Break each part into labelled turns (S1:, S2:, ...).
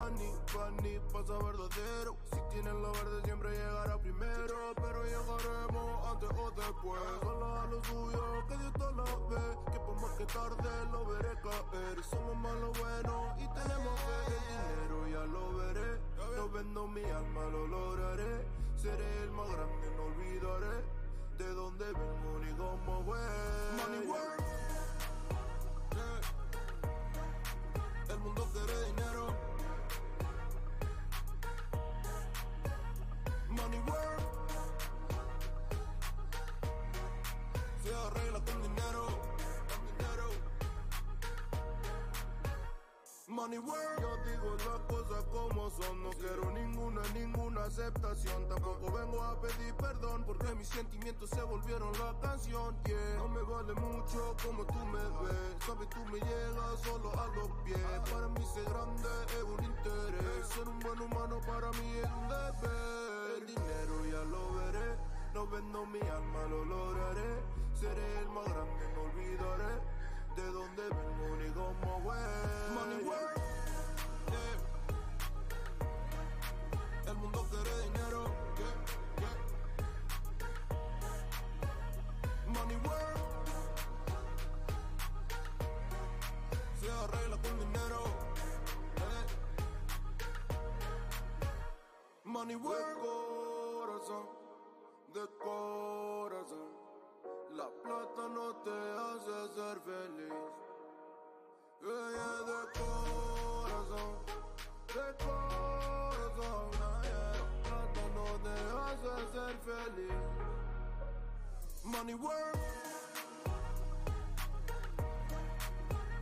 S1: Funny, pasa verdadero. Si tienes lo verde siempre llegará primero, pero llegaremos antes o después. Solo a lo suyo, que Dios te la ve, que por más que tarde lo veré caer. Somos más lo bueno y tenemos fe. El dinero ya lo veré, no vendo mi alma, lo lograré. Seré el más grande, no olvidaré de dónde vengo ni cómo voy. Money work, el mundo quiere dinero. Money work, se arregla con dinero, Money work, yo digo las cosas como son. No quiero ninguna aceptación. Tampoco vengo a pedir perdón, porque mis sentimientos se volvieron la canción, yeah. No me vale mucho como tú me ves. Sabes, tú me llegas solo a los pies. Para mí ser grande es un interés. Ser un buen humano para mí es un deber. El dinero ya lo veré, no vendo mi alma, lo lograré. Seré el más grande, no olvidaré de dónde vengo ni cómo voy. Money work, yeah. El mundo quiere dinero, yeah, yeah. Money work, se arregla con dinero, Money work, de corazón. La plata no te hace ser feliz. Ella de corazón, de corazón. La plata no te hace ser feliz. Money work,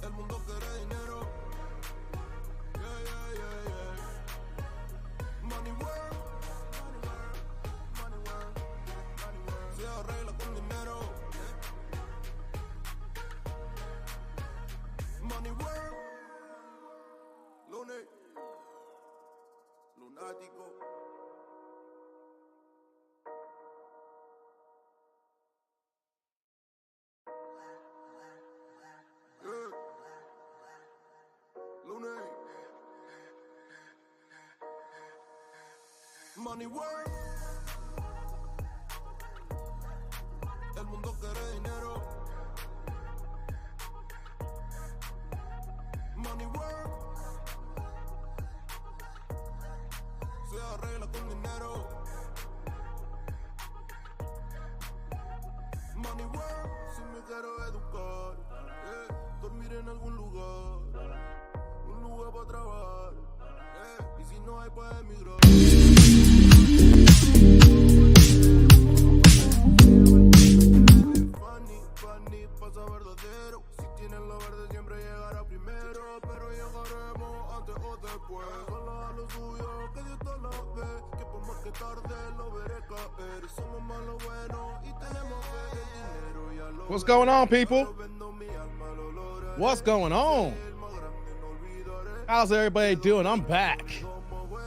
S1: el mundo quiere dinero. Yeah, yeah, yeah, yeah. Money work, money work, money work, money work. Se arregla con dinero. Money work, lunes, lunático. Yeah. Lunes, money work, el mundo quiere dinero. Money work, se arregla con dinero. Money work, si me quiero educar, dormir en algún lugar, un lugar para trabajar, y si no hay para emigrar. Funny, pasa verdadero. Si tienes lo verde siempre llegará primero, pero llegaremos antes o después. Solo a lo suyo, que Dios te la ve, que por más que tarde lo veré caer. Somos más lo bueno y tenemos fe. El dinero ya lo.
S2: What's going on, people? What's going on? How's everybody doing? I'm back.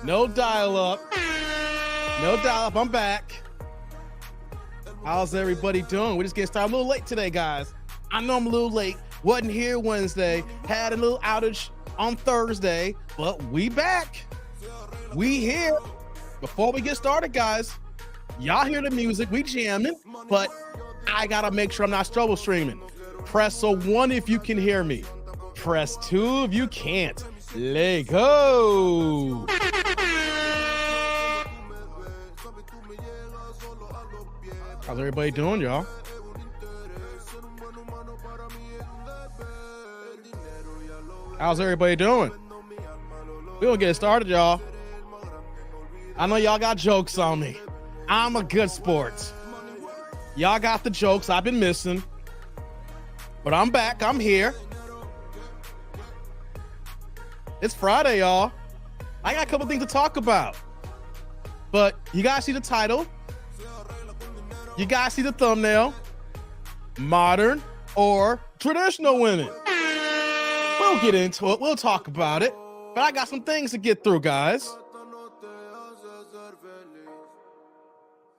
S2: No dial-up. No dial-up. I'm back. How's everybody doing? We're just getting started a little late today, guys. I know I'm a little late. Wasn't here Wednesday. Had a little outage on Thursday, but we back. We here. Before we get started, guys, y'all hear the music. We jamming, but I gotta make sure I'm not struggle streaming. Press a 1 if you can hear me. Press 2 if you can't. Let go. How's everybody doing, y'all? How's everybody doing? We gonna get started, y'all. I know y'all got jokes on me. I'm a good sport. Y'all got the jokes I've been missing. But I'm back. I'm here. It's Friday, y'all. I got a couple things to talk about. But you guys see the title. You guys see the thumbnail. Modern or traditional women. We'll get into it. We'll talk about it. But I got some things to get through, guys.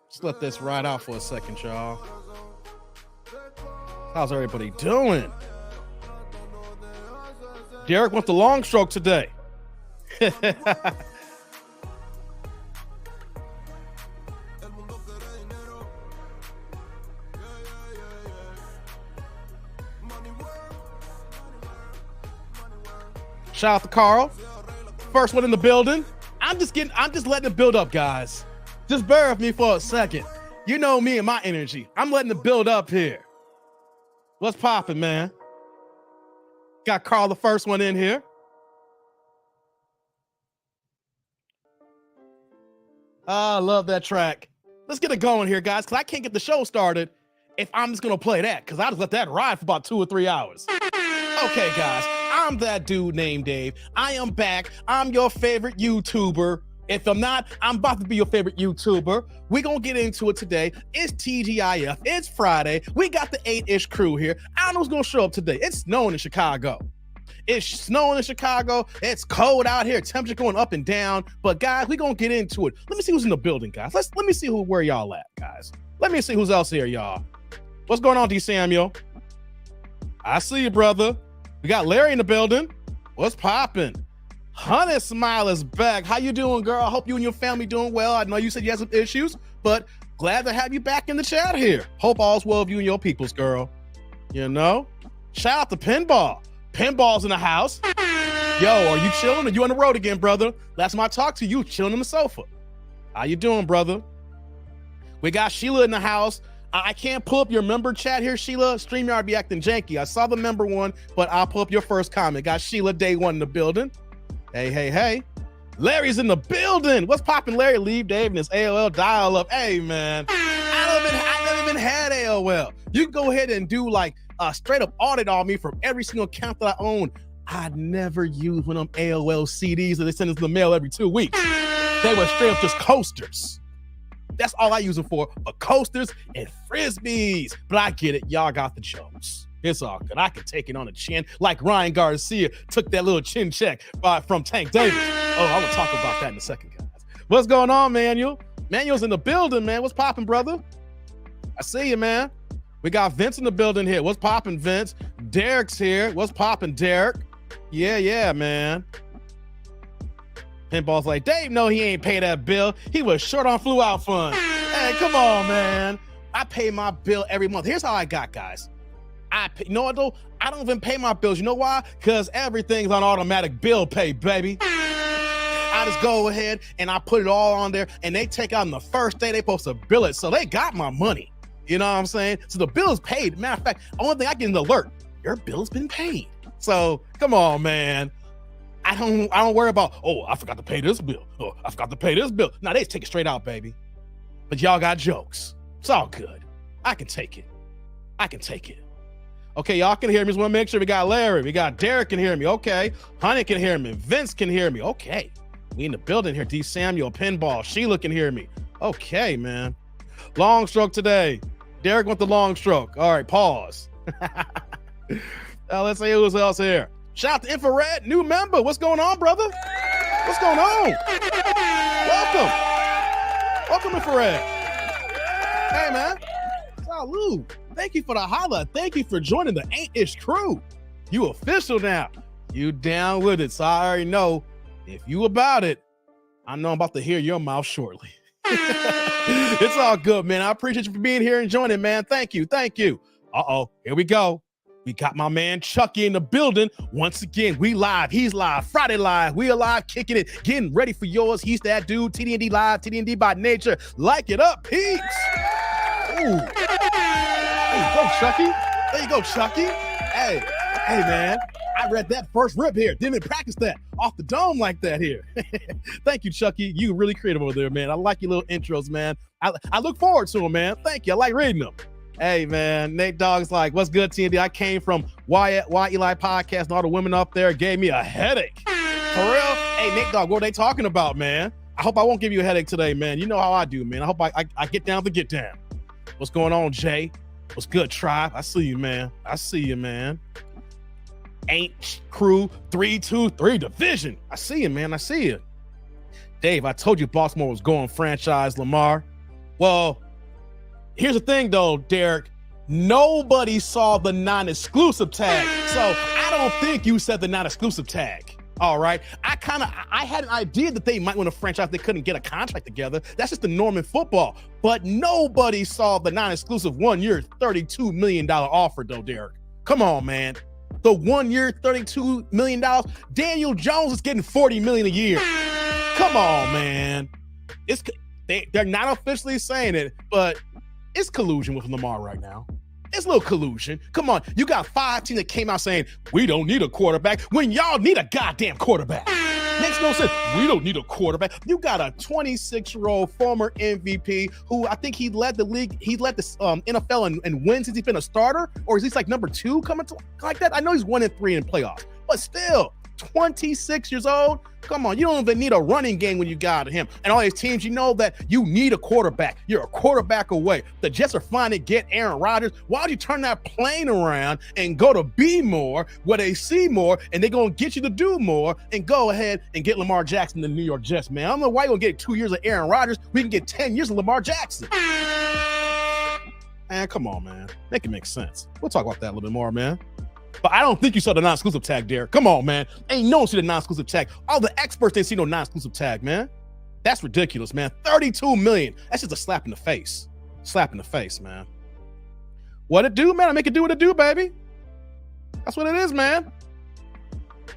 S2: Just let this ride out for a second, y'all. How's everybody doing? Derek wants the long stroke today. Shout out to Carl. First one in the building. I'm just letting it build up, guys. Just bear with me for a second. You know me and my energy. I'm letting it build up here. What's popping, man? Got Carl, the first one in here. I love that track. Let's get it going here, guys, because I can't get the show started if I'm just going to play that, because I just let that ride for about 2 or 3 hours. Okay, guys. I'm that dude named Dave. I am back. I'm your favorite YouTuber. If I'm not, I'm about to be your favorite YouTuber. We're going to get into it today. It's TGIF. It's Friday. We got the 8-ish crew here. I don't know who's going to show up today. It's snowing in Chicago. It's snowing in Chicago. It's cold out here. Temperature going up and down. But, guys, we're going to get into it. Let me see who's in the building, guys. Let me see where y'all at, guys. Let me see who's else here, y'all. What's going on, D. Samuel? I see you, brother. We got Larry in the building. What's popping? Honey Smile is back. How you doing, girl? I hope you and your family doing well. I know you said you had some issues, but glad to have you back in the chat here. Hope all's well with you and your peoples, girl. You know? Shout out to Pinball. Pinball's in the house. Yo, are you chilling? Are you on the road again, brother? Last time I talked to you, chilling on the sofa. How you doing, brother? We got Sheila in the house. I can't pull up your member chat here, Sheila. StreamYard be acting janky. I saw the member one, but I'll pull up your first comment. Got Sheila day one in the building. Hey. Larry's in the building. What's popping, Larry? Leave Dave and his AOL dial up. Hey, man. I never even had AOL. You can go ahead and do like a straight up audit on me from every single account that I own. I never used one of them AOL CDs that they send us in the mail every 2 weeks. They were straight up just coasters. That's all I use them for coasters and frisbees. But I get it. Y'all got the jokes. It's all good. I can take it on the chin like Ryan Garcia took that little chin check from Tank Davis. Oh, I'm going to talk about that in a second, guys. What's going on, Manuel? Manuel's in the building, man. What's popping, brother? I see you, man. We got Vince in the building here. What's popping, Vince? Derek's here. What's popping, Derek? Yeah, man. Pinball's like, Dave, no, he ain't pay that bill. He was short on flu out fund. Hey, come on, man. I pay my bill every month. Here's how I got, guys. You know what, though? I don't even pay my bills. You know why? Because everything's on automatic bill pay, baby. I just go ahead and I put it all on there, and they take out on the first day they supposed to bill it. So they got my money. You know what I'm saying? So the bill is paid. Matter of fact, the only thing I get an alert, your bill's been paid. So come on, man. I don't worry about, oh, I forgot to pay this bill. Oh, I forgot to pay this bill. No, they just take it straight out, baby. But y'all got jokes. It's all good. I can take it. Okay, y'all can hear me. Just want to make sure we got Larry. We got Derek can hear me. Okay. Honey can hear me. Vince can hear me. Okay. We in the building here. D. Samuel, Pinball. Sheila can hear me. Okay, man. Long stroke today. Derek went the long stroke. All right, pause. Let's see who's else here. Shout out to Infrared, new member. What's going on, brother? What's going on? Welcome, Infrared. Hey, man. Salute. Thank you for the holla. Thank you for joining the 8-ish crew. You official now. You down with it. So I already know if you about it, I know I'm about to hear your mouth shortly. It's all good, man. I appreciate you for being here and joining, man. Thank you. Uh-oh, here we go. We got my man Chucky in the building. Once again, we live. He's live. Friday live. We are live, kicking it, getting ready for yours. He's that dude. TDND live. TDND by nature. Like it up, peeps. Ooh. There you go, Chucky. Hey, man. I read that first rip here. Didn't even practice that off the dome like that here. Thank you, Chucky. You really creative over there, man. I like your little intros, man. I look forward to them, man. Thank you. I like reading them. Hey, man, Nate Dogg's like, what's good, TND? I came from Why Eli podcast, and all the women up there gave me a headache. For real? Hey, Nate Dogg, what are they talking about, man? I hope I won't give you a headache today, man. You know how I do, man. I hope I get down to get down. What's going on, Jay? What's good, Tribe? I see you, man. Ain't crew 323 division. I see you, man. I see you. Dave, I told you Baltimore was going franchise Lamar. Well, here's the thing, though, Derek. Nobody saw the non-exclusive tag. So I don't think you said the non-exclusive tag. All right. I had an idea that they might want to franchise. They couldn't get a contract together. That's just the norm in football. But nobody saw the non-exclusive 1 year, $32 million offer, though, Derek. Come on, man. The 1 year, $32 million. Daniel Jones is getting $40 million a year. Come on, man. They're not officially saying it, but it's collusion with Lamar right now. It's a little collusion. Come on. You got 5 teams that came out saying, we don't need a quarterback when y'all need a goddamn quarterback. Makes no sense. We don't need a quarterback. You got a 26-year-old former MVP who I think he led the league. He led the NFL in wins since he's been a starter, or is he like number 2 coming to like that? I know he's 1-3 in playoffs, but still 26 years old. Come on, you don't even need a running game when you got him. And all these teams, you know that you need a quarterback. You're a quarterback away. The Jets are fine to get Aaron Rodgers. Why don't you turn that plane around and go to be more, where they see more, and they're going to get you to do more, and go ahead and get Lamar Jackson, the New York Jets, man. I don't know why you're going to get 2 years of Aaron Rodgers. We can get 10 years of Lamar Jackson. Man, come on, man. Make it make sense. We'll talk about that a little bit more, man. But I don't think you saw the non-exclusive tag there. Come on, man. Ain't no one see the non-exclusive tag. All the experts didn't see no non-exclusive tag, man. That's ridiculous, man. $32 million. That's just a slap in the face. Slap in the face, man. What it do, man? I make it do what it do, baby. That's what it is, man.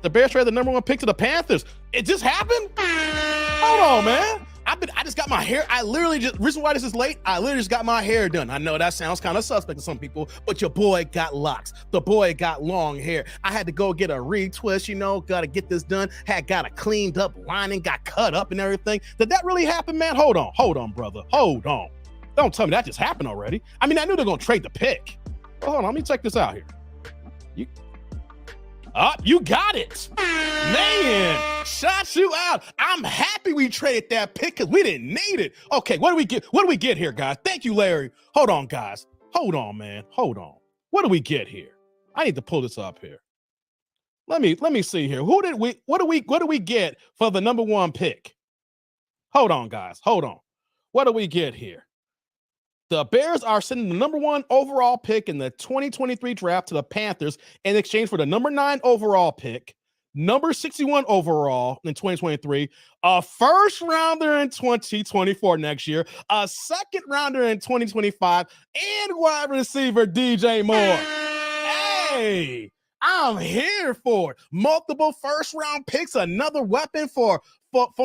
S2: The Bears traded the number 1 pick to the Panthers. It just happened? Hold on, man. I just got my hair. Reason why this is late, I literally just got my hair done. I know that sounds kind of suspect to some people, but your boy got locks. The boy got long hair. I had to go get a retwist, got to get this done. Got a cleaned up lining, got cut up and everything. Did that really happen, man? Hold on, brother. Hold on. Don't tell me that just happened already. I mean, I knew they're going to trade the pick. Well, hold on, let me check this out here. You got it. Man, shot you out. I'm happy we traded that pick because we didn't need it. Okay, what do we get? What do we get here, guys? Thank you, Larry. Hold on, guys. Hold on, man. Hold on. What do we get here? I need to pull this up here. Let me see here. What do we get for the number 1 pick? Hold on, guys. Hold on. What do we get here? The Bears are sending the number 1 overall pick in the 2023 draft to the Panthers in exchange for the number 9 overall pick, number 61 overall in 2023, a first rounder in 2024 next year, a second rounder in 2025, and wide receiver DJ Moore. Hey, I'm here for it. Multiple first round picks, another weapon for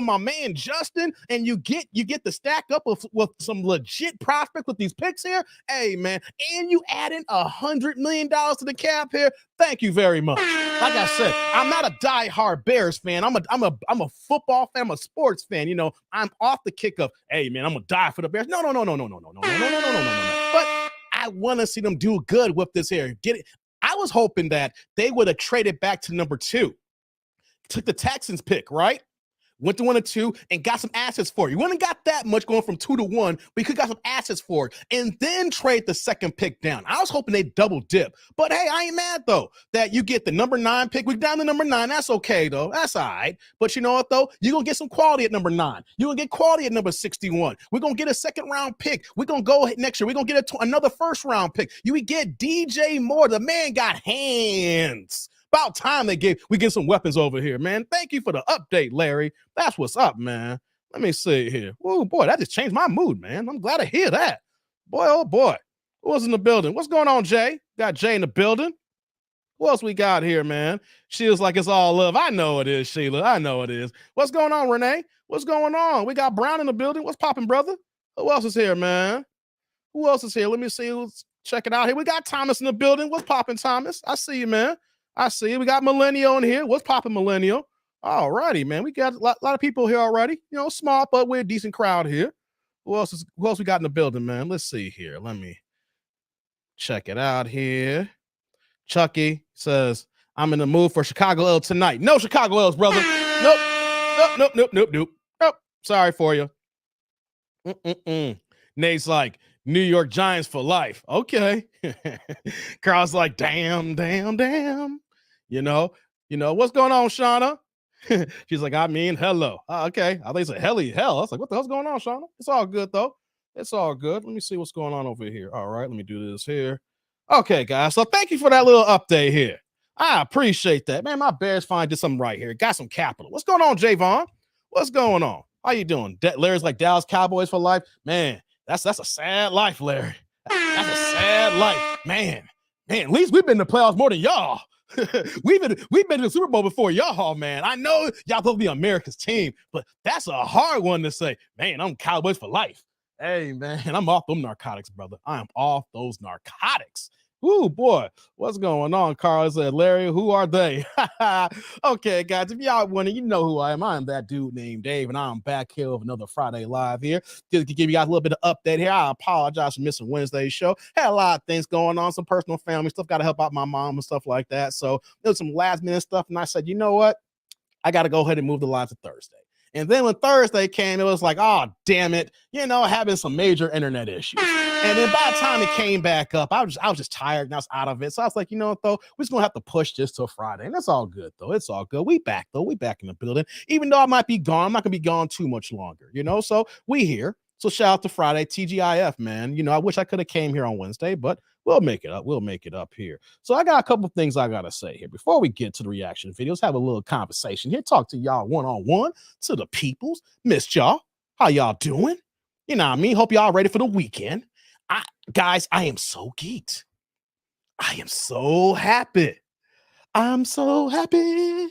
S2: my man Justin, and you get the stack up with some legit prospects with these picks here. Hey man, and you add in $100 million to the cap here. Thank you very much. Like I said, I'm not a diehard Bears fan. I'm a football fan. I'm a sports fan. I'm off the kick of, hey man, I'm gonna die for the Bears. No. But I want to see them do good with this here. Get it. I was hoping that they would have traded back to number 2, took the Texans pick, right? Went to 1 and 2 and got some assets for it. You wouldn't got that much going from 2 to 1, but you could got some assets for it and then trade the second pick down. I was hoping they'd double dip, but hey, I ain't mad though that you get the number 9 pick. We're down to number 9. That's okay though. That's all right. But you know what though? You're going to get some quality at number 9. You're going to get quality at number 61. We're going to get a second round pick. We're going to go next year. We're going to get another first round pick. We get DJ Moore. The man got hands. About time we get some weapons over here, man. Thank you for the update, Larry. That's what's up, man. Let me see here. Oh, boy, that just changed my mood, man. I'm glad to hear that. Boy, oh, boy. Who was in the building? What's going on, Jay? Got Jay in the building. Who else we got here, man? Sheila's like it's all love. I know it is, Sheila. I know it is. What's going on, Renee? What's going on? We got Brown in the building. What's popping, brother? Who else is here, man? Who else is here? Let me see. Let's check it out here. We got Thomas in the building. What's popping, Thomas? I see you, man. I see you. We got Millennial in here. What's popping, Millennial? All righty, man. We got a lot of people here already. Small, but we're a decent crowd here. Who else we got in the building, man? Let's see here. Let me check it out here. Chucky says, I'm in the mood for Chicago L tonight. No Chicago L's, brother. Nope. Sorry for you. Nate's like, New York Giants for life. Okay. Carl's like, damn. What's going on, Shawna? She's like, hello. Okay. I think it's a hell. I was like, what the hell's going on, Shawna? It's all good, though. It's all good. Let me see what's going on over here. All right. Let me do this here. Okay, guys. So thank you for that little update here. I appreciate that. Man, my Bears finally did something right here. Got some capital. What's going on, Javon? What's going on? How you doing? Larry's like Dallas Cowboys for life. Man, that's a sad life, Larry. That's a sad life. Man, at least we've been in the playoffs more than y'all. we've been in the Super Bowl before y'all, man. I know y'all supposed to be America's team, but that's a hard one to say. Man, I'm Cowboys for life. Hey, man, I'm off them narcotics, brother. I am off those narcotics. Ooh, boy, what's going on? Carl said, Larry, who are they? Okay, guys, if y'all wondering, you know who I am. I am that dude named Dave, and I'm back here with another Friday Live here. Just to give you guys a little bit of update here. I apologize for missing Wednesday's show. Had a lot of things going on, some personal family stuff. Got to help out my mom and stuff like that. So there was some last-minute stuff, and I said, you know what? I got to go ahead and move the live to Thursday. And then when Thursday came, it was like, oh, damn it, having some major internet issues. And then by the time it came back up, I was just tired and I was out of it. So I was like, you know what, though, we're just going to have to push this till Friday. And that's all good, though. It's all good. We back, though. We back in the building. Even though I might be gone, I'm not going to be gone too much longer, So we here. So shout out to Friday, TGIF, man. I wish I could have came here on Wednesday, but we'll make it up. We'll make it up here. So I got a couple of things I got to say here. Before we get to the reaction videos, have a little conversation here. Talk to y'all one-on-one, to the peoples. Missed y'all. How y'all doing? You know what I mean? Hope y'all ready for the weekend. Guys, I am so geeked. I am so happy. I'm so happy.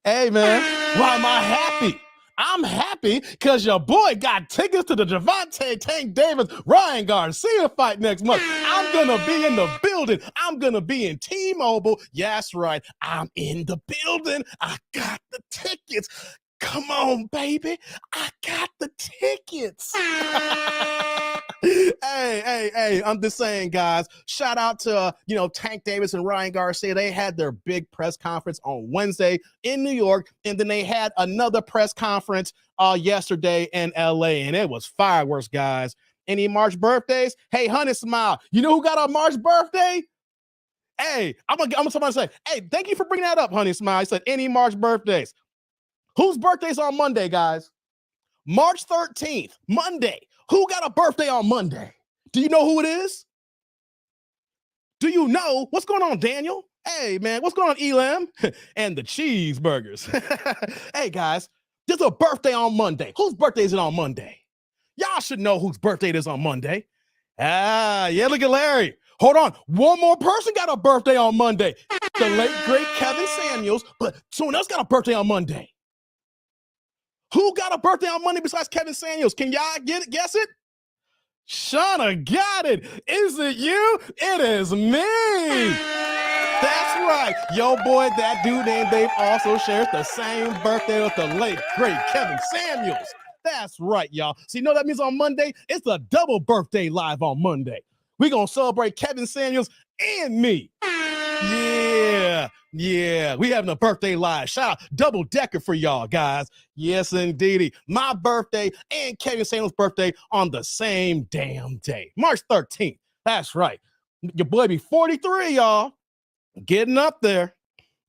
S2: Hey, man, why am I happy? I'm happy because your boy got tickets to the Javante Tank Davis Ryan Garcia fight next month. I'm going to be in the building. I'm going to be in T-Mobile. Yeah, that's right. I'm in the building. I got the tickets. Come on, baby. I got the tickets. Hey, I'm just saying, guys, shout out to, Tank Davis and Ryan Garcia. They had their big press conference on Wednesday in New York, and then they had another press conference yesterday in LA, and it was fireworks, guys. Any March birthdays? Hey, Honey Smile, you know who got a March birthday? Hey, I'm gonna say, hey, thank you for bringing that up, Honey Smile. I said, any March birthdays? Whose birthday's on Monday, guys? March 13th, Monday. Who got a birthday on Monday? Do you know who it is? Do you know? What's going on, Daniel? Hey, man, what's going on, Elam? And the cheeseburgers. Hey, guys, there's a birthday on Monday. Whose birthday is it on Monday? Y'all should know whose birthday it is on Monday. Yeah, look at Larry. Hold on. One more person got a birthday on Monday. The late, great Kevin Samuels, but someone else got a birthday on Monday. Who got a birthday on Monday besides Kevin Samuels? Can y'all guess it? Shawna got it. Is it you? It is me. That's right. Yo, boy, that dude named Dave also shares the same birthday with the late, great Kevin Samuels. That's right, y'all. So you know what that means on Monday? It's a double birthday live on Monday. We're going to celebrate Kevin Samuels and me. Yeah, we having a birthday live. Shout out double decker for y'all, guys. Yes, indeedy. My birthday and Kevin Samuels' birthday on the same damn day, March 13th. That's right. Your boy be 43, y'all. Getting up there.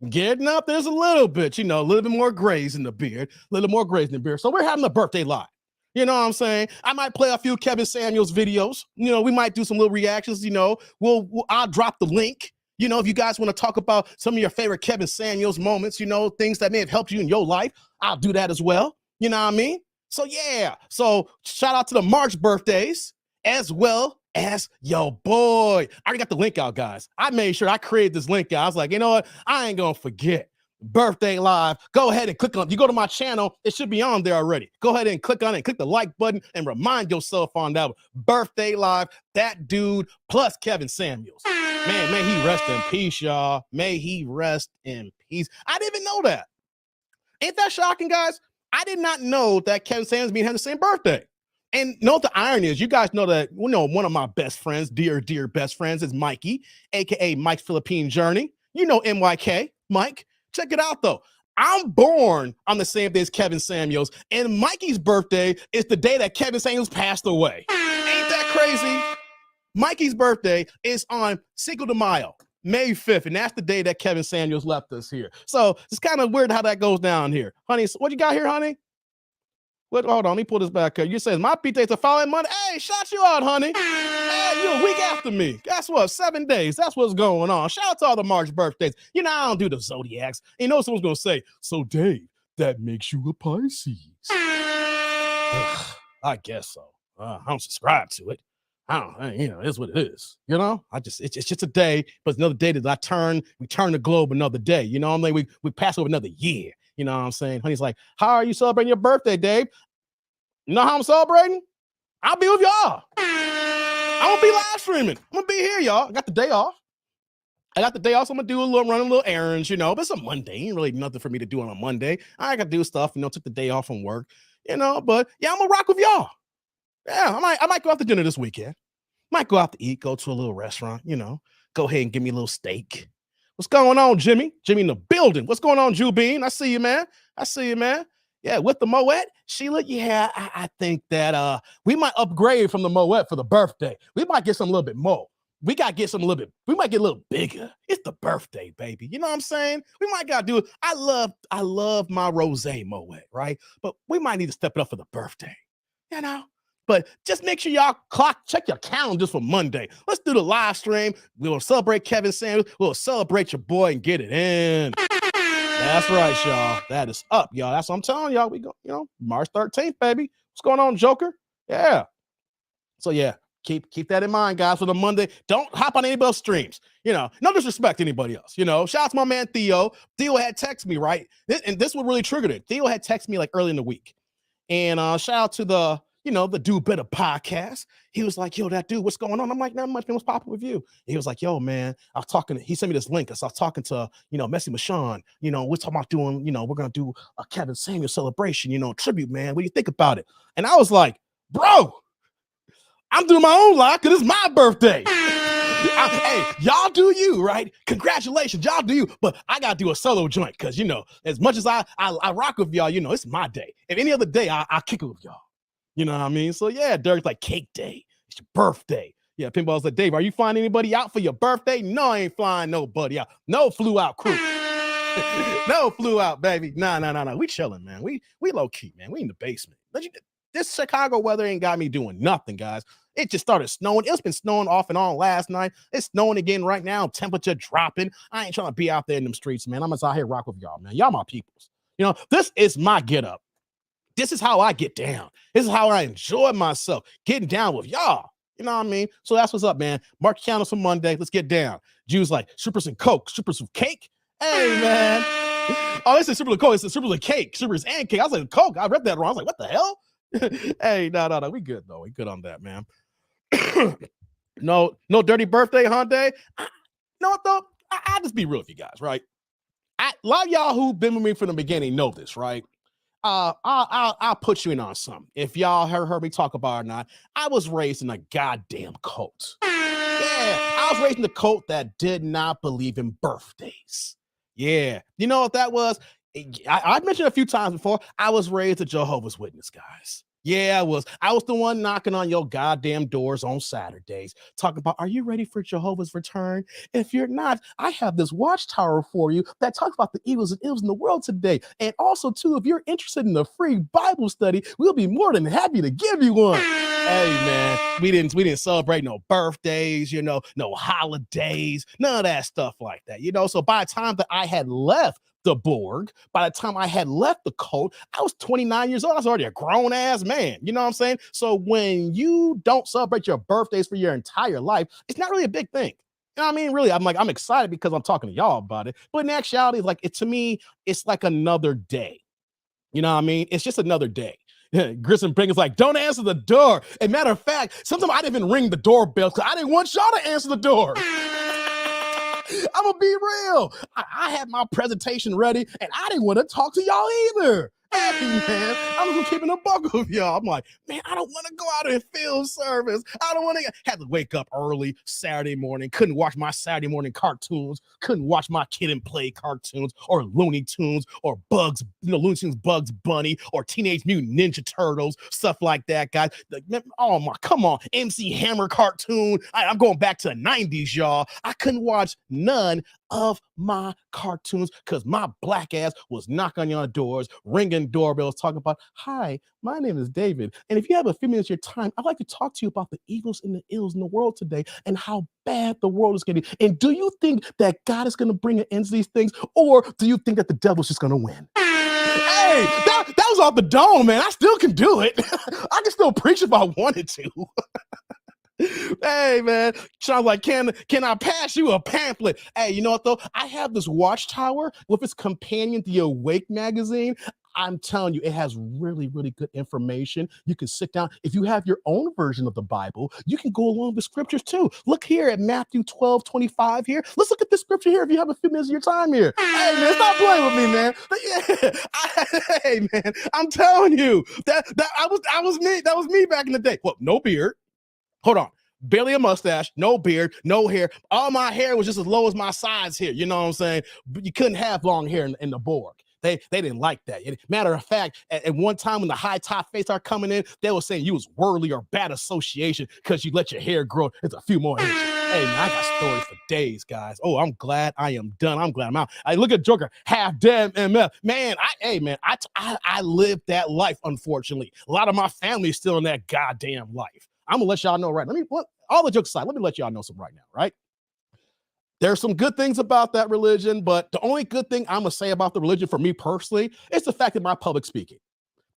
S2: There's a little bit, a little bit more grays in the beard, So we're having a birthday live. You know what I'm saying? I might play a few Kevin Samuels videos. We might do some little reactions. I'll drop the link. If you guys want to talk about some of your favorite Kevin Samuels moments, things that may have helped you in your life, I'll do that as well. You know what I mean? So, yeah. So, shout out to the March birthdays as well as yo boy. I already got the link out, guys. I made sure I created this link out. I was like, you know what? I ain't going to forget. Birthday live. Go ahead and click on it. You go to my channel, it should be on there already. Go ahead and click on it, click the like button, and remind yourself on that birthday live. That dude plus Kevin Samuels. Man, may he rest in peace, y'all. May he rest in peace. I didn't even know that. Ain't that shocking, guys? I did not know that Kevin Samuels had the same birthday. And know what the irony is? You guys know that one of my best friends, dear best friends, is Mikey, aka Mike's Philippine Journey. MYK, Mike. Check it out, though. I'm born on the same day as Kevin Samuels, and Mikey's birthday is the day that Kevin Samuels passed away. Ain't that crazy? Mikey's birthday is on Cinco de Mayo, May 5th, and that's the day that Kevin Samuels left us here. So it's kind of weird how that goes down here. Honey, what you got here, honey? Hold on, let me pull this back up. You said my birthday's the following Monday. Hey, shout you out, honey. Hey, you a week after me. Guess what? 7 days. That's what's going on. Shout out to all the March birthdays. You know, I don't do the zodiacs. You know, someone's gonna say, so Dave, that makes you a Pisces. I guess so. I don't subscribe to it. It's what it is. You know, it's just a day, but it's another day that we turn the globe another day. You know what I mean? We pass over another year. You know what I'm saying? Honey's like, how are you celebrating your birthday, Dave? You know how I'm celebrating? I'll be with y'all. I'm gonna be live streaming. I'm gonna be here, y'all. I got the day off. So I'm gonna do run a little errands, you know, but it's a Monday. Ain't really nothing for me to do on a Monday. I gotta do stuff, you know, took the day off from work, you know, but yeah, I'm gonna rock with y'all. Yeah, I might go out to dinner this weekend. Might go out to eat, go to a little restaurant, you know, go ahead and give me a little steak. What's going on, Jimmy? Jimmy in the building. What's going on, Jew Bean? I see you, man. Yeah, with the Moet, Sheila. Yeah, I think that we might upgrade from the Moet for the birthday. We might get some a little bit more. We got to get some a little bit. We might get a little bigger. It's the birthday, baby. You know what I'm saying? We might got to do it. I love my rosé Moet, right? But we might need to step it up for the birthday, you know? But just make sure y'all check your calendars for Monday. Let's do the live stream. We'll celebrate Kevin Sanders. We'll celebrate your boy and get it in. That's right, y'all. That is up, y'all. That's what I'm telling y'all. We go, you know, March 13th, baby. What's going on, Joker? Yeah. So yeah, keep that in mind, guys, for the Monday. Don't hop on anybody's streams. You know, no disrespect to anybody else. You know, shout out to my man Theo. Theo had texted me, right? And this what really triggered it. Theo had texted me like early in the week. And shout out to the Do Better podcast. He was like, yo, that dude, what's going on? I'm like, not much, man, what's popping with you? And he was like, yo, man, he sent me this link. So I was talking to, Messi Michon, we're talking about doing, we're going to do a Kevin Samuel celebration, tribute, man. What do you think about it? And I was like, bro, I'm doing my own live because it's my birthday. Hey, y'all do you, right? Congratulations, y'all do you. But I got to do a solo joint because, as much as I rock with y'all, it's my day. If any other day, I kick it with y'all. You know what I mean? So yeah, Derek's like cake day. It's your birthday. Yeah, Pinball's like, Dave, are you flying anybody out for your birthday? No, I ain't flying nobody out. No flew out crew. No flew out, baby. No. We chilling, man. We low key, man. We in the basement. This Chicago weather ain't got me doing nothing, guys. It just started snowing. It's been snowing off and on last night. It's snowing again right now. Temperature dropping. I ain't trying to be out there in them streets, man. I'm just out here rock with y'all, man. Y'all my peoples. This is my get up. This is how I get down. This is how I enjoy myself, getting down with y'all. You know what I mean? So that's what's up, man. Mark your calendars for Monday. Let's get down. Jews like strippers and coke, strippers with cake. Hey, man. Oh, it's a strippers and coke. It's a strippers and cake, strippers and cake. I was like, coke. I read that wrong. I was like, what the hell? Hey, no. We good, though. We good on that, man. No dirty birthday, Hyundai. No, though. I'll just be real with you guys, right? A lot of y'all who've been with me from the beginning know this, right? I'll put you in on something. If y'all heard me talk about it or not, I was raised in a goddamn cult. Yeah, I was raised in a cult that did not believe in birthdays. Yeah, you know what that was? I mentioned a few times before, I was raised a Jehovah's Witness, guys. Yeah, I was the one knocking on your goddamn doors on Saturdays, talking about, are you ready for Jehovah's return? If you're not, I have this watchtower for you that talks about the evils and ills in the world today. And also, too, if you're interested in a free Bible study, we'll be more than happy to give you one. Hey, man, we didn't celebrate no birthdays, no holidays, none of that stuff like that, So by the time that I had left the Borg, by the time I had left the cult, I was 29 years old. I was already a grown-ass man. You know what I'm saying? So when you don't celebrate your birthdays for your entire life, it's not really a big thing. You know what I mean? Really, I'm excited because I'm talking to y'all about it. But in actuality, to me, it's like another day. You know what I mean? It's just another day. Grissom Brinker's like, don't answer the door. And matter of fact, sometimes I didn't even ring the doorbell because I didn't want y'all to answer the door. I'm gonna be real. I had my presentation ready, and I didn't want to talk to y'all either. Hey, man, I'm just keeping a buck with y'all. I'm like, man, I don't want to go out and film service. I don't want to have to wake up early Saturday morning. Couldn't watch my Saturday morning cartoons. Couldn't watch my Kid and Play cartoons or Looney Tunes or Looney Tunes Bugs Bunny or Teenage Mutant Ninja Turtles, stuff like that, guys. Oh my, come on, MC Hammer cartoon. I'm going back to the 90s, y'all. I couldn't watch none of my cartoons because my black ass was knocking on your doors, ringing doorbells, talking about, hi, my name is David. And if you have a few minutes of your time, I'd like to talk to you about the evils and the ills in the world today and how bad the world is getting. And do you think that God is going to bring an end to these things? Or do you think that the devil's just going to win? Hey, that was off the dome, man. I still can do it. I can still preach if I wanted to. Hey, man. Sounds like, can I pass you a pamphlet? Hey, you know what, though? I have this watchtower with its companion, the Awake magazine. I'm telling you, it has really, really good information. You can sit down. If you have your own version of the Bible, you can go along with scriptures too. Look here at Matthew 12:25 here. Let's look at this scripture here if you have a few minutes of your time here. Hey, man, stop playing with me, man. Hey, man, I'm telling you, that was me. That was me back in the day. Well, no beard. Hold on. Barely a mustache, no beard, no hair. All my hair was just as low as my sides here. You know what I'm saying? But you couldn't have long hair in the Borg. They didn't like that. Matter of fact, at one time when the high top face started coming in, they were saying you was worldly or bad association because you let your hair grow. It's a few more inches. Hey, man, I got stories for days, guys. Oh, I'm glad I am done. I'm glad I'm out. I look at Joker, half dead MF. Man, I lived that life, unfortunately. A lot of my family is still in that goddamn life. I'm gonna let y'all know right. All the jokes aside, let me let y'all know something right now, right? There's some good things about that religion, but the only good thing I'm gonna say about the religion for me personally is the fact that my public speaking.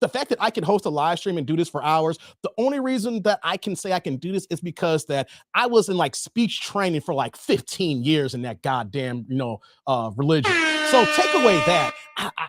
S2: The fact that I can host a live stream and do this for hours, the only reason that I can say I can do this is because that I was in like speech training for like 15 years in that goddamn, religion. So take away that,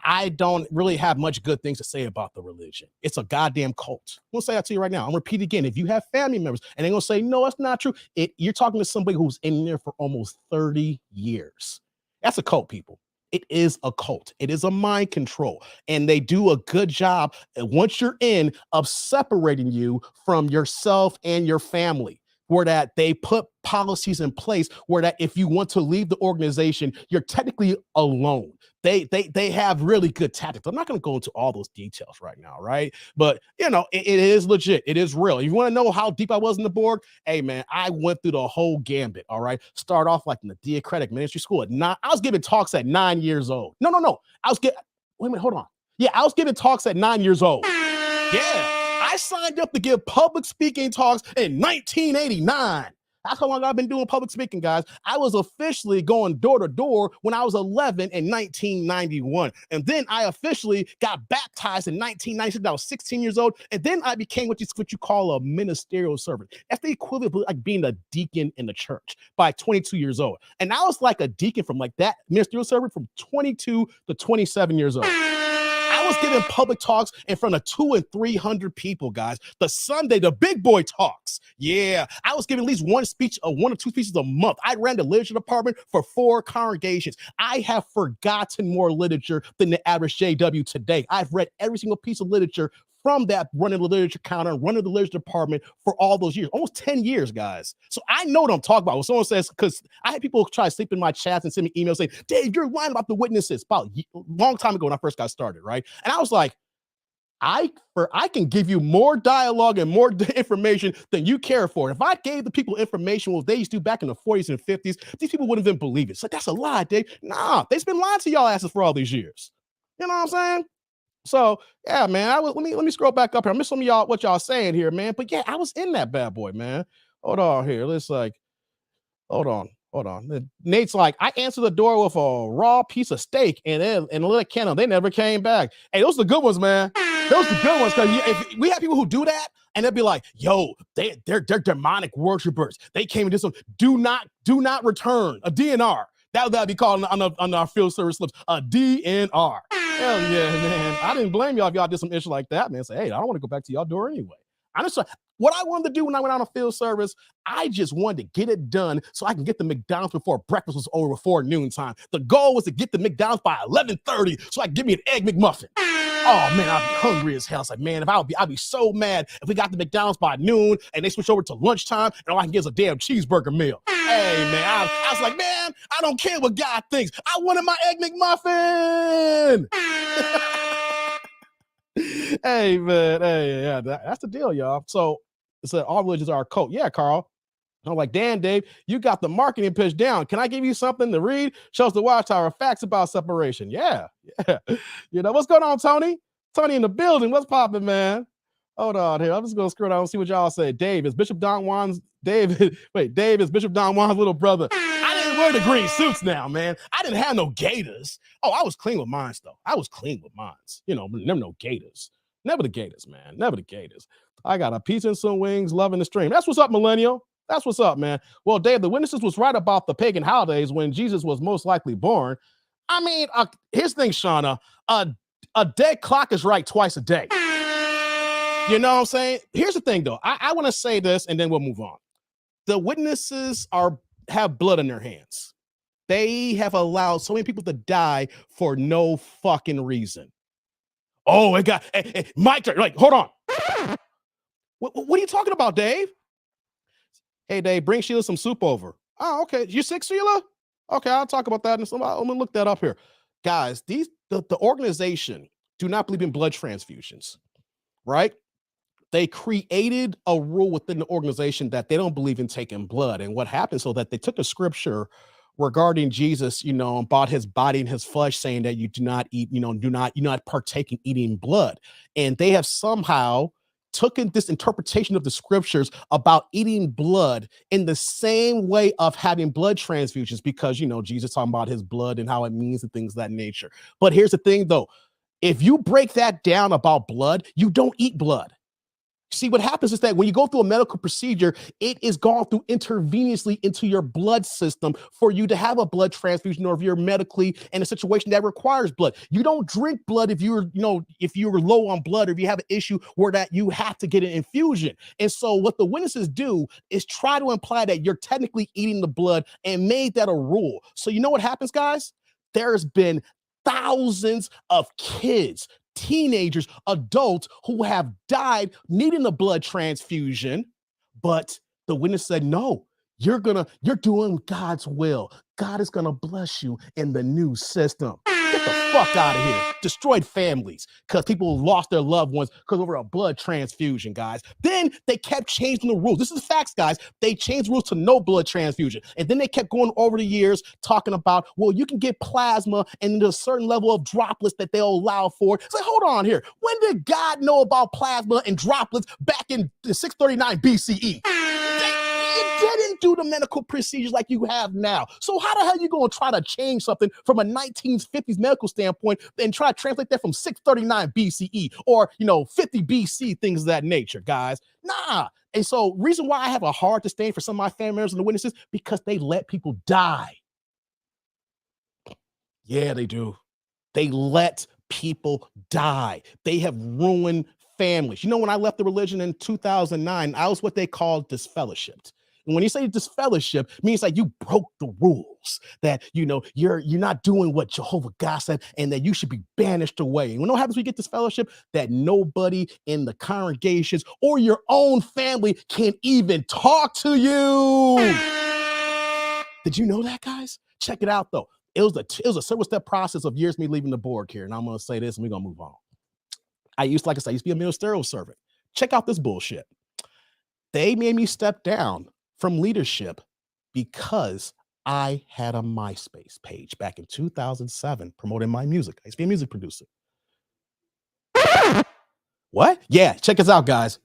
S2: I don't really have much good things to say about the religion. It's a goddamn cult. I'm gonna say that to you right now. I'm gonna repeat again. If you have family members and they're gonna say, no, that's not true. You're talking to somebody who's in there for almost 30 years. That's a cult, people. It is a cult. It is a mind control. And they do a good job, once you're in, of separating you from yourself and your family, where that they put policies in place where that if you want to leave the organization, you're technically alone. They have really good tactics. I'm not going to go into all those details right now, right? But, it is legit. It is real. If you want to know how deep I was in the Borg, hey, man, I went through the whole gambit, all right? Start off like in the Diacretic Ministry School at 9. I was giving talks at 9 years old. No. Wait a minute, hold on. Yeah, I was giving talks at 9 years old. Yeah. I signed up to give public speaking talks in 1989. That's how long I've been doing public speaking, guys. I was officially going door to door when I was 11 in 1991. And then I officially got baptized in 1996. I was 16 years old. And then I became what you call a ministerial servant. That's the equivalent of like being a deacon in the church by 22 years old. And I was like a deacon from like that ministerial servant from 22 to 27 years old. I was giving public talks in front of 200 and 300 people, guys. The Sunday, the big boy talks. Yeah, I was giving at least one or two speeches a month. I ran the literature department for 4 congregations. I have forgotten more literature than the average JW today. I've read every single piece of literature from that running the literature counter, running the literature department for all those years, almost 10 years, guys. So I know what I'm talking about. When someone says, because I had people try to sleep in my chats and send me emails saying, Dave, you're lying about the witnesses. About a long time ago when I first got started, right? And I was like, I can give you more dialogue and more information than you care for. If I gave the people information what they used to do back in the 40s and 50s, these people wouldn't even believe it. So that's a lie, Dave. Nah, they've been lying to y'all asses for all these years. You know what I'm saying? So yeah, man, let me scroll back up here. I miss some of y'all what y'all saying here, man. But yeah, I was in that bad boy, man. Hold on here. Hold on. Nate's like, I answered the door with a raw piece of steak and a little candle. They never came back. Hey, those are the good ones, man. Those are the good ones. Because if we have people who do that, and they'll be like, yo, they're demonic worshipers. They came and did some do not return, a DNR. That'd be called on our field service slips, a DNR. Hell yeah, man. I didn't blame y'all if y'all did some issue like that, man. Say, hey, I don't want to go back to y'all door anyway. What I wanted to do when I went on a field service, I just wanted to get it done so I can get the McDonald's before breakfast was over, before noontime. The goal was to get the McDonald's by 11:30 so I could get me an Egg McMuffin. Oh man, I'd be hungry as hell. It's like, man, I'd be so mad if we got the McDonald's by noon and they switch over to lunchtime and all I can get is a damn cheeseburger meal. Hey man, I was like, man, I don't care what God thinks. I wanted my Egg McMuffin. Hey man, hey, yeah, that's the deal, y'all. So it said all religions are a cult. Yeah, Carl. I'm like, damn, Dave, you got the marketing pitch down. Can I give you something to read? Shows the Watchtower facts about separation. Yeah. You know, what's going on, Tony? Tony in the building. What's popping, man? Hold on here. I'm just going to scroll down and see what y'all say. Dave, is Bishop Don Juan's Dave is Bishop Don Juan's little brother. I didn't wear the green suits now, man. I didn't have no gators. Oh, I was clean with mine, though. I was clean with mine. You know, never no gators. Never the gators, man. Never the gators. I got a pizza and some wings, loving the stream. That's what's up, Millennial. That's what's up, man. Well, Dave, the witnesses was right about the pagan holidays when Jesus was most likely born. I mean, here's the thing, Shawna. A dead clock is right twice a day. You know what I'm saying? Here's the thing, though. I want to say this, and then we'll move on. The witnesses have blood in their hands. They have allowed so many people to die for no fucking reason. Oh, it got Mike. Like, hold on. What are you talking about, Dave? Hey, Dave, bring Sheila some soup over. Oh, okay. You sick, Sheila? Okay, I'll talk about that. I'm gonna look that up here, guys. The organization do not believe in blood transfusions, right? They created a rule within the organization that they don't believe in taking blood. And what happened so that they took a scripture regarding Jesus, you know, about his body and his flesh, saying that you do not eat, you know, you not partake in eating blood. And they have somehow taken this interpretation of the scriptures about eating blood in the same way of having blood transfusions, because, you know, Jesus talking about his blood and how it means and things of that nature. But here's the thing, though. If you break that down about blood, you don't eat blood. See, what happens is that when you go through a medical procedure, it is gone through intravenously into your blood system for you to have a blood transfusion, or if you're medically in a situation that requires blood. You don't drink blood if you're low on blood, or if you have an issue where that you have to get an infusion. And so what the witnesses do is try to imply that you're technically eating the blood and made that a rule. So you know what happens, guys? There's been thousands of kids, teenagers, adults who have died needing a blood transfusion, but the witness said, no, you're doing God's will. God is gonna bless you in the new system. Get the fuck out of here. Destroyed families because people lost their loved ones because over a blood transfusion, guys. Then they kept changing the rules. This is facts, guys. They changed rules to no blood transfusion. And then they kept going over the years talking about, well, you can get plasma and there's a certain level of droplets that they'll allow for. It's like, hold on here. When did God know about plasma and droplets back in 639 BCE? Didn't do the medical procedures like you have now. So how the hell are you going to try to change something from a 1950s medical standpoint and try to translate that from 639 BCE or, 50 BC, things of that nature, guys? Nah. And so reason why I have a hard disdain for some of my family members and the witnesses, because they let people die. Yeah, they do. They let people die. They have ruined families. When I left the religion in 2009, I was what they call disfellowshipped. And when you say disfellowship, it means like you broke the rules, that, you're not doing what Jehovah God said, and that you should be banished away. And what happens when you get disfellowship? That nobody in the congregations or your own family can even talk to you. Did you know that, guys? Check it out, though. It was a several step process of years me leaving the board here. And I'm going to say this and we're going to move on. I used to be a ministerial servant. Check out this bullshit. They made me step down from leadership because I had a MySpace page back in 2007 promoting my music. I used to be a music producer. What? Yeah, check this out, guys.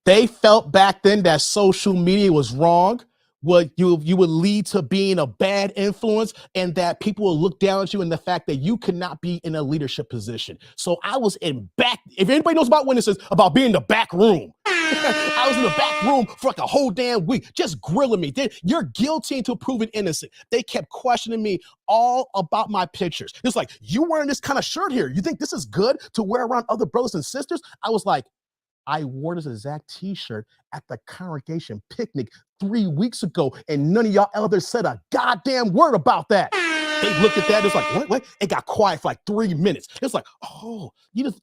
S2: They felt back then that social media was wrong. You would lead to being a bad influence, and that people will look down at you, and the fact that you could not be in a leadership position. So I was if anybody knows about witnesses, about being in the back room. I was in the back room for like a whole damn week, just grilling me. You're guilty until proven innocent. They kept questioning me all about my pictures. It's like, you wearing this kind of shirt here. You think this is good to wear around other brothers and sisters? I was like, I wore this exact t-shirt at the congregation picnic 3 weeks ago, and none of y'all elders said a goddamn word about that. They looked at that, it's like, what? It got quiet for like 3 minutes. It's like,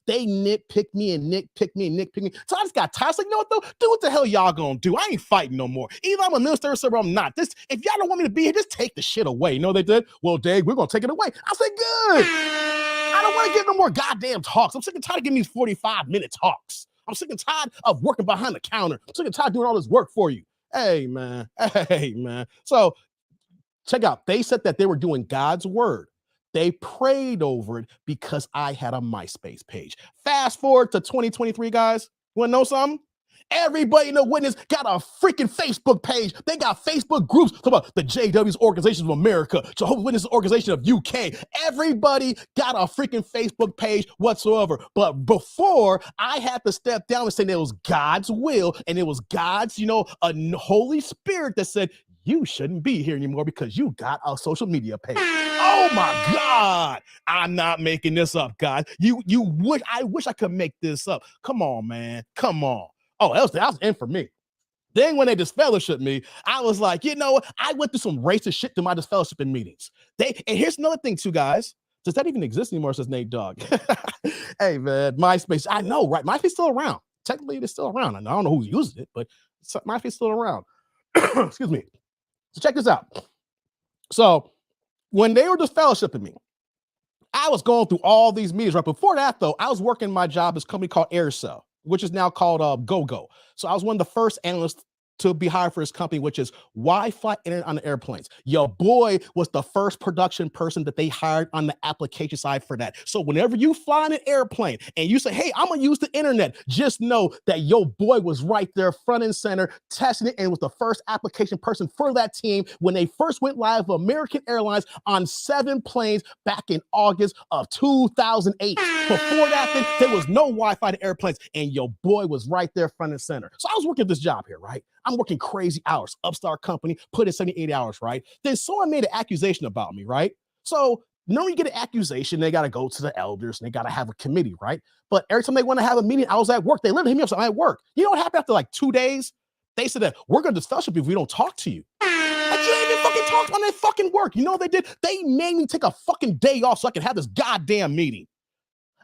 S2: they nitpicked me and nitpicked me and nitpicked me. So I just got tired. Like, you know what, though? Do what the hell y'all gonna do. I ain't fighting no more. Either I'm a minister or I'm not. If y'all don't want me to be here, just take the shit away. You know what they did? Well, Dave, we're gonna take it away. I said, good. I don't want to give no more goddamn talks. I'm sick and tired of giving these 45-minute talks. I'm sick and tired of working behind the counter. I'm sick and tired of doing all this work for you. Hey, man. Hey, man. So check out. They said that they were doing God's word. They prayed over it because I had a MySpace page. Fast forward to 2023, guys. You want to know something? Everybody in the witness got a freaking Facebook page. They got Facebook groups talking about the JW's Organization of America, Jehovah's Witnesses Organization of UK. Everybody got a freaking Facebook page whatsoever. But before, I had to step down and say that it was God's will and it was God's, a Holy Spirit that said, you shouldn't be here anymore because you got a social media page. Oh my God. I'm not making this up, guys. I wish I could make this up. Come on, man. Come on. Oh, that was in for me. Then when they disfellowshipped me, I was like, I went through some racist shit through my disfellowshipping meetings. And here's another thing too, guys. Does that even exist anymore, says Nate Dogg? Hey, man, MySpace. I know, right? MySpace still around. Technically, it's still around. I don't know who's using it, but MySpace still around. Excuse me. So check this out. So when they were disfellowshipping me, I was going through all these meetings. Right before that, though, I was working my job at this company called Aircel, which is now called GoGo. So I was one of the first analysts to be hired for this company, which is Wi-Fi internet on the airplanes. Your boy was the first production person that they hired on the application side for that. So whenever you fly in an airplane and you say, hey, I'm gonna use the internet, just know that your boy was right there front and center testing it and was the first application person for that team when they first went live with American Airlines on 7 planes back in August of 2008. Before that, there was no Wi-Fi to airplanes and your boy was right there front and center. So I was working this job here, right? I'm working crazy hours, upstart company, put in 78 hours, right? Then someone made an accusation about me, right? So normally you get an accusation, they got to go to the elders and they got to have a committee, right? But every time they want to have a meeting, I was at work. They literally hit me up, so I'm at work. You know what happened after like 2 days? They said that we're going to disfellowship if we don't talk to you. Like, you ain't even fucking talked on that fucking work. You know what they did? They made me take a fucking day off so I could have this goddamn meeting.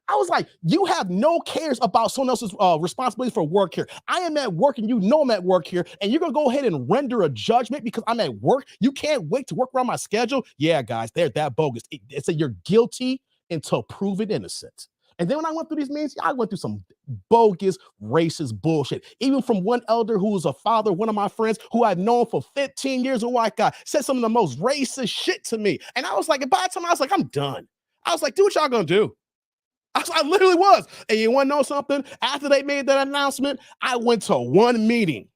S2: I was like, you have no cares about someone else's responsibility for work here. I am at work and I'm at work here, and you're going to go ahead and render a judgment because I'm at work? You can't wait to work around my schedule? Yeah, guys, they're that bogus. It's that you're guilty until proven innocent. And then when I went through these meetings, I went through some bogus, racist bullshit. Even from one elder who was a father, one of my friends who I've known for 15 years, a white guy, said some of the most racist shit to me. And I was like, by the time I was like, I'm done. I was like, do what y'all gonna do. I literally was. And you want to know something? After they made that announcement, I went to one meeting.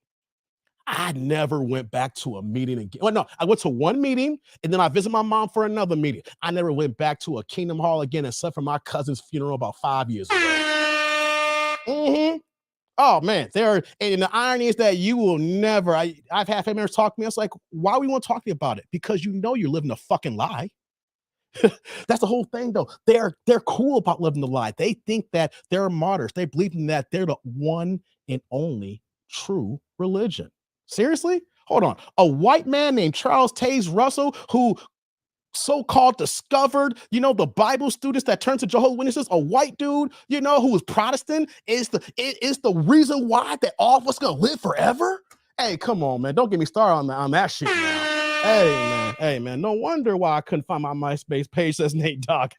S2: I never went back to a meeting again. Well, no, I went to one meeting and then I visited my mom for another meeting. I never went back to a Kingdom Hall again except for my cousin's funeral about 5 years ago. Oh, man. And the irony is that you will never, I've had family members talk to me. I was like, why we want to talk to you about it? Because you're living a fucking lie. That's the whole thing, though. They're cool about living the lie. They think that they're martyrs. They believe in that they're the one and only true religion. Seriously? Hold on. A white man named Charles Taze Russell, who so-called discovered, the Bible students that turned to Jehovah's Witnesses, a white dude, who was Protestant, is the reason why that all of us gonna live forever? Hey, come on, man. Don't get me started on that shit now. Hey, man, no wonder why I couldn't find my MySpace page, says Nate Dogg.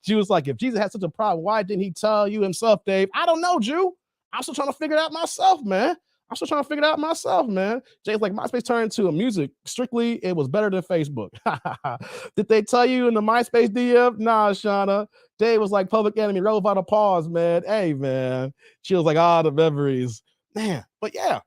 S2: She was like, if Jesus had such a problem, why didn't he tell you himself, Dave? I don't know, Jew. I'm still trying to figure it out myself, man. Jay's like, MySpace turned into a music. Strictly, it was better than Facebook. Did they tell you in the MySpace DM? Nah, Shawna. Dave was like, Public Enemy, roll without a pause, man. Hey, man. She was like, the memories. Man, but yeah.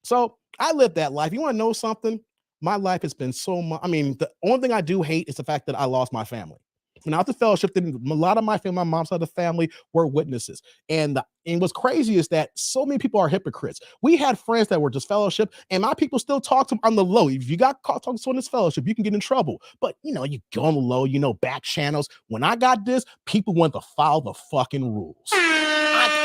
S2: So I lived that life. You want to know something? My life has been so much. I mean, the only thing I do hate is the fact that I lost my family. When I was at fellowship, a lot of my family, my mom's side of the family, were witnesses. And what's crazy is that so many people are hypocrites. We had friends that were just fellowship, and my people still talk to them on the low. If you got caught talking to someone in this fellowship, you can get in trouble. But, you go on the low, back channels. When I got this, people want to follow the fucking rules.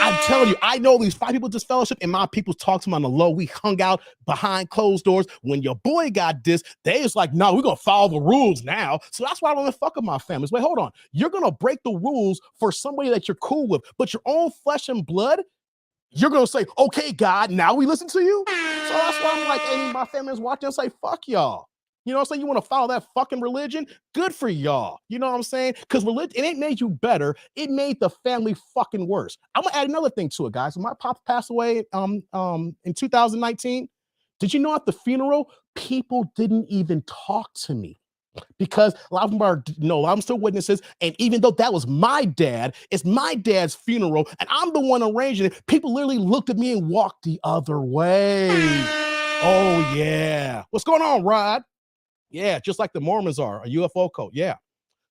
S2: I'm telling you, I know these 5 people just fellowship, and my people talk to them on the low. We hung out behind closed doors. When your boy got this, they was like, no, we're going to follow the rules now. So that's why I don't want to fuck with my families. Wait, hold on. You're going to break the rules for somebody that you're cool with, but your own flesh and blood, you're going to say, okay, God, now we listen to you? So that's why I'm like, hey, my family's watching and say, fuck y'all. You know what I'm saying? You want to follow that fucking religion? Good for y'all. You know what I'm saying? Because religion, it ain't made you better. It made the family fucking worse. I'm going to add another thing to it, guys. When my pop passed away in 2019,
S3: Did you know at the funeral, people didn't even talk to me? Because a lot of them are, I'm still witnesses. And even though that was my dad, it's my dad's funeral, and I'm the one arranging it, people literally looked at me and walked the other way. Oh, yeah. What's going on, Rod? Yeah, just like the Mormons are, a UFO cult. Yeah.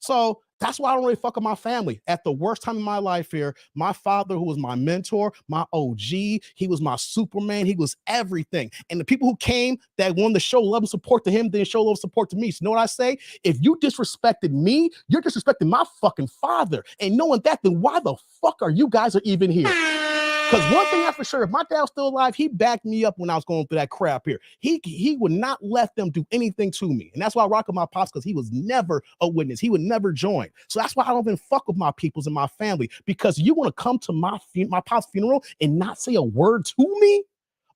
S3: So that's why I don't really fuck with my family. At the worst time in my life here, my father, who was my mentor, my OG, he was my Superman, he was everything. And the people who came that wanted to show love and support to him didn't show love and support to me. So you know what I say? If you disrespected me, you're disrespecting my fucking father. And knowing that, then why the fuck are you guys even here? Because one thing I'm for sure, if my dad was still alive, he backed me up when I was going through that crap here. He would not let them do anything to me. And that's why I rock with my pops, because he was never a witness. He would never join. So that's why I don't even fuck with my peoples and my family. Because you want to come to my pop's funeral and not say a word to me?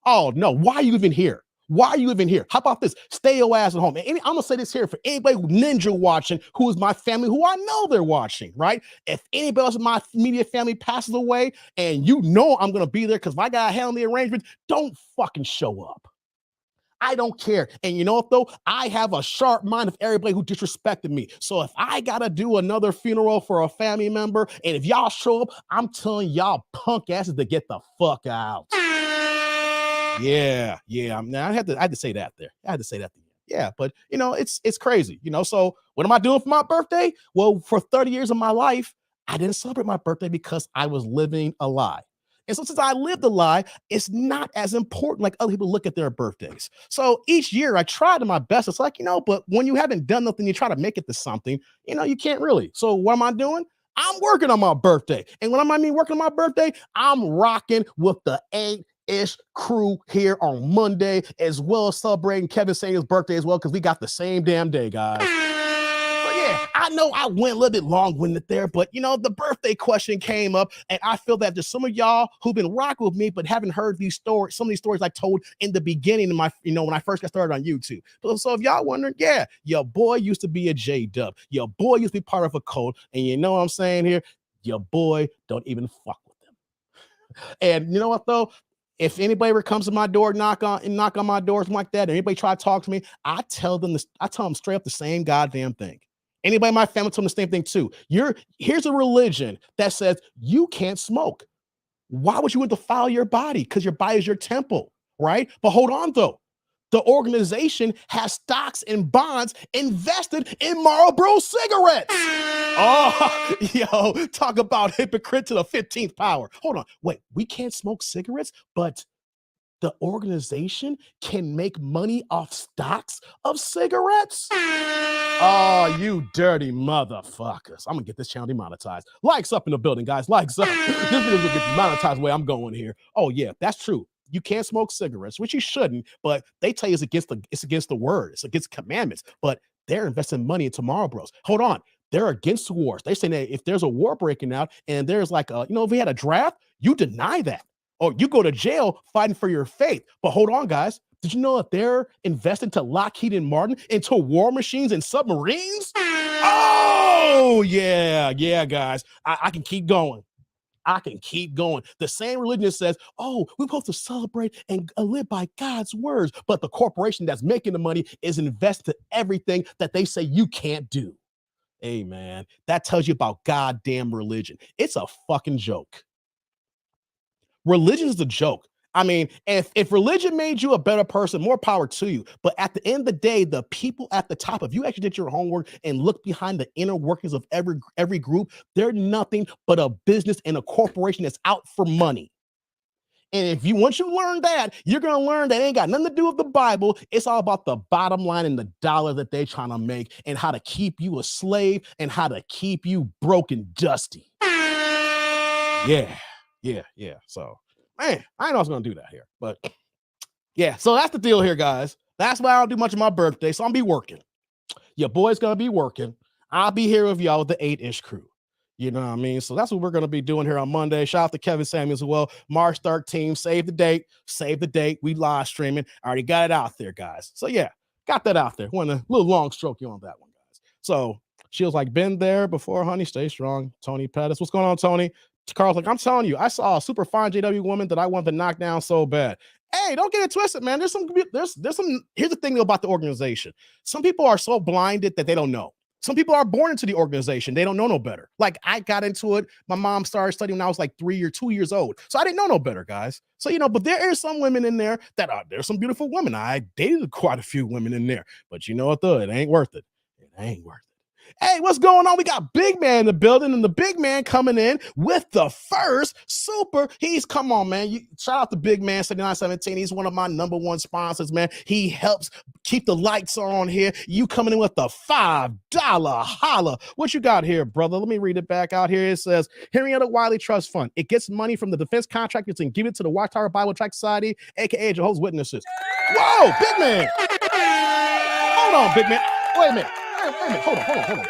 S3: Oh, no. Why are you even here? Why are you even here? How about this? Stay your ass at home. And I'm going to say this here for anybody who ninja watching, who is my family, who I know they're watching, right? If anybody else in my immediate family passes away and you know I'm going to be there because I got to handle the arrangements, don't fucking show up. I don't care. And you know what, though? I have a sharp mind of everybody who disrespected me. So if I got to do another funeral for a family member, and if y'all show up, I'm telling y'all punk asses to get the fuck out. Yeah. I had to say that there. I had to say that. Yeah, but it's crazy. So what am I doing for my birthday? Well, for 30 years of my life, I didn't celebrate my birthday because I was living a lie. And so since I lived a lie, it's not as important like other people look at their birthdays. So each year I tried to my best. It's like, but when you haven't done nothing, you try to make it to something, you can't really. So what am I doing? I'm working on my birthday. And when I mean working on my birthday, I'm rocking with the 8-ish crew here on Monday, as well as celebrating Kevin Samuel's birthday as well, because we got the same damn day, guys. So yeah, I know I went a little bit long-winded there, but the birthday question came up, and I feel that there's some of y'all who've been rocking with me but haven't heard these stories, some of these stories I told in the beginning of my, when I first got started on YouTube. So if y'all wondering, yeah, your boy used to be a J-Dub. Your boy used to be part of a cult, and you know what I'm saying here? Your boy don't even fuck with them. And you know what, though? If anybody ever comes to my door, knock on my door, something like that, and anybody try to talk to me, I tell them straight up the same goddamn thing. Anybody in my family tell them the same thing too. Here's a religion that says you can't smoke. Why would you defile your body? Because your body is your temple, right? But hold on though. The organization has stocks and bonds invested in Marlboro cigarettes. Oh, yo, talk about hypocrite to the 15th power. Hold on. Wait, we can't smoke cigarettes, but the organization can make money off stocks of cigarettes? Oh, you dirty motherfuckers. I'm going to get this channel demonetized. Likes up in the building, guys. Likes up. This video's going to get demonetized the way I'm going here. Oh, yeah, that's true. You can't smoke cigarettes, which you shouldn't, but they tell you it's against the word. It's against commandments, but they're investing money into Marlboros. Hold on. They're against wars. They say that if there's a war breaking out and there's like if we had a draft, you deny that. Or you go to jail fighting for your faith. But hold on, guys. Did you know that they're investing to Lockheed and Martin into war machines and submarines? Oh, yeah, guys. I can keep going. I can keep going. The same religion says, oh, we're supposed to celebrate and live by God's words. But the corporation that's making the money is invested in everything that they say you can't do. Hey, man, that tells you about goddamn religion. It's a fucking joke. Religion is a joke. I mean, if religion made you a better person, more power to you. But at the end of the day, the people at the top, if you actually did your homework and look behind the inner workings of every group, they're nothing but a business and a corporation that's out for money. And once you learn that, you're going to learn that it ain't got nothing to do with the Bible. It's all about the bottom line and the dollar that they're trying to make and how to keep you a slave and how to keep you broke and dusty. Yeah. So, man, I know I was going to do that here, but yeah. So that's the deal here, guys. That's why I don't do much of my birthday. So I'm be working. Your boy's going to be working. I'll be here with y'all with the 8-ish crew. You know what I mean? So that's what we're going to be doing here on Monday. Shout out to Kevin Samuels as well. March 13th. Save the date. We live streaming. I already got it out there, guys. So yeah, got that out there. Want a little long stroke you on that one, guys. So she was like, been there before, honey. Stay strong. Tony Pettis. What's going on, Tony? Carl's like, I'm telling you, I saw a super fine JW woman that I wanted to knock down so bad. Hey, don't get it twisted, man. There's some. Here's the thing about the organization. Some people are so blinded that they don't know. Some people are born into the organization. They don't know no better. Like I got into it. My mom started studying when I was like 3 or 2 years old. So I didn't know no better, guys. So, but there is some women in there there's some beautiful women. I dated quite a few women in there, but you know what though? It ain't worth it. It ain't worth it. Hey, what's going on? We got Big Man in the building, and the Big Man coming in with the first super. Come on, man. Shout out to Big Man 7917. He's one of my #1 sponsors, man. He helps keep the lights on here. You coming in with the $5 holla. What you got here, brother? Let me read it back out here. It says, Henrietta Wiley Trust Fund. It gets money from the defense contractors and give it to the Watchtower Bible Tract Society, aka Jehovah's Witnesses. Whoa, Big Man. Hold on, Big Man. Wait a minute. Hold on.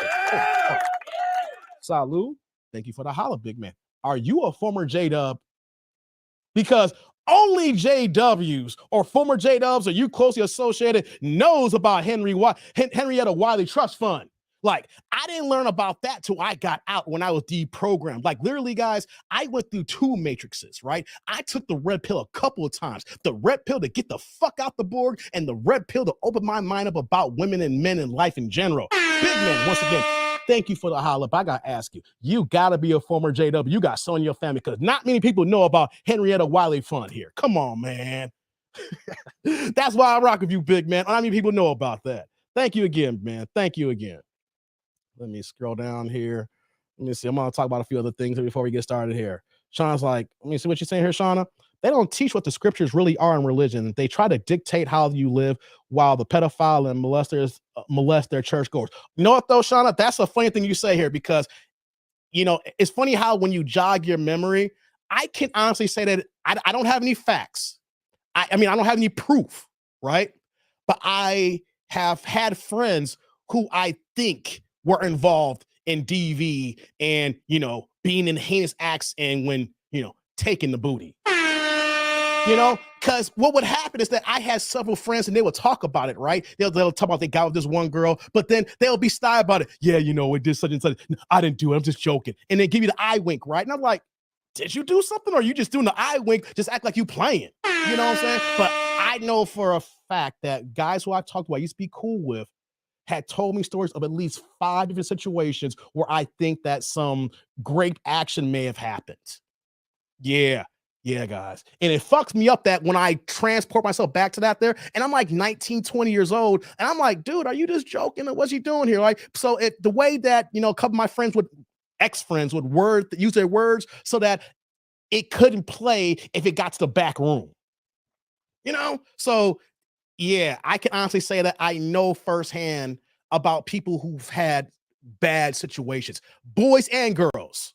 S3: Salud. Thank you for the holla, Big Man. Are you a former J-Dub? Because only JWs or former J-Dubs or you closely associated knows about Henrietta Wiley Trust Fund. Like, I didn't learn about that till I got out when I was deprogrammed. Like, literally, guys, I went through 2 matrices, right? I took the red pill a couple of times. The red pill to get the fuck out the board and the red pill to open my mind up about women and men and life in general. Big Man, once again, thank you for the holla. But I got to ask you, you got to be a former JW. You got someone in your family because not many people know about Henrietta Wiley Fund here. Come on, man. That's why I rock with you, Big Man. Not many people know about that. Thank you again, man. Thank you again. Let me scroll down here. Let me see. I'm going to talk about a few other things before we get started here. Shawna's like, let me see what you're saying here, Shawna. They don't teach what the scriptures really are in religion. They try to dictate how you live while the pedophile and molesters molest their churchgoers. You know what, though, Shawna? That's a funny thing you say here because, it's funny how when you jog your memory, I can honestly say that I don't have any facts. I mean, I don't have any proof, right? But I have had friends who I think were involved in DV and, being in heinous acts and when, taking the booty. Because what would happen is that I had several friends and they would talk about it, right? They'll talk about they got with this one girl, but then they'll be style about it. Yeah, it did such and such. I didn't do it. I'm just joking. And they give you the eye wink, right? And I'm like, did you do something or are you just doing the eye wink? Just act like you playing. You know what I'm saying? But I know for a fact that guys who I talked to, I used to be cool with, had told me stories of at least 5 different situations where I think that some great action may have happened. Yeah, guys. And it fucks me up that when I transport myself back to that there, and I'm like 19, 20 years old, and I'm like, dude, are you just joking? Or what's he doing here? Like, so the way that, a couple of my friends ex-friends would use their words so that it couldn't play if it got to the back room. So yeah, I can honestly say that I know firsthand about people who've had bad situations, boys and girls.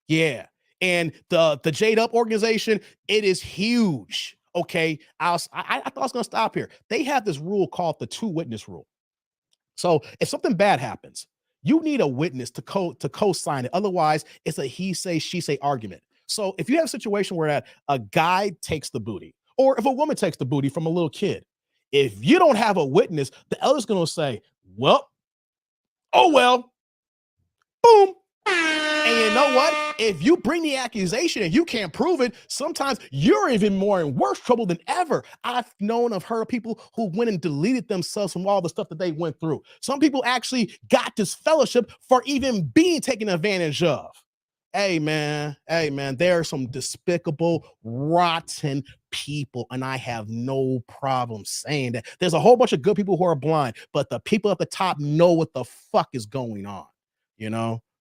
S3: Yeah. And the Jade Up organization, it is huge. Okay. I thought I was going to stop here. They have this rule called the 2-witness rule. So if something bad happens, you need a witness to co-sign it. Otherwise, it's a he say, she say argument. So if you have a situation where a guy takes the booty, or if a woman takes the booty from a little kid, if you don't have a witness, the elder's going to say, well, boom. And you know what? If you bring the accusation and you can't prove it, sometimes you're even more in worse trouble than ever. I've heard people who went and deleted themselves from all the stuff that they went through. Some people actually got disfellowship for even being taken advantage of. Hey, man, there are some despicable, rotten people, and I have no problem saying that. There's a whole bunch of good people who are blind, but the people at the top know what the fuck is going on,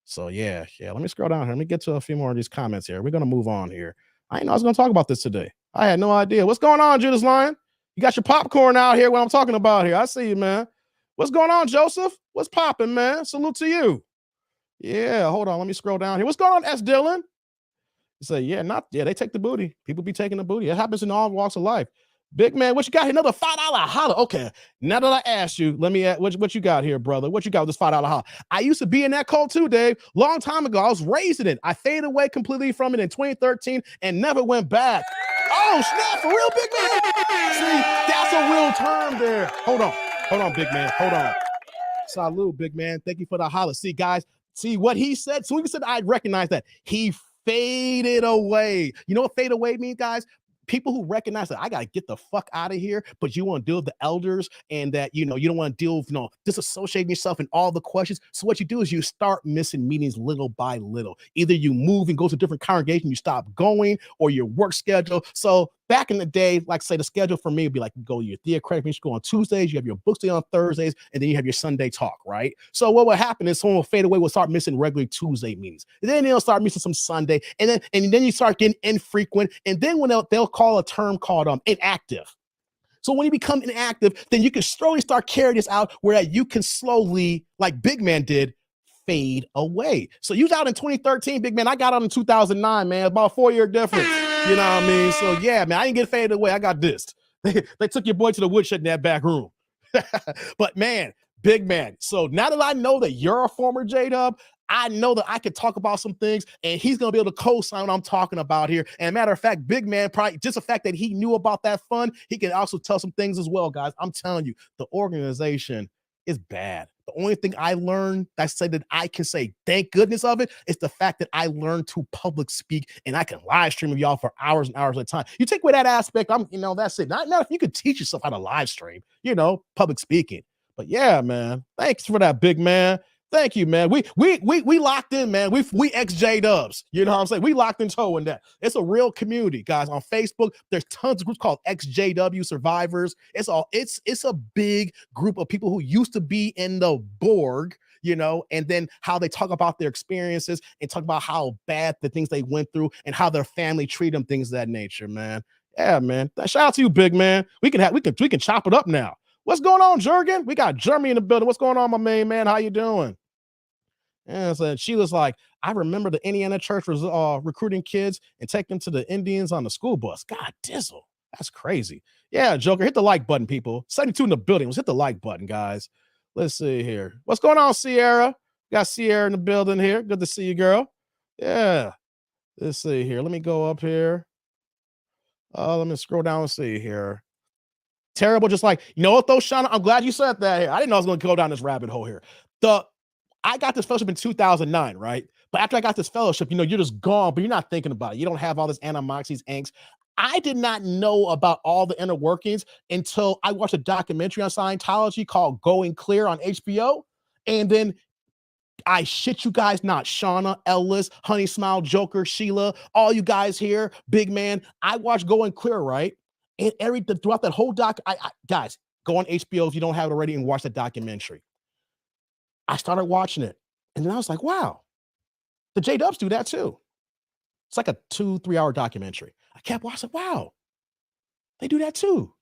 S3: So yeah. Let me scroll down here. Let me get to a few more of these comments here. We're going to move on here. I didn't know I was going to talk about this today. I had no idea. What's going on, Judas Lion? You got your popcorn out here, what I'm talking about here. I see you, man. What's going on, Joseph? What's popping, man? Salute to you. Yeah, hold on. Let me scroll down here. What's going on, S. Dillon? You say, they take the booty. People be taking the booty. It happens in all walks of life. Big Man, what you got here? Another $5 holla. Okay, now that I asked you, let me ask, what you got here, brother? What you got with this $5 holla? I used to be in that cult too, Dave. Long time ago, I was raised in it. I faded away completely from it in 2013 and never went back. Oh, snap, for real, Big Man? See, that's a real term there. Hold on, Big Man. Hold on. Salute, Big Man. Thank you for the holla. See, guys, see what he said? So he said, I recognize that. He faded away. You know what fade away means, guys? people who recognize that I got to get the fuck out of here, but you want to deal with the elders and that, you don't want to deal with, disassociating yourself and all the questions. So what you do is you start missing meetings little by little. Either you move and go to a different congregation, you stop going, or your work schedule. So back in the day, like say the schedule for me would be like, you go to your theocratic meetings, go on Tuesdays, you have your book study on Thursdays, and then you have your Sunday talk, right? So what will happen is someone will fade away, will start missing regular Tuesday meetings. And then they'll start missing some Sunday, and then you start getting infrequent, and then when they'll call a term called inactive. So when you become inactive, then you can slowly start carrying this out where you can slowly, like Big Man did, fade away. So you was out in 2013, Big Man. I got out in 2009, man. About a 4-year difference. You know what I mean? So yeah, man, I didn't get faded away. I got dissed. They took your boy to the woodshed in that back room. But man, Big Man. So now that I know that you're a former J-Dub, I know that I could talk about some things, and he's going to be able to co-sign what I'm talking about here. And matter of fact, Big Man, probably just the fact that he knew about that fund, he can also tell some things as well, guys. I'm telling you, the organization is bad. The only thing I learned that said that I can say thank goodness of it is the fact that I learned to public speak, and I can live stream with y'all for hours and hours at a time. You take away that aspect, that's it. Not if you could teach yourself how to live stream, public speaking. But yeah, man, thanks for that, Big Man. Thank you, man. We locked in, man. We ex-J-Dubs. You know what I'm saying? We locked in toe in that. It's a real community, guys. On Facebook, there's tons of groups called ex-JW survivors. It's a big group of people who used to be in the Borg, and then how they talk about their experiences and talk about how bad the things they went through and how their family treat them, things of that nature, man. Yeah, man. Shout out to you, Big Man. We can chop it up now. What's going on, Jurgen? We got Jeremy in the building. What's going on, my main man? How you doing? And so she was like, I remember the Indiana church was recruiting kids and taking them to the Indians on the school bus. God dizzle. That's crazy. Yeah, Joker, hit the like button, people. 72 in the building. Let's hit the like button, guys. Let's see here. What's going on, Sierra? Got Sierra in the building here. Good to see you, girl. Yeah. Let's see here. Let me go up here. Let me scroll down and see here. Terrible, just like, you know what, though, Shawna? I'm glad you said that here. I didn't know I was going to go down this rabbit hole here. I got this fellowship in 2009, right? But after I got this fellowship, you're just gone, but you're not thinking about it. You don't have all this animosities, angst. I did not know about all the inner workings until I watched a documentary on Scientology called Going Clear on HBO. And then I shit you guys not, Shawna, Ellis, Honey Smile, Joker, Sheila, all you guys here, Big Man. I watched Going Clear, right? And throughout that whole guys, go on HBO if you don't have it already and watch that documentary. I started watching it, and then I was like, wow, the J-Dubs do that too. It's like a 2-3 hour documentary. I kept watching, wow, they do that too.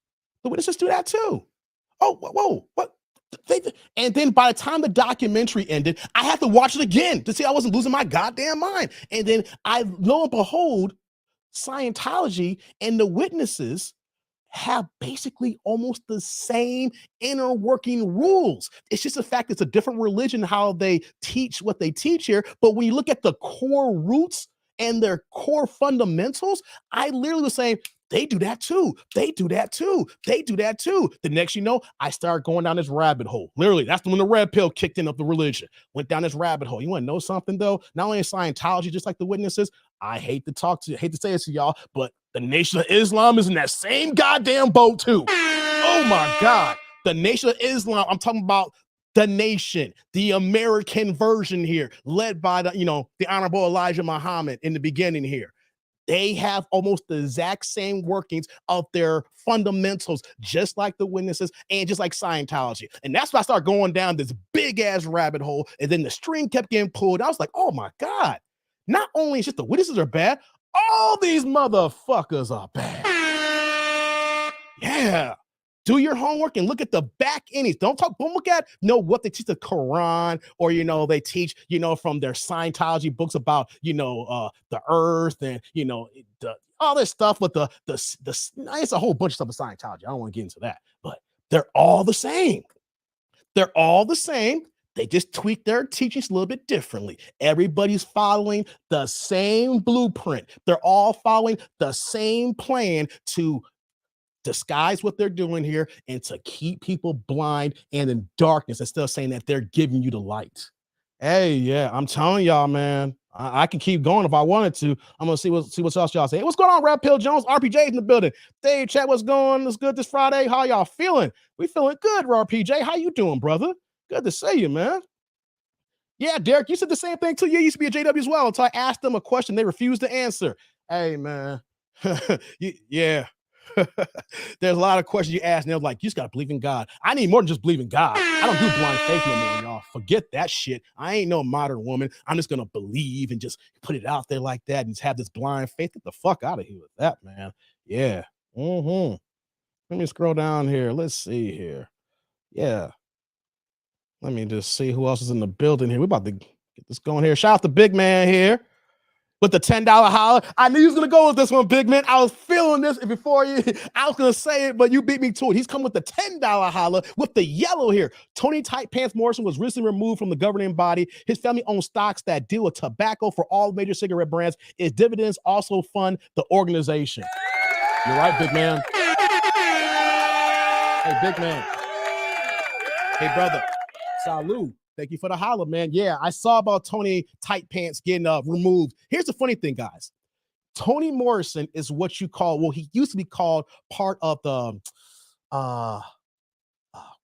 S3: The witnesses do that too. Oh, whoa, what? And then by the time the documentary ended, I had to watch it again to see I wasn't losing my goddamn mind. And then lo and behold, Scientology and the witnesses have basically almost the same inner working rules. It's just the fact it's a different religion, how they teach what they teach here. But when you look at the core roots and their core fundamentals, I literally was saying, they do that too. They do that too. They do that too. The next, I started going down this rabbit hole. Literally, that's when the red pill kicked in of the religion. Went down this rabbit hole. You want to know something though? Not only is Scientology just like the witnesses, I hate to say this to y'all, but the Nation of Islam is in that same goddamn boat too. Oh my God. The Nation of Islam, I'm talking about the nation, the American version here, led by the Honorable Elijah Muhammad in the beginning here. They have almost the exact same workings of their fundamentals, just like the witnesses and just like Scientology. And that's why I started going down this big ass rabbit hole. And then the string kept getting pulled. I was like, oh my God. Not only is just the witnesses are bad, all these motherfuckers are bad. Yeah. Do your homework and look at the back innings. Don't look at what they teach the Quran or, they teach, from their Scientology books about, the earth and, all this stuff with it's a whole bunch of stuff with Scientology. I don't want to get into that, but they're all the same. They're all the same. They just tweak their teachings a little bit differently. Everybody's following the same blueprint. They're all following the same plan to disguise what they're doing here and to keep people blind and in darkness instead of saying that they're giving you the light. Hey, yeah, I'm telling y'all, man. I can keep going if I wanted to. I'm gonna see what else y'all say. Hey, what's going on, Raphael Jones? RPJ in the building. Dave, chat, what's going? What's good this Friday? How y'all feeling? We feeling good, RPJ. How you doing, brother? Good to see you, man. Yeah, Derek, you said the same thing too. You used to be a JW as well until I asked them a question they refused to answer. Hey, man. Yeah. There's a lot of questions you ask, and they're like, you just got to believe in God. I need more than just believe in God. I don't do blind faith no more, y'all. Forget that shit. I ain't no modern woman. I'm just going to believe and just put it out there like that and just have this blind faith. Get the fuck out of here with that, man. Yeah. Let me scroll down here. Let's see here. Yeah. Let me just see who else is in the building here. We're about to get this going here. Shout out to Big Man here with the $10 holler. I knew he was going to go with this one, Big Man. I was feeling this before you. I was going to say it, but you beat me to it. He's come with the $10 holler with the yellow here. Tony Tight Pants Morrison was recently removed from the governing body. His family owns stocks that deal with tobacco for all major cigarette brands. His dividends also fund the organization. You're right, Big Man. Hey, Big Man. Hey, brother. Salud. Thank you for the holler, man. Yeah, I saw about Tony Tight Pants getting removed. Here's the funny thing, guys. Tony Morrison is what you call, well, he used to be called part of the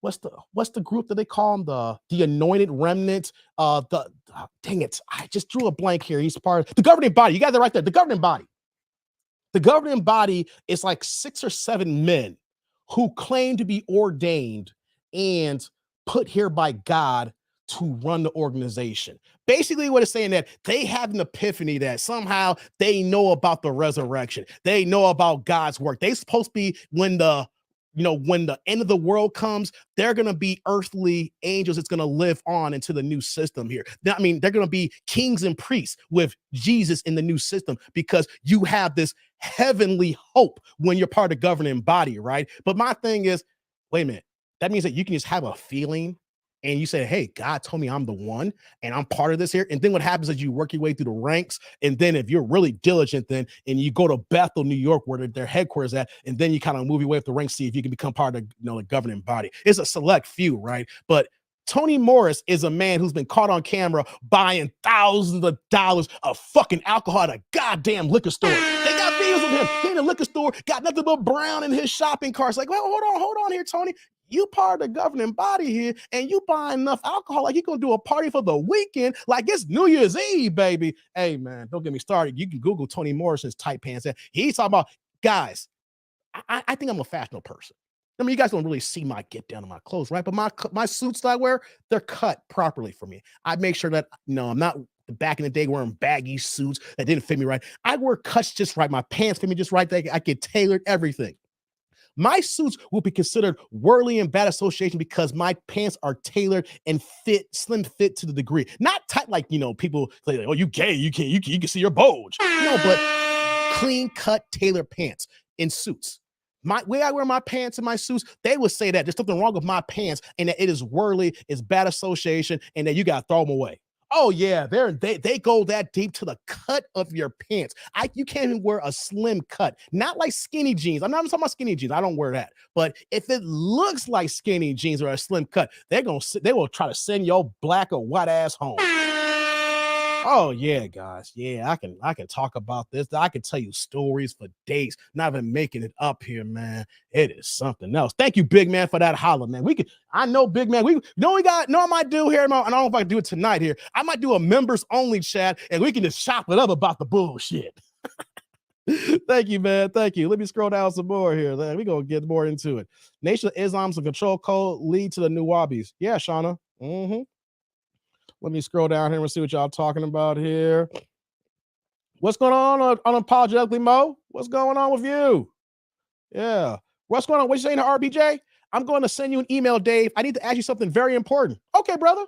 S3: what's the group that they call him? The Anointed Remnant. Dang it, I just drew a blank here. He's part of the governing body. You got that right there. The governing body. The governing body is like 6 or 7 men who claim to be ordained and put here by God to run the organization. Basically, what it's saying that they have an epiphany that somehow they know about the resurrection. They know about God's work. They're supposed to be when the end of the world comes, they're going to be earthly angels. It's going to live on into the new system here. I mean, they're going to be kings and priests with Jesus in the new system because you have this heavenly hope when you're part of the governing body, right? But my thing is, wait a minute. That means that you can just have a feeling and you say, hey, God told me I'm the one and I'm part of this here. And then what happens is you work your way through the ranks. And then if you're really diligent then, and you go to Bethel, New York, where their headquarters at, and then you kind of move your way up the ranks, see if you can become part of the governing body. It's a select few, right? But Tony Morris is a man who's been caught on camera buying thousands of dollars of fucking alcohol at a goddamn liquor store. They got videos of him. He in the liquor store, got nothing but brown in his shopping cart. It's like, well, hold on here, Tony. You part of the governing body here, and you buy enough alcohol like you're going to do a party for the weekend like it's New Year's Eve, baby. Hey, man, don't get me started. You can Google Tony Morrison's tight pants. He's talking about, guys, I think I'm a fashionable person. I mean, you guys don't really see my get down on my clothes, right? But my suits that I wear, they're cut properly for me. I make sure that, I'm not back in the day wearing baggy suits that didn't fit me right. I wear cuts just right. My pants fit me just right. I get tailored everything. My suits will be considered worldly and bad association because my pants are tailored and slim fit to the degree. Not tight like, people say, oh, you gay, you can see your bulge. No, but clean cut, tailored pants in suits. My way I wear my pants and my suits, they would say that there's something wrong with my pants and that it is worldly, it's bad association, and that you got to throw them away. Oh yeah, they go that deep to the cut of your pants. You can't even wear a slim cut, not like skinny jeans. I'm not talking about skinny jeans. I don't wear that. But if it looks like skinny jeans or a slim cut, they will try to send your black or white ass home. Oh yeah, guys. Yeah, I can talk about this. I can tell you stories for days. Not even making it up here, man. It is something else. Thank you, Big Man, for that holler, man. I know, Big Man. I might do here. And I don't know if I can do it tonight here. I might do a members only chat, and we can just chop it up about the bullshit. Thank you, man. Thank you. Let me scroll down some more here. We're gonna get more into it. Nation of Islam's a control code lead to the new Wahhabis. Yeah, Shawna. Let me scroll down here and see what y'all talking about here. What's going on Unapologetically Mo? What's going on with you? Yeah. What's going on? What you saying to RBJ? I'm going to send you an email, Dave. I need to ask you something very important. Okay, brother.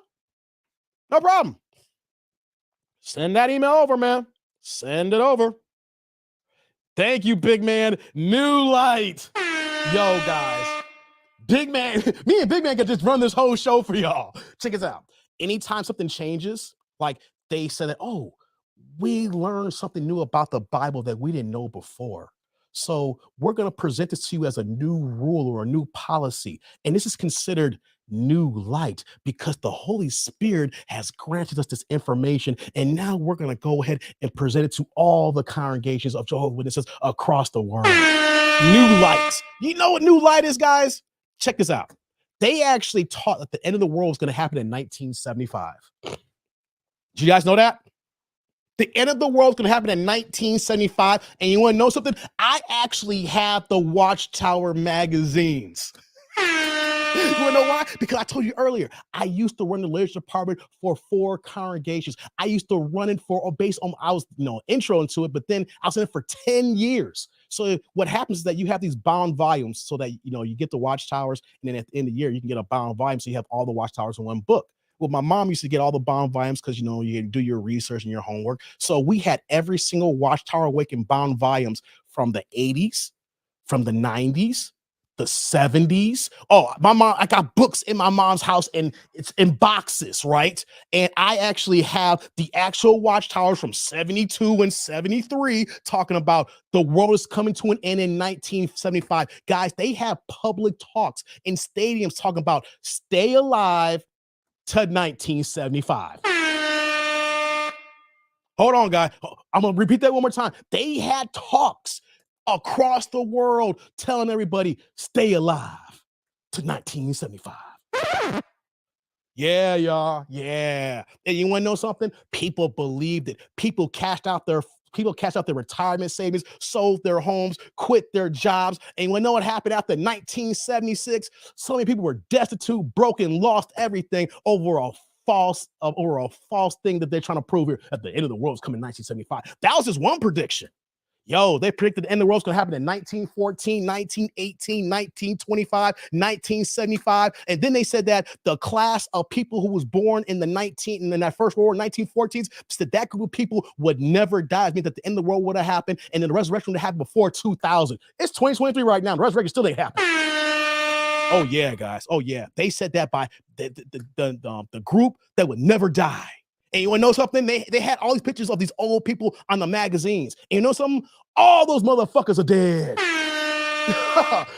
S3: No problem. Send that email over, man. Send it over. Thank you, Big Man. New light. Yo, guys. Big Man, me and Big Man could just run this whole show for y'all. Check this out. Anytime something changes, like they said that, oh, we learned something new about the Bible that we didn't know before. So we're going to present this to you as a new rule or a new policy. And this is considered new light because the Holy Spirit has granted us this information. And now we're going to go ahead and present it to all the congregations of Jehovah's Witnesses across the world. New light. You know what new light is, guys? Check this out. They actually taught that the end of the world was going to happen in 1975. Did you guys know that? The end of the world is going to happen in 1975. And you want to know something? I actually have the Watchtower magazines. You want to know why? Because I told you earlier, I used to run the literature department for 4 congregations. I used to run it for, based on, I was, intro into it, but then I was in it for 10 years. So what happens is that you have these bound volumes so that, you get the Watchtowers, and then at the end of the year, you can get a bound volume. So you have all the Watchtowers in one book. Well, my mom used to get all the bound volumes because, you do your research and your homework. So we had every single Watchtower Awakened bound volumes from the 80s, from the 90s, the 70s. Oh, I got books in my mom's house and it's in boxes, right? And I actually have the actual Watchtowers from 72 and 73 talking about the world is coming to an end in 1975. Guys, they have public talks in stadiums talking about stay alive to 1975. Hold on, guys. I'm going to repeat that one more time. They had talks across the world telling everybody, stay alive to 1975. Yeah, y'all. Yeah. And you want to know something? People believed it. People cashed out their retirement savings, sold their homes, quit their jobs. And you want to know what happened after 1976? So many people were destitute, broken, lost everything over a false thing that they're trying to prove here at the end of the world is coming in 1975. That was just one prediction. Yo, they predicted the end of the world was going to happen in 1914, 1918, 1925, 1975. And then they said that the class of people who was born in that First World War, 1914s, said that group of people would never die. It means that the end of the world would have happened, and then the resurrection would have happened before 2000. It's 2023 right now. The resurrection still ain't happened. Oh, yeah, guys. Oh, yeah. They said that by the group that would never die. And you want to know something? They had all these pictures of these old people on the magazines. And you know something? All those motherfuckers are dead.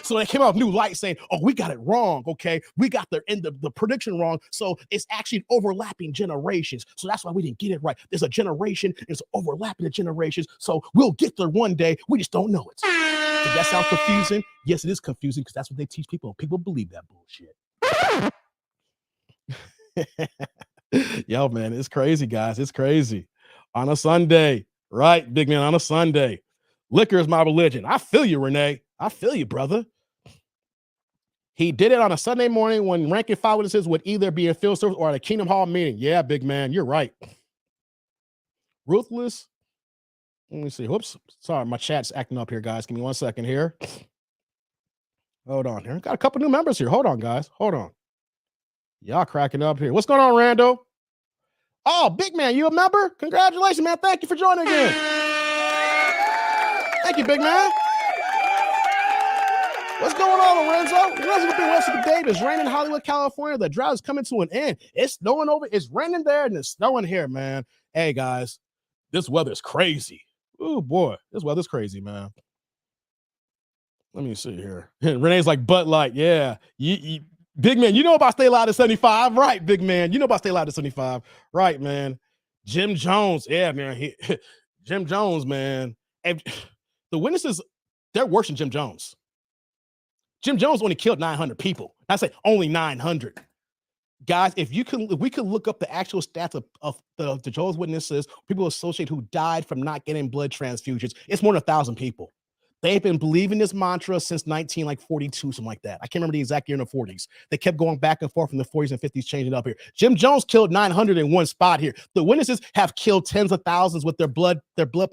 S3: So they came out with new light saying, oh, we got it wrong, okay? We got the prediction wrong. So it's actually overlapping generations. So that's why we didn't get it right. There's a generation, it's overlapping the generations. So we'll get there one day. We just don't know it. Does that sound confusing? Yes, it is confusing because that's what they teach people. People believe that bullshit. Yo, man, it's crazy, guys. It's crazy. On a Sunday, right, big man, on a Sunday. Liquor is my religion. I feel you, Renee. I feel you, brother. He did it on a Sunday morning when rank and file witnesses would either be in field service or at a Kingdom Hall meeting. Yeah, big man, you're right. Ruthless. Let me see. Whoops. Sorry, my chat's acting up here, guys. Give me 1 second here. Hold on here. Got a couple new members here. Hold on, guys. Hold on. Y'all cracking up here. What's going on, Rando? Oh, big man, you a member? Congratulations, man. Thank you for joining again. Thank you, big man. What's going on, Lorenzo? Elizabeth Davis, raining in Hollywood, California. The drought is coming to an end. It's snowing over. It's raining there and it's snowing here, man. Hey, guys, this weather's crazy. Oh, boy, this weather's crazy, man. Let me see here. Renee's like, Bud Light. Yeah. Big man, you know about Stay Alive to 75, right, big man? You know about Stay Alive to 75, right, man? Jim Jones, yeah, man. Jim Jones, man. And the witnesses, they're worse than Jim Jones. Jim Jones only killed 900 people. I say only 900. Guys, if we could look up the actual stats of the Jehovah's Witnesses, people associated who died from not getting blood transfusions, it's more than 1,000 people. They've been believing this mantra since 1942, something like that. I can't remember the exact year in the 40s. They kept going back and forth from the 40s and 50s, changing up here. Jim Jones killed 900 in one spot here. The witnesses have killed tens of thousands with their blood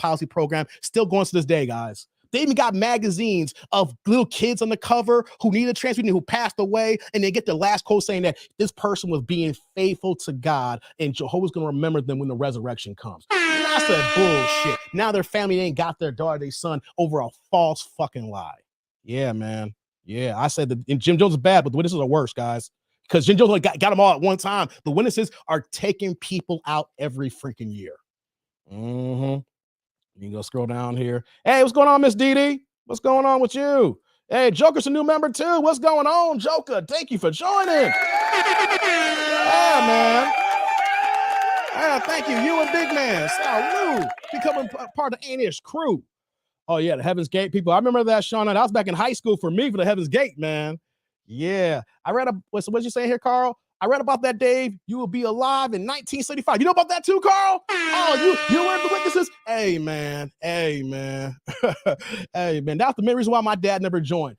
S3: policy program, still going to this day, guys. They even got magazines of little kids on the cover who needed a transfusion, who passed away, and they get the last quote saying that this person was being faithful to God, and Jehovah's going to remember them when the resurrection comes. That's that bullshit. Now their family ain't got their daughter, their son, over a false fucking lie. Yeah, man. Yeah, I said that Jim Jones is bad, but the witnesses are worse, guys. Because Jim Jones got them all at one time. The witnesses are taking people out every freaking year. Mm-hmm. You can go scroll down here. Hey, what's going on, Miss Dee Dee? What's going on with you? Hey, Joker's a new member too. What's going on, Joker? Thank you for joining. Yeah, man. Yeah, thank you. You and Big Man. Salute. Becoming part of the Anish crew. Oh, yeah, the Heaven's Gate people. I remember that, Shawna. That was back in high school for me for the Heaven's Gate, man. Yeah. I read what you saying here, Carl? I read about that, Dave. You will be alive in 1975. You know about that too, Carl? Oh, you were the witnesses? Hey, man. Hey, man. Hey, man. That's the main reason why my dad never joined.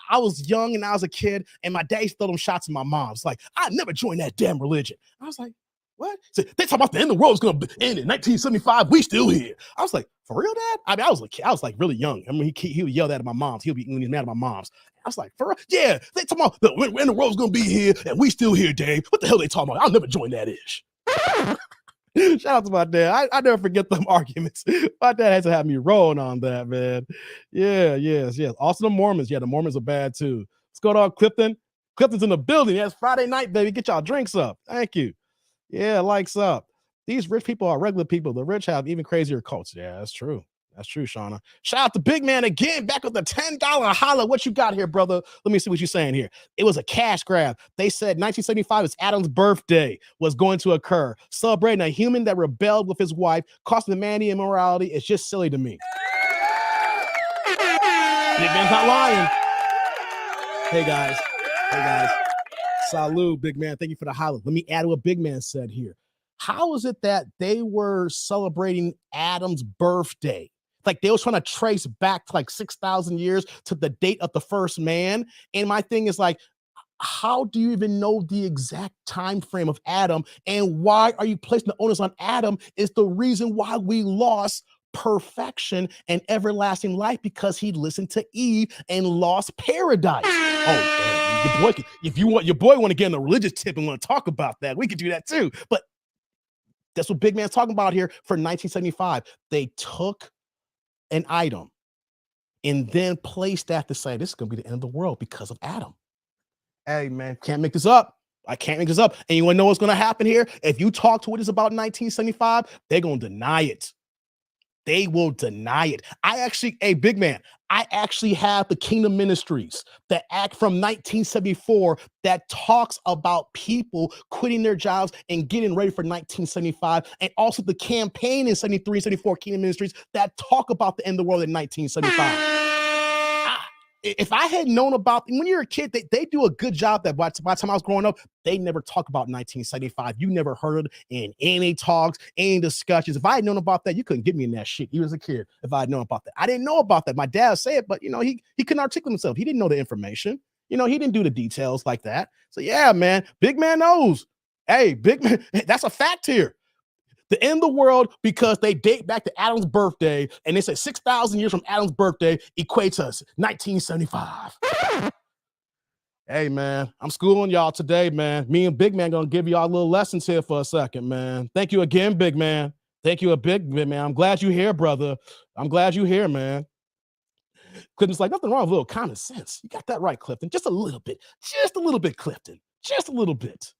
S3: I was young and I was a kid, and my dad used to throw them shots at my mom. It's like, I never joined that damn religion. I was like, what? So they talk about the end of the world is going to end in 1975. We still here. I was like, for real, Dad? I mean, I was a kid. I was like really young. I mean, he would yell that at my mom's. When he's mad at my mom's. I was like, for real? Yeah. They talking about the end of the world's going to be here and we still here, Dave. What the hell they talking about? I'll never join that ish. Shout out to my dad. I never forget them arguments. My dad had to have me rolling on that, man. Yeah, yes. Also the Mormons. Yeah, the Mormons are bad too. What's going on, Clifton? Clifton's in the building. Yeah, it's Friday night, baby. Get y'all drinks up. Thank you. Yeah, likes up. These rich people are regular people. The rich have even crazier cults. Yeah, that's true. That's true, Shawna. Shout out to Big Man again, back with the $10 holla. What you got here, brother? Let me see what you're saying here. It was a cash grab. They said 1975 is Adam's birthday was going to occur. Celebrating a human that rebelled with his wife, costing humanity and morality. It's just silly to me. Big Man's not lying. Hey, guys. Salute, Big Man. Thank you for the holla. Let me add what Big Man said here. How is it that they were celebrating Adam's birthday? Like they was trying to trace back to like 6,000 years to the date of the first man. And my thing is like, how do you even know the exact time frame of Adam? And why are you placing the onus on Adam is the reason why we lost perfection and everlasting life, because he listened to Eve and lost paradise. Oh, man. Your boy, if you want your boy want to get in a religious tip and want to talk about that, we could do that too. But that's what Big Man's talking about here for 1975. They took an item and then placed that to say this is going to be the end of the world because of Adam. Hey, man, can't make this up. I can't make this up. And you want to know what's going to happen here? If you talk to what is about 1975, they're going to deny it. They will deny it. Hey, Big Man, I actually have the Kingdom Ministries that act from 1974 that talks about people quitting their jobs and getting ready for 1975. And also the campaign in 73, 74 Kingdom Ministries that talk about the end of the world in 1975. If I had known about, when you're a kid, they do a good job that by the time I was growing up, they never talk about 1975. You never heard it in any talks, any discussions. If I had known about that, you couldn't get me in that shit. Even as a kid, if I had known about that. I didn't know about that. My dad said it, but he couldn't articulate himself. He didn't know the information. He didn't do the details like that. So yeah, man, Big Man knows. Hey, Big Man, that's a fact here. The end of the world because they date back to Adam's birthday, and they say 6,000 years from Adam's birthday equates us 1975. Hey, man, I'm schooling y'all today, man. Me and Big Man gonna give y'all little lessons here for a second, man. Thank you again, Big Man. Thank you, Big Man. I'm glad you're here, brother. I'm glad you're here, man. Clifton's like, nothing wrong with a little common sense. You got that right, Clifton. Just a little bit, Clifton. Just a little bit.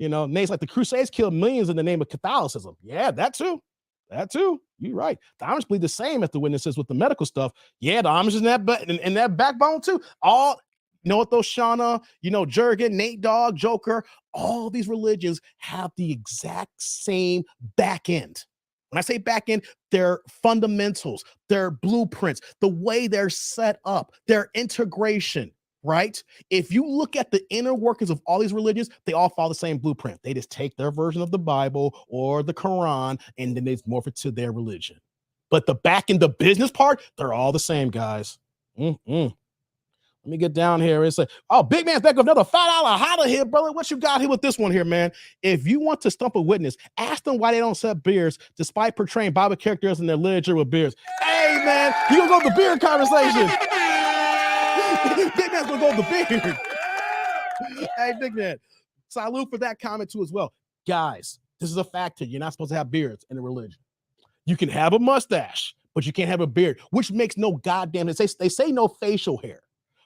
S3: Names like the Crusades killed millions in the name of Catholicism. Yeah, that too. You're right. The Amish believe the same as the witnesses with the medical stuff. Yeah, the Amish in that backbone too. All, what those Shawna, Jurgen, Nate Dogg, Joker, all these religions have the exact same back end. When I say back end, their fundamentals, their blueprints, the way they're set up, their integration. Right? If you look at the inner workings of all these religions, they all follow the same blueprint. They just take their version of the Bible or the Quran, and then they morph it to their religion. But the back end, the business part, they're all the same, guys. Let me get down here and say, oh, Big Man's back with another $5 holla here, brother. What you got here with this one here, man? If you want to stump a witness, ask them why they don't sell beers despite portraying Bible characters in their literature with beers. Hey, man, you gonna go with the beer conversation. Big Man's gonna go with the beard. Hey, Big Man, salute for that comment too as well. Guys, this is a fact here. You're not supposed to have beards in a religion. You can have a mustache, but you can't have a beard, which makes no goddamn sense. They say no facial hair.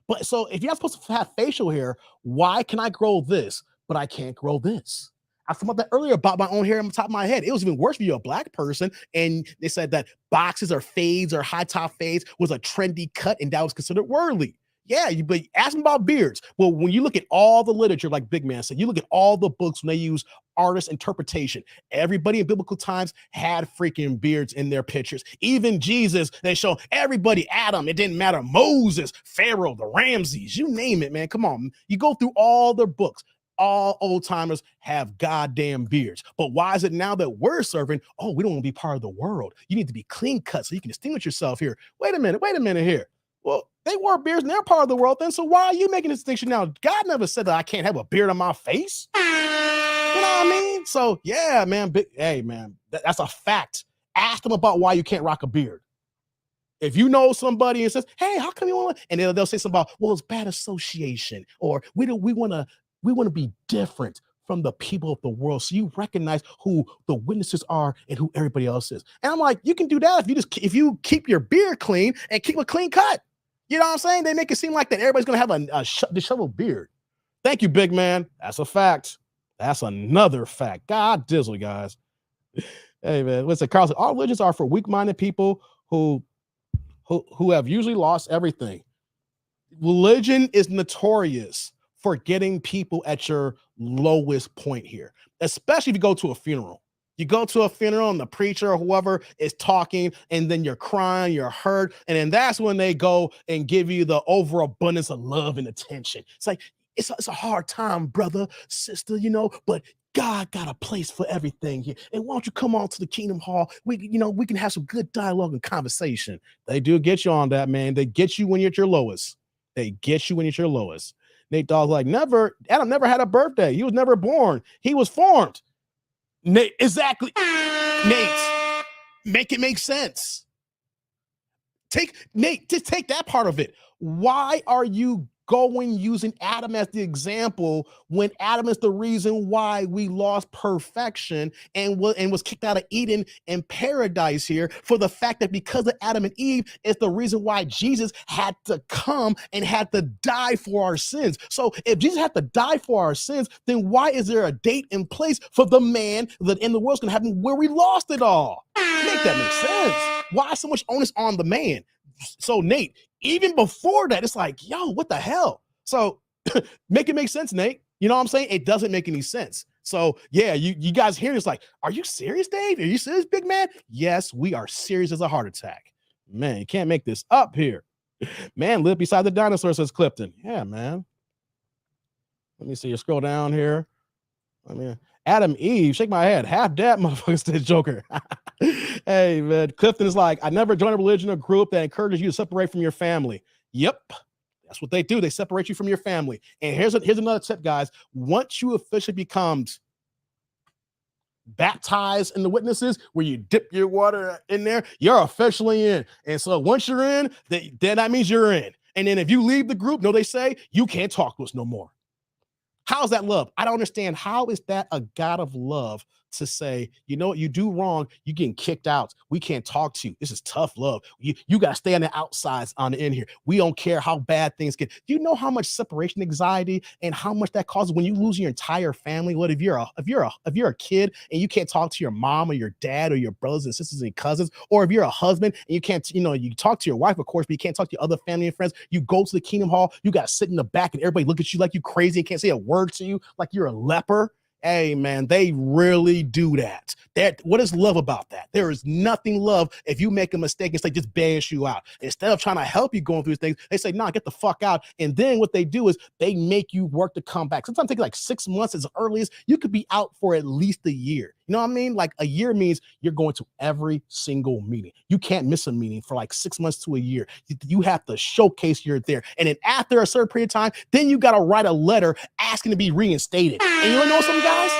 S3: But so if you're not supposed to have facial hair, why can I grow this, but I can't grow this? I was talking about that earlier about my own hair on the top of my head. It was even worse for you, a black person. And they said that boxes or fades or high top fades was a trendy cut and that was considered worldly. Yeah, but ask them about beards. Well, when you look at all the literature, like Big Man said, you look at all the books when they use artist interpretation. Everybody in biblical times had freaking beards in their pictures. Even Jesus, they show everybody, Adam, it didn't matter, Moses, Pharaoh, the Ramses, you name it, man. Come on. You go through all their books. All old timers have goddamn beards. But why is it now that we're serving? Oh, we don't want to be part of the world. You need to be clean cut so you can distinguish yourself here. Wait a minute here. Well, they wore beards and they're part of the world then, so why are you making a distinction now? God never said that I can't have a beard on my face. You know what I mean? So, yeah, man. Hey, man, that's a fact. Ask them about why you can't rock a beard. If you know somebody and says, hey, how come you want to? And they'll say something about, well, it's bad association, or we want to be different from the people of the world. So you recognize who the witnesses are and who everybody else is. And I'm like, you can do that if you keep your beard clean and keep a clean cut. You know what I'm saying? They make it seem like that everybody's going to have a disheveled beard. Thank you, big man. That's a fact. That's another fact. God dizzle, guys. Hey, man. Listen, Carl said, all religions are for weak-minded people who have usually lost everything. Religion is notorious for getting people at your lowest point here, especially if you go to a funeral. You go to a funeral and the preacher or whoever is talking, and then you're crying, you're hurt, and then that's when they go and give you the overabundance of love and attention. It's like, it's a hard time, brother, sister, but God got a place for everything here. And why don't you come on to the Kingdom Hall? We can have some good dialogue and conversation. They do get you on that, man. They get you when you're at your lowest. Nate Dogg's like, Adam never had a birthday. He was never born. He was formed. Nate, exactly. Nate, make it make sense. Just take that part of it. Why are you using Adam as the example when Adam is the reason why we lost perfection and was kicked out of Eden and paradise here, for the fact that because of Adam and Eve is the reason why Jesus had to come and had to die for our sins. So if Jesus had to die for our sins, then why is there a date in place for the man that in the world's going to happen where we lost it all? Make that make sense. Why so much onus on the man? So Nate, even before that, it's like, yo, what the hell? So make it make sense, Nate. You know what I'm saying? It doesn't make any sense. So yeah, you guys hear this like, are you serious, Dave? Are you serious, big man? Yes, we are serious as a heart attack. Man, you can't make this up here. Man, live beside the dinosaur, says Clifton. Yeah, man. Let me see you scroll down here. I mean, Adam Eve, shake my head. Half that motherfucker said Joker. Hey, man. Clifton is like, I never joined a religion or group that encourages you to separate from your family. Yep. That's what they do. They separate you from your family. And here's another tip, guys. Once you officially become baptized in the witnesses, where you dip your water in there, you're officially in. And so once you're in, then that means you're in. And then if you leave the group, they say, you can't talk to us no more. How's that love? I don't understand. How is that a God of love to say, you know what, you do wrong, you getting kicked out. We can't talk to you. This is tough love. You got to stay on the outsides on the end here. We don't care how bad things get. Do you know how much separation anxiety and how much that causes when you lose your entire family? What if you're a kid and you can't talk to your mom or your dad or your brothers and sisters and cousins, or if you're a husband and you can't, you talk to your wife, of course, but you can't talk to your other family and friends. You go to the Kingdom Hall, you got to sit in the back and everybody look at you like you crazy and can't say a word to you like you're a leper. Hey, man, they really do that. What is love about that? There is nothing love if you make a mistake and say, just bash you out. Instead of trying to help you going through things, they say, nah, get the fuck out. And then what they do is they make you work to come back. Sometimes take like 6 months as early as you could be out for at least a year. You know what I mean? Like a year means you're going to every single meeting. You can't miss a meeting for like 6 months to a year. You have to showcase you're there. And then after a certain period of time, then you got to write a letter asking to be reinstated. And you know some guys?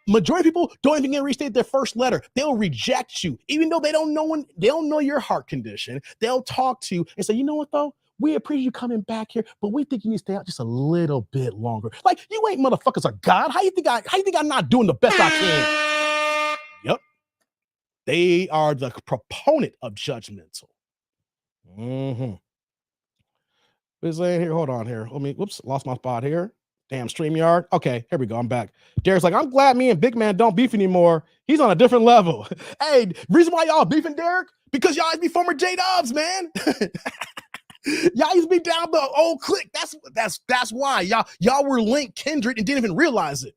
S3: Majority of people don't even get reinstated their first letter. They'll reject you, even though they don't know your heart condition. They'll talk to you and say, you know what though? We appreciate you coming back here, but we think you need to stay out just a little bit longer. Like, you ain't motherfuckers a God. How you think I'm not doing the best I can? Yep. They are the proponent of judgmental. What's saying here? Hold on here. Whoops, lost my spot here. Damn, StreamYard. Okay, here we go. I'm back. Derek's like, I'm glad me and Big Man don't beef anymore. He's on a different level. Hey, reason why y'all beefing, Derek? Because y'all be former J-Dubs, man. Y'all used to be down the old clique. That's why y'all were linked, kindred, and didn't even realize it.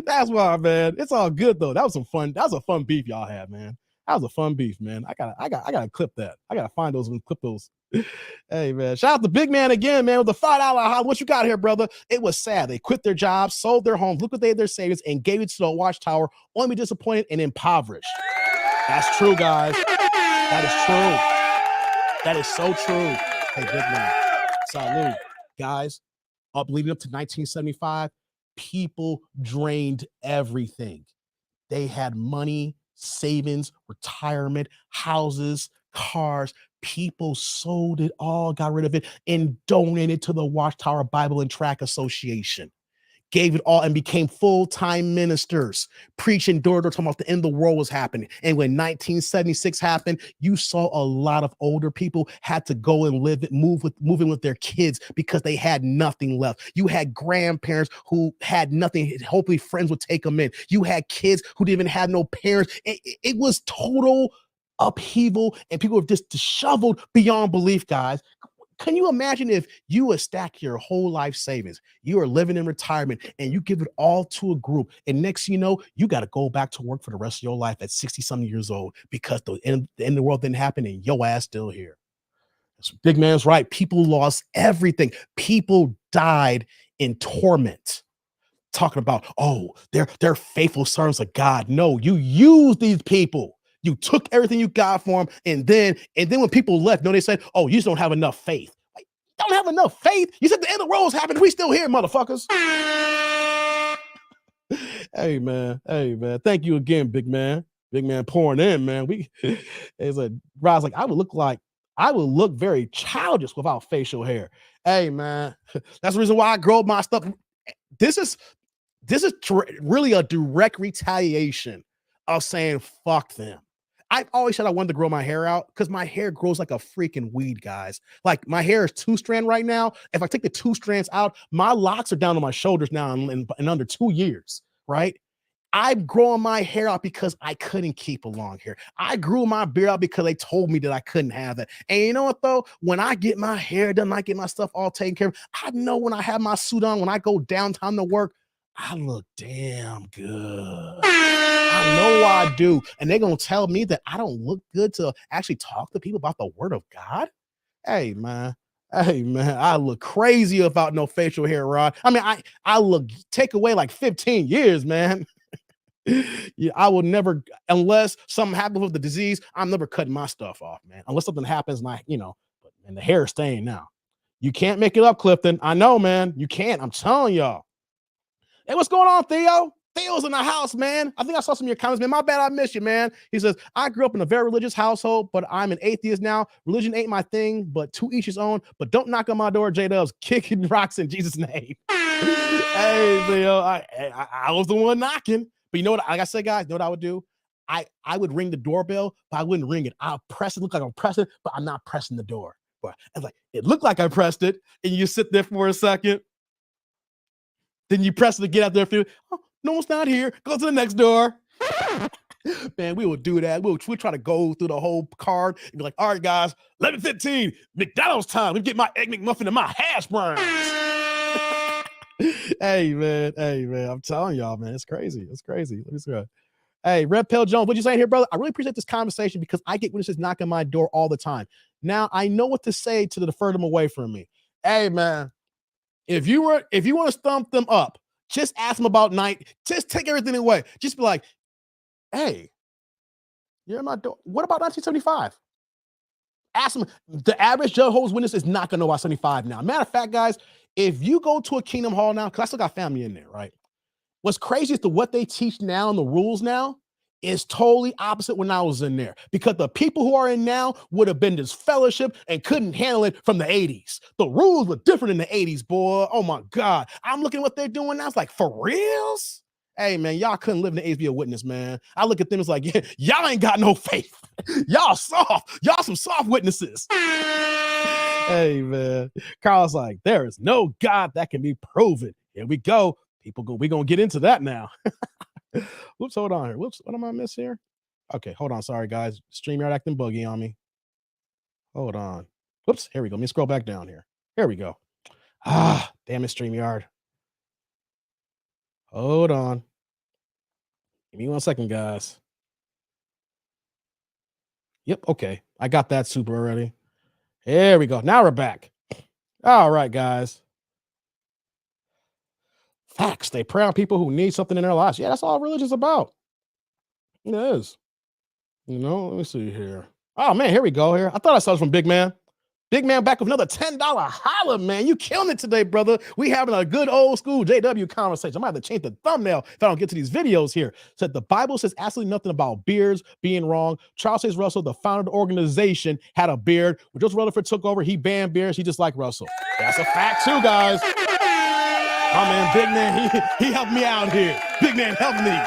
S3: That's why, man. It's all good though. That was some fun. That was a fun beef y'all had, man. That was a fun beef, man. I gotta clip that. I gotta find those and clip those. Hey, man. Shout out to Big Man again, man, with the $5. What you got here, brother? It was sad. They quit their jobs, sold their homes, liquidated their savings, and gave it to the watchtower, only to be disappointed and impoverished. That's true, guys. That is true. That is so true. Hey, Big Man. Salute. Guys, leading up to 1975, people drained everything. They had money, savings, retirement, houses, cars. People sold it all, got rid of it, and donated to the Watchtower Bible and Tract Association. Gave it all and became full-time ministers, preaching door-to-door, talking about the end of the world was happening. And when 1976 happened, you saw a lot of older people had to go and moving with their kids because they had nothing left. You had grandparents who had nothing. Hopefully friends would take them in. You had kids who didn't even have no parents. It was total upheaval, and people were just disheveled beyond belief, guys. Can you imagine if you would stack your whole life savings, you are living in retirement, and you give it all to a group, and next you know, you got to go back to work for the rest of your life at 60-something years old because the end of the world didn't happen and your ass still here. Big Man's right. People lost everything. People died in torment. Talking about, oh, they're faithful servants of God. No, you use these people. You took everything you got for them, and then when people left, they said, "Oh, you just don't have enough faith." Like, don't have enough faith. You said the end of the world was happening. We still here, motherfuckers. Hey man. Thank you again, Big Man. Big Man pouring in, man. It's like Rod's like, I would look very childish without facial hair. Hey man, that's the reason why I grow my stuff. This is really a direct retaliation of saying fuck them. I've always said I wanted to grow my hair out because my hair grows like a freaking weed, guys. Like my hair is 2-strand right now. If I take the 2 strands out, my locks are down to my shoulders now in under 2 years, right? I'm growing my hair out because I couldn't keep a long hair. I grew my beard out because they told me that I couldn't have it. And you know what, though? When I get my hair done, I get my stuff all taken care of, I know when I have my suit on, when I go downtown to work, I look damn good. I know I do. And they're going to tell me that I don't look good to actually talk to people about the word of God. Hey, man, I look crazy about no facial hair, Rod. I mean, I look, take away like 15 years, man. Yeah, I will never, unless something happens with the disease, I'm never cutting my stuff off, man. Unless something happens and and the hair is staying now. You can't make it up, Clifton. I know, man. You can't. I'm telling y'all. Hey, what's going on, Theo? Theo's in the house, man. I think I saw some of your comments, man. My bad, I missed you, man. He says, I grew up in a very religious household, but I'm an atheist now. Religion ain't my thing, but to each his own. But don't knock on my door, J-Dubs. Kicking rocks in Jesus' name. Hey, Theo, I was the one knocking. But you know what? Like I said, guys, you know what I would do? I would ring the doorbell, but I wouldn't ring it. I'll press it, look like I'm pressing, but I'm not pressing the door. But it's like, it looked like I pressed it, and you sit there for a second. Then you press it to get out there. Oh, no one's not here. Go to the next door. Man, we will do that. We'll try to go through the whole card and be like, all right, guys, 11:15, McDonald's time. Let me get my Egg McMuffin and my hash browns. Hey, man. I'm telling y'all, man, it's crazy. Let me see. Hey, Raphael Jones, what you saying here, brother? I really appreciate this conversation because I get witnesses knocking my door all the time. Now I know what to say to defer them away from me. Hey, man. If you want to stump them up, just ask them about night. Just take everything away. Just be like, hey, you're in my door. What about 1975? Ask them. The average Jehovah's Witness is not going to know about 75 now. Matter of fact, guys, if you go to a Kingdom Hall now, because I still got family in there, right? What's crazy is what they teach now and the rules now is totally opposite when I was in there, because the people who are in now would have been disfellowshipped and couldn't handle it from the 80s. The rules were different in the 80s, boy. Oh my God. I'm looking at what they're doing now. It's like, for reals? Hey, man, y'all couldn't live in the age be a witness, man. I look at them as like, yeah, y'all ain't got no faith. Y'all soft. Y'all some soft witnesses. Hey, man. Carl's like, there is no God that can be proven. Here we go. We're going to get into that now. Whoops, hold on here. Whoops, what am I missing here? Okay, hold on. Sorry, guys. StreamYard acting buggy on me. Hold on. Whoops, here we go. Let me scroll back down here. Here we go. Ah, damn it, StreamYard. Hold on. Give me 1 second, guys. Yep, okay. I got that super already. Here we go. Now we're back. All right, guys. Facts. They prey on people who need something in their lives. Yeah, that's all religion's about. It is. You know, let me see here. Oh, man, here we go here. I thought I saw this from Big Man. Big Man back with another $10 holla, man. You killing it today, brother. We having a good old school JW conversation. I'm going to have to change the thumbnail if I don't get to these videos here. Said the Bible says absolutely nothing about beards being wrong. Charles Hayes Russell, the founder of the organization, had a beard. When Joseph Rutherford took over, he banned beards. He just like Russell. That's a fact too, guys. Oh, man, Big Man, he helped me out here. Big Man helped me.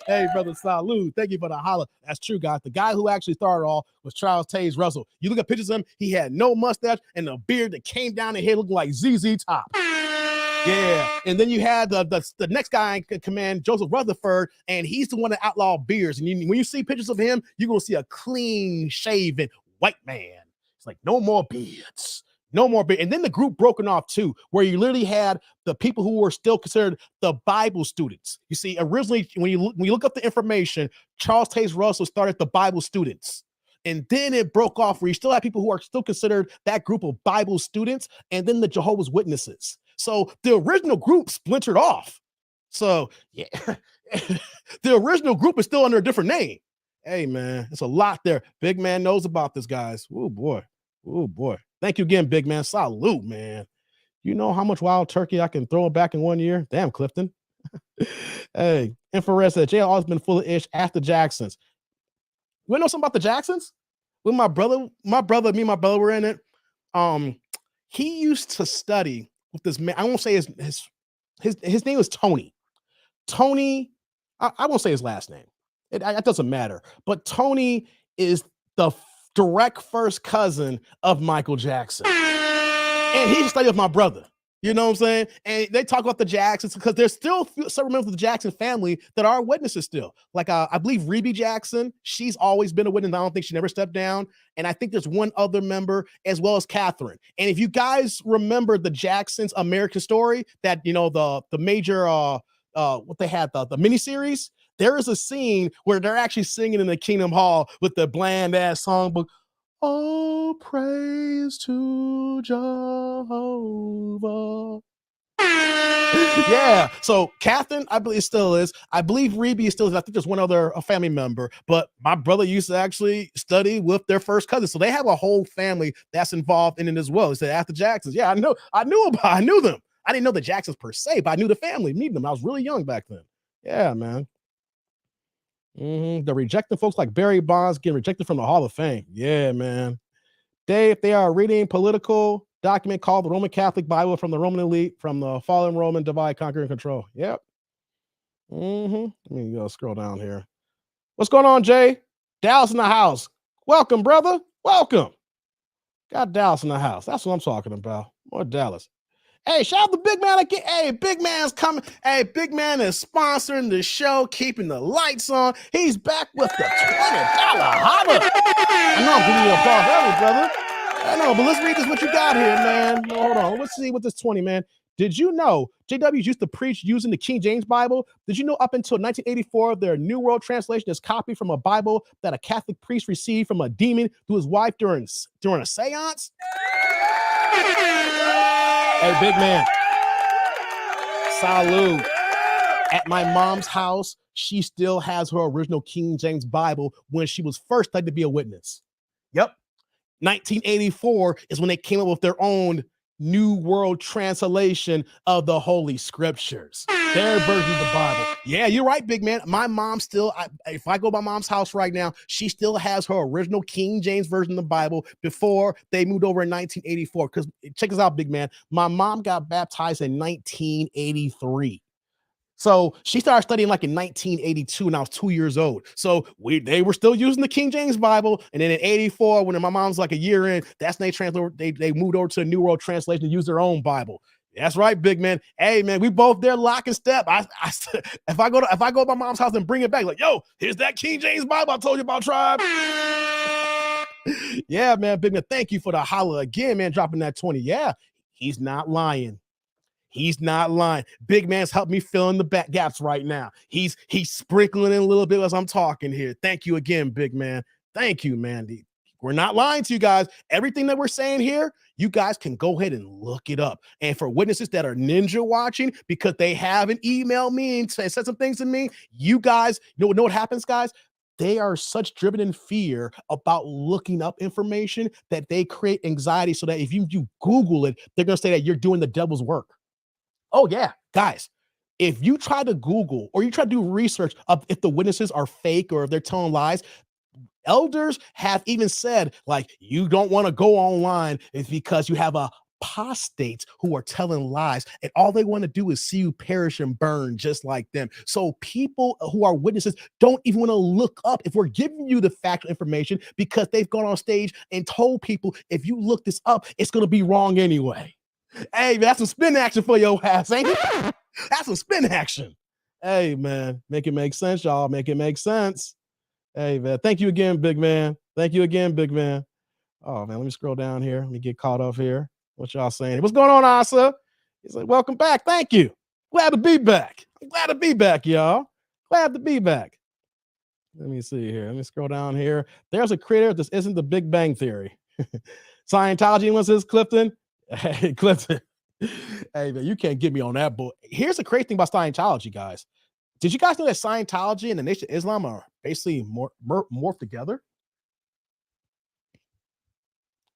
S3: Hey, brother, salute. Thank you for the holla. That's true, guys. The guy who actually started all was Charles Hayes Russell. You look at pictures of him, he had no mustache and a beard that came down the head looking like ZZ Top. Yeah. And then you had the next guy in command, Joseph Rutherford, and he's the one that outlawed beards. And when you see pictures of him, you're going to see a clean-shaven white man. It's like, no more beards. No more beard. And then the group broken off too, where you literally had the people who were still considered the Bible students. You see, originally, when you look up the information, Charles Hayes Russell started the Bible students. And then it broke off where you still have people who are still considered that group of Bible students, and then the Jehovah's Witnesses. So the original group splintered off. So yeah, the original group is still under a different name. Hey, man, it's a lot there. Big Man knows about this, guys. Oh, boy. Oh, boy. Thank you again, Big Man. Salute, man. You know how much wild turkey I can throw it back in 1 year? Damn, Clifton. Hey, Infrared said, Jay always been full of ish after Jacksons. You know something about the Jacksons? When my brother were in it. He used to study with this man. I won't say his name was Tony. Tony, I won't say his last name. It doesn't matter. But Tony is the direct first cousin of Michael Jackson. And he studied with my brother. You know what I'm saying? And they talk about the Jacksons because there's still several members of the Jackson family that are witnesses still. Like I believe Rebe Jackson, she's always been a witness. I don't think she never stepped down. And I think there's one other member as well as Catherine. And if you guys remember the Jacksons American Story, that, you know, the major what they had, the miniseries, there is a scene where they're actually singing in the Kingdom Hall with the bland ass songbook. Oh, praise to Jehovah. Yeah. So Catherine, I believe, still is. I believe Rebe still is. I think there's one other family member, but my brother used to actually study with their first cousin. So they have a whole family that's involved in it as well. He said after Jacksons. Yeah, I knew them. I didn't know the Jacksons per se, but I knew the family, meeting them. I was really young back then. Yeah, man. They're rejecting folks like Barry Bonds getting rejected from the Hall of Fame. Yeah, man. They are reading political document called the Roman Catholic Bible from the Roman elite, from the fallen Roman divide, conquer, and control. Yep. Let me go scroll down here. What's going on, Jay? Dallas in the house. Welcome, brother. Welcome. Got Dallas in the house. That's what I'm talking about. More Dallas. Hey, shout out to Big Man again. Hey, Big Man's coming. Hey, Big Man is sponsoring the show, keeping the lights on. He's back with the $20 holla. I know I'm giving you applause early, brother. I know, but let's read this what you got here, man. Hold on. Let's see what this 20, man. Did you know JWs used to preach using the King James Bible? Did you know up until 1984, their New World Translation is copied from a Bible that a Catholic priest received from a demon to his wife during a seance? Hey, Big Man. Salute. At my mom's house, she still has her original King James Bible when she was first studied to be a witness. Yep. 1984 is when they came up with their own New World Translation of the Holy Scriptures. Their version of the Bible. Yeah, you're right, Big Man. My mom still, if I go to my mom's house right now, she still has her original King James version of the Bible before they moved over in 1984. Because check this out, Big Man. My mom got baptized in 1983. So she started studying like in 1982 and I was 2 years old. So they were still using the King James Bible. And then in 84, when my mom's like a year in, that's when they moved over to a New World Translation and used their own Bible. That's right, Big Man. Hey, man, we both there lock and step. If I go to my mom's house and bring it back, like, yo, here's that King James Bible I told you about, tribe. Yeah, man, big man. Thank you for the holla again, man. Dropping that 20. Yeah, he's not lying. He's not lying. Big man's helped me fill in the back gaps right now. He's sprinkling in a little bit as I'm talking here. Thank you again, big man. Thank you, Mandy. We're not lying to you guys. Everything that we're saying here, you guys can go ahead and look it up. And for witnesses that are ninja watching, because they haven't emailed me and said some things to me, you guys know what happens, guys? They are such driven in fear about looking up information that they create anxiety so that if you Google it, they're going to say that you're doing the devil's work. Oh, yeah, guys, if you try to Google or you try to do research of if the witnesses are fake or if they're telling lies, elders have even said, like, you don't want to go online. It's because you have apostates who are telling lies, and all they want to do is see you perish and burn just like them. So people who are witnesses don't even want to look up if we're giving you the factual information, because they've gone on stage and told people, if you look this up, it's going to be wrong anyway. Hey, that's some spin action for your ass, ain't it? That's some spin action. Hey, man, make it make sense, y'all. Make it make sense. Hey, man, thank you again, big man. Thank you again, big man. Oh, man, let me scroll down here. Let me get caught up here. What y'all saying? What's going on, Asa? He's like, welcome back. Thank you. Glad to be back. I'm glad to be back, y'all. Glad to be back. Let me see here. Let me scroll down here. There's a creator. This isn't the Big Bang Theory. Scientology, what says Clifton? Hey, Clifton. Hey, man, you can't get me on that book. Here's the crazy thing about Scientology, guys. Did you guys know that Scientology and the Nation of Islam are basically morphed together?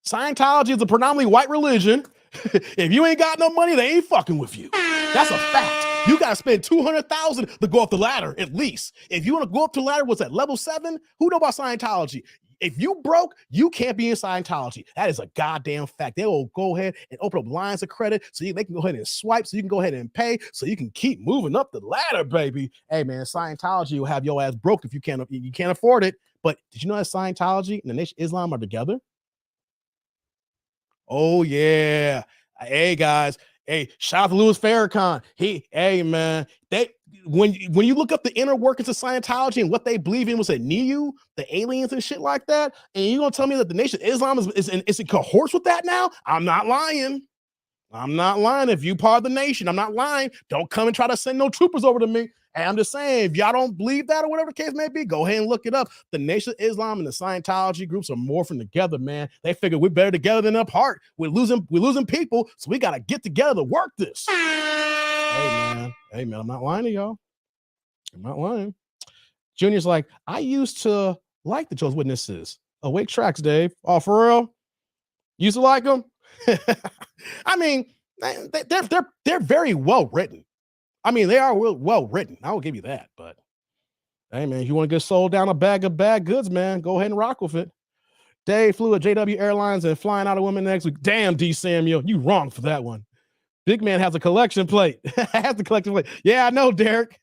S3: Scientology is a predominantly white religion. If you ain't got no money, they ain't fucking with you. That's a fact. You got to spend $200,000 to go up the ladder, at least. If you want to go up to the ladder, what's that, level 7? Who know about Scientology? If you broke, you can't be in Scientology. That is a goddamn fact. They will go ahead and open up lines of credit so they can go ahead and swipe, so you can go ahead and pay, so you can keep moving up the ladder, baby. Hey, man, Scientology will have your ass broke if you can't afford it. But did you know that Scientology and the Nation of Islam are together? Oh, yeah. Hey, guys. Hey, shout out to Louis Farrakhan. Hey, man. When you look up the inner workings of Scientology and what they believe in was a Neo, the aliens and shit like that, and you're gonna tell me that the Nation of Islam is in cohorts with that now? I'm not lying. I'm not lying. If you part of the nation, I'm not lying. Don't come and try to send no troopers over to me. Hey, I'm just saying, if y'all don't believe that or whatever the case may be, go ahead and look it up. The Nation of Islam and the Scientology groups are morphing together, man. They figure we're better together than apart. We're losing people, so we got to get together to work this. Hey, man, I'm not lying to y'all. I'm not lying. Junior's like, I used to like the Jehovah's Witnesses. Awake Tracks, Dave. Oh, for real? Used to like them? I mean, they're very well written. I mean, they are well written. I will give you that. But hey, man, if you want to get sold down a bag of bad goods, man, go ahead and rock with it. Dave flew at JW Airlines and flying out of women next week. Damn, D. Samuel, you wrong for that one. Big man has a collection plate. Has the collection plate. Yeah, I know, Derek.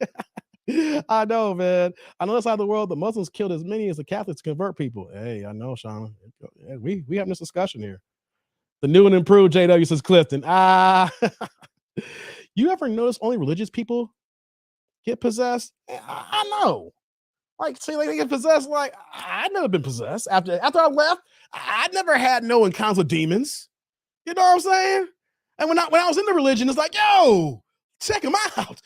S3: I know, man. On the other side of the world, the Muslims killed as many as the Catholics convert people. Hey, I know, Shawna. We having this discussion here. The new and improved JW says Clifton. You ever notice only religious people get possessed? I know. Like, say, like they get possessed. Like, I've never been possessed. After I left, I never had no encounters with demons. You know what I'm saying? And when I was in the religion, it's like, yo, check him out.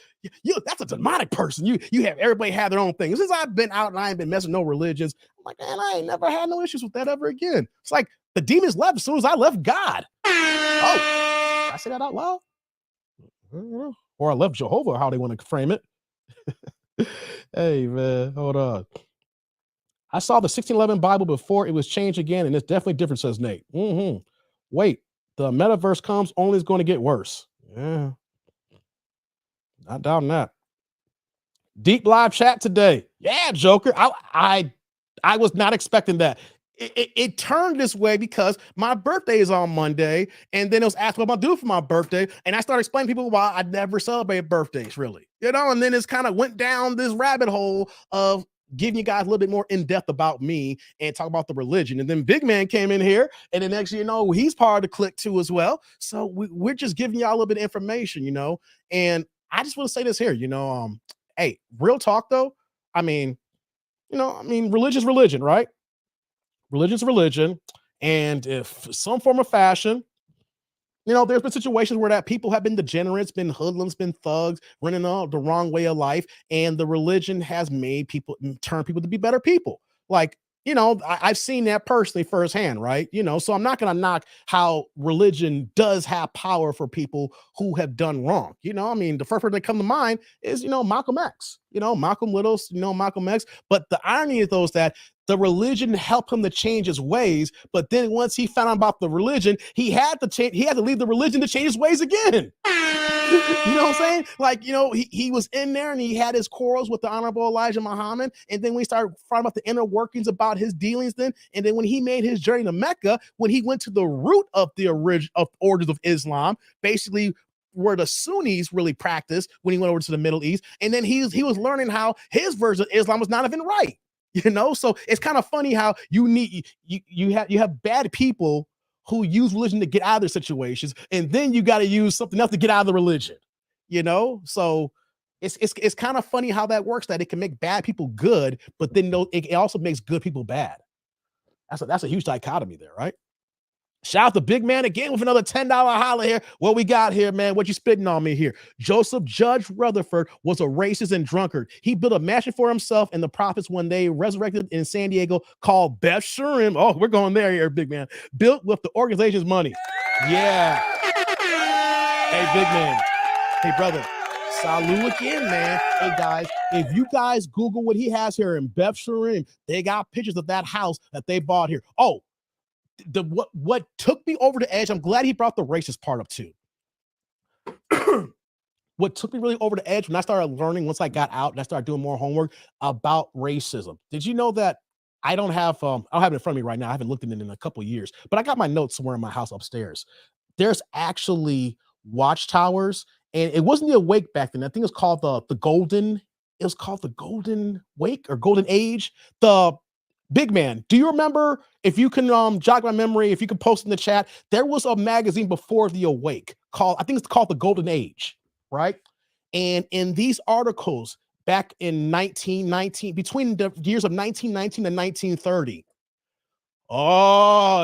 S3: That's a demonic person. You have everybody have their own thing. Since I've been out and I ain't been messing no religions, I'm like, man, I ain't never had no issues with that ever again. It's like the demons left as soon as I left God. Oh, did I say that out loud? Or I left Jehovah, how they want to frame it. Hey, man, hold on. I saw the 1611 Bible before it was changed again, and it's definitely different, says Nate. Wait, the metaverse comes, only is going to get worse. Yeah. Not doubting that. Deep live chat today. Yeah, Joker. I was not expecting that. It turned this way because my birthday is on Monday, and then it was asked what I'm gonna do for my birthday, and I started explaining to people why I never celebrate birthdays, really, and then it's kind of went down this rabbit hole of giving you guys a little bit more in depth about me and talk about the religion. And then Big Man came in here, and then next, he's part of the clique too as well. So we're just giving y'all a little bit of information, and I just want to say this here, hey, real talk though. I mean, religion's religion, right? Religion's religion. And if some form of fashion, there's been situations where that people have been degenerates, been hoodlums, been thugs, running the wrong way of life, and the religion has made people turn people to be better people. Like, I've seen that personally firsthand, right? So I'm not going to knock how religion does have power for people who have done wrong. The first person that come to mind is, Malcolm X, Malcolm Little, Malcolm X. But the irony is those that the religion helped him to change his ways, but then once he found out about the religion, he had to change. He had to leave the religion to change his ways again. You know what I'm saying? Like, he was in there and he had his quarrels with the Honorable Elijah Muhammad. And then we started finding about the inner workings about his dealings then. And then when he made his journey to Mecca, when he went to the root of the origins of Islam, basically where the Sunnis really practiced when he went over to the Middle East. And then he was learning how his version of Islam was not even right. So it's kind of funny how you have bad people who use religion to get out of their situations, and then you got to use something else to get out of the religion. So it's kind of funny how that works. That it can make bad people good, but then it also makes good people bad. That's a huge dichotomy there, right? Shout out to Big Man again with another $10 holler here. What we got here, man? What you spitting on me here? Joseph Judge Rutherford was a racist and drunkard. He built a mansion for himself and the prophets when they resurrected in San Diego called Beth Shurim. Oh, we're going there here, Big Man. Built with the organization's money. Yeah. Hey, Big Man. Hey, brother. Salute again, man. Hey, guys, if you guys Google what he has here in Beth Shurim, they got pictures of that house that they bought here. Oh, what took me over the edge, I'm glad he brought the racist part up too. What took me really over the edge when I started learning once I got out and I started doing more homework about racism. Did you know that I don't have it in front of me right now. I haven't looked at it in a couple of years, but I got my notes somewhere in my house upstairs. There's actually watchtowers, and it wasn't the Awake back then. I think it was called the Golden. It was called the Golden Wake or Golden Age. The Big Man, do you remember, if you can jog my memory, if you can post in the chat, there was a magazine before the Awake I think it's called the Golden Age, right? And in these articles back in 1919, between the years of 1919 and 1930,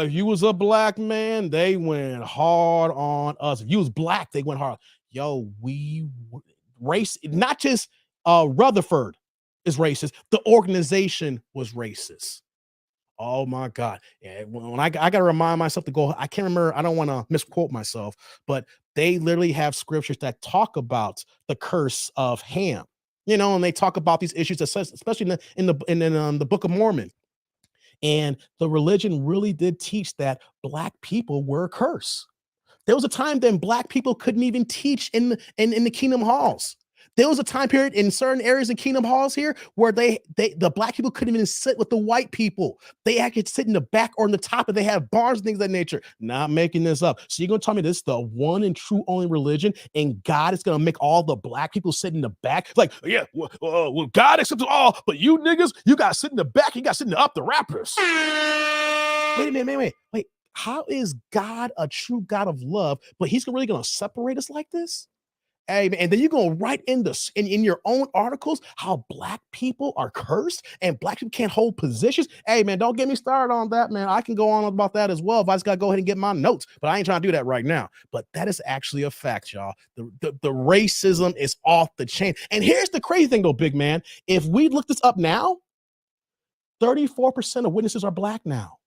S3: if you was a black man, they went hard on us. If you was black, they went hard. Yo, race, not just Rutherford is racist. The organization was racist. Oh my God. Yeah, when I got to remind myself to go, I can't remember. I don't want to misquote myself, but they literally have scriptures that talk about the curse of Ham, and they talk about these issues, especially in the Book of Mormon. And the religion really did teach that black people were a curse. There was a time then black people couldn't even teach in the Kingdom halls. There was a time period in certain areas in Kingdom halls here where the black people couldn't even sit with the white people. They had to sit in the back or in the top, and they have bars and things of that nature. Not making this up. So you're going to tell me this is the one and true only religion, and God is going to make all the black people sit in the back? Like, yeah, well, God accepts all, but you niggas, you got to sit in the back. You got to sit in the up the rappers. Wait a minute. Wait. How is God a true God of love, but he's really going to separate us like this? Hey, and then you're going to write in your own articles how black people are cursed and black people can't hold positions. Hey, man, don't get me started on that, man. I can go on about that as well if I just got to go ahead and get my notes, but I ain't trying to do that right now. But that is actually a fact, y'all. The racism is off the chain. And here's the crazy thing, though, Big Man. If we look this up now, 34% of witnesses are black now.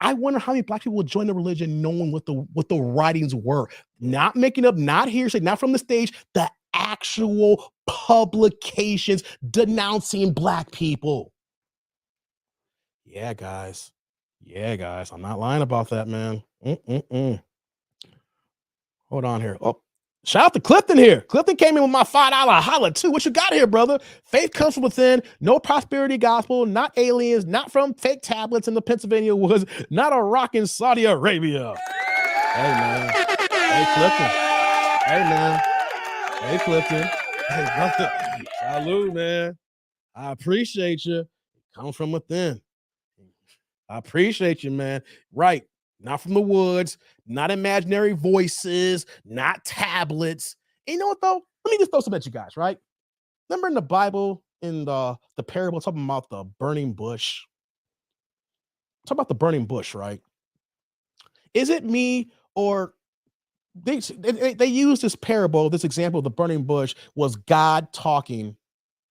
S3: I wonder how many black people will join the religion knowing what the writings were. Not making up, not hearsay, not from the stage, the actual publications denouncing black people. Yeah, guys. I'm not lying about that, man. Hold on here. Oh, shout out to Clifton here. Clifton came in with my $5 holla too. What you got here, brother? Faith comes from within. No prosperity gospel. Not aliens. Not from fake tablets in the Pennsylvania woods. Not a rock in Saudi Arabia. Hey, man. Hey, Clifton. Hey, man. Hey, Clifton. Hey, brother. Salute, man. I appreciate you. Come from within. I appreciate you, man. Right. Not from the woods, not imaginary voices, not tablets. And you know what, though? Let me just throw something at you guys, right? Remember in the Bible, in the parable talking about the burning bush? talk about the burning bush, right? Is it me or they use this parable, this example of the burning bush was God talking.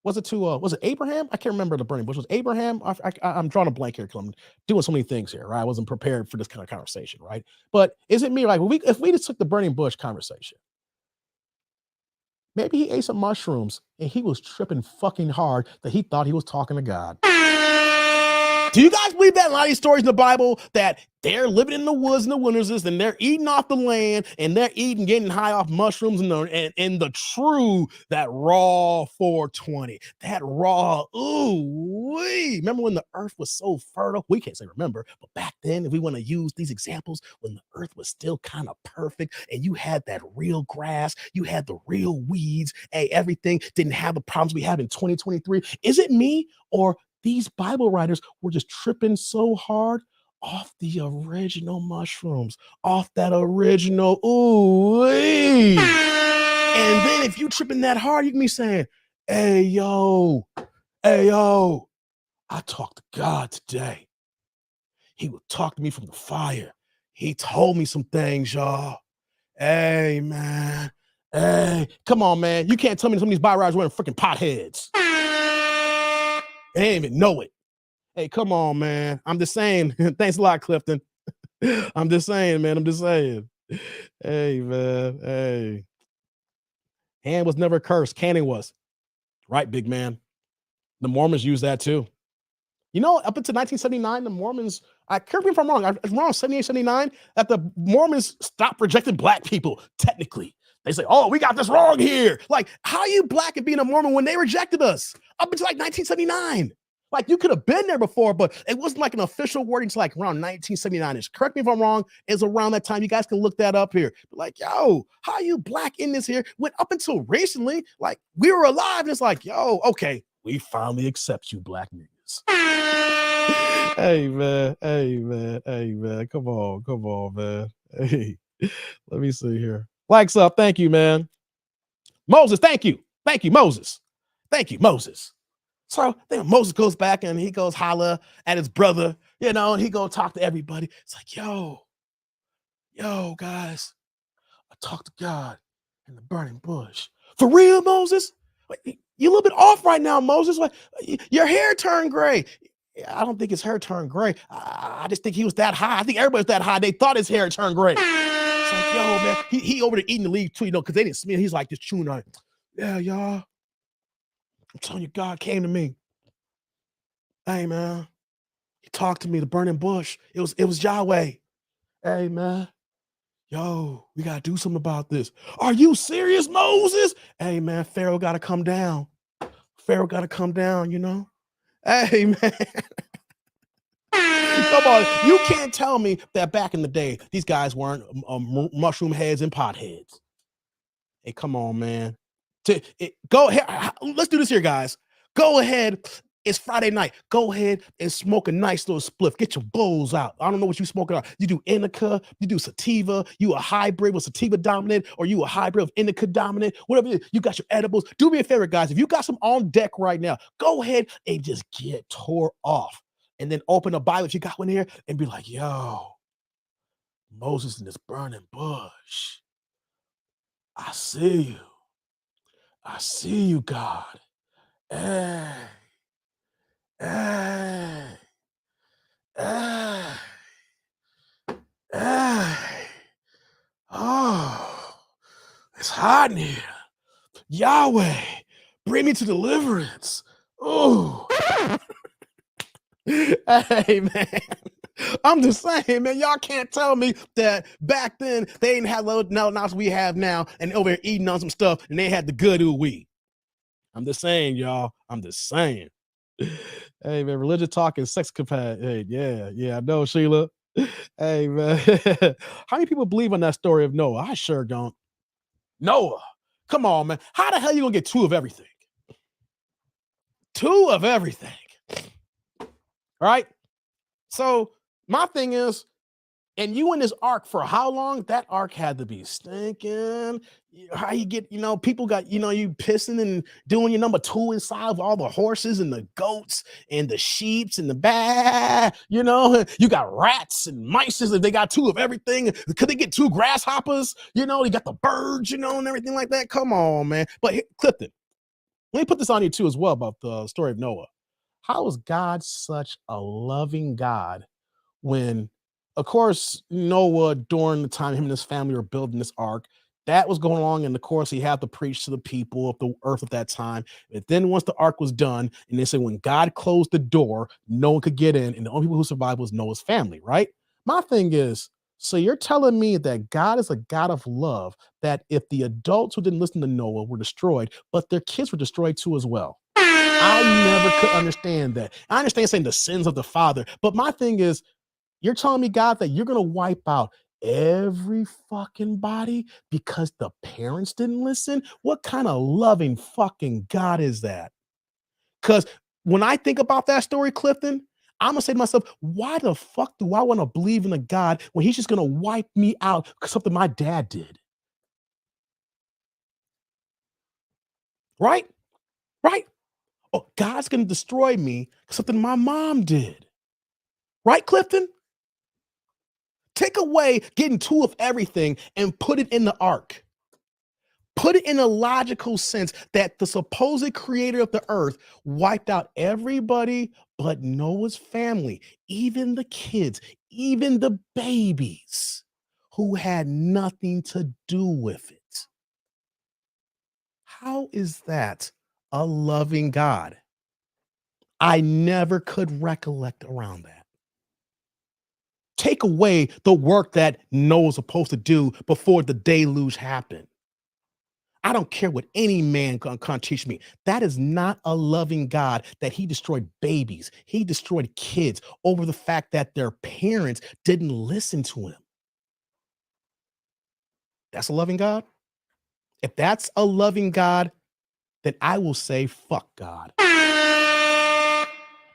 S3: Was it Abraham? I can't remember the burning bush. Was Abraham? I'm drawing a blank here because I'm doing so many things here, right? I wasn't prepared for this kind of conversation, right? But is it me, like, if we just took the burning bush conversation, maybe he ate some mushrooms and he was tripping fucking hard that he thought he was talking to God. Do you guys believe that in a lot of these stories in the Bible that they're living in the woods in the wilderness and they're eating off the land and they're getting high off mushrooms and the true, that raw 420, that raw, remember when the earth was so fertile? We can't say remember, but back then, if we want to use these examples, when the earth was still kind of perfect and you had that real grass, you had the real weeds, everything didn't have the problems we have in 2023. Is it me or these Bible writers were just tripping so hard off the original mushrooms, off that original, And then if you tripping that hard, you can be saying, hey, yo, I talked to God today. He would talk to me from the fire. He told me some things, y'all. Hey, man. Hey, come on, man. You can't tell me some of these Bible writers wearing freaking potheads. They didn't even know it. Hey, come on, man. I'm just saying. Thanks a lot, Clifton. I'm just saying, man. I'm just saying. Hey, man. Hey. Hand was never cursed. Canning was. Right, big man. The Mormons use that too. You know, up until 1979, the Mormons, correct me if I'm wrong, around 78, 79, that the Mormons stopped rejecting black people, technically. They say, oh, we got this wrong here. Like, how are you black and being a Mormon when they rejected us? Up until like 1979. Like, you could have been there before, but it wasn't like an official wording until like around 1979-ish. Correct me if I'm wrong. It's around that time. You guys can look that up here. Like, yo, how are you black in this here? When up until recently, like, we were alive, and it's like, yo, okay, we finally accept you, black niggas. Hey, man. Hey, man. Hey, man. Come on, man. Hey, let me see here. Likes up. Thank you, man. Moses, thank you. Thank you, Moses. Thank you, Moses. So then Moses goes back and he goes holler at his brother, and he go talk to everybody. It's like, yo, guys, I talked to God in the burning bush. For real, Moses? You're a little bit off right now, Moses. Like, your hair turned gray. I don't think his hair turned gray. I just think he was that high. I think everybody's that high. They thought his hair turned gray. It's like, yo, man, he over there eating the leaf too, because they didn't smell. He's like just chewing on it. Yeah, y'all. I'm telling you, God came to me. Hey, man. He talked to me, the burning bush. It was Yahweh. Hey, man. Yo, we got to do something about this. Are you serious, Moses? Hey, man, Pharaoh got to come down. Pharaoh got to come down, Hey, man. Come on. You can't tell me that back in the day, these guys weren't mushroom heads and pot heads. Hey, come on, man. Go ahead. Let's do this here, guys. Go ahead. It's Friday night. Go ahead and smoke a nice little spliff. Get your bowls out. I don't know what you smoking out. You do indica, you do sativa, you a hybrid with sativa dominant, or you a hybrid of indica dominant, whatever. You got your edibles. Do me a favor, guys. If you got some on deck right now, go ahead and just get tore off. And then open a Bible if you got one here and be like, yo, Moses in this burning bush. I see you. I see you, God. Hey. Hey. Hey. Hey. Oh, it's hot in here. Yahweh, bring me to deliverance. Oh. Hey, man. I'm just saying, man, y'all can't tell me that back then they didn't have the knowledge we have now and over here eating on some stuff and they had the good ooh-wee. I'm just saying, y'all. I'm just saying. Hey, man, religion talk and sex compatibility. Hey, yeah, I know, Sheila. Hey, man. How many people believe in that story of Noah? I sure don't. Noah, come on, man. How the hell are you going to get two of everything? Two of everything. All right? So my thing is, And you in this ark for how long? That ark had to be stinking. How you get, people got, you pissing and doing your number 2 inside of all the horses and the goats and the sheeps and the you got rats and mice if they got 2 of everything. Could they get 2 grasshoppers? You got the birds, and everything like that. Come on, man. But Clifton, let me put this on you too as well about the story of Noah. How is God such a loving God when, of course, Noah, during the time him and his family were building this ark, that was going along, and of course he had to preach to the people of the earth at that time. But then once the ark was done, and they said when God closed the door, no one could get in, and the only people who survived was Noah's family, right? My thing is, so you're telling me that God is a God of love, that if the adults who didn't listen to Noah were destroyed, but their kids were destroyed too as well. I never could understand that. I understand saying the sins of the father, but my thing is, you're telling me, God, that you're going to wipe out every fucking body because the parents didn't listen? What kind of loving fucking God is that? Because when I think about that story, Clifton, I'm going to say to myself, why the fuck do I want to believe in a God when he's just going to wipe me out because something my dad did? Right? Right? Oh, God's going to destroy me because something my mom did. Right, Clifton? Take away getting 2 of everything and put it in the ark. Put it in a logical sense that the supposed creator of the earth wiped out everybody but Noah's family, even the kids, even the babies who had nothing to do with it. How is that a loving God? I never could recollect around that. Take away the work that Noah's supposed to do before the deluge happened. I don't care what any man can teach me. That is not a loving God, that he destroyed babies. He destroyed kids over the fact that their parents didn't listen to him. That's a loving God? If that's a loving God, then I will say, fuck God.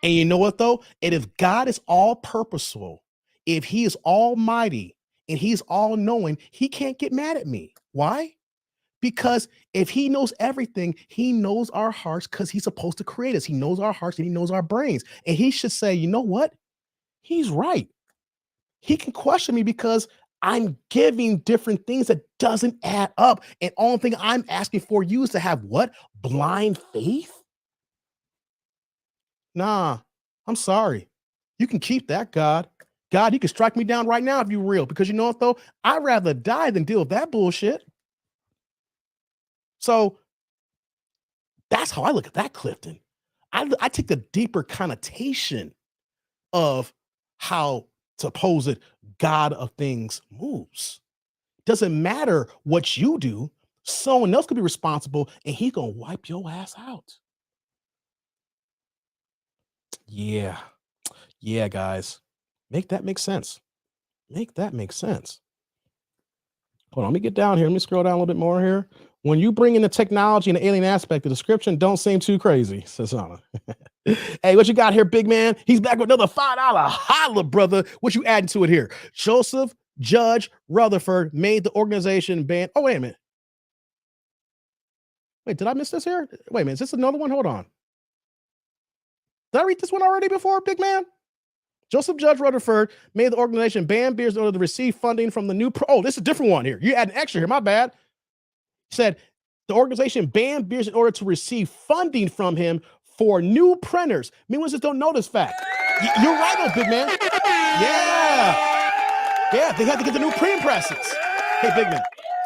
S3: And you know what, though? And if God is all purposeful, if he is almighty and he's all knowing, he can't get mad at me. Why? Because if he knows everything, he knows our hearts because he's supposed to create us. He knows our hearts and he knows our brains. And he should say, you know what? He's right. He can question me because I'm giving different things that doesn't add up. And only thing I'm asking for you is to have what? Blind faith? Nah, I'm sorry. You can keep that, God. God, you can strike me down right now if you're real, because you know what, though? I'd rather die than deal with that bullshit. So that's how I look at that, Clifton. I take the deeper connotation of how supposed God of things moves. Doesn't matter what you do, someone else could be responsible and he's gonna wipe your ass out. Yeah, guys. Make that make sense. Make that make sense. Hold on, let me get down here. Let me scroll down a little bit more here. When you bring in the technology and the alien aspect, the description don't seem too crazy, says Shawna. Hey, what you got here, big man? He's back with another $5 holla, brother. What you adding to it here? Joseph Judge Rutherford made the organization ban. Oh, wait a minute. Wait, did I miss this here? Wait a minute. Is this another one? Hold on. Did I read this one already before, big man? Joseph Judge Rutherford made the organization ban beers in order to receive funding from the new. Oh, this is a different one here. You add an extra here. My bad. Said the organization banned beers in order to receive funding from him for new printers. Meanwhile, just don't know this fact. You're right, though, big man. Yeah, they had to get the new printing presses. Hey, big man.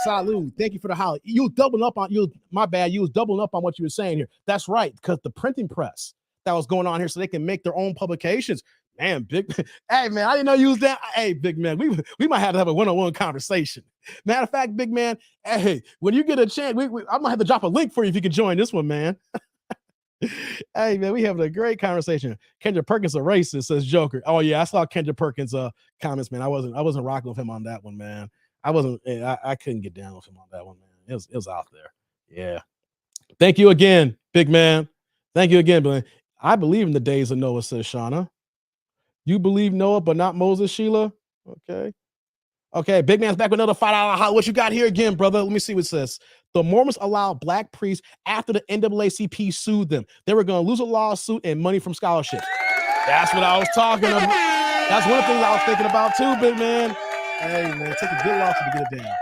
S3: Salud. Thank you for the holler. You was doubling up on you. My bad. You was doubling up on what you were saying here. That's right, because the printing press that was going on here, so they can make their own publications. Man, big. Hey, man, I didn't know you was that. Hey, big man, we might have to have a one-on-one conversation. Matter of fact, big man, hey, when you get a chance, I'm gonna have to drop a link for you if you can join this one, man. Hey, man, we having a great conversation. Kendra Perkins a racist, says Joker. Oh yeah, I saw Kendra Perkins comments, man. I wasn't rocking with him on that one, man. I couldn't get down with him on that one, man. It was out there. Yeah. Thank you again, big man. Thank you again, man. I believe in the days of Noah, says Shawna. You believe Noah, but not Moses, Sheila? Okay. Okay, big man's back with another $5 what you got here again, brother? Let me see what it says. The Mormons allowed black priests after the NAACP sued them. They were going to lose a lawsuit and money from scholarships. That's what I was talking about. That's one of the things I was thinking about too, big man. Hey, man, take a good loss to get it down.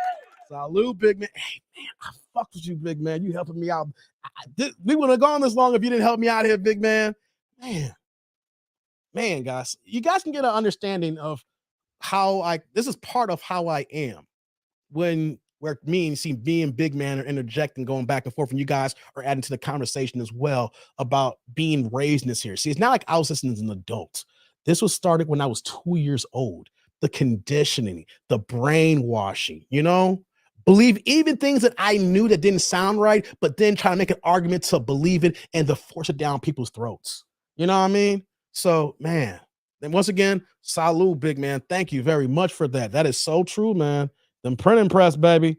S3: Salute, big man. Hey, man, I fucked with you, big man. You helping me out. We wouldn't have gone this long if you didn't help me out here, big man. Man, guys, you guys can get an understanding of how this is part of how I am when where me and see being big man or interjecting, going back and forth, and you guys are adding to the conversation as well about being raised in this here. See, it's not like I was listening as an adult. This was started when I was 2 years old. The conditioning, the brainwashing, believe even things that I knew that didn't sound right, but then try to make an argument to believe it and to force it down people's throats. You know what I mean? So, man, and once again, salute, big man. Thank you very much for that. That is so true, man. Them printing press, baby.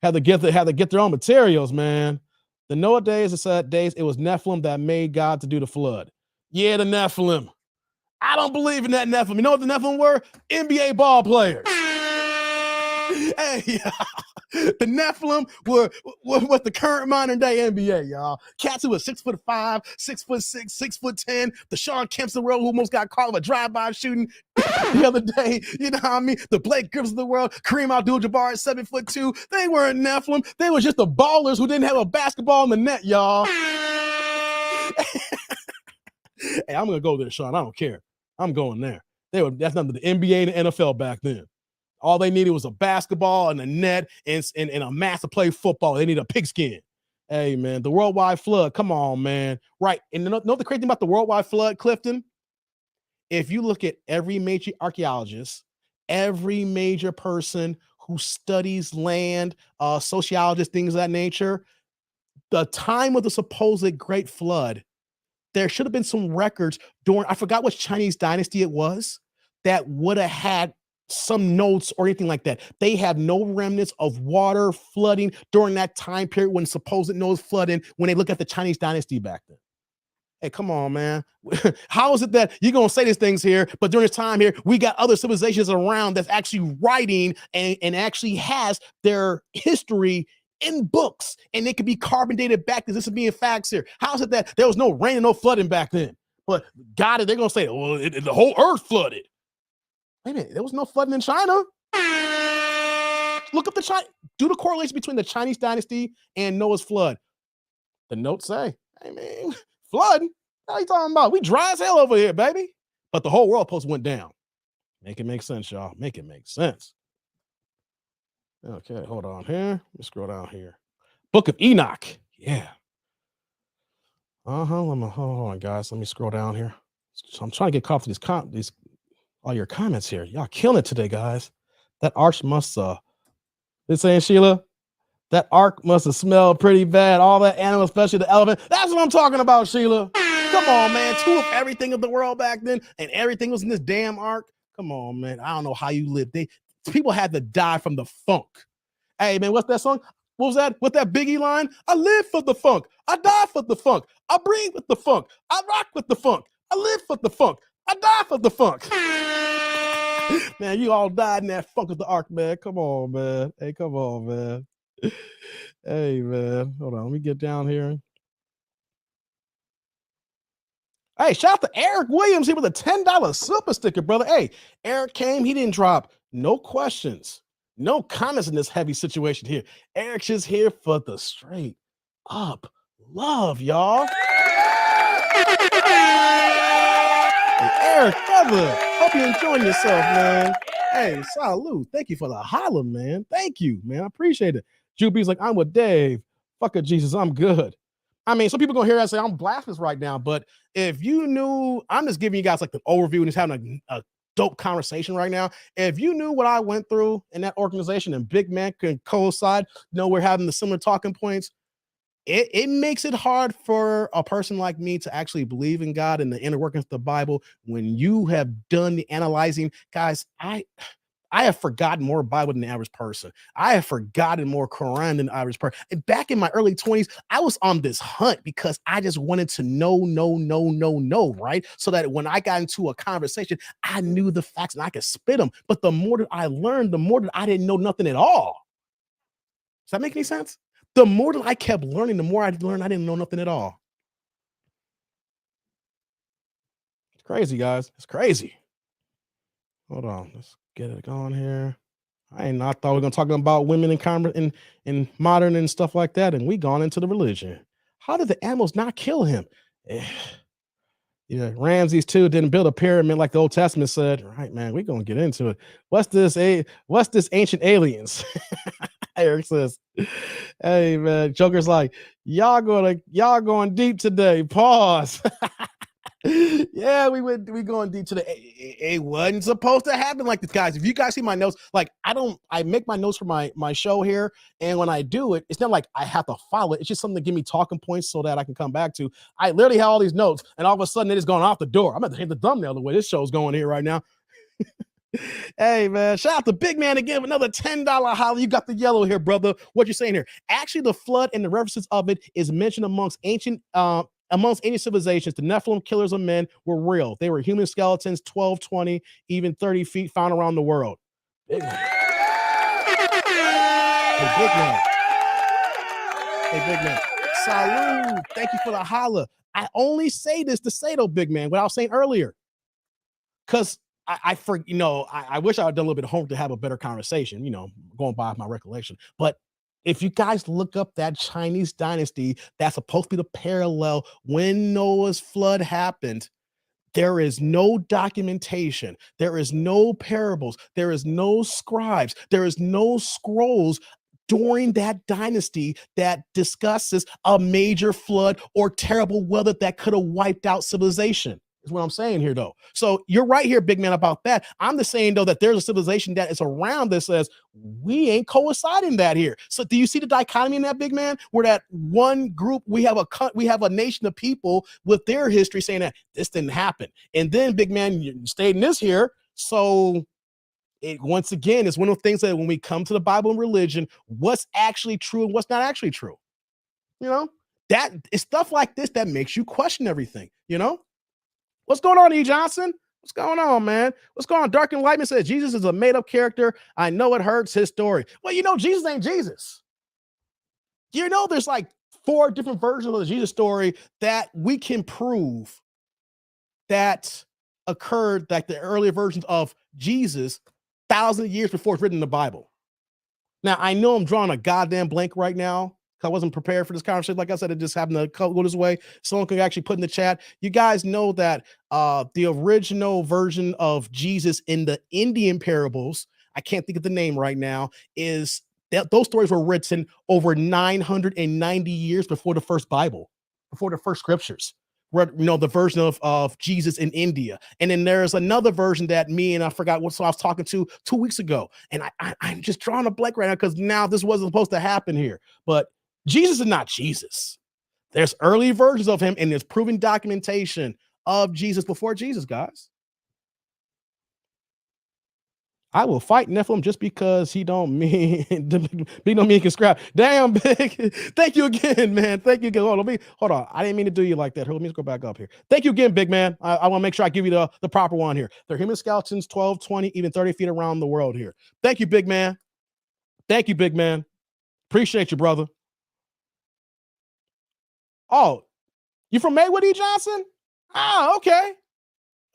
S3: had to get their own materials, man. The Noah days, it said days, it was Nephilim that made God to do the flood. Yeah, the Nephilim. I don't believe in that Nephilim. You know what the Nephilim were? NBA ball players. Hey, the Nephilim were the current modern day NBA, y'all. Cats who was 6'5", 6'6", 6'10". The Sean Kemps of the world who almost got caught with a drive-by shooting the other day. You know what I mean? The Blake Griffins of the world, Kareem Abdul-Jabbar at 7'2". They weren't Nephilim. They were just the ballers who didn't have a basketball in the net, y'all. Hey, I'm gonna go there, Sean. I don't care. I'm going there. That's nothing to the NBA and the NFL back then. All they needed was a basketball and a net and a mat to play football. They need a pigskin. Hey, man, the worldwide flood. Come on, man. Right. And you know the crazy thing about the worldwide flood, Clifton? If you look at every major archaeologist, every major person who studies land, sociologists, things of that nature, the time of the supposed Great Flood, there should have been some records during, I forgot which Chinese dynasty it was, that would have had some notes or anything like that. They have no remnants of water flooding during that time period when supposed Noah's flooding when they look at the Chinese dynasty back then. Hey, come on, man. How is it that you're going to say these things here, but during this time here, we got other civilizations around that's actually writing and actually has their history in books, and they could be carbon dated back to this is being facts here. How is it that there was no rain and no flooding back then? But God, they're going to say, well, the whole earth flooded. Wait a minute, there was no flooding in China. Look up do the correlation between the Chinese dynasty and Noah's flood. The notes say, hey man, flood? What are you talking about? We dry as hell over here, baby. But the whole world post went down. Make it make sense, y'all. Make it make sense. Okay, hold on here. Let's scroll down here. Book of Enoch. Yeah. Hold on, guys. Let me scroll down here. So I'm trying to get caught to these all your comments here. Y'all killing it today, guys. That arch must this saying Sheila, that ark must have smelled pretty bad. All that animal, especially the elephant. That's what I'm talking about, Sheila. Come on, man. Two of everything of the world back then, and everything was in this damn ark. Come on, man. I don't know how you lived. People had to die from the funk. Hey, man, what's that song? What was that? What's that Biggie line? I live for the funk. I die for the funk. I breathe with the funk. I rock with the funk. I live for the funk. I die for the funk. Man, you all died in that funk of the ark, man. Come on, man. Hey, come on, man. Hey, man. Hold on. Let me get down here. Hey, shout out to Eric Williams here with a $10 super sticker, brother. Hey, Eric came. He didn't drop no questions, no comments in this heavy situation here. Eric's just here for the straight up love, y'all. Hey, Eric, brother, hope you're enjoying yourself, man. Hey, salute. Thank you for the holler, man. Thank you, man. I appreciate it. Juby's like, I'm with Dave. Fuck it, Jesus, I'm good. I mean, some people gonna hear that say I'm blasphemous right now, but if you knew, I'm just giving you guys like the overview and just having a dope conversation right now. If you knew what I went through in that organization and Big Man can coincide, we're having the similar talking points. It makes it hard for a person like me to actually believe in God and the inner workings of the Bible when you have done the analyzing. Guys, I have forgotten more Bible than the average person. I have forgotten more Quran than the average person. And back in my early 20s, I was on this hunt because I just wanted to know, right? So that when I got into a conversation, I knew the facts and I could spit them. But the more that I learned, the more that I didn't know nothing at all. Does that make any sense? The more that I kept learning, the more I learned I didn't know nothing at all. It's crazy, guys. It's crazy. Hold on. Let's get it going here. I thought we were gonna talk about women in modern and stuff like that, and we gone into the religion. How did the animals not kill him? Yeah, Ramses too didn't build a pyramid like the Old Testament said. Right, man, we're gonna get into it. What's this ancient aliens? Eric says, hey man, Joker's like, y'all going deep today. Pause. Yeah, we going deep to it wasn't supposed to happen like this, guys. If you guys see my notes, like I make my notes for my show here, and when I do it, it's not like I have to follow it. It's just something to give me talking points so that I can come back to. I literally have all these notes, and all of a sudden it is going off the door. I'm about to hit the thumbnail the way this show's going here right now. Hey man, shout out to Big Man again with another $10 holler. You got the yellow here, brother. What you saying here? Actually, the flood and the references of it is mentioned amongst ancient civilizations. The Nephilim, killers of men, were real. They were human skeletons, 12, 20, even 30 feet, found around the world. Big man. Hey, Big Man. Hey, Big Man. Salud. Thank you for the holler. I only say this to say though, Big Man, what I was saying earlier, because I wish I had done a little bit of homework to have a better conversation, going by my recollection. But if you guys look up that Chinese dynasty, that's supposed to be the parallel when Noah's flood happened. There is no documentation. There is no parables. There is no scribes. There is no scrolls during that dynasty that discusses a major flood or terrible weather that could have wiped out civilization. Is what I'm saying here, though. So you're right here, Big Man, about that. I'm just saying, though, that there's a civilization that is around that says we ain't coinciding that here. So do you see the dichotomy in that, Big Man? Where that one group, we have a nation of people with their history saying that this didn't happen. And then, Big Man, you're stating this here. So it once again is one of the things that when we come to the Bible and religion, what's actually true and what's not actually true. That is stuff like this that makes you question everything, What's going on, E. Johnson? What's going on, man? What's going on? Dark Enlightenment says Jesus is a made-up character. I know it hurts his story. Well, Jesus ain't Jesus. There's like 4 different versions of the Jesus story that we can prove that occurred, like the earlier versions of Jesus, thousands of years before it's written in the Bible. Now, I know I'm drawing a goddamn blank right now. I wasn't prepared for this conversation. Like I said, it just happened to go this way. Someone could actually put in the chat. You guys know that the original version of Jesus in the Indian parables, I can't think of the name right now, is that those stories were written over 990 years before the first Bible, before the first scriptures. The version of Jesus in India. And then there's another version that I forgot what, so I was talking to 2 weeks ago. And I'm just drawing a blank right now because now this wasn't supposed to happen here. But Jesus is not Jesus. There's early versions of him, and there's proven documentation of Jesus before Jesus, guys. I will fight Nephilim just because he don't mean he can scrap. Damn, Big. Thank you again, man. Thank you again. Hold on. I didn't mean to do you like that. Let me just go back up here. Thank you again, Big Man. I want to make sure I give you the proper one here. They're human skeletons, 12, 20, even 30 feet around the world here. Thank you, Big Man. Thank you, Big Man. Appreciate you, brother. Oh, you from Maywood, E. Johnson? Ah, okay.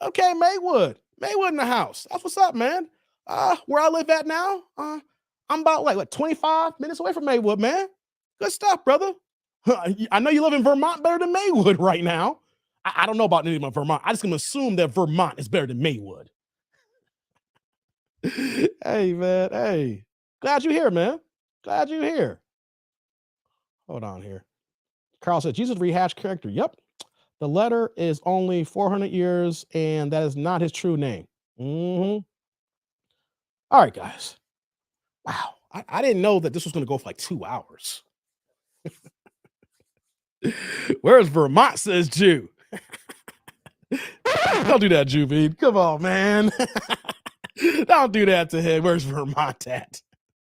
S3: Okay, Maywood. Maywood in the house. That's what's up, man. Where I live at now, I'm about 25 minutes away from Maywood, man. Good stuff, brother. I know you live in Vermont better than Maywood right now. I don't know about any of Vermont. I just gonna assume that Vermont is better than Maywood. Hey, man. Hey, glad you're here, man. Glad you're here. Hold on here. Carl said, Jesus rehashed character. Yep. The letter is only 400 years, and that is not his true name. Mm-hmm. All right, guys. Wow. I didn't know that this was going to go for like 2 hours. Where's Vermont, says Jew. Don't do that, Jew Bean. Come on, man. Don't do that to him. Where's Vermont at?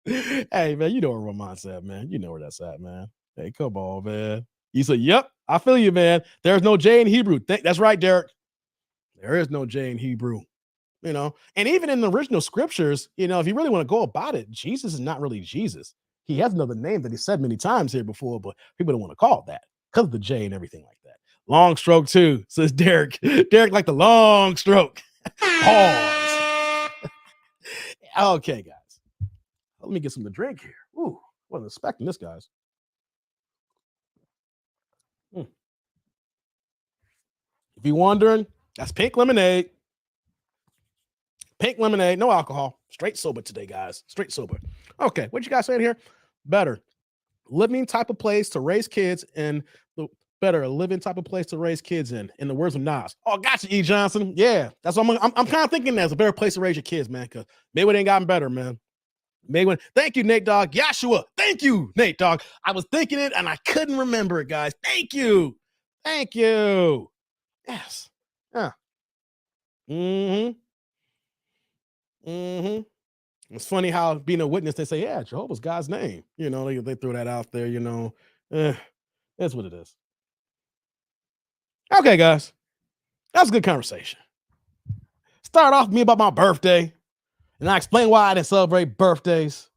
S3: Hey, man, you know where Vermont's at, man. You know where that's at, man. Hey, come on, man. You said, yep, I feel you, man. There's no J in Hebrew. That's right, Derek. There is no J in Hebrew. And even in the original scriptures, if you really want to go about it, Jesus is not really Jesus. He has another name that he said many times here before, but people don't want to call it that because of the J and everything like that. Long stroke too, says Derek. Derek like the long stroke. Pause. Okay, guys. Let me get some to drink here. Ooh, wasn't expecting this, guys. If you're wondering, that's pink lemonade. Pink lemonade, no alcohol. Straight sober today, guys. Straight sober. Okay, what you guys saying here? Better living type of place to raise kids in. Better living type of place to raise kids in the words of Nas. Oh, gotcha, E. Johnson. Yeah, that's what I'm kind of thinking that's a better place to raise your kids, man, because Maywood ain't gotten better, man. Maywood. Thank you, Nate Dogg. Yashua. Thank you, Nate Dogg. I was thinking it and I couldn't remember it, guys. Thank you. Thank you. Yes. Yeah. It's funny how being a witness, they say, yeah, Jehovah's God's name. They throw that out there, that's what it is. Okay, guys. That was a good conversation. Start off with me about my birthday, and I explained why I didn't celebrate birthdays.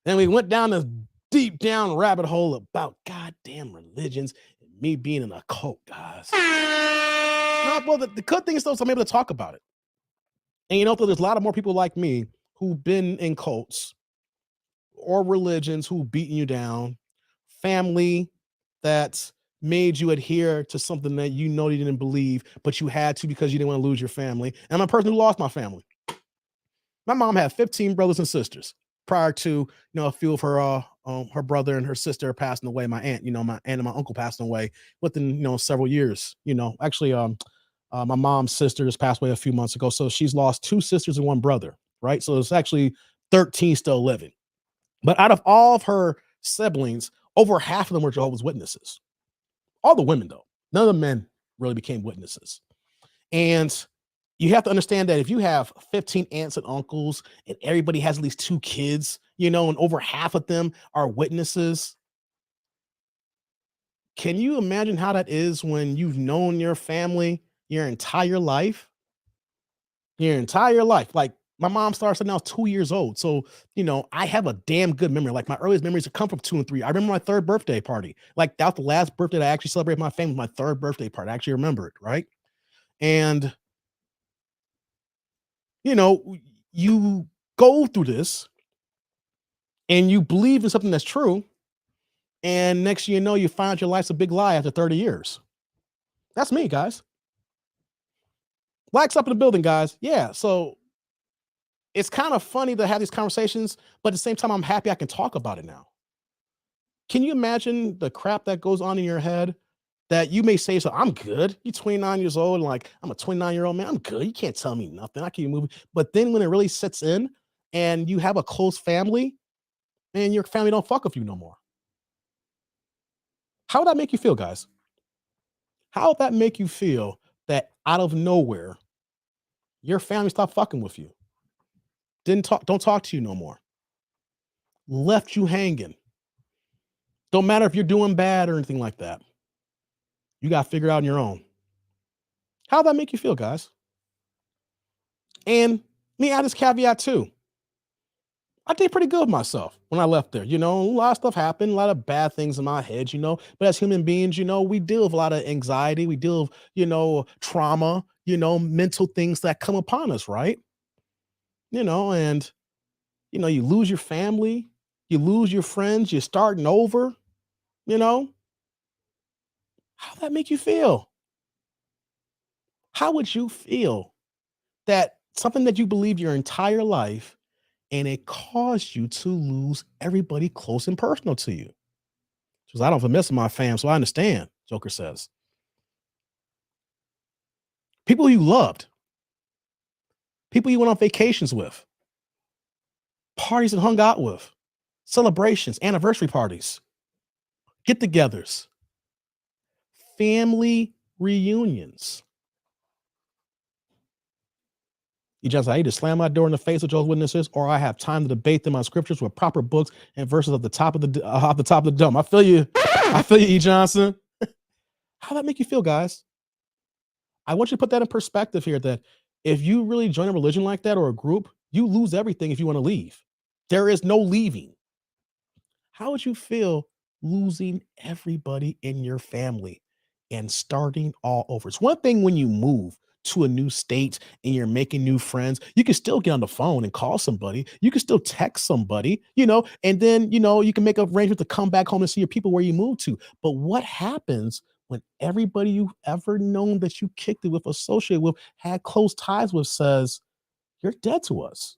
S3: Then we went down this deep down rabbit hole about goddamn religions and me being in a cult, guys. Well, the good thing is, though, I'm able to talk about it. And there's a lot of more people like me who've been in cults or religions who've beaten you down, family that made you adhere to something that you didn't believe, but you had to because you didn't want to lose your family. And I'm a person who lost my family. My mom had 15 brothers and sisters prior to, a few of her brother and her sister passing away. My aunt, my aunt and my uncle passing away within, several years. Actually, my mom's sister just passed away a few months ago. So she's lost 2 sisters and 1 brother, right? So it's actually 13 still living. But out of all of her siblings, over half of them were Jehovah's Witnesses. All the women, though. None of the men really became witnesses. And you have to understand that if you have 15 aunts and uncles and everybody has at least 2 kids, and over half of them are witnesses, can you imagine how that is when you've known your family your entire life? Your entire life. Like, my mom started when I was 2 years old. So, I have a damn good memory. Like, my earliest memories have come from 2 and 3. I remember my 3rd birthday party. Like, that was the last birthday that I actually celebrated my family, my 3rd birthday party. I actually remember it, right? And, you go through this and you believe in something that's true. And next thing you know, you find your life's a big lie after 30 years. That's me, guys. Likes up in the building, guys. Yeah. So it's kind of funny to have these conversations, but at the same time, I'm happy I can talk about it now. Can you imagine the crap that goes on in your head that you may say, so I'm good. You're 29 years old. And like, I'm a 29-year-old man. I'm good. You can't tell me nothing. I keep moving. But then when it really sets in and you have a close family and your family don't fuck with you no more. How would that make you feel, guys? How would that make you feel that out of nowhere, your family stopped fucking with you? Don't talk to you no more. Left you hanging. Don't matter if you're doing bad or anything like that. You got to figure it out on your own. How'd that make you feel, guys? And let me add this caveat too. I did pretty good with myself when I left there. A lot of stuff happened, a lot of bad things in my head, but as human beings, we deal with a lot of anxiety. We deal with, trauma, mental things that come upon us, right? And, you lose your family, you lose your friends, you're starting over, how'd that make you feel? How would you feel that something that you believed your entire life and it caused you to lose everybody close and personal to you? Because I don't have miss my fam, so I understand, Joker says. People you loved, people you went on vacations with, parties and hung out with, celebrations, anniversary parties, get-togethers, family reunions. You just, I either slam my door in the face of Jehovah's Witnesses, or I have time to debate them on scriptures with proper books and verses at the top of the dome. I feel you. I feel you, E. Johnson. How that make you feel, guys? I want you to put that in perspective here, that if you really join a religion like that or a group, you lose everything if you want to leave. There is no leaving. How would you feel losing everybody in your family and starting all over? It's one thing when you move to a new state and you're making new friends. You can still get on the phone and call somebody. You can still text somebody, and then, you can make arrangements to come back home and see your people where you moved to. But what happens when everybody you've ever known that you kicked it with, associated with, had close ties with, says, you're dead to us?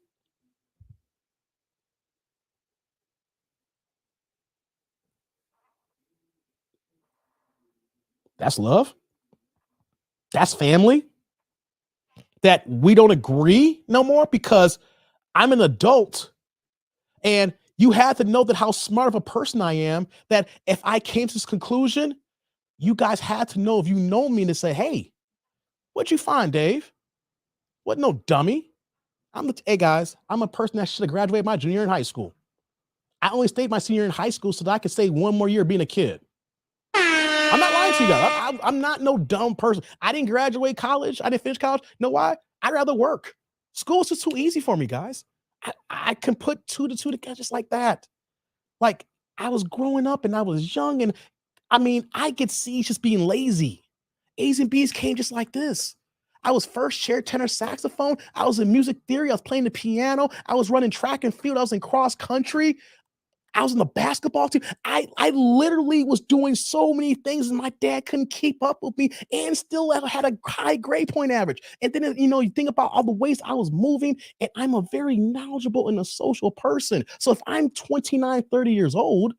S3: That's love. That's family. That we don't agree no more because I'm an adult, and you had to know that how smart of a person I am, that if I came to this conclusion, you guys had to know, if you know me, to say, hey, what'd you find, Dave? What, no dummy? Hey guys, I'm a person that should have graduated my junior year in high school. I only stayed my senior year in high school so that I could stay one more year being a kid. I'm not lying to you guys. I'm not no dumb person. I didn't graduate college. I didn't finish college. You know why? I'd rather work. School's just too easy for me, guys. I can put 2 to 2 together just like that. Like, I was growing up and I was young, and I could see just being lazy. A's and B's came just like this. I was first chair tenor saxophone. I was in music theory. I was playing the piano. I was running track and field. I was in cross country. I was in the basketball team. I literally was doing so many things, and my dad couldn't keep up with me, and still had a high grade point average. And then, you think about all the ways I was moving, and I'm a very knowledgeable and a social person. So if I'm 29, 30 years old,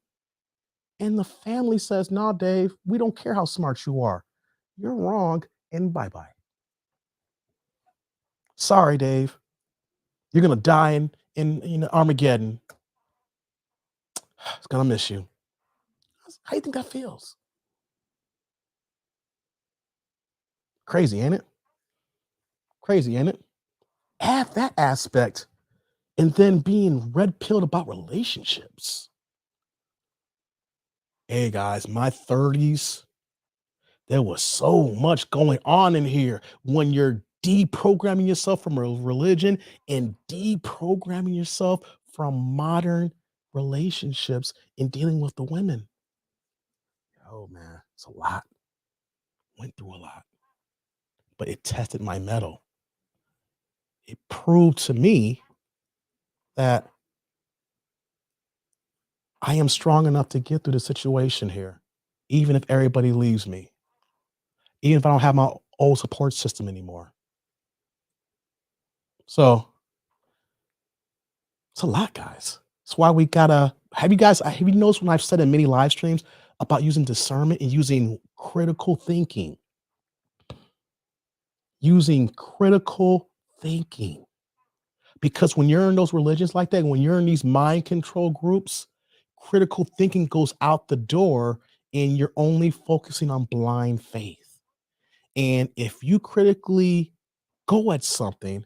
S3: and the family says, "No, Dave, we don't care how smart you are. You're wrong, and bye-bye. Sorry, Dave. You're gonna die in Armageddon. It's gonna miss you." How do you think that feels? Crazy, ain't it? Crazy, ain't it? Add that aspect, and then being red-pilled about relationships. Hey guys, my 30s, there was so much going on in here. When you're deprogramming yourself from a religion and deprogramming yourself from modern relationships and dealing with the women. Oh man, it's a lot. Went through a lot. But it tested my mettle. It proved to me that I am strong enough to get through the situation here, even if everybody leaves me, even if I don't have my old support system anymore. So it's a lot, guys. That's why we gotta have you noticed when I've said in many live streams about using discernment and using critical thinking? Using critical thinking. Because when you're in those religions like that, when you're in these mind control groups, critical thinking goes out the door, and you're only focusing on blind faith. And if you critically go at something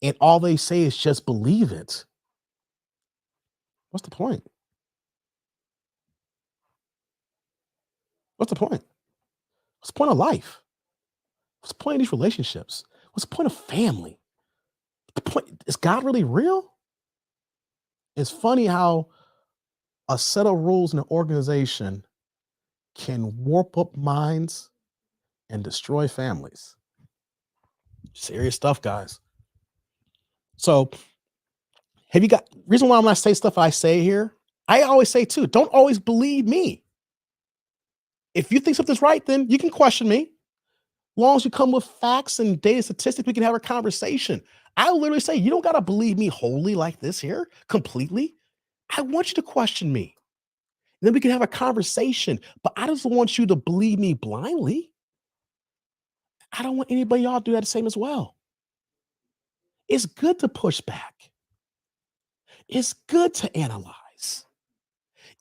S3: and all they say is just believe it, what's the point? What's the point? What's the point of life? What's the point of these relationships? What's the point of family? The point, is God really real? It's funny how a set of rules in an organization can warp up minds and destroy families. Serious stuff, guys. So, have you got reason why I'm not say stuff I say here? I always say too, don't always believe me. If you think something's right, then you can question me. As long as you come with facts and data statistics, we can have a conversation. I literally say, you don't got to believe me wholly like this here, completely. I want you to question me. Then we can have a conversation, but I just want you to believe me blindly. I don't want anybody y'all to do that the same as well. It's good to push back. It's good to analyze.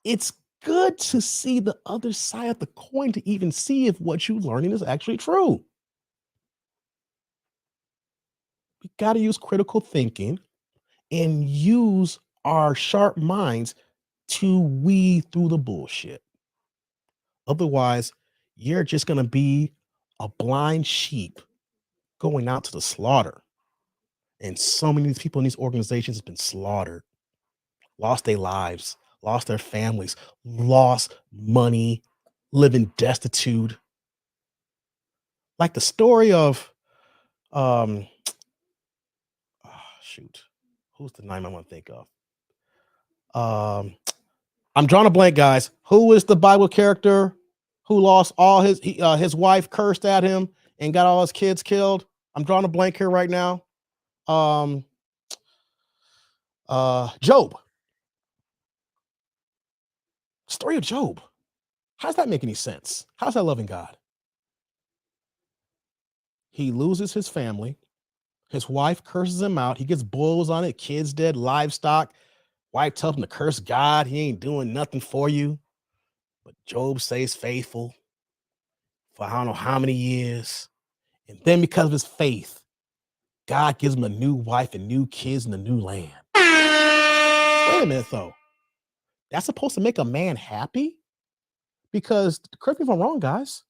S3: It's good to see the other side of the coin, to even see if what you're learning is actually true. got to use critical thinking and use our sharp minds to weed through the bullshit. Otherwise, you're just going to be a blind sheep going out to the slaughter. And so many of these people in these organizations have been slaughtered, lost their lives, lost their families, lost money, living destitute. Like the story of, who's the name I want to think of? I'm drawing a blank, guys. Who is the Bible character who lost all his wife cursed at him and got all his kids killed? I'm drawing a blank here right now. Job. Story of Job. How does that make any sense? How's that loving God? He loses his family. His wife curses him out. He gets boils on it, kids dead, livestock. Wife tells him to curse God. He ain't doing nothing for you. But Job stays faithful for I don't know how many years. And then because of his faith, God gives him a new wife and new kids in a new land. Wait a minute, though. That's supposed to make a man happy? Because, correct me if I'm wrong, guys,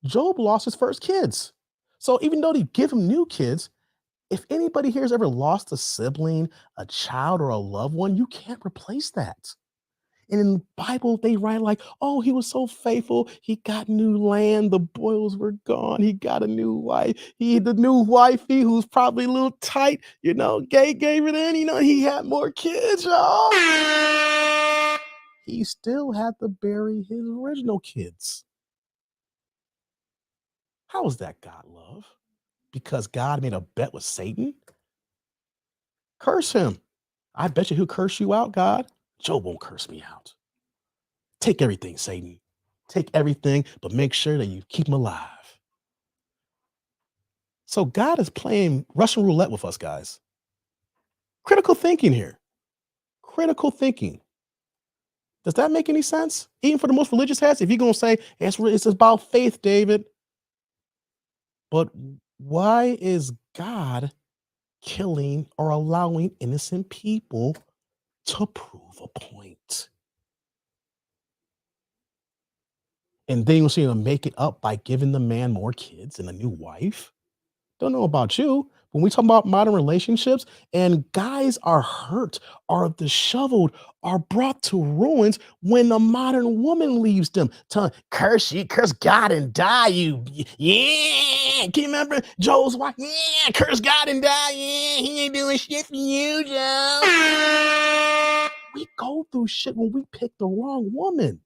S3: Job lost his first kids. So even though they give him new kids, if anybody here has ever lost a sibling, a child, or a loved one, you can't replace that. And in the Bible, they write like, oh, he was so faithful. He got new land. The boils were gone. He got a new wife. The new wifey who's probably a little tight, gave it in, he had more kids, y'all. He still had to bury his original kids. How is that God love? Because God made a bet with Satan? Curse him. I bet you he'll curse you out, God. Job won't curse me out. Take everything, Satan. Take everything, but make sure that you keep him alive. So God is playing Russian roulette with us, guys. Critical thinking here. Critical thinking. Does that make any sense? Even for the most religious heads, if you're going to say, it's about faith, David. But why is God killing or allowing innocent people to prove a point? And then you'll see him make it up by giving the man more kids and a new wife. Don't know about you. When we talk about modern relationships and guys are hurt, are disheveled, are brought to ruins when a modern woman leaves them. Telling, curse God and die, you. Yeah. Can you remember Joe's wife? Yeah, curse God and die. Yeah, he ain't doing shit for you, Joe. We go through shit when we pick the wrong woman.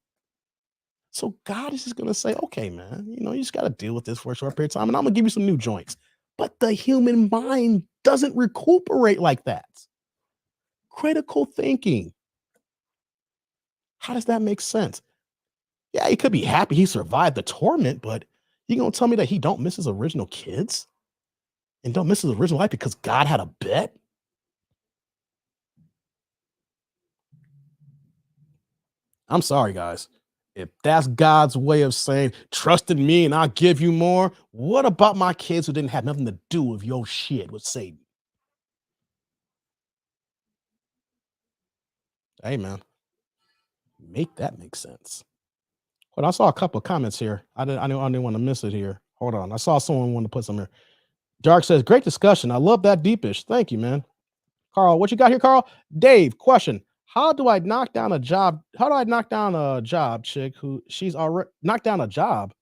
S3: So God is just going to say, okay, man, you just got to deal with this for a short period of time. And I'm going to give you some new joints. But the human mind doesn't recuperate like that. Critical thinking. How does that make sense? Yeah, he could be happy he survived the torment, but you going to tell me that he don't miss his original kids and don't miss his original life because God had a bet? I'm sorry, guys. If that's God's way of saying, trust in me and I'll give you more, what about my kids who didn't have nothing to do with your shit with Satan? Hey, man, make that make sense. But I saw a couple of comments here. I didn't want to miss it here. Hold on. I saw someone want to put some here. Dark says, great discussion. I love that deepish. Thank you, man. Carl, what you got here, Carl? Dave, question. How do I knock down a job? How do I knock down a job chick who she's already knocked down a job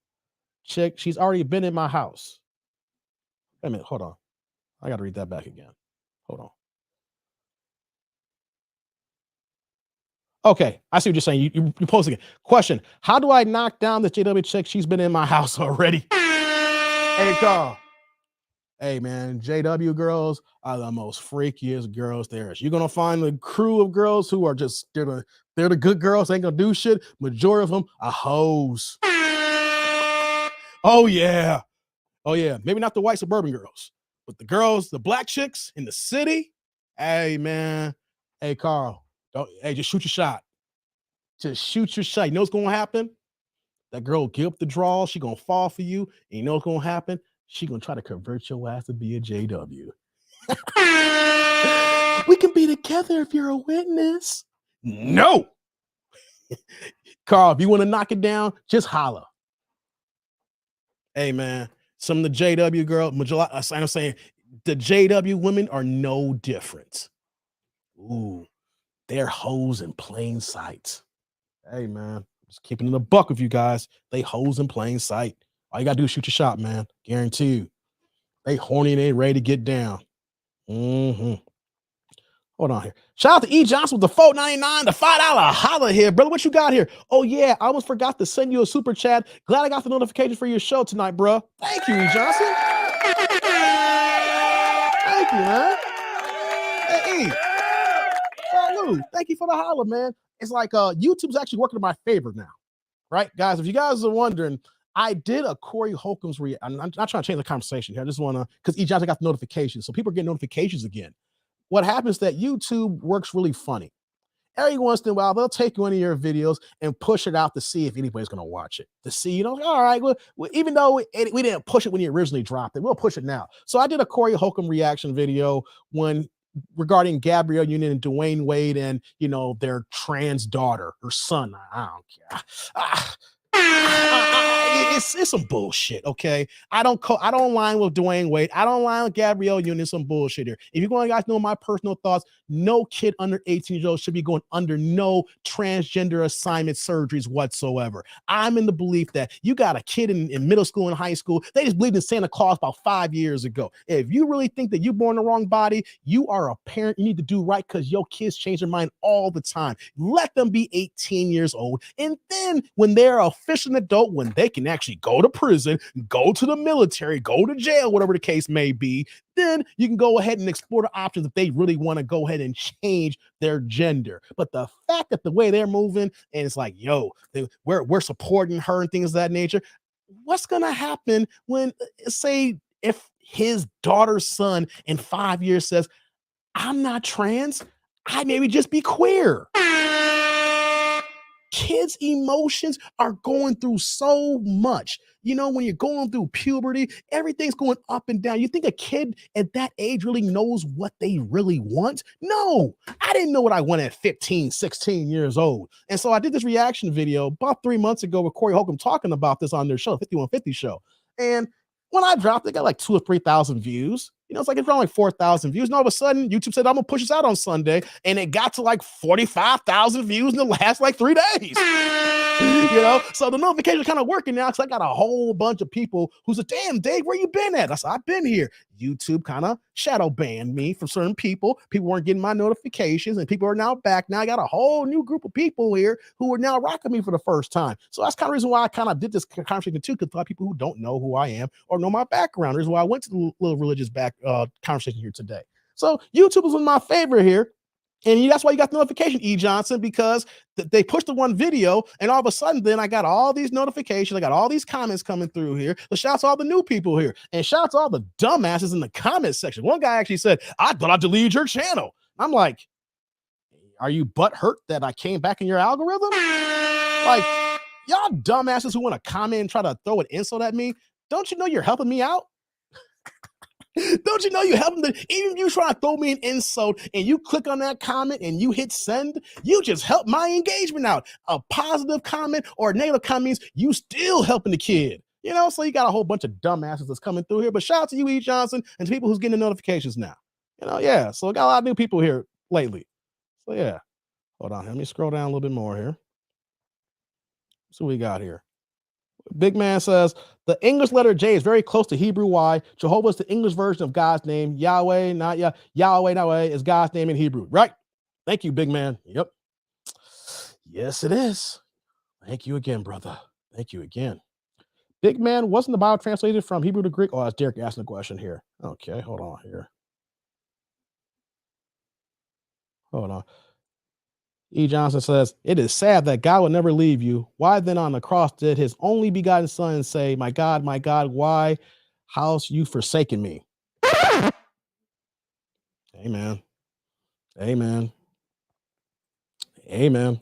S3: chick? She's already been in my house. Wait a minute. Hold on. I got to read that back again. Hold on. Okay. I see what you're saying. You posting it. Question. How do I knock down the JW chick? She's been in my house already. Hey, Carl. Hey, man, JW girls are the most freakiest girls there is. You're going to find a crew of girls who are just, they're the good girls. They ain't going to do shit. Majority of them are hoes. Oh, yeah. Oh, yeah. Maybe not the white suburban girls, but the girls, the black chicks in the city. Hey, man. Hey, Carl. Just shoot your shot. Just shoot your shot. You know what's going to happen? That girl will give up the draw. She going to fall for you. And you know what's going to happen? she gonna try to convert your ass to be a JW. We can be together if you're a witness. No. Carl, if you want to knock it down, just holla. Hey, man, some of the JW girl, I'm saying the JW women are no different. Ooh, they're hoes in plain sight. Hey, man, just keeping it a buck with you guys. They hoes in plain sight. All you got to do is shoot your shot, man. Guarantee you. They horny and they ready to get down. Mm-hmm. Hold on here. Shout out to E. Johnson with the $4.99, the $5 holla here. Brother, what you got here? Oh, yeah, I almost forgot to send you a super chat. Glad I got the notification for your show tonight, bro. Thank you, E. Johnson. Thank you, man. Hey, E. Salute. Thank you for the holla, man. It's like YouTube's actually working in my favor now, right? Guys, if you guys are wondering, I did a Corey Holcomb's I'm not trying to change the conversation here. I just want to, because E. Johnson got the notifications. So people are getting notifications again. What happens is that YouTube works really funny. Every once in a while, they'll take one of your videos and push it out to see if anybody's going to watch it. To see, all right, well, even though we didn't push it when you originally dropped it, we'll push it now. So I did a Corey Holcomb reaction video regarding Gabrielle Union and Dwayne Wade and, their trans daughter or son. I don't care. It's some bullshit, okay? I don't line with Dwayne Wade. I don't line with Gabrielle Union. Some bullshit here. If you guys know my personal thoughts, no kid under 18 years old should be going under no transgender assignment surgeries whatsoever. I'm in the belief that you got a kid in middle school and high school. They just believed in Santa Claus about 5 years ago. If you really think that you're born in the wrong body, you are a parent. You need to do right because your kids change their mind all the time. Let them be 18 years old. And then when they're officially an adult, when they can actually go to prison, go to the military, go to jail, whatever the case may be, then you can go ahead and explore the options if they really want to go ahead and change their gender. But the fact that the way they're moving and it's like, we're supporting her and things of that nature, what's going to happen when, say, if his daughter's son in 5 years says, I'm not trans, I maybe just be queer. Kids' emotions are going through so much. When you're going through puberty, everything's going up and down. You think a kid at that age really knows what they really want? No, I didn't know what I wanted at 15, 16 years old. And so I did this reaction video about 3 months ago with Corey Holcomb talking about this on their show, 5150 show. And when I dropped it, got like 2,000 or 3,000 views. It's like it's around like 4,000 views. And all of a sudden, YouTube said, I'm going to push this out on Sunday. And it got to like 45,000 views in the last like 3 days. So the notification is kind of working now because I got a whole bunch of people who said, damn, Dave, where you been at? I said, I've been here. YouTube kind of shadow banned me from certain people. People weren't getting my notifications and people are now back. Now I got a whole new group of people here who are now rocking me for the first time. So that's kind of the reason why I kind of did this conversation too, because a lot of people who don't know who I am or know my background. There's why I went to the little religious conversation here today. So YouTube is in my favor here. And that's why you got the notification, E. Johnson, because they pushed the one video, and all of a sudden, then I got all these notifications. I got all these comments coming through here. So shout out to all the new people here, and shout out to all the dumbasses in the comment section. One guy actually said, I thought I deleted your channel. I'm like, are you butthurt that I came back in your algorithm? Like, y'all dumbasses who want to comment and try to throw an insult at me, don't you know you're helping me out? Don't you know you help them? Even if you try to throw me an insult and you click on that comment and you hit send, you just help my engagement out. A positive comment or a negative comment means you still helping the kid. So you got a whole bunch of dumbasses that's coming through here. But shout out to you, E. Johnson, and to people who's getting the notifications now. So we got a lot of new people here lately. So yeah. Hold on. Let me scroll down a little bit more here. See what we got here. Big Man says, the English letter J is very close to Hebrew Y. Jehovah is the English version of God's name. Yahweh, not Yahweh is God's name in Hebrew. Right? Thank you, Big Man. Yep. Yes, it is. Thank you again, brother. Thank you again. Big Man, wasn't the Bible translated from Hebrew to Greek? Oh, that's Derek asking a question here. Okay, hold on here. Hold on. E. Johnson says, it is sad that God will never leave you. Why then on the cross did his only begotten son say, my God, why hast you forsaken me? Amen. Amen. Amen.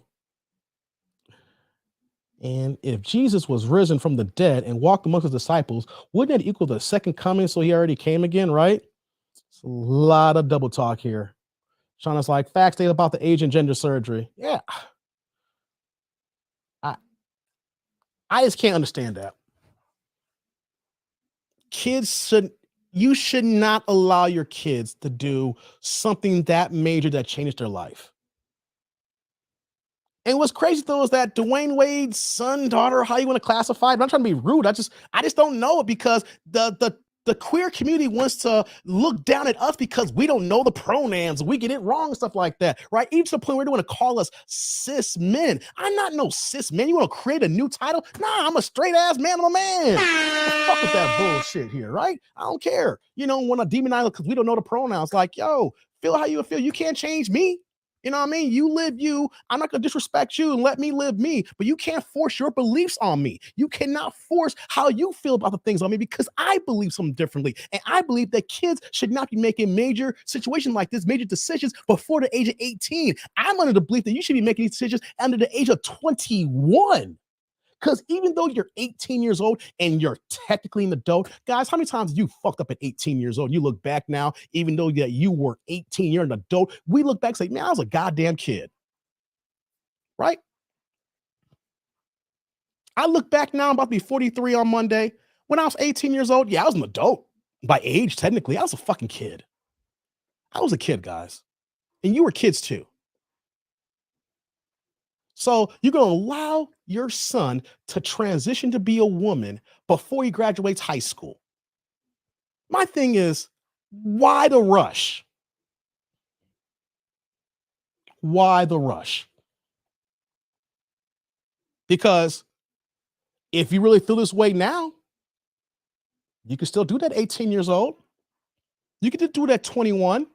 S3: And if Jesus was risen from the dead and walked amongst his disciples, wouldn't that equal the second coming? So he already came again, right? It's a lot of double talk here. Shawna's like, facts they about the age and gender surgery. Yeah. I just can't understand that. You should not allow your kids to do something that major that changed their life. And what's crazy though is that Dwayne Wade's son, daughter, how you want to classify it, I'm not trying to be rude. I just don't know it because the queer community wants to look down at us because we don't know the pronouns. We get it wrong, stuff like that, right? Even to the point where they want to call us cis men. I'm not no cis man. You want to create a new title? Nah, I'm a straight ass man. I'm a man. Fuck with that bullshit here, right? I don't care. You know, when I demonize because we don't know the pronouns, like, yo, feel how you feel. You can't change me. You know what I mean? You live you. I'm not going to disrespect you and let me live me, but you can't force your beliefs on me. You cannot force how you feel about the things on me because I believe something differently. And I believe that kids should not be making major situations like this, major decisions before the age of 18. I'm under the belief that you should be making these decisions under the age of 21. Because even though you're 18 years old and you're technically an adult, guys, how many times have you fucked up at 18 years old? You look back now, even though that you were 18, you're an adult. We look back and say, man, I was a goddamn kid. Right? I look back now, I'm about to be 43 on Monday. When I was 18 years old, yeah, I was an adult. By age, technically, I was a fucking kid. I was a kid, guys. And you were kids too. So you're going to allow your son to transition to be a woman before he graduates high school. My thing is, why the rush? Why the rush? Because if you really feel this way now, you can still do that 18 years old. You can do that 21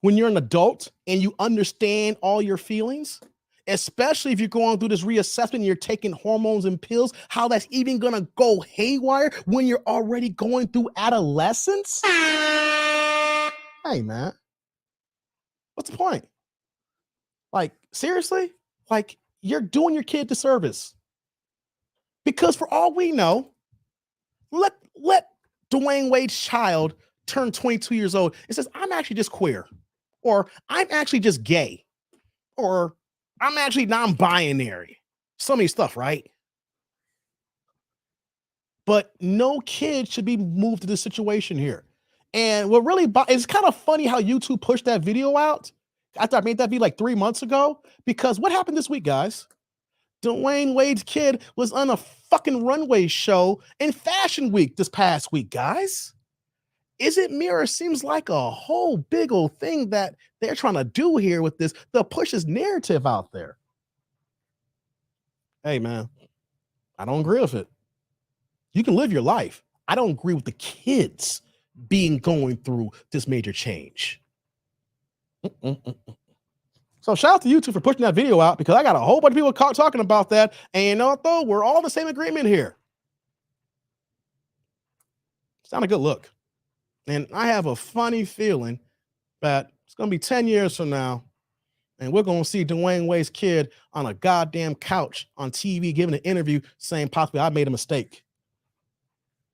S3: when you're an adult and you understand all your feelings. Especially if you're going through this reassessment and you're taking hormones and pills, how that's even going to go haywire when you're already going through adolescence. Hey, man. What's the point? Like, seriously? Like, you're doing your kid disservice. Because for all we know, let Dwayne Wade's child turn 22 years old and says, I'm actually just queer. Or I'm actually just gay. Or I'm actually non-binary. So many stuff, right? But no kid should be moved to this situation here. And what really, it's kind of funny how YouTube pushed that video out after I made that video like 3 months ago. Because what happened this week, guys? Dwayne Wade's kid was on a fucking runway show in Fashion Week this past week, guys. Is it me or seems like a whole big old thing that they're trying to do here with this, the push this narrative out there? Hey, man, I don't agree with it. You can live your life. I don't agree with the kids going through this major change. So shout out to YouTube for pushing that video out because I got a whole bunch of people talking about that. And you know what, though? We're all in the same agreement here. It's not a good look. And I have a funny feeling that it's going to be 10 years from now, and we're going to see Dwayne Wade's kid on a goddamn couch on TV giving an interview saying possibly I made a mistake.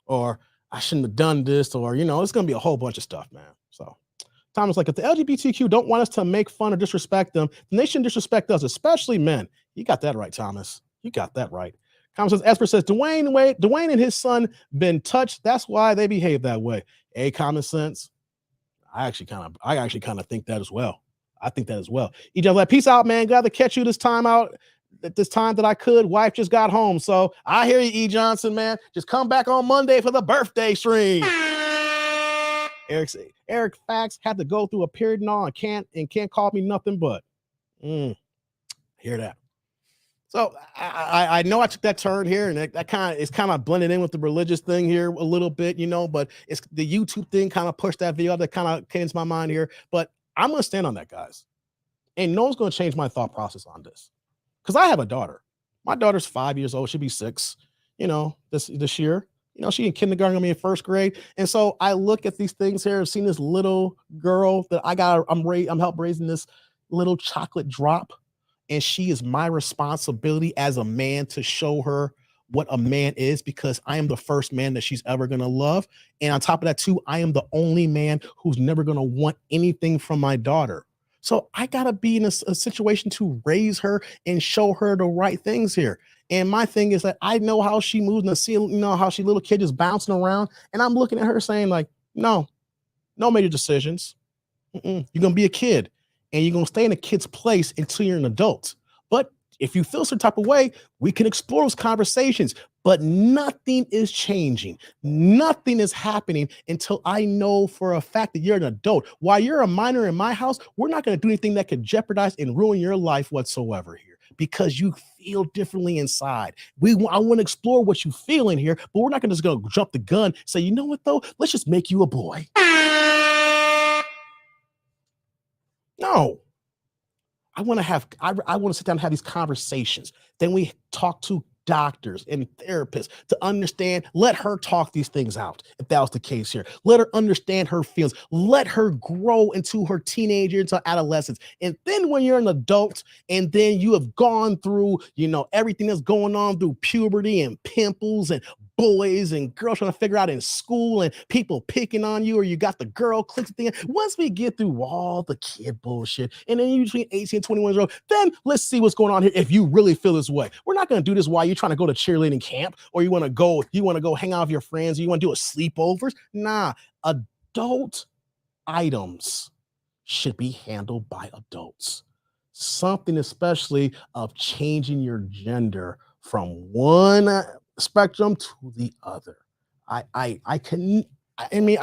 S3: Or I shouldn't have done this. Or, you know, it's going to be a whole bunch of stuff, man. So Thomas, like, if the LGBTQ don't want us to make fun or disrespect them, then they shouldn't disrespect us, especially men. You got that right, Thomas. You got that right. Common Sense Esper says, Dwayne and his son been touched. That's why they behave that way. Hey, Common Sense. I actually kind of think that as well. I think that as well. EJ, like, peace out, man. Glad to catch you this time out. At this time that I could. Wife just got home. So I hear you, E. Johnson, man. Just come back on Monday for the birthday stream. Eric Fax had to go through a period and all and can't call me nothing but. Hear that. So I know I took that turn here, and it's kind of blended in with the religious thing here a little bit, you know, but it's the YouTube thing kind of pushed that video that kind of came into my mind here. But I'm going to stand on that, guys. And no one's going to change my thought process on this. Because I have a daughter. My daughter's 5 years old. She'll be 6, you know, this year. You know, she in kindergarten, I'm in first grade. And so I look at these things here. I've seen this little girl that I'm help raising this little chocolate drop. and she is my responsibility as a man to show her what a man is, because I am the first man that she's ever going to love. And on top of that too, I am the only man who's never going to want anything from my daughter. So I got to be in a situation to raise her and show her the right things here. And my thing is that I know how she moves, and I see, you know, how she little kid just bouncing around, and I'm looking at her saying like, no major decisions. You're going to be a kid, and you're going to stay in a kid's place until you're an adult. But if you feel some type of way, we can explore those conversations, but nothing is changing. Nothing is happening until I know for a fact that you're an adult. While you're a minor in my house, we're not going to do anything that could jeopardize and ruin your life whatsoever here, because you feel differently inside. I want to explore what you feel in here, but we're not just going to jump the gun, say, you know what though, let's just make you a boy. No. I want to sit down and have these conversations. Then we talk to doctors and therapists to understand, let her talk these things out. If that was the case here, let her understand her feelings, let her grow into her teenager, into adolescence. And then when you're an adult and then you have gone through, you know, everything that's going on through puberty and pimples and boys and girls trying to figure out in school and people picking on you, or you got the girl clicks thing. Once we get through all the kid bullshit, and then you between 18 and 21 years old, then let's see what's going on here. If you really feel this way, we're not going to do this while you're trying to go to cheerleading camp, or you want to go hang out with your friends, or you want to do a sleepovers. Nah, adult items should be handled by adults. Something especially of changing your gender from one spectrum to the other. I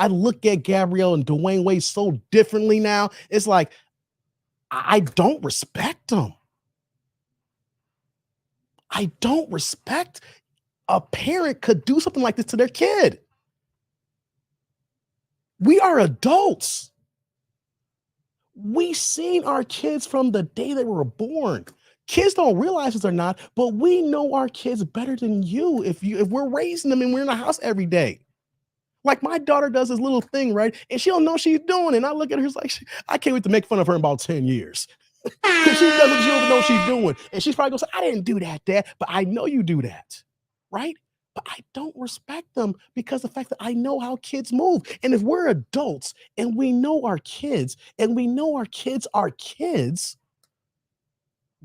S3: look at Gabrielle and Dwayne Wade so differently now. It's like I don't respect them. I don't respect a parent could do something like this to their kid. We are adults. We seen our kids from the day they were born. Kids don't realize this or not, but we know our kids better than you if we're raising them and we're in the house every day. Like my daughter does this little thing, right? And she don't know she's doing it. And I look at her, it's like, I can't wait to make fun of her in about 10 years. Because she doesn't know what she's doing. And she's probably going to say, I didn't do that, Dad, but I know you do that, right? But I don't respect them because of the fact that I know how kids move. And if we're adults and we know our kids and we know our kids are kids,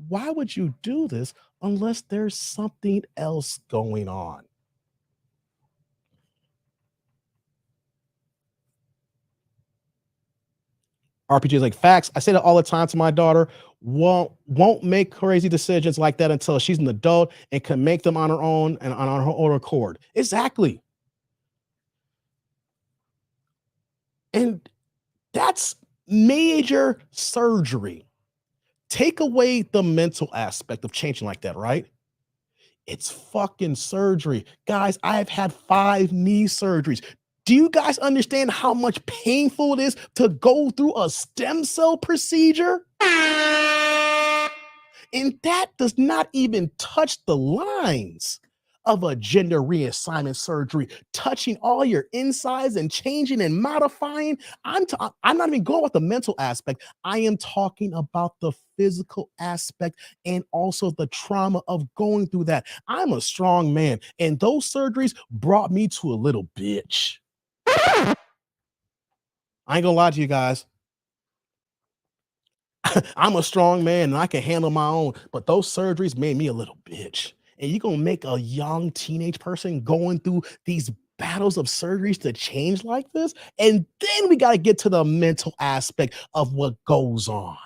S3: why would you do this unless there's something else going on? RPG is like, facts. I say that all the time to my daughter. Won't make crazy decisions like that until she's an adult and can make them on her own and on her own accord. Exactly. And that's major surgery. Take away the mental aspect of changing like that, right? It's fucking surgery. Guys, I've had 5 knee surgeries. Do you guys understand how much painful it is to go through a stem cell procedure? And that does not even touch the lines of a gender reassignment surgery, touching all your insides and changing and modifying. I'm not even going with the mental aspect. I am talking about the physical aspect and also the trauma of going through that. I'm a strong man, and those surgeries brought me to a little bitch. I ain't gonna lie to you guys. I'm a strong man and I can handle my own, but those surgeries made me a little bitch. And you're gonna make a young teenage person going through these battles of surgeries to change like this? And then we got to get to the mental aspect of what goes on.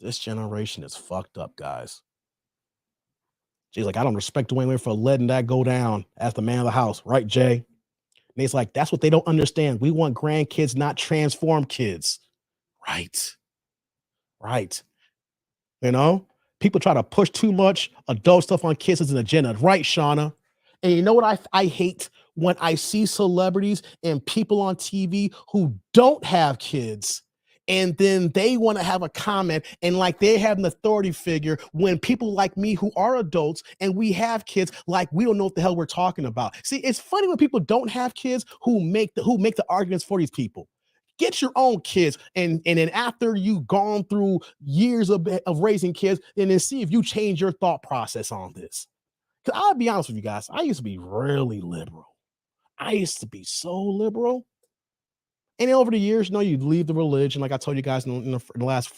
S3: This generation is fucked up, guys. Jay's like, I don't respect Dwayne Wade for letting that go down as the man of the house. Right, Jay? And he's like, that's what they don't understand. We want grandkids, not transform kids. Right. Right. You know, people try to push too much adult stuff on kids as an agenda. Right, Shawna? And you know what I hate? When I see celebrities and people on TV who don't have kids, and then they want to have a comment and like they have an authority figure when people like me who are adults and we have kids, like we don't know what the hell we're talking about. See, it's funny when people don't have kids who make the arguments for these people. Get your own kids, and then after you've gone through years of raising kids, and then see if you change your thought process on this. Because I'll be honest with you guys, I used to be really liberal. I used to be so liberal. And over the years, you leave the religion, like I told you guys in the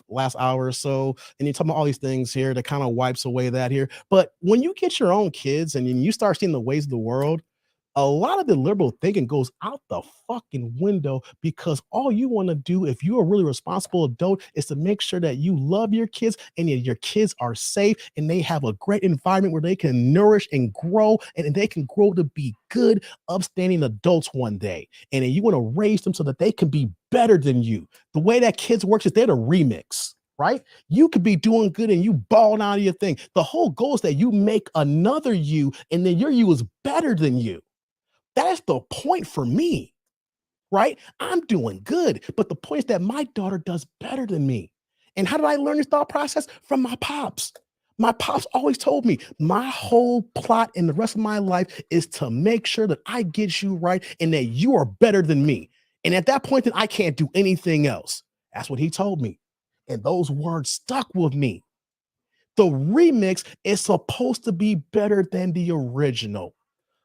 S3: last hour or so, and you talk about all these things here that kind of wipes away that here. But when you get your own kids and you start seeing the ways of the world, a lot of the liberal thinking goes out the fucking window, because all you want to do, if you're a really responsible adult, is to make sure that you love your kids and your kids are safe and they have a great environment where they can nourish and grow, and they can grow to be good, upstanding adults one day. And then you want to raise them so that they can be better than you. The way that kids works is they're the remix. Right? You could be doing good and you ball out of your thing. The whole goal is that you make another you, and then your you is better than you. That is the point for me, right? I'm doing good, but the point is that my daughter does better than me. And how did I learn this thought process? From my pops. My pops always told me my whole plot in the rest of my life is to make sure that I get you right and that you are better than me. And at that point, then I can't do anything else. That's what he told me. And those words stuck with me. The remix is supposed to be better than the original,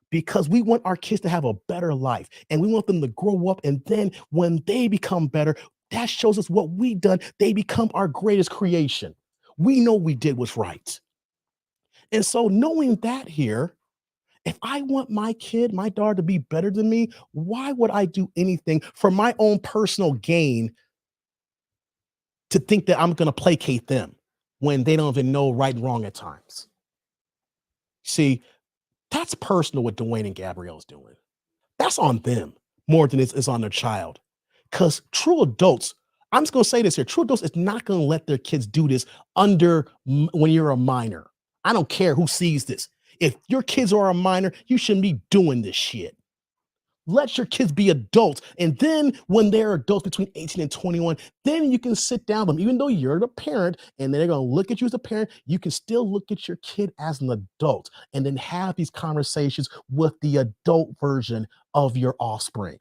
S3: because we want our kids to have a better life and we want them to grow up. And then when they become better, that shows us what we done. They become our greatest creation. We know we did what's right. And so knowing that here, if I want my kid, my daughter to be better than me, why would I do anything for my own personal gain to think that I'm going to placate them when they don't even know right and wrong at times? See, that's personal what Dwayne and Gabrielle's doing. That's on them more than it's on their child. Because true adults, I'm just going to say this here, true adults is not going to let their kids do this when you're a minor. I don't care who sees this. If your kids are a minor, you shouldn't be doing this shit. Let your kids be adults. And then when they're adults between 18 and 21, then you can sit down with them. Even though you're the parent and they're going to look at you as a parent, you can still look at your kid as an adult and then have these conversations with the adult version of your offspring.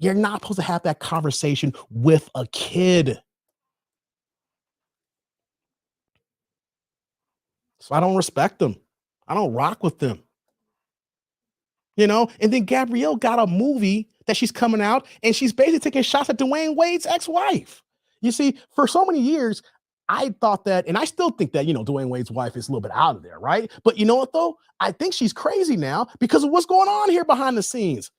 S3: You're not supposed to have that conversation with a kid. So I don't respect them. I don't rock with them. And then Gabrielle got a movie that she's coming out, and she's basically taking shots at Dwayne Wade's ex-wife. You see, for so many years, I thought that, and I still think that, Dwayne Wade's wife is a little bit out of there, right? But you know what, though? I think she's crazy now because of what's going on here behind the scenes.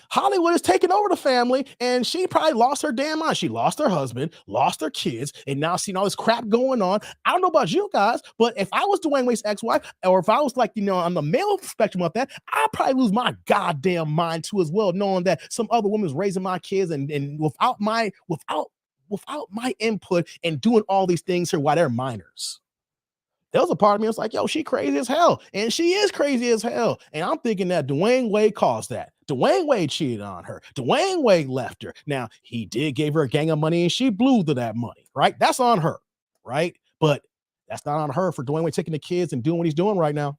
S3: Hollywood is taking over the family, and she probably lost her damn mind. She lost her husband, lost her kids, and now seeing all this crap going on. I don't know about you guys, but if I was Dwayne Wade's ex-wife, or if I was like, on the male spectrum of that, I'd probably lose my goddamn mind too as well, knowing that some other woman's raising my kids and without my input and doing all these things here while they're minors. There was a part of me that's like, yo, she crazy as hell. And she is crazy as hell. And I'm thinking that Dwayne Wade caused that. Dwayne Wade cheated on her. Dwayne Wade left her. Now, he did give her a gang of money and she blew to that money, right? That's on her, right? But that's not on her for Dwayne Wade taking the kids and doing what he's doing right now.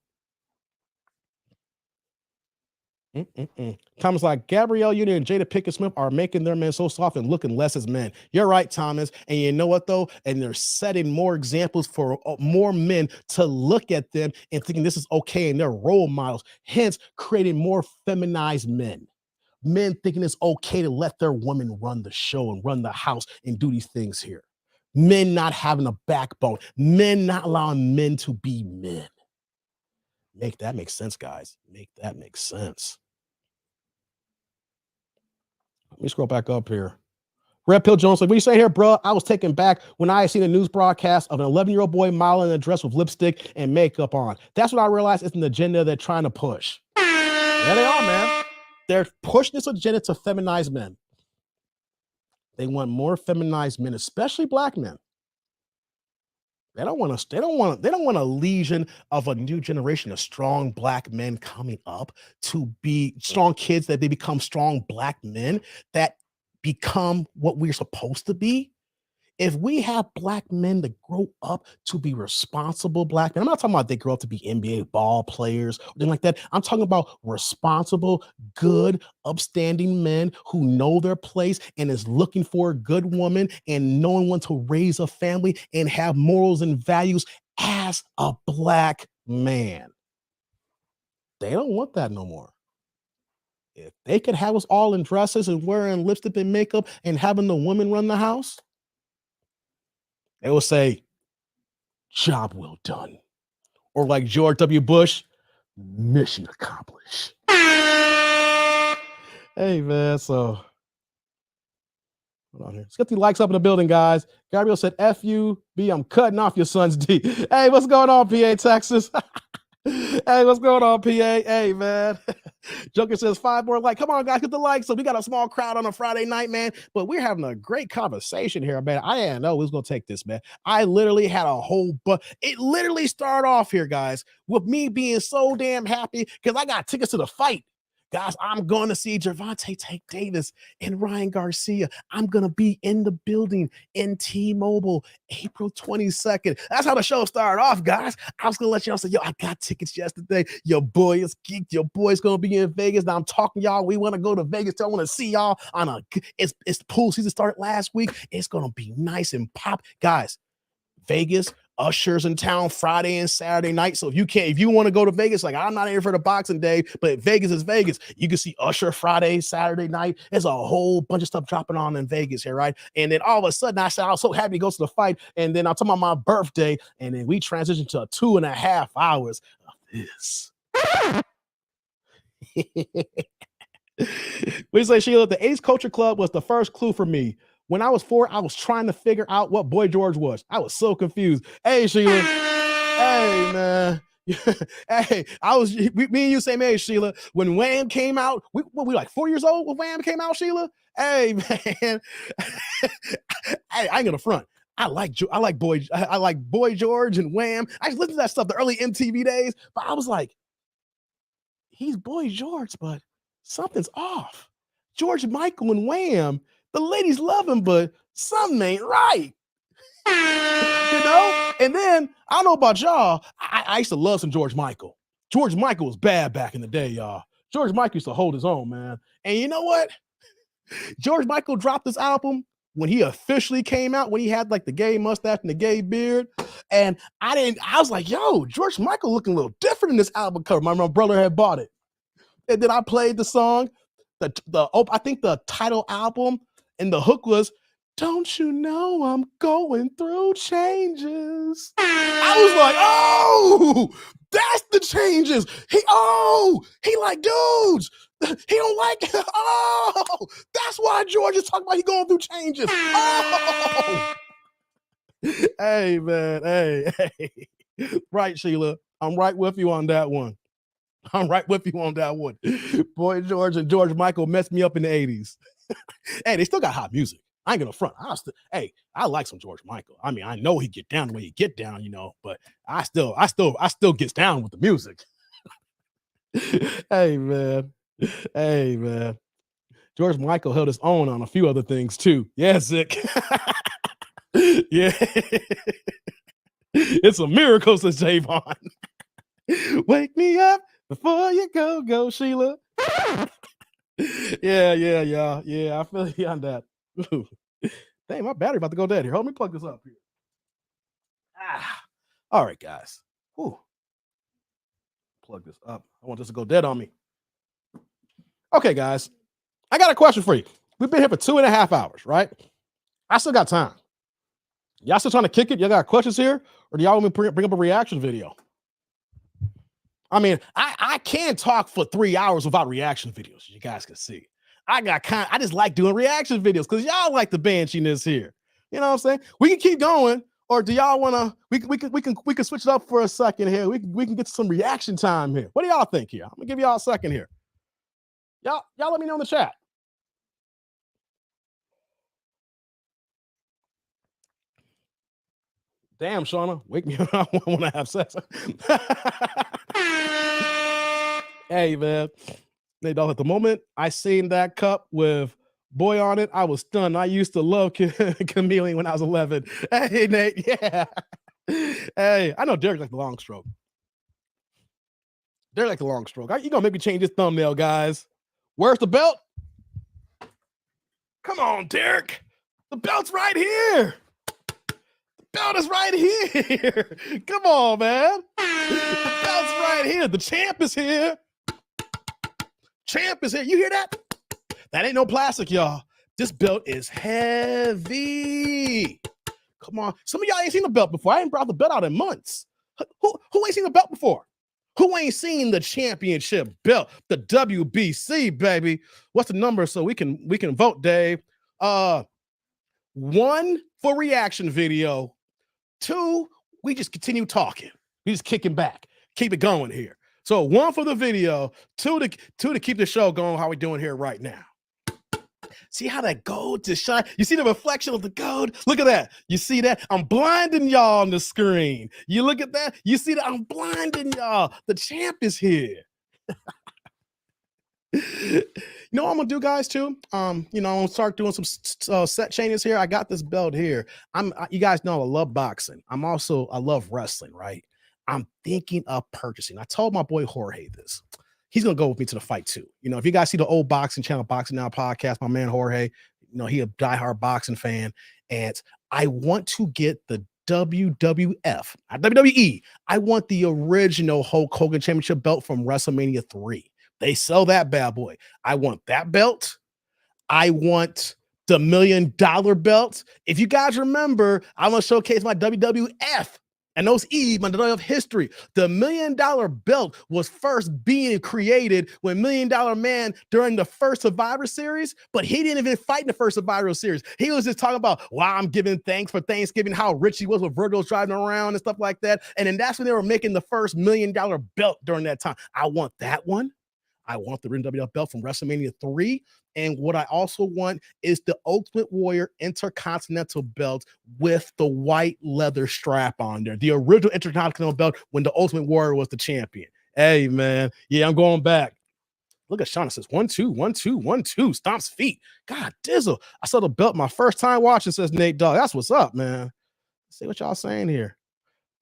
S3: Thomas like, Gabrielle Union and Jada Pinkett Smith are making their men so soft and looking less as men. You're right, Thomas. And you know what, though? And they're setting more examples for more men to look at them and thinking this is okay, and they're role models, hence creating more feminized men. Men thinking it's okay to let their women run the show and run the house and do these things here. Men not having a backbone. Men not allowing men to be men. Make that make sense, guys. Make that make sense. Let me scroll back up here. Raphael Jones, like, what you say here, bro? I was taken back when I seen a news broadcast of an 11-year-old boy modeling in a dress with lipstick and makeup on. That's what I realized is an agenda they're trying to push. There they are, man. They're pushing this agenda to feminize men. They want more feminized men, especially black men. They don't want a legion of a new generation of strong black men coming up to be strong kids, that they become strong black men that become what we're supposed to be. if we have black men that grow up to be responsible black men, I'm not talking about they grow up to be NBA ball players or anything like that. I'm talking about responsible, good, upstanding men who know their place and is looking for a good woman and knowing when to raise a family and have morals and values as a black man. They don't want that no more. If they could have us all in dresses and wearing lipstick and makeup and having the women run the house, they will say, job well done. Or like George W. Bush, mission accomplished. Hey, man, so hold on here. Let's get the likes up in the building, guys. Gabriel said, F you, B, I'm cutting off your son's D. Hey, what's going on, PA, Texas? Hey, what's going on, PA? Hey, man. Joker says 5 more likes. Come on, guys, get the likes. So we got a small crowd on a Friday night, man. But we're having a great conversation here, man. I didn't know we was gonna take this, man. I literally had a whole it literally started off here, guys, with me being so damn happy because I got tickets to the fight. Guys, I'm going to see Gervonta Tank Davis and Ryan Garcia. I'm going to be in the building in T-Mobile April 22nd. That's how the show started off, guys. I was going to let y'all say, yo, I got tickets yesterday. Your boy is geeked. Your boy's going to be in Vegas. Now I'm talking y'all. We want to go to Vegas. I want to see y'all on it's pool season started last week. It's going to be nice and pop. Guys, Vegas, Usher's in town Friday and Saturday night. So if you want to go to Vegas, like I'm not here for the Boxing Day, but Vegas is Vegas. You can see Usher Friday, Saturday night. There's a whole bunch of stuff dropping on in Vegas here, right? And then all of a sudden I said I was so happy to go to the fight. And then I'm talking about my birthday, and then we transitioned to 2.5 hours of this. We say, Sheila, the Ace Culture Club was the first clue for me. When I was 4, I was trying to figure out what Boy George was. I was so confused. Hey, Sheila. Hey, man. Hey, me and you same age, Sheila. When Wham came out, we like 4 years old when Wham came out, Sheila. Hey, man. Hey, I ain't gonna front. I like Boy George and Wham. I just listened to that stuff the early MTV days, but I was like, he's Boy George, but something's off. George Michael and Wham. The ladies love him, but something ain't right. You know? And then, I don't know about y'all, I used to love some George Michael. George Michael was bad back in the day, y'all. George Michael used to hold his own, man. And you know what? George Michael dropped this album when he officially came out, when he had like the gay mustache and the gay beard. And I was like, yo, George Michael looking a little different in this album cover. My brother had bought it. And then I played the song, I think the title album, and the hook was, don't you know I'm going through changes? I was like, oh, that's the changes. He like dudes. He don't like, oh, that's why George is talking about he going through changes. Oh. Hey, man, hey. Right, Sheila. I'm right with you on that one. Boy George and George Michael messed me up in the 80s. Hey, they still got hot music. I ain't gonna front. I like some George Michael. I mean, I know he get down the way he get down, you know, but I still gets down with the music. Hey, man. George Michael held his own on a few other things too. Yeah, Zick. Yeah. It's a miracle, says Javon. Wake me up before you go, Sheila. Yeah, I feel you on that. Ooh. Dang, my battery about to go dead here. Hold me plug this up here. All right, guys. Ooh. Plug this up. I want this to go dead on me. Okay, guys. I got a question for you. We've been here for 2.5 hours, right? I still got time. Y'all still trying to kick it? Y'all got questions here? Or do y'all want me to bring up a reaction video? I mean, I can't talk for 3 hours without reaction videos. You guys can see. I just like doing reaction videos because y'all like the banshiness here. You know what I'm saying? We can keep going, or do y'all want to? We can switch it up for a second here. We can get some reaction time here. What do y'all think here? I'm gonna give y'all a second here. Y'all let me know in the chat. Damn, Shawna, wake me up. I want to have sex. Hey, man. Hey, dog, at the moment I seen that cup with boy on it. I was stunned. I used to love Chameleon when I was 11. Hey, Nate. Yeah. Hey, I know Derek like the long stroke. Derek like the long stroke. You gonna make me change this thumbnail, guys. Where's the belt? Come on, Derek. The belt's right here. The belt is right here. Come on, man. The belt's right here. The champ is here. Champ is here. You hear that? That ain't no plastic, y'all. This belt is heavy. Come on. Some of y'all ain't seen the belt before. I ain't brought the belt out in months. Who ain't seen the belt before? Who ain't seen the championship belt? The WBC, baby. What's the number so we can vote, Dave? 1 for reaction video. 2, we just continue talking. We just kicking back. Keep it going here. So 1 for the video, 2 to keep the show going how we doing here right now. See how that gold just shine? You see the reflection of the gold? Look at that. You see that? I'm blinding y'all on the screen. You look at that? You see that? I'm blinding y'all. The champ is here. You know what I'm gonna do, guys, too? I'm gonna start doing some set changes here. I got this belt here. You guys know I love boxing. I love wrestling, right? I'm thinking of purchasing. I told my boy Jorge this. He's gonna go with me to the fight too. If you guys see the old boxing channel, Boxing Now podcast, my man Jorge, he a diehard boxing fan, and I want to get the WWF, not WWE. I want the original Hulk Hogan Championship belt from WrestleMania 3. They sell that bad boy. I want that belt. I want the $1 million belt. If you guys remember, I'm gonna showcase my WWF. And those my WWF history. The $1 million belt was first being created when $1 Million Man during the first Survivor Series, but he didn't even fight in the first Survivor Series. He was just talking about, wow, I'm giving thanks for Thanksgiving, how rich he was with Virgil's driving around and stuff like that. And then that's when they were making the first $1 million belt during that time. I want that one. I want the WWF belt from WrestleMania 3. And what I also want is the Ultimate Warrior Intercontinental belt with the white leather strap on there. The original Intercontinental belt when the Ultimate Warrior was the champion. Hey, man. Yeah, I'm going back. Look at Shawna says 1, 2, 1, 2, 1, 2. Stomps feet. God, dizzle. I saw the belt my first time watching, says Nate Dogg. That's what's up, man. Let's see what y'all saying here.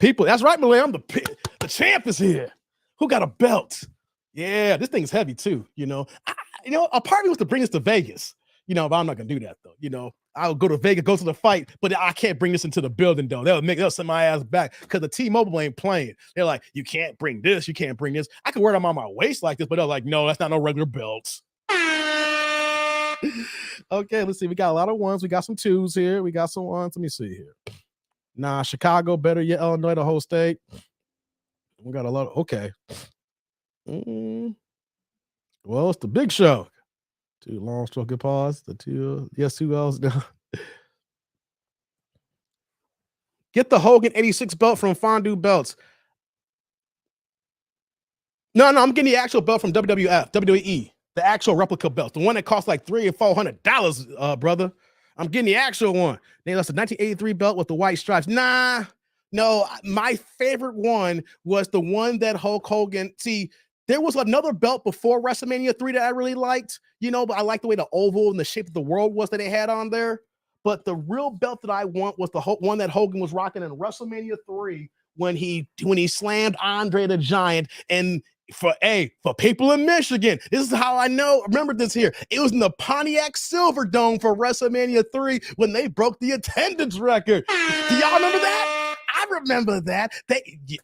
S3: People, that's right, Malay. I'm the champ is here. Who got a belt? Yeah, this thing's heavy too. A part of me was to bring this to Vegas. But I'm not gonna do that though. I'll go to Vegas, go to the fight, but I can't bring this into the building though. They'll send my ass back because the T-Mobile ain't playing. They're like, you can't bring this, you can't bring this. I can wear them on my waist like this, but they're like, no, that's not no regular belts. Okay, let's see. We got a lot of 1s. We got some 2s here. We got some 1s. Let me see here. Nah, Chicago better yet. Illinois, the whole state. We got a lot of okay. Well, it's the big show. 2 long stroke and pause. The 2, yes, 2 L's. Get the Hogan 86 belt from Fondue Belts. No, I'm getting the actual belt from WWF, WWE, the actual replica belt, the one that costs like $300 or $400, brother. I'm getting the actual one. That's the 1983 belt with the white stripes. Nah, no, my favorite one was the one that Hulk Hogan. See, there was another belt before WrestleMania 3 that I really liked, but I like the way the oval and the shape of the world was that they had on there. But the real belt that I want was the one that Hogan was rocking in WrestleMania 3 when he slammed Andre the Giant. And for people in Michigan, this is how I know. Remember this here. It was in the Pontiac Silverdome for WrestleMania 3 when they broke the attendance record. Do y'all remember that? I remember that.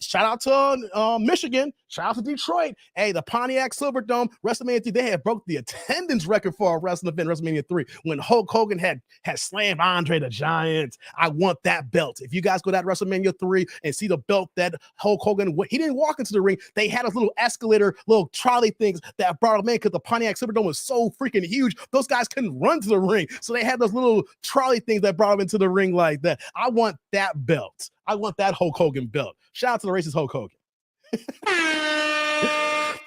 S3: Shout out to Michigan. Shout out to Detroit. Hey, the Pontiac Silverdome, WrestleMania 3, they had broke the attendance record for a wrestling event, WrestleMania 3, when Hulk Hogan had slammed Andre the Giant. I want that belt. If you guys go to that WrestleMania 3 and see the belt that Hulk Hogan, he didn't walk into the ring. They had those little escalator, little trolley things that brought him in because the Pontiac Silverdome was so freaking huge. Those guys couldn't run to the ring. So they had those little trolley things that brought him into the ring like that. I want that belt. I want that Hulk Hogan belt. Shout out to the racist Hulk Hogan.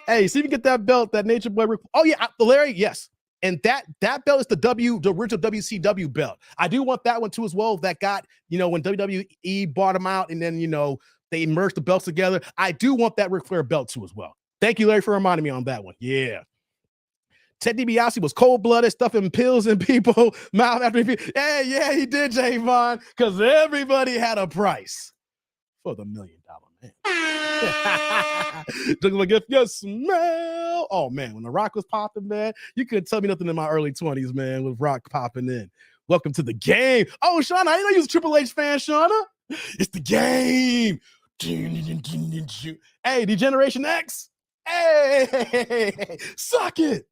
S3: Hey, see if you get that belt, that Nature Boy. Oh yeah, the Larry, yes. And that belt is the original WCW belt. I do want that one too as well. That got, when WWE bought them out and then, they merged the belts together. I do want that Ric Flair belt too as well. Thank you, Larry, for reminding me on that one. Yeah. Ted DiBiase was cold-blooded, stuffing pills in people mouth after people. Hey, yeah, he did, Javon, because everybody had a price for the $1 million man. Just like if you smell. Oh man, when the Rock was popping, man, you couldn't tell me nothing in my early 20s, man, with Rock popping in. Welcome to the game. Oh, Shawna, I didn't know you was a Triple H fan, Shawna. It's the game. Hey, Degeneration X. Hey, suck it.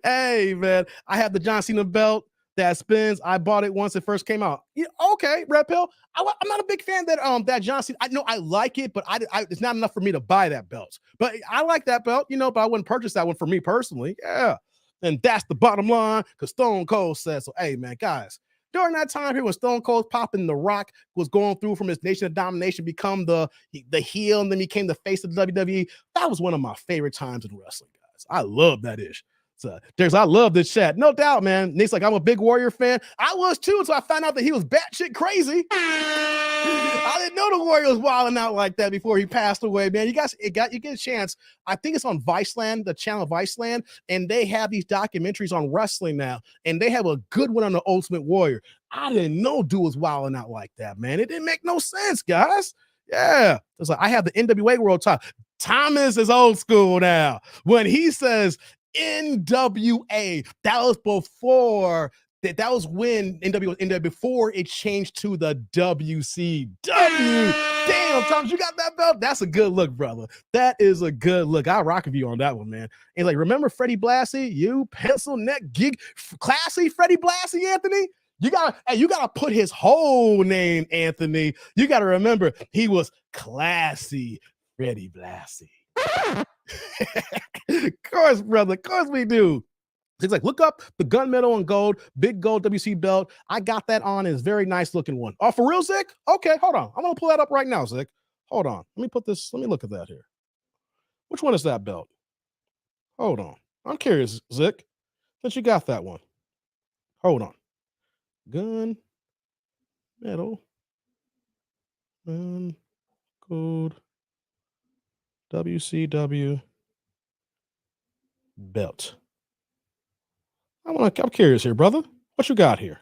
S3: Hey, man, I have the John Cena belt that spins. I bought it once it first came out. Yeah, okay, Red Pill. I'm not a big fan that John Cena. I know I like it, but it's not enough for me to buy that belt. But I like that belt, but I wouldn't purchase that one for me personally. Yeah, and that's the bottom line. Because Stone Cold says so. Hey, man, guys. During that time here when Stone Cold popping, The Rock was going through from his Nation of Domination, become the heel, and then became the face of the WWE. That was one of my favorite times in wrestling, guys. I love that ish. So I love this chat. No doubt, man. Nick's like, I'm a big Warrior fan. I was too until I found out that he was batshit crazy. I didn't know the Warrior was wilding out like that before he passed away, man. You get a chance. I think it's on Viceland, the channel Viceland, and they have these documentaries on wrestling now, and they have a good one on the Ultimate Warrior. I didn't know dude was wilding out like that, man. It didn't make no sense, guys. Yeah. It's like I have the NWA World Title. Thomas is old school now. When he says NWA, that was before that was when NWA before it changed to the WCW. Damn, Thomas, you got that belt? That's a good look, brother. That is a good look. I rock with you on that one, man. And like, remember Freddie Blassie? You pencil neck gig classy Freddie Blassie, Anthony? You gotta put his whole name, Anthony. You gotta remember he was classy Freddie Blassie. Of course, brother. Of course we do. He's like, look up the gunmetal and gold, big gold WC belt. I got that on. It's a very nice looking one. Oh, for real, Zick? Okay, hold on. I'm gonna pull that up right now, Zick. Hold on. Let me look at that here. Which one is that belt? Hold on. I'm curious, Zick. Since you got that one. Hold on. Gun metal and gold WCW belt. I'm curious here, brother. What you got here?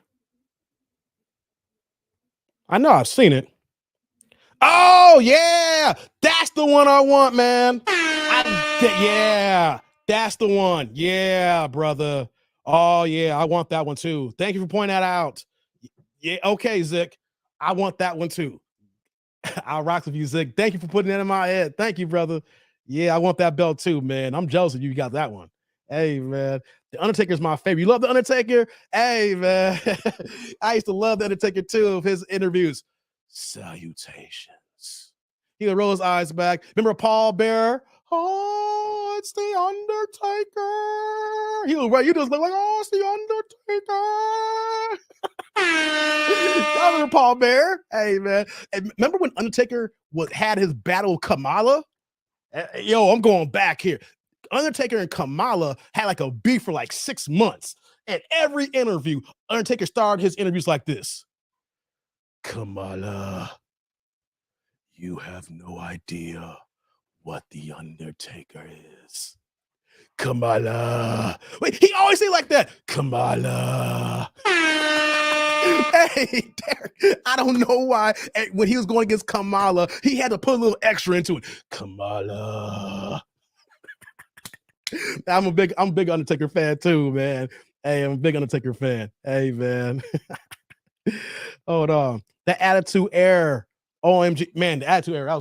S3: I know I've seen it. Oh yeah, that's the one I want, man. Yeah, that's the one. Yeah, brother. Oh yeah, I want that one too. Thank you for pointing that out. Yeah, okay, Zick. I want that one too. I'll rock with you, Zick. Thank you for putting that in my head. Thank you, brother. Yeah, I want that belt too, man. I'm jealous of you got that one. Hey, man. The Undertaker's my favorite. You love The Undertaker? Hey, man. I used to love The Undertaker too, of his interviews. Salutations. He would roll his eyes back. Remember Paul Bearer? Oh, it's the Undertaker. He was right. You just look like, oh, it's the Undertaker. I remember Paul Bearer. Hey, man. And remember when Undertaker had his battle with Kamala? Yo, I'm going back here. Undertaker and Kamala had like a beef for like 6 months. And every interview, Undertaker started his interviews like this. Kamala, you have no idea what the Undertaker is. Kamala. Wait, he always say like that. Kamala. Hey, Derek, I don't know why. When he was going against Kamala, he had to put a little extra into it. Kamala. I'm a big Undertaker fan too, man. Hey, I'm a big Undertaker fan. Hey, man. Hold on. The Attitude Era. OMG. Man, the Attitude Era,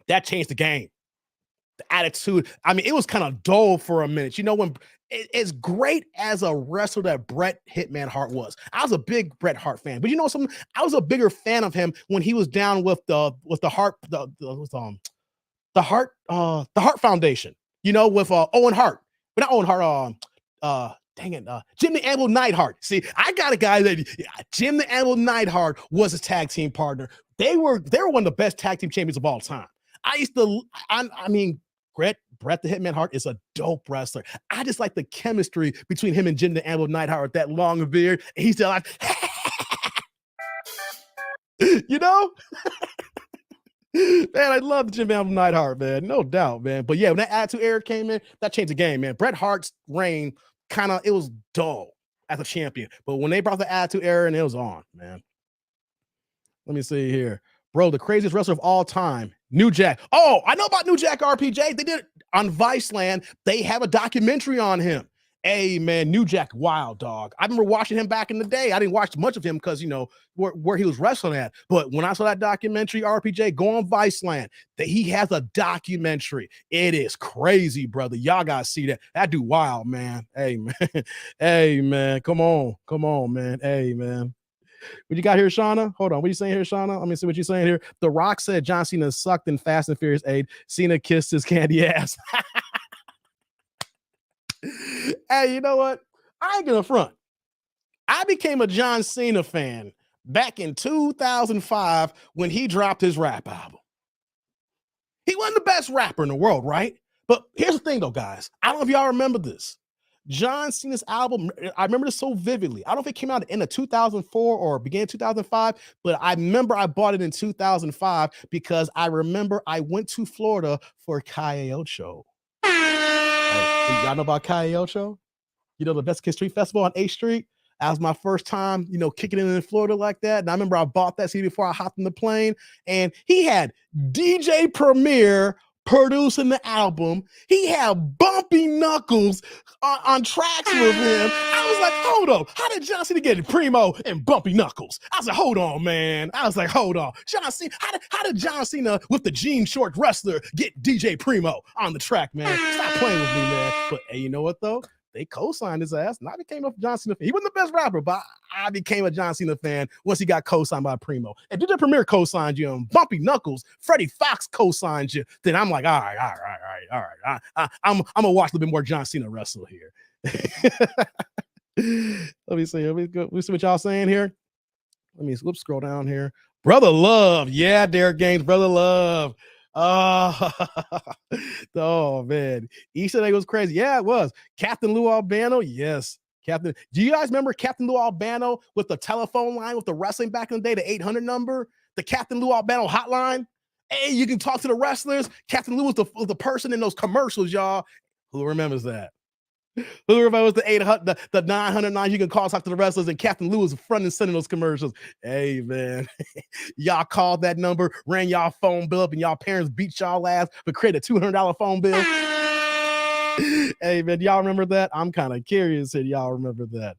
S3: that changed the game. The Attitude. I mean, it was kind of dull for a minute. You know, when as great as a wrestler that Bret Hitman Hart was. I was a big Bret Hart fan. But you know something? I was a bigger fan of him when he was down with the Hart, the Hart Foundation. You know, with Owen Hart. But not Owen Hart, Jim the Anvil Neidhart. See, I got a guy that Jim the Anvil Neidhart was his tag team partner. They were one of the best tag team champions of all time. I mean, Bret the Hitman Hart is a dope wrestler. I just like the chemistry between him and Jim the Anvil Neidhart, that long beard. And he's still like, you know? Man, I love the Jim album Neidhart, man. No doubt, man. But yeah, when that Attitude Era came in, that changed the game, man. Bret Hart's reign it was dull as a champion. But when they brought the Attitude Era and it was on, man. Let me see here. Bro, the craziest wrestler of all time, New Jack. Oh, I know about New Jack RPJ. They did it on Viceland. They have a documentary on him. Hey, man, New Jack, wild dog. I remember watching him back in the day. I didn't watch much of him because, where he was wrestling at. But when I saw that documentary, RPJ, go on Viceland, that he has a documentary. It is crazy, brother. Y'all got to see that. That dude wild, man. Hey, man. Hey, man. Come on, man. Hey, man. What you got here, Shawna? Hold on. What you saying here, Shawna? Let me see what you're saying here. The Rock said John Cena sucked in Fast and Furious 8. Cena kissed his candy ass. Hey, you know what? I ain't gonna front. I became a John Cena fan back in 2005 when he dropped his rap album. He wasn't the best rapper in the world, right? But here's the thing, though, guys. I don't know if y'all remember this. John Cena's album, I remember this so vividly. I don't know if it came out at the end of 2004 or began 2005, but I remember I bought it in 2005 because I remember I went to Florida for Calle Ocho. Y'all know about Calle Ocho? The Best Kid Street Festival on 8th Street. That was my first time, kicking it in Florida like that. And I remember I bought that CD before I hopped in the plane. And he had DJ Premier producing the album. He had Bumpy Knuckles on tracks with him. I was like, hold on. How did John Cena get Primo and Bumpy Knuckles? I was like, hold on, man. Hold on. John Cena, how did John Cena with the jean short wrestler get DJ Primo on the track, man? Stop playing with me, man. But hey, you know what, though? They co-signed his ass, and I became a John Cena fan. He wasn't the best rapper, but I became a John Cena fan once he got co-signed by Primo. And DJ Premier co-signed you, and Bumpy Knuckles, Freddie Fox co-signed you. Then I'm like, all right. I'm gonna watch a little bit more John Cena wrestle here. Let me see. Let me see what y'all saying here. Let me scroll down here. Brother Love, yeah, Derek Gaines, Brother Love. Oh man, Easter egg was crazy. Yeah, it was. Captain Lou Albano, yes. Captain. Do you guys remember Captain Lou Albano with the telephone line with the wrestling back in the day, the 800 number, the Captain Lou Albano hotline? Hey, you can talk to the wrestlers. Captain Lou was the person in those commercials, y'all. Who remembers that? Who remembers the 800, the 909? You can call, talk to the wrestlers, and Captain Lou was front and center in those commercials. Hey, man, y'all called that number, ran y'all phone bill up, and y'all parents beat y'all ass, but created a $200 phone bill. Hey, man, y'all remember that? I'm kind of curious if y'all remember that.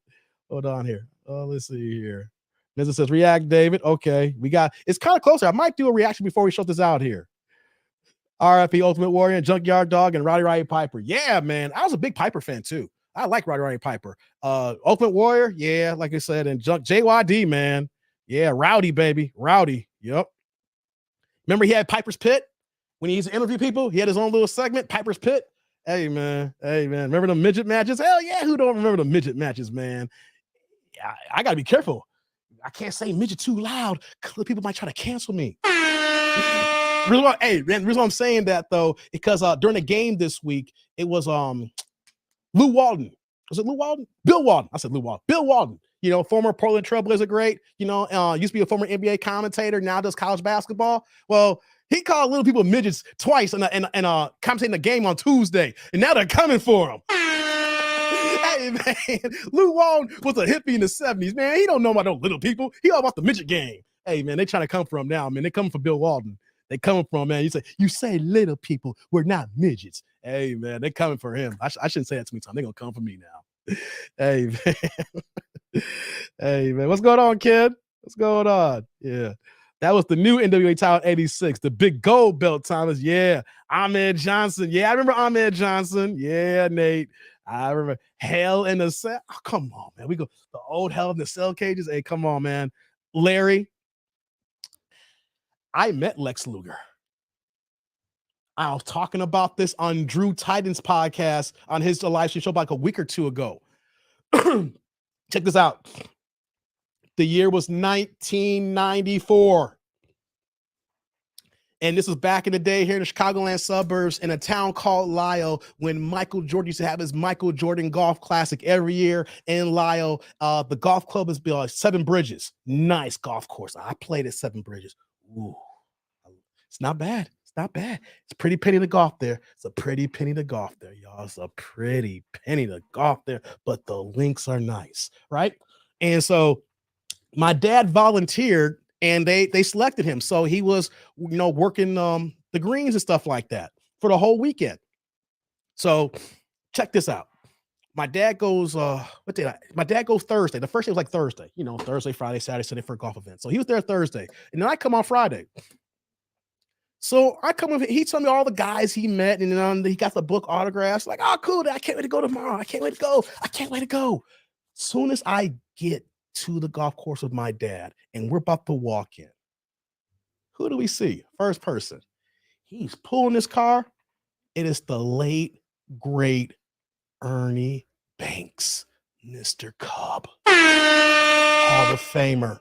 S3: Hold on here. Let's see here. Mrs. says, react, David. Okay, it's kind of closer. I might do a reaction before we shut this out here. RFP Ultimate Warrior, Junkyard Dog, and Roddy Piper. Yeah, man. I was a big Piper fan, too. I like Roddy Piper. Ultimate Warrior, yeah, like I said, and JYD, man. Yeah, Rowdy, baby. Rowdy. Yep. Remember he had Piper's Pit? When he used to interview people, he had his own little segment, Piper's Pit. Hey, man. Remember the midget matches? Hell yeah, who don't remember the midget matches, man? I got to be careful. I can't say midget too loud because people might try to cancel me. The reason I'm saying that, though, because during the game this week, it was Lou Walton. Was it Lou Walton? Bill Walton. I said Lou Walton. Bill Walton. Former Portland Trailblazer great. Used to be a former NBA commentator. Now does college basketball. Well, he called little people midgets twice and commentating the game on Tuesday, and now they're coming for him. Hey, man, Lou Walton was a hippie in the 70s, man. He don't know about those little people. He all about the midget game. Hey, man, they trying to come for him now, man. They coming for Bill Walton. They coming from, man. You say little people, we're not midgets. Hey, man, they coming for him. I shouldn't say that too many times. They're going to come for me now. Hey, man. Hey, man. What's going on, kid? What's going on? Yeah. That was the new NWA title 86, the big gold belt, Thomas. Yeah. Ahmed Johnson. Yeah, I remember Ahmed Johnson. Yeah, Nate. I remember Hell in the Cell. Oh, come on, man. We go the old Hell in the Cell cages. Hey, come on, man. Larry. I met Lex Luger. I was talking about this on Drew Titan's podcast on his live stream show like a week or two ago. Check this out. The year was 1994. And this was back in the day here in the Chicagoland suburbs in a town called Lisle when Michael Jordan used to have his Michael Jordan Golf Classic every year in Lisle. The golf club is built Seven Bridges. Nice golf course. I played at Seven Bridges. Ooh. It's not bad. It's not bad. It's a pretty penny to golf there. It's a pretty penny to golf there, y'all. It's a pretty penny to golf there, but the links are nice, right? And so my dad volunteered and they selected him. So he was, working the greens and stuff like that for the whole weekend. So check this out. My dad goes, my dad goes Thursday. The first day was like Thursday, Thursday, Friday, Saturday, Sunday for a golf event. So he was there Thursday. And then I come on Friday. So I come in, he told me all the guys he met, and he got the book autographs. Like, oh, cool. I can't wait to go tomorrow. I can't wait to go. Soon as I get to the golf course with my dad and we're about to walk in, who do we see? First person. He's pulling his car. It is the late, great Ernie Banks, Mr. Cub, Hall of Famer.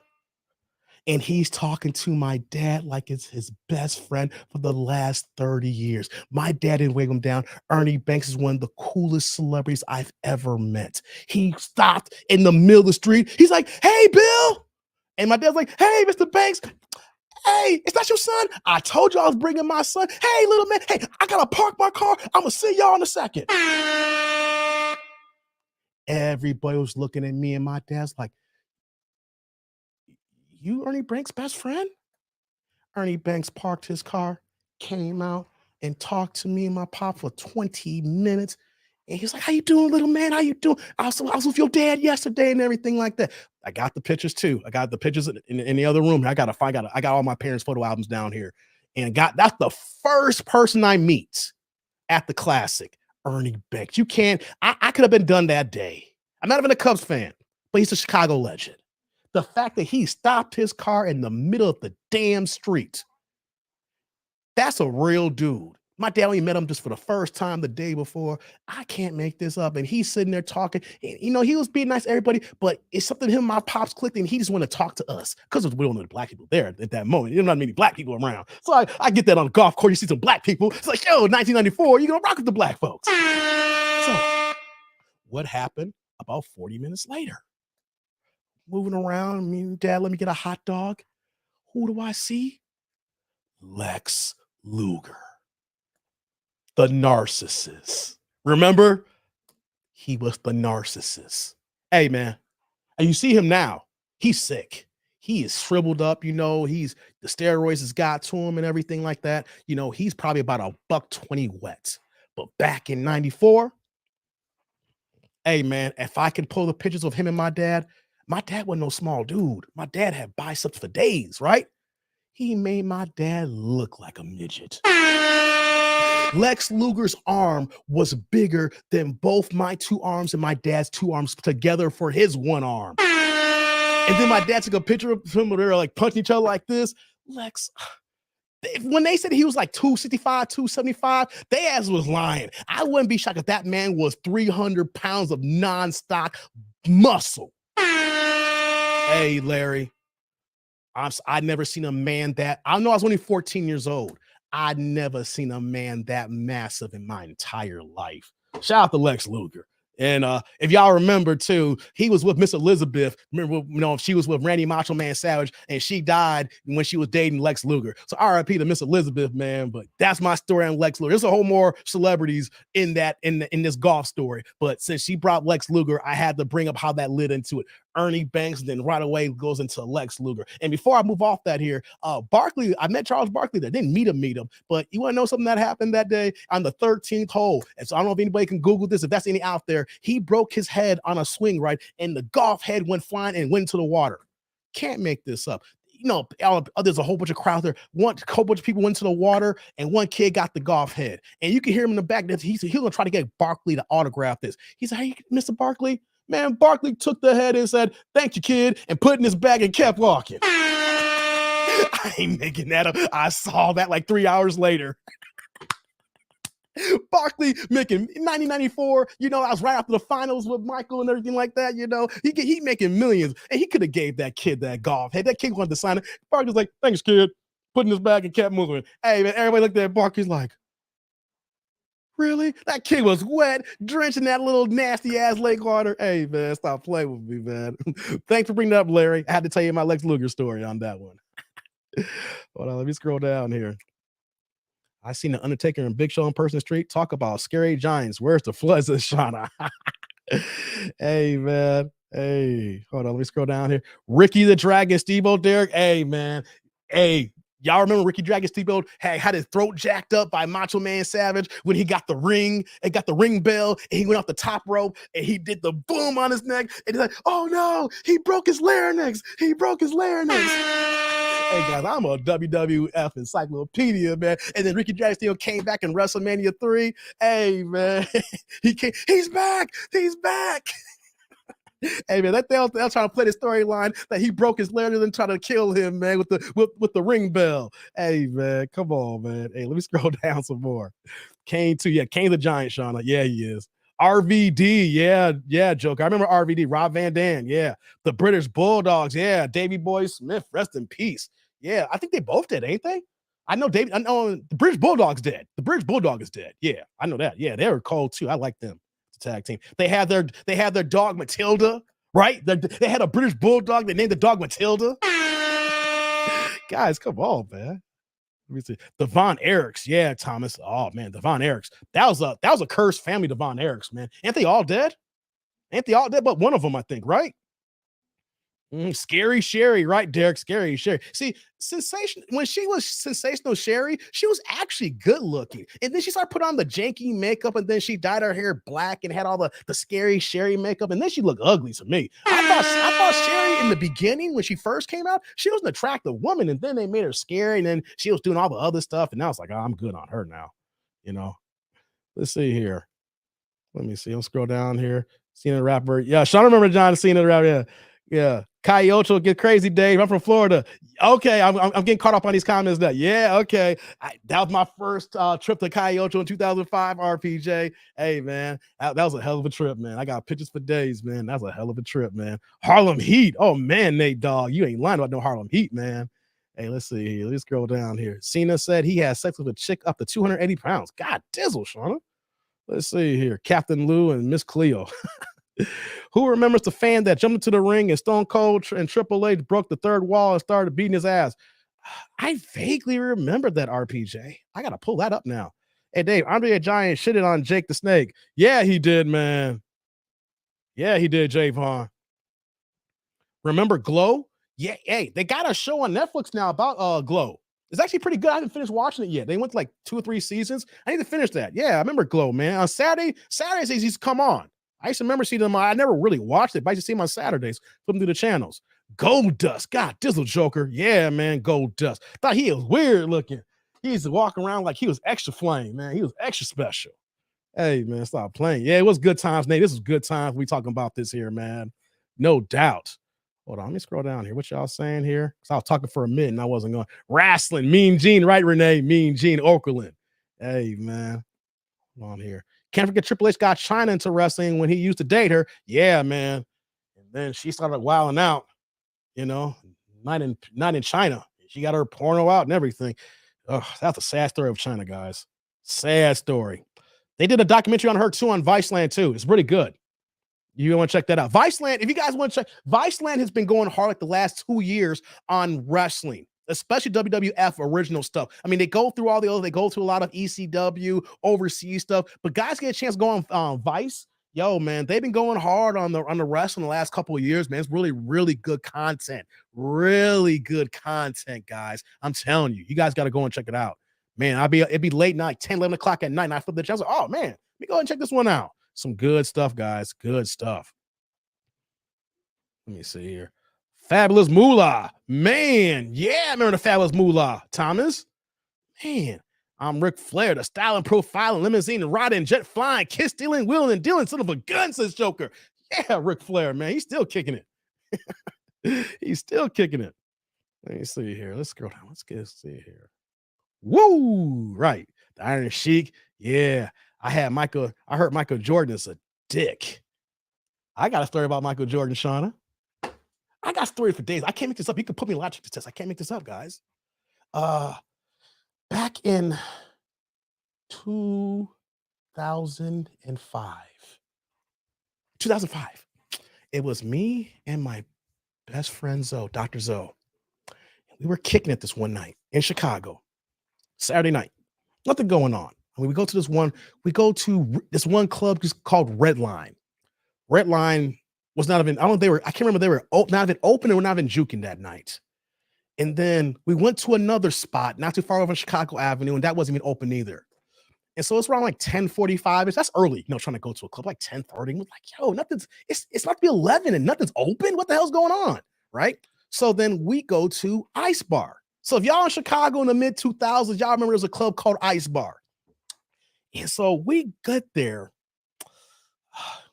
S3: And he's talking to my dad like it's his best friend for the last 30 years. My dad didn't wave him down. Ernie Banks is one of the coolest celebrities I've ever met. He stopped in the middle of the street. He's like, hey, Bill. And my dad's like, hey, Mr. Banks. Hey, is that your son? I told you I was bringing my son. Hey, little man. Hey, I got to park my car. I'm going to see y'all in a second. Everybody was looking at me and my dad's like, you Ernie Banks' best friend? Ernie Banks parked his car, came out and talked to me and my pop for 20 minutes. And he's like, how you doing, little man? How you doing? I was with your dad yesterday and everything like that. I got the pictures too. I got the pictures in the other room. I got all my parents' photo albums down here. And that's the first person I meet at the Classic, Ernie Banks. I could have been done that day. I'm not even a Cubs fan, but he's a Chicago legend. The fact that he stopped his car in the middle of the damn street, that's a real dude. My dad only met him just for the first time the day before. I can't make this up. And he's sitting there talking. And, he was being nice to everybody, but it's something him, my pops clicked, and he just wanted to talk to us because we don't know the black people there at that moment. There's not many black people around. So I get that on the golf course. You see some black people. It's like, yo, 1994, you're going to rock with the black folks. So what happened about 40 minutes later? Moving around, me and dad, let me get a hot dog. Who do I see? Lex Luger, the narcissist. Remember? He was the narcissist. Hey, man, and you see him now. He's sick. He is shriveled up. The steroids has got to him and everything like that. He's probably about $120 wet. But back in 94, hey, man, if I can pull the pictures of him and my dad wasn't no small dude. My dad had biceps for days, right? He made my dad look like a midget. Lex Luger's arm was bigger than both my two arms and my dad's two arms together for his one arm. And then my dad took a picture of him where they were like punching each other like this. Lex, when they said he was like 265, 275, they ass was lying. I wouldn't be shocked if that man was 300 pounds of non-stock muscle. Hey, Larry, I'd never seen a man I know I was only 14 years old. I'd never seen a man that massive in my entire life. Shout out to Lex Luger. And if y'all remember too, he was with Miss Elizabeth. Remember, she was with Randy Macho Man Savage, and she died when she was dating Lex Luger. So RIP to Miss Elizabeth, man. But that's my story on Lex Luger. There's a whole more celebrities in this golf story. But since she brought Lex Luger, I had to bring up how that led into it. Ernie Banks, then right away goes into Lex Luger. And before I move off that here, Barkley, I met Charles Barkley there. Didn't meet him, but you want to know something that happened that day on the 13th hole? And so I don't know if anybody can Google this, if that's any out there. He broke his head on a swing, right? And the golf head went flying and went into the water. Can't make this up. There's a whole bunch of crowd there. A whole bunch of people went to the water, and one kid got the golf head. And you can hear him in the back. He's going to try to get Barkley to autograph this. He's like, hey, Mr. Barkley. Man, Barkley took the head and said, thank you, kid, and put it in his bag and kept walking. I ain't making that up. I saw that like 3 hours later. Barkley making 1994, I was right after the finals with Michael and everything like that, he making millions, and he could have gave that kid that golf head. That kid wanted to sign it. Barkley's like, thanks, kid, put in his bag and kept moving. Hey, man, everybody looked at Barkley's like, really? That kid was wet, drenched in that little nasty ass lake water. Hey, man, stop playing with me, man. Thanks for bringing that up, Larry. I had to tell you my Lex Luger story on that one. Hold on, let me scroll down here. I seen the Undertaker and Big Show in person street. Talk about scary giants. Where's the floods of Shawna? Hey, man. Hey, hold on. Let me scroll down here. Ricky the Dragon, Steve-O, Derek. Hey, man. Hey, y'all remember Ricky Dragon Steve-O had his throat jacked up by Macho Man Savage when he got the ring and got the ring bell and he went off the top rope and he did the boom on his neck and he's like, oh no, he broke his larynx. He broke his larynx. Hey guys, I'm a WWF encyclopedia, man. And then Ricky Dragon Steve-O came back in WrestleMania 3. Hey, man, he's back. He's back. Hey man, they'll try to play the storyline that he broke his larynx and try to kill him, man, with the ring bell. Hey man, come on, man. Hey, let me scroll down some more. Kane too, yeah, Kane the Giant, Shawna. Yeah, he is. RVD, yeah, Joker. I remember RVD, Rob Van Dam, yeah. The British Bulldogs, yeah. Davey Boy Smith, rest in peace. Yeah, I think they both did, ain't they? I know the British Bulldogs dead. The British Bulldog is dead. Yeah, I know that. Yeah, they were cold too. I like them. Tag team. They had their dog Matilda, right? They had a British Bulldog. They named the dog Matilda. Guys, come on, man. Let me see. The Von Erichs, yeah, Thomas. Oh man, the Von Erichs. That was a cursed family. The Von Erichs, man. Ain't they all dead? Ain't they all dead? But one of them, I think, right? Scary Sherry, right, Derek? Scary Sherry. See, when she was Sensational Sherry, she was actually good looking. And then she started putting on the janky makeup, and then she dyed her hair black and had all the Scary Sherry makeup, and then she looked ugly to me. I thought Sherry in the beginning, when she first came out, she was an attractive woman, and then they made her scary, and then she was doing all the other stuff, and now it's like, oh, I'm good on her now. You know, let's see here. Let me see. I'll scroll down here. Cena the Rapper. Yeah, Shawna remember John Cena the Rapper. Yeah. Yeah, Coyote get crazy, Dave. I'm from Florida. Okay, I'm getting caught up on these comments now. Yeah, okay. That was my first trip to Coyote in 2005. RPJ. Hey, man, that was a hell of a trip, man. I got pictures for days, man. That was a hell of a trip, man. Harlem Heat. Oh man, Nate Dogg, you ain't lying about no Harlem Heat, man. Hey, let's see here. Let's scroll down here. Cena said he had sex with a chick up to 280 pounds. God dizzle, Shawna. Let's see here. Captain Lou and Miss Cleo. Who remembers the fan that jumped into the ring and Stone Cold and Triple H broke the third wall and started beating his ass? I vaguely remember that, RPJ. I got to pull that up now. Hey, Dave, Andre the Giant shitted on Jake the Snake. Yeah, he did, man. Yeah, he did, Javon. Remember Glow? Yeah, hey, they got a show on Netflix now about Glow. It's actually pretty good. I haven't finished watching it yet. They went like 2 or 3 seasons. I need to finish that. Yeah, I remember Glow, man. On Saturdays he's come on. I used to remember seeing them. I never really watched it, but I used to see them on Saturdays. Flip them through the channels. Gold Dust. God, Dizzle Joker. Yeah, man, Gold Dust. Thought he was weird looking. He used to walk around like he was extra flame, man. He was extra special. Hey, man, stop playing. Yeah, it was good times, Nate. This was good times. We talking about this here, man. No doubt. Hold on, let me scroll down here. What y'all saying here? Because I was talking for a minute and I wasn't going. Wrestling. Mean Gene, right, Renee? Mean Gene Okerlund. Hey, man. Hold on here. Can't forget Triple H got China into wrestling when he used to date her. Yeah, man. And then she started wilding out, you know, not in China. She got her porno out and everything. Oh, that's a sad story of China, guys. Sad story. They did a documentary on her too on Viceland too. It's really good. You want to check that out. Viceland, if you guys want to check, Viceland has been going hard like the last 2 years on wrestling, especially WWF original stuff. I mean, they go through all the other, they go through a lot of ECW, overseas stuff, but guys get a chance to go on Vice. Yo, man, they've been going hard on the wrestling the last couple of years, man. It's really, really good content. Really good content, guys. I'm telling you, you guys got to go and check it out. Man, it'd be late night, 10, 11 o'clock at night, and I flip the channel. Oh, man, let me go and check this one out. Some good stuff, guys. Good stuff. Let me see here. Fabulous Moolah. Man, yeah, I remember the Fabulous Moolah. Thomas. Man, I'm Ric Flair, the styling, profiling, limousine, riding, jet flying, kiss stealing, wheeling, and dealing, son of a gun, says Joker. Yeah, Ric Flair, man. He's still kicking it. He's still kicking it. Let me see here. Let's scroll down. Let's see here. Woo! Right. The Iron Sheik. Yeah. I heard Michael Jordan is a dick. I got a story about Michael Jordan, Shawna. I got stories for days. I can't make this up. You can put me in logic test. I can't make this up, guys. Back in 2005, it was me and my best friend Zoe, Dr. Zoe. We were kicking it this one night in Chicago, Saturday night. Nothing going on. We go to this one club just called Red Line. Red Line was not even, I can't remember, they were not even open and were not even juking that night. And then we went to another spot not too far over Chicago Avenue, and that wasn't even open either. And so it's around like 10:45. That's early, trying to go to a club like 10:30. We're like, yo, it's about to be 11 and nothing's open. What the hell's going on? Right? So then we go to Ice Bar. So if y'all in Chicago in the mid 2000s, y'all remember there's a club called Ice Bar. And so we get there.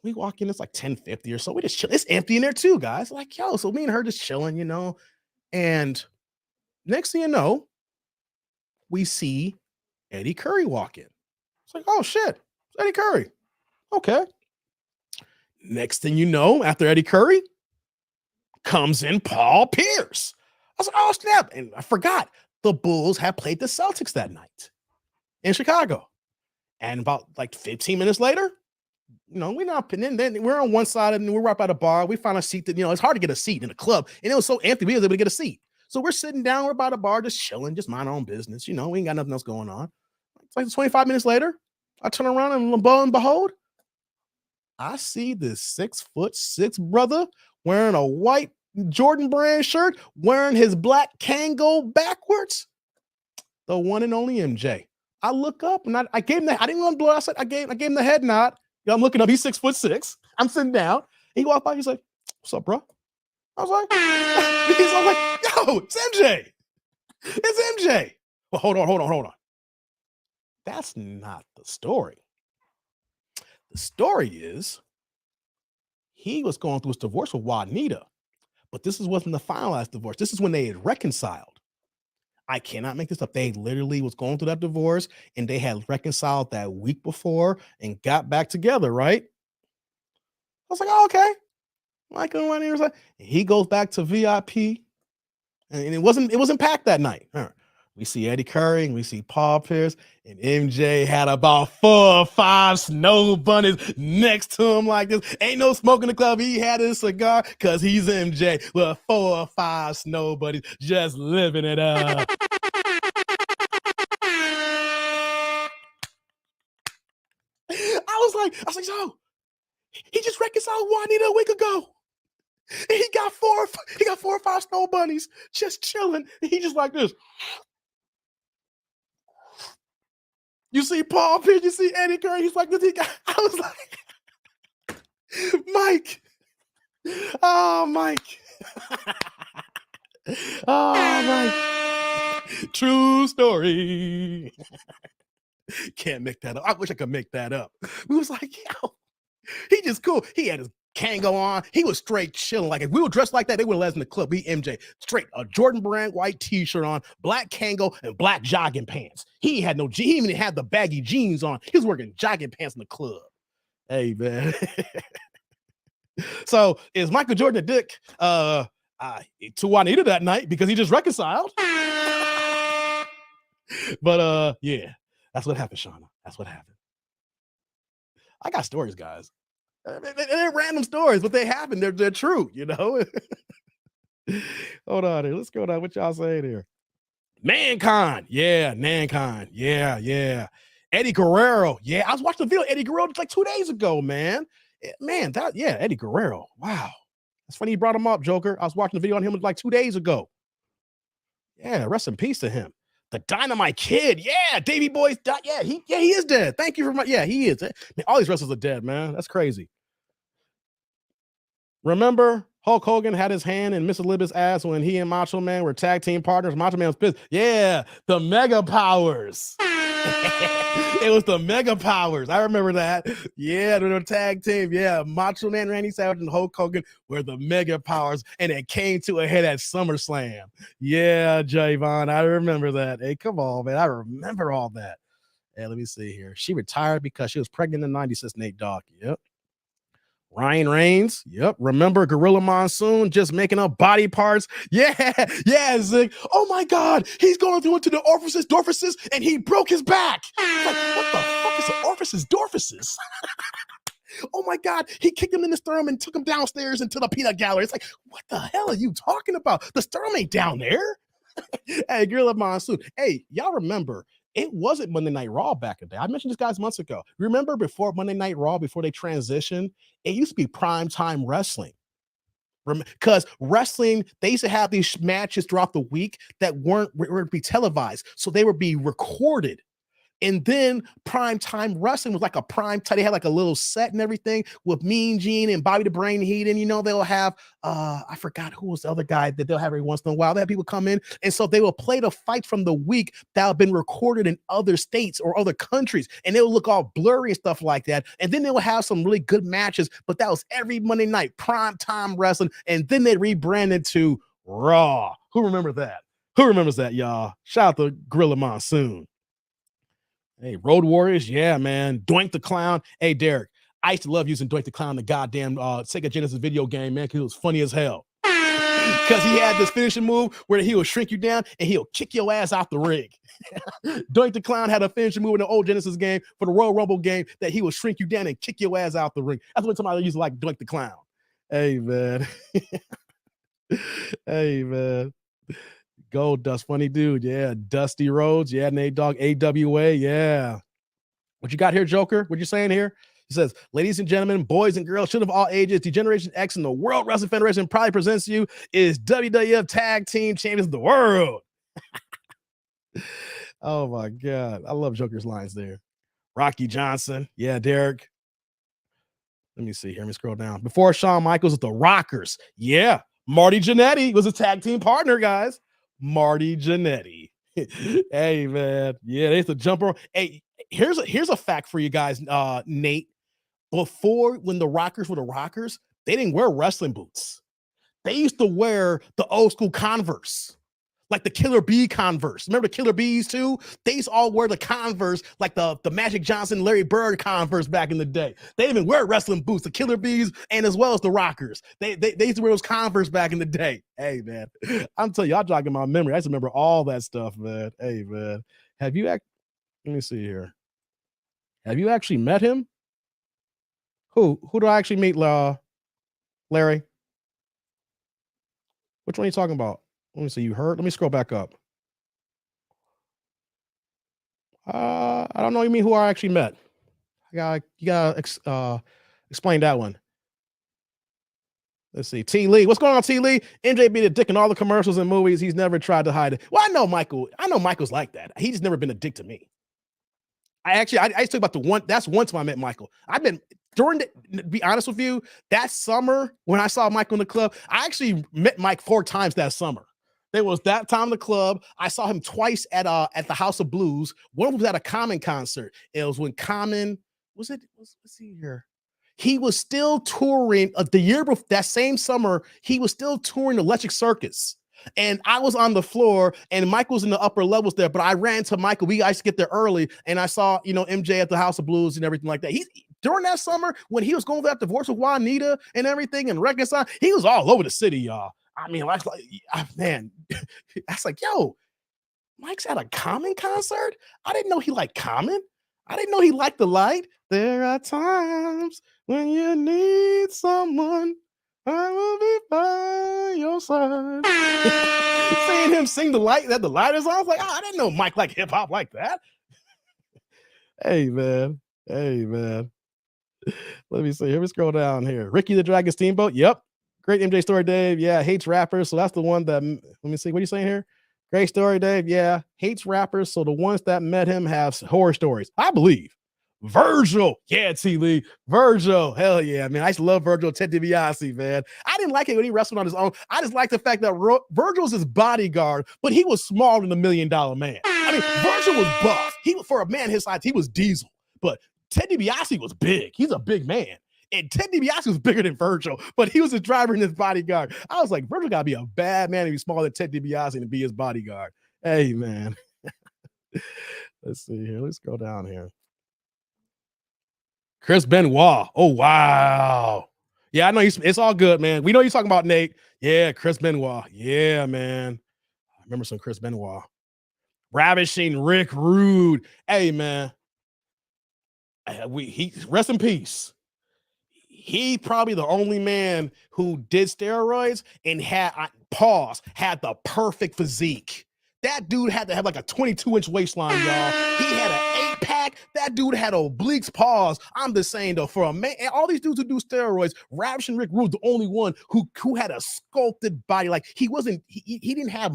S3: We walk in, it's like 10:50 or so. We just chill. It's empty in there too, guys. Like, yo, so me and her just chilling, And next thing you know, we see Eddie Curry walk in. It's like, oh shit, it's Eddie Curry. Okay. Next thing you know, after Eddie Curry comes in Paul Pierce. I was like, oh snap. And I forgot the Bulls had played the Celtics that night in Chicago. And about like 15 minutes later, we're not, and then we're on one side and we're right by the bar. We found a seat that, it's hard to get a seat in a club. And it was so empty, we were able to get a seat. So we're sitting down, we're by the bar, just chilling, just mind our own business. We ain't got nothing else going on. It's like 25 minutes later, I turn around and lo and behold, I see this 6'6" brother wearing a white Jordan brand shirt, wearing his black Kango backwards. The one and only MJ. I look up and I gave him I didn't want to blow. I gave him the head nod. I'm looking up. He's 6'6". I'm sitting down. He walked by. He's like, "What's up, bro?" I was like, "Yo, it's MJ. It's MJ." Well, hold on. That's not the story. The story is he was going through his divorce with Juanita, but this wasn't the finalized divorce. This is when they had reconciled. I cannot make this up. They literally was going through that divorce and they had reconciled that week before and got back together, right? I was like, oh, okay. He goes back to VIP and it wasn't packed that night. We see Eddie Curry and we see Paul Pierce and MJ had about 4 or 5 snow bunnies next to him like this. Ain't no smoke in the club. He had his cigar because he's MJ with 4 or 5 snow bunnies just living it up. I was like, so he just reconciled Juanita a week ago. And he got 4 or 5 snow bunnies just chilling. And he just like this. You see Paul Pierce, you see Eddie Curry, he's like this. I was like, Mike. Oh, Mike. Oh, Mike. True story. Can't make that up. I wish I could make that up. We was like, yo, he just cool. He had his Kango on. He was straight chilling. Like if we were dressed like that, they would have let us in the club. We MJ straight a Jordan brand white t-shirt on, black Kango and black jogging pants. He had he even had the baggy jeans on. He was wearing jogging pants in the club. Hey man. So is Michael Jordan a dick to Juanita that night because he just reconciled? But yeah, that's what happened, Shawna. That's what happened. I got stories, guys. They're random stories, but they happen. They're true, Hold on here. Let's go down. What y'all saying here? Mankind. Yeah. Eddie Guerrero. Yeah, I was watching the video of Eddie Guerrero just like 2 days ago, man. Eddie Guerrero. Wow. That's funny you brought him up, Joker. I was watching the video on him like 2 days ago. Yeah, rest in peace to him. The Dynamite Kid. Yeah, Davey Boy's he is dead. Thank you for he is. Man, all these wrestlers are dead, man. That's crazy. Remember Hulk Hogan had his hand in Miss Elizabeth's ass when he and Macho Man were tag team partners? Macho Man was pissed. Yeah, the Mega Powers. It was the Mega Powers. I remember that. Yeah, they were tag team. Yeah, Macho Man, Randy Savage, and Hulk Hogan were the Mega Powers, and it came to a head at SummerSlam. Yeah, Javon, I remember that. Hey, come on, man. I remember all that. Hey, let me see here. She retired because she was pregnant in the 90s, says Nate Dogg. Yep. Ryan Reigns. Yep. Remember Gorilla Monsoon just making up body parts? Yeah, Zig. Oh my God. He's going through into the orifices, and he broke his back. Like, what the fuck is the orifices? Oh my God. He kicked him in the sternum and took him downstairs into the peanut gallery. It's like, what the hell are you talking about? The sternum ain't down there. Hey, Gorilla Monsoon. Hey, y'all remember it wasn't Monday Night Raw back in the day. I mentioned this guys months ago. Remember before Monday Night Raw, before they transitioned, it used to be primetime wrestling. Because wrestling, they used to have these matches throughout the week that weren't to be televised. So they would be recorded. And then primetime wrestling was like a prime time. They had like a little set and everything with Mean Gene and Bobby the Brain Heenan. You know, they'll have I forgot who was the other guy that they'll have every once in a while. They have people come in, and so they will play the fight from the week that have been recorded in other states or other countries, and they will look all blurry and stuff like that. And then they will have some really good matches, but that was every Monday night primetime wrestling, and then they rebranded to Raw. Who remember that? Who remembers that, y'all? Shout out to Gorilla Monsoon. Hey, Road Warriors, yeah, man. Doink the Clown. Hey, Derek, I used to love using Doink the Clown, the goddamn Sega Genesis video game, man, because it was funny as hell. Because he had this finishing move where he will shrink you down and he'll kick your ass out the ring. Doink the Clown had a finishing move in the old Genesis game for the Royal Rumble game that he will shrink you down and kick your ass out the ring. That's what somebody used to like Doink the Clown. Hey, man. Hey, man. Gold Dust, funny dude. Yeah. Dusty Rhodes. Yeah. Nate Dogg, AWA. Yeah. What you got here, Joker? What you saying here? He says, ladies and gentlemen, boys and girls, children of all ages, Degeneration X and the World Wrestling Federation proudly presents you is WWF Tag Team Champions of the World. Oh my God. I love Joker's lines there. Rocky Johnson. Yeah, Derek. Let me see here. Let me scroll down. Before Shawn Michaels with the Rockers. Yeah. Marty Jannetty was a tag team partner, guys. Marty Jannetty. Hey, man. Yeah, they used to jump around. Hey, here's a fact for you guys, Nate. Before, when the Rockers were the Rockers, they didn't wear wrestling boots. They used to wear the old school Converse, like the Killer Bee Converse. Remember the Killer Bees too? They used to all wear the Converse, like the Magic Johnson, Larry Bird Converse back in the day. They didn't even wear wrestling boots, the Killer Bees, and as well as the Rockers. They used to wear those Converse back in the day. Hey, man. I'm telling you, y'all jogging my memory. I just remember all that stuff, man. Hey, man. Let me see here. Have you actually met him? Who do I actually meet, Larry? Which one are you talking about? Let me see. You heard? Let me scroll back up. I don't know. You mean who I actually met? You gotta explain that one. Let's see. T. Lee. What's going on, T. Lee? MJ be the dick in all the commercials and movies. He's never tried to hide it. Well, I know Michael's like that. He's just never been a dick to me. I used to talk about the one. That's one time I met Michael. To be honest with you, that summer when I saw Michael in the club, I actually met Mike 4 times that summer. There was that time in the club. I saw him twice at the House of Blues. One was at a Common concert. It was when Common, let's see here. He was still touring the year before, that same summer, he was still touring the Electric Circus. And I was on the floor and Michael was in the upper levels there, but I ran to Michael. We guys get there early and I saw, MJ at the House of Blues and everything like that. During that summer when he was going through that divorce with Juanita and everything and reconcile, he was all over the city, y'all. I mean, man, that's like, yo, Mike's at a Common concert? I didn't know he liked Common. I didn't know he liked The Light. There are times when you need someone. I will be by your side. Seeing him sing The Light, that The Light is on, I was like, I didn't know Mike liked hip hop like that. Hey, man. Let me see. Here we scroll down here. Ricky the Dragon Steamboat. Yep. Great MJ story, Dave. Yeah, hates rappers. So that's the one that, let me see. What are you saying here? Great story, Dave. Yeah, hates rappers. So the ones that met him have horror stories, I believe. Virgil. Yeah, T. Lee. Virgil. Hell yeah, man. I used to love Virgil. Ted DiBiase, man. I didn't like it when he wrestled on his own. I just like the fact that Virgil's his bodyguard, but he was smaller than $1 Million Man. I mean, Virgil was buff. For a man his size, he was Diesel. But Ted DiBiase was big. He's a big man. And Ted DiBiase was bigger than Virgil, but he was his driver and his bodyguard. I was like, Virgil got to be a bad man to be smaller than Ted DiBiase and to be his bodyguard. Hey, man. Let's see here. Let's go down here. Chris Benoit. Oh, wow. Yeah, I know it's all good, man. We know you're talking about Nate. Yeah, Chris Benoit. Yeah, man. I remember some Chris Benoit. Ravishing Rick Rude. Hey, man. Rest in peace. He probably the only man who did steroids and had the perfect physique. That dude had to have like a 22-inch waistline, y'all. He had an 8-pack. That dude had obliques. Pause. I'm just saying though, for a man, and all these dudes who do steroids, Ravishing Rick Rude, the only one who had a sculpted body. Like he didn't have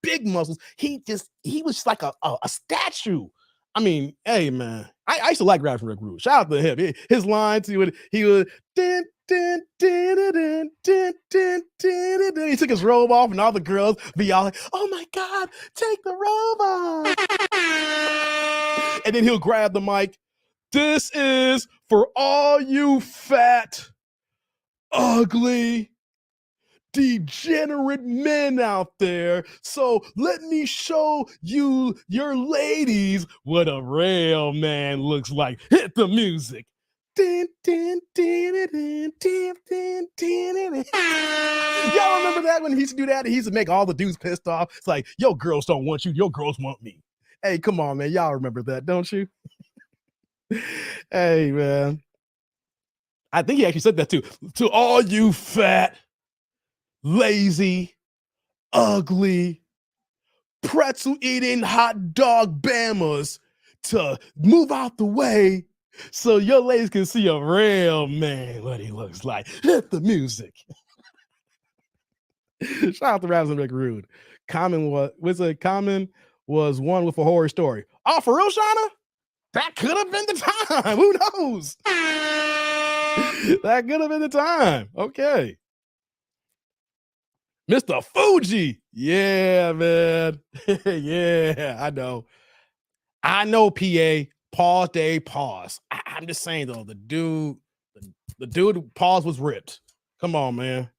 S3: big muscles. He was just like a statue. I mean, hey man, I used to like Ravishing Rick Rude. Shout out to him. His lines, he would din, din, din, din, din, din, din, din. He took his robe off, and all the girls be all like, "Oh my God, take the robe off!" And then he'll grab the mic. This is for all you fat, ugly, degenerate men out there. So let me show you, your ladies, what a real man looks like. Hit the music. Din, din, din, din, din, din, din, din. Y'all remember that when he used to do that? He used to make all the dudes pissed off. It's like, yo, girls don't want you. Your girls want me. Hey, come on, man. Y'all remember that, don't you? Hey, man. I think he actually said that too. To all you fat, lazy, ugly, pretzel-eating hot dog bammers, to move out the way so your ladies can see a real man, what he looks like. Hit the music. Shout out to Ravishing Rick Rude. Common was one with a horror story. Oh, for real, Shawna? That could have been the time. Who knows? That could have been the time. Okay. Mr. Fuji. Yeah, man. Yeah, I know. PA. Pause, Dave, pause. I'm just saying though, the dude pause was ripped. Come on, man.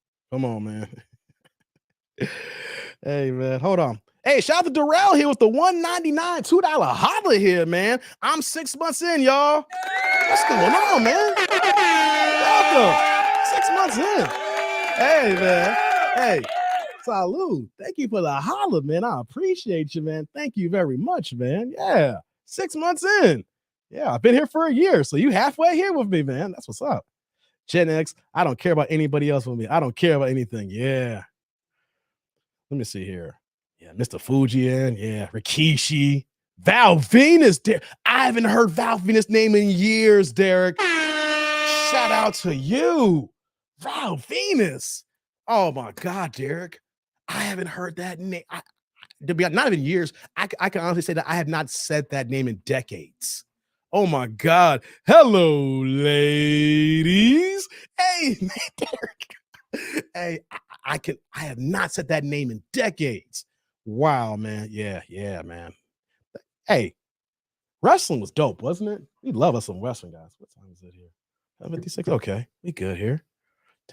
S3: Hey, man, hold on. Hey, shout out to Darrell here with the $1.99 $2 holla here, man. I'm 6 months in, y'all. What's going on, man? Welcome. 6 months in. Hey, man. Hey, salute. Thank you for the holla, man. I appreciate you, man. Thank you very much, man. Yeah. 6 months in. Yeah, I've been here for a year. So you halfway here with me, man. That's what's up. Gen X, I don't care about anybody else with me. I don't care about anything. Yeah. Let me see here. Yeah, Mr. Fujian. Yeah, Rikishi. Val Venus. I haven't heard Val Venus' name in years, Derek. Shout out to you. Val Venus. Oh my God, Derek. I haven't heard that name. Not even years. I can honestly say that I have not said that name in decades. Oh my God. Hello, ladies. Hey, man, Derek. Hey, I have not said that name in decades. Wow, man. Yeah, man. Hey, wrestling was dope, wasn't it? We love us some wrestling, guys. What time is it here? 56. Okay, we good here.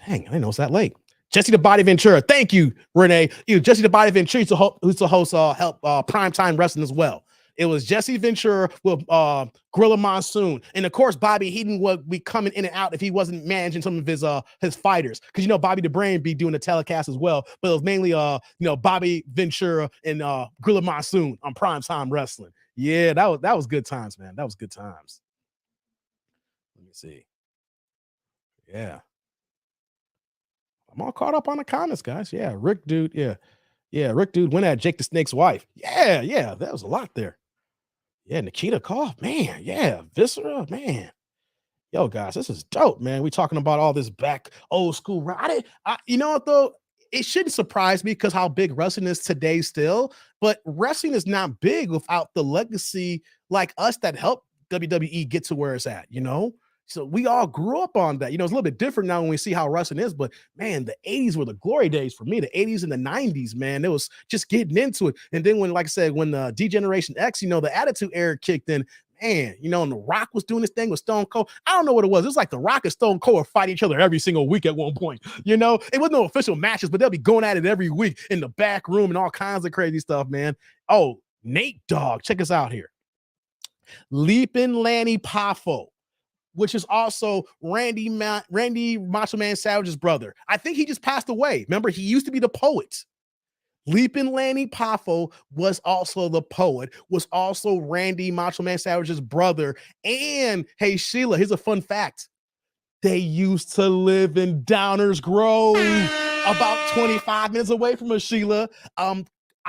S3: Dang, I didn't know it's that late. Jesse the Body Ventura. Thank you, Renee. Jesse the Body Ventura who's the host help Primetime Wrestling as well. It was Jesse Ventura with Gorilla Monsoon. And of course, Bobby Heenan would be coming in and out if he wasn't managing some of his fighters. Because Bobby the Brain be doing the telecast as well. But it was mainly Bobby Ventura and Gorilla Monsoon on Primetime Wrestling. Yeah, that was good times, man. That was good times. Let me see. Yeah. I'm all caught up on the comments, guys. Yeah, Rick Dude. Yeah, Rick Dude went at Jake the Snake's wife. Yeah, that was a lot there. Yeah, Nikita Koff, man. Yeah, Viscera, man. Yo, guys, this is dope, man. We talking about all this back old school. You know what though? It shouldn't surprise me because how big wrestling is today still. But wrestling is not big without the legacy like us that helped WWE get to where it's at. So we all grew up on that. It's a little bit different now when we see how wrestling is, but man, the 80s were the glory days for me. The 80s and the 90s, man, it was just getting into it. And then when, like I said, when the D-Generation X, the Attitude Era kicked in, man, and The Rock was doing this thing with Stone Cold. I don't know what it was. It was like The Rock and Stone Cold were fighting each other every single week at one point. It wasn't no official matches, but they'll be going at it every week in the back room and all kinds of crazy stuff, man. Oh, Nate Dogg, check us out here. Leapin' Lanny Poffo, which is also Randy Macho Man Savage's brother. I think he just passed away. Remember, he used to be the poet. Leapin' Lanny Poffo was also the poet, was also Randy Macho Man Savage's brother. And hey, Sheila, here's a fun fact. They used to live in Downers Grove, about 25 minutes away from us, Sheila.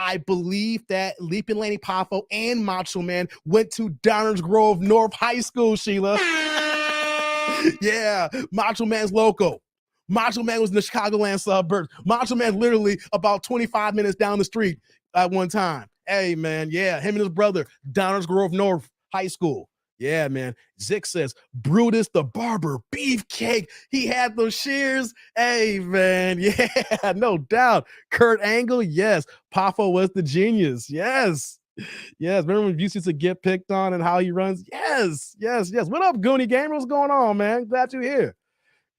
S3: I believe that Leaping Lanny Poffo and Macho Man went to Downers Grove North High School, Sheila. Yeah, Macho Man's local. Macho Man was in the Chicagoland suburbs. Macho Man's literally about 25 minutes down the street at one time. Hey, man, yeah, him and his brother, Downers Grove North High School. Yeah, man. Zick says, Brutus the Barber, Beefcake. He had those shears. Hey, man. Yeah, no doubt. Kurt Angle, yes. Poffo was the genius. Yes. Yes. Remember when Busey used to get picked on and how he runs? Yes. Yes. Yes. What up, Goonie Gamer? What's going on, man? Glad you're here.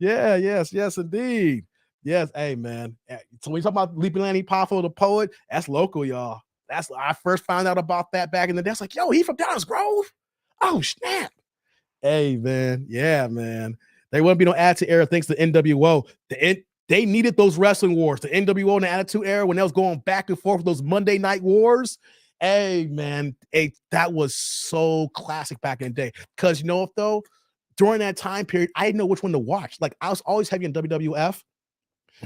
S3: Yeah. Yes. Yes, indeed. Yes. Hey, man. So when you talk about Leaping Lanny Poffo, the poet, that's local, y'all. That's I first found out about that back in the day. I was like, yo, he from Downers Grove? Oh, snap. Hey, man. Yeah, man. They wouldn't be no Attitude Era thanks to NWO. They needed those wrestling wars. The NWO and the Attitude Era, when they was going back and forth with those Monday Night Wars. Hey, man. Hey, that was so classic back in the day. Because you know what, though? During that time period, I didn't know which one to watch. Like, I was always heavy in WWF.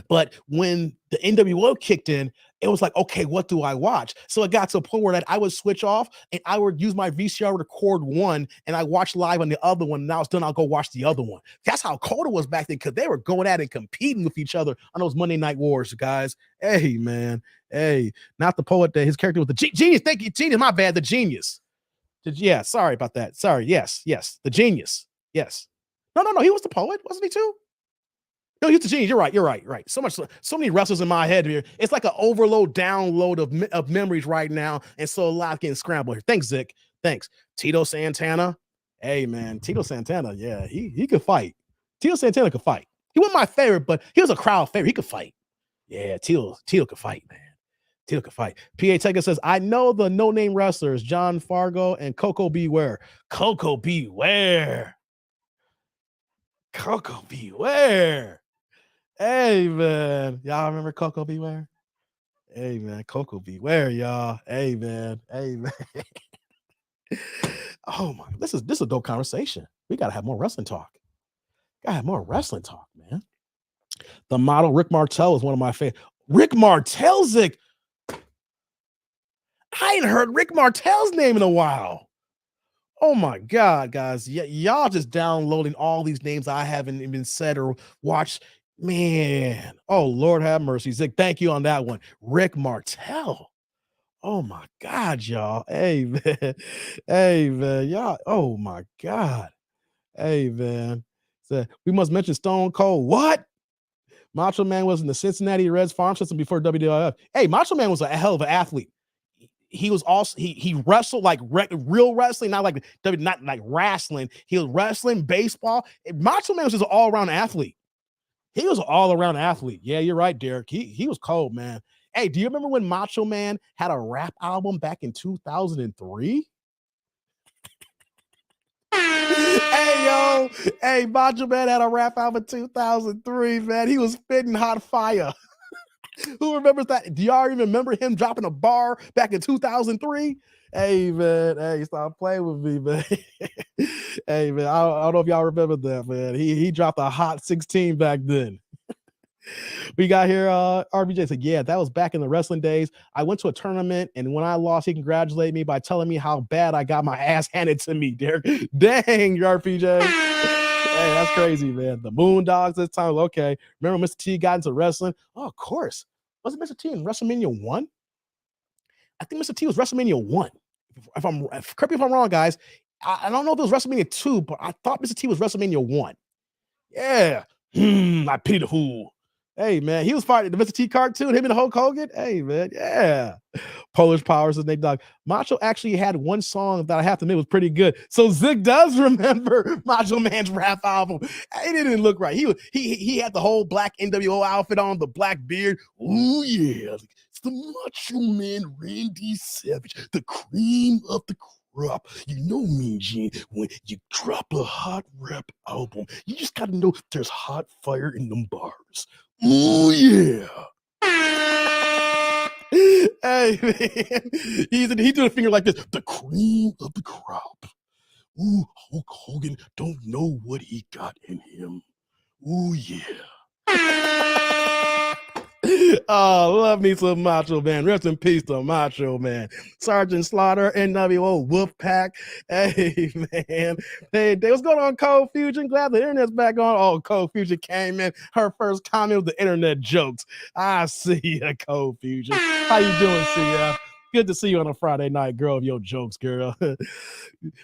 S3: But when the NWO kicked in, it was like, okay, what do I watch? So it got to a point where that I would switch off and I would use my VCR to record one and I watched live on the other one. And I was done, I'll go watch the other one. That's how cold it was back then because they were going at it and competing with each other on those Monday Night Wars, guys. Hey, man. Hey, not the poet that his character was the genius. Thank you, genius. My bad, the genius. Yeah, sorry about that. Sorry. Yes, the genius. Yes. No. He was the poet, wasn't he too? No, he's the genius. You're right. So many wrestlers in my head here. It's like an overload, download of memories right now. And so a lot getting scrambled here. Thanks, Zick. Thanks. Tito Santana. Hey, man. Tito Santana. Yeah, he could fight. Tito Santana could fight. He wasn't my favorite, but he was a crowd favorite. He could fight. Yeah, Tito could fight, man. Tito could fight. P.A. Tega says, I know the no-name wrestlers, John Fargo and Coco Beware. Coco Beware. Coco Beware. Hey, man. Y'all remember Coco Beware? Hey, man. Coco Beware, y'all. Hey, man. Oh, my. This is a dope conversation. We got to have more wrestling talk. Man. The model, Rick Martel, is one of my favorite. Rick Martel, Zick. I ain't heard Rick Martel's name in a while. Oh, my God, guys. Y'all just downloading all these names I haven't even said or watched. Man, oh Lord have mercy. Zick, thank you on that one. Rick Martel. Oh my God, y'all. Hey, man. Y'all. Oh my God. Hey, man. So we must mention Stone Cold. What? Macho Man was in the Cincinnati Reds farm system before WWF. Hey, Macho Man was a hell of an athlete. He was also he wrestled like real wrestling, not like wrestling. He was wrestling, baseball. Macho Man was just an all-around athlete. He was an all-around athlete. Yeah, you're right, Derek. He was cold, man. Hey, do you remember when Macho Man had a rap album back in 2003? Hey, Macho Man had a rap album in 2003, man. He was spitting hot fire. Who remembers that? Do y'all even remember him dropping a bar back in 2003? Hey, man. Hey, stop playing with me, man. Hey, man. I don't know if y'all remember that, man. He dropped a hot 16 back then. We got here, RBJ said, yeah, that was back in the wrestling days. I went to a tournament, and when I lost, he congratulated me by telling me how bad I got my ass handed to me, Derek. Dang, RPJ. Hey, that's crazy, man. The Moondogs this time. Okay. Remember Mr. T got into wrestling? Oh, of course. Was it Mr. T in WrestleMania 1? I think Mr. T was WrestleMania 1. Correct me if I'm wrong, guys. I don't know if it was WrestleMania 2, but I thought Mr. T was WrestleMania 1. Yeah. I pity the fool. Hey, man, he was fighting the Mr. T cartoon, him and Hulk Hogan. Hey, man, yeah. Polish Powers and Nate Dogg. Macho actually had one song that I have to admit was pretty good. So Zick does remember Macho Man's rap album. It didn't look right. He had the whole black NWO outfit on, the black beard. Ooh, yeah. It's the Macho Man Randy Savage, the cream of the crop. You know me, Gene, when you drop a hot rap album, you just got to know there's hot fire in them bars. Oh, yeah. Hey, man. He did a finger like this. The cream of the crop. Ooh, Hulk Hogan don't know what he got in him. Ooh, yeah. Oh, love me some Macho Man. Rest in peace to Macho Man. Sergeant Slaughter, NWO Wolfpack. Hey, man. Hey, what's going on, Cold Fusion? Glad the internet's back on. Oh, Cold Fusion came in. Her first comment was the internet jokes. I see ya, Cold Fusion. How you doing, Sia? Good to see you on a Friday night, girl, of your jokes, girl.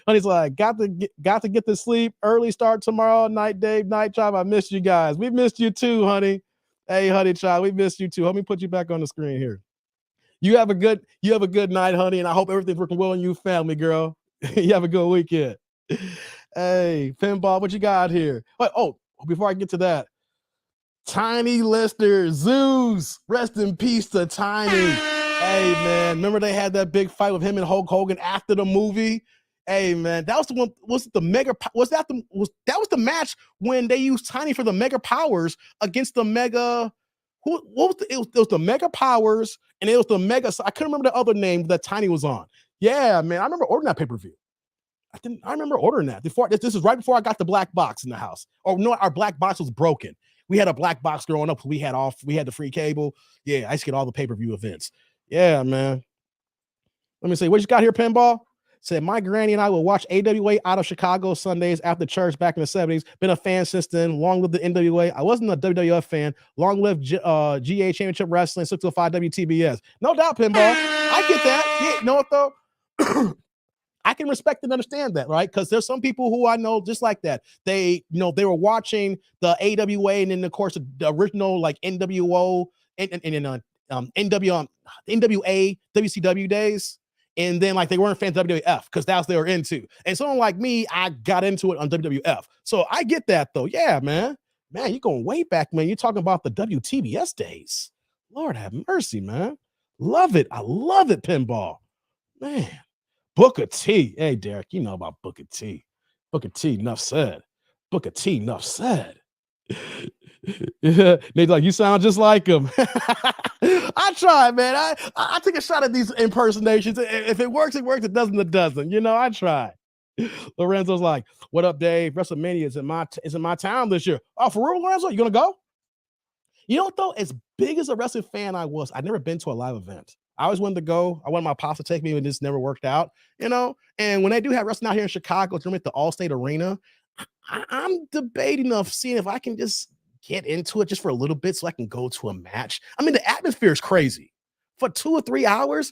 S3: Honey's like, got to get to sleep. Early start tomorrow night, Dave. Night job. I missed you guys. We missed you too, honey. Hey, honey child, we missed you too. Let me put you back on the screen here. You have a good night, honey, and I hope everything's working well in your family, girl. You have a good weekend. Hey, Pinball, what you got here? Oh, before I get to that, Tiny Lister, Zeus, rest in peace to Tiny. Hey, man, remember they had that big fight with him and Hulk Hogan after the movie? Hey, man, that was the one. Was the Mega? That was the match when they used Tiny for the Mega Powers against the Mega? What was it was the Mega Powers and it was the Mega. I couldn't remember the other name that Tiny was on. Yeah, man, I remember ordering that pay-per-view. I remember ordering that before. This is right before I got the black box in the house. Oh no, our black box was broken. We had a black box growing up. We had the free cable. Yeah, I used to get all the pay-per-view events. Yeah, man. Let me see. What you got here, Pinball? Said, my granny and I will watch AWA out of Chicago Sundays after church back in the 70s. Been a fan since then. Long live the NWA. I wasn't a WWF fan. Long live GA Championship Wrestling, 605 WTBS. No doubt, Pinball. I get that. Yeah, you know what, though? I can respect and understand that, right? Because there's some people who I know just like that. They were watching the AWA and then, of course, the original, like, NWO and NWA, WCW days. And then, like, they weren't fans of WWF because that's what they were into. And someone like me, I got into it on WWF. So I get that, though. Yeah, man. Man, you're going way back, man. You're talking about the WTBS days. Lord have mercy, man. Love it. I love it, Pinball. Man. Booker T. Hey, Derek, you know about Booker T. Booker T, enough said. Booker T, enough said. They're like, you sound just like him. I try, man. I take a shot at these impersonations. If it works, it works. It doesn't, it doesn't. You know, I try. Lorenzo's like, what up, Dave? WrestleMania is in my town this year. Oh, for real, Lorenzo? You gonna go? You know what, though? As big as a wrestling fan I was, I'd never been to a live event. I always wanted to go. I wanted my pops to take me, but this never worked out, you know? And when they do have wrestling out here in Chicago, it's at the Allstate Arena, I'm debating of seeing if I can just get into it just for a little bit so I can go to a match. I mean, the atmosphere is crazy. For 2 or 3 hours,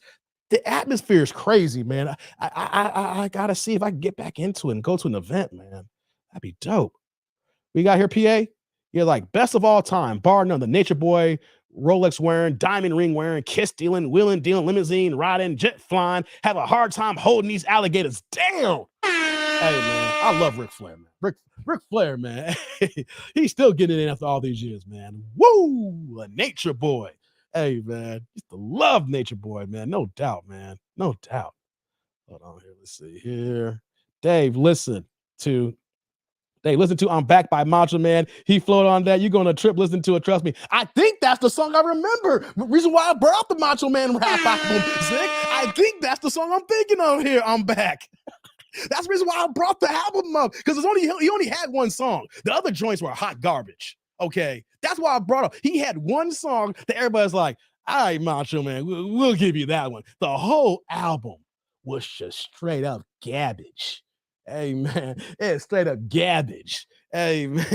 S3: the atmosphere is crazy, man. I got to see if I can get back into it and go to an event, man. That'd be dope. We got here, PA? You're like, best of all time, bar none, the Nature Boy, Rolex wearing, diamond ring wearing, kiss stealing, wheeling, dealing, limousine, riding, jet flying, have a hard time holding these alligators down. Hey, man, I love Ric Flair, man. Ric Flair, man. He's still getting it in after all these years, man. Woo! A Nature Boy. Hey, man. Used to love Nature Boy, man. No doubt, man. No doubt. Hold on here. Let's see here. Dave, listen to I'm Back by Macho Man. He floated on that. You're going to trip, listen to it. Trust me. I think that's the song I remember. The reason why I brought up the Macho Man rap album, Zig. I think that's the song I'm thinking of here. I'm Back. That's the reason why I brought the album up, because he only had one song. The other joints were hot garbage. Okay, that's why I brought up. He had one song that everybody's like, all right, Macho Man, we'll give you that one. The whole album was just straight up garbage. Hey, man, it's straight up garbage. Hey, man.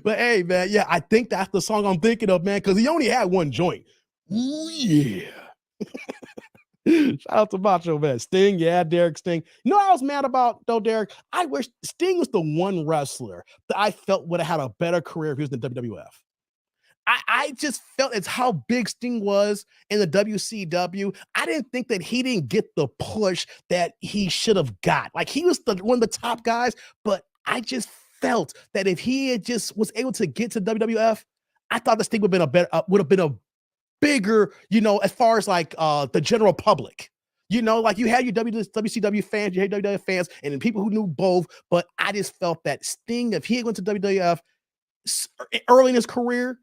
S3: But hey, man, yeah, I think that's the song I'm thinking of, man, because he only had one joint. Ooh, yeah. Shout out to Macho Man. Sting, yeah, Derek Sting. You know what I was mad about, though, Derek? I wish Sting was the one wrestler that I felt would have had a better career if he was in the WWF. I just felt it's how big Sting was in the WCW. I didn't think that he didn't get the push that he should have got. Like, he was one of the top guys, but I just felt that if he had just was able to get to WWF, I thought the Sting would have been a bigger, you know, as far as like the general public. You know, like, you had your WCW fans, you had WWF fans, and then people who knew both, but I just felt that Sting, if he had went to WWF early in his career,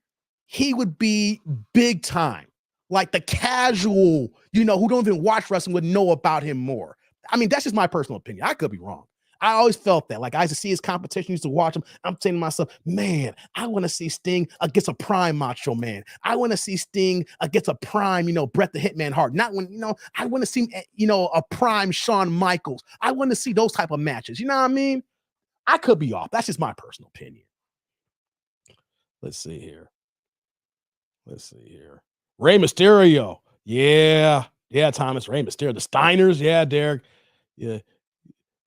S3: he would be big time. Like, the casual, you know, who don't even watch wrestling would know about him more. I mean, that's just my personal opinion. I could be wrong. I always felt that. Like I used to see his competition, used to watch him. I'm saying to myself, man, I want to see Sting against a prime Macho Man. I want to see Sting against a prime, Bret the Hitman Hart. Not when, I want to see, a prime Shawn Michaels. I want to see those type of matches. You know what I mean? I could be off. That's just my personal opinion. Let's see here. Rey Mysterio. Yeah, Thomas. Rey Mysterio. The Steiners. Yeah, Derek. Yeah.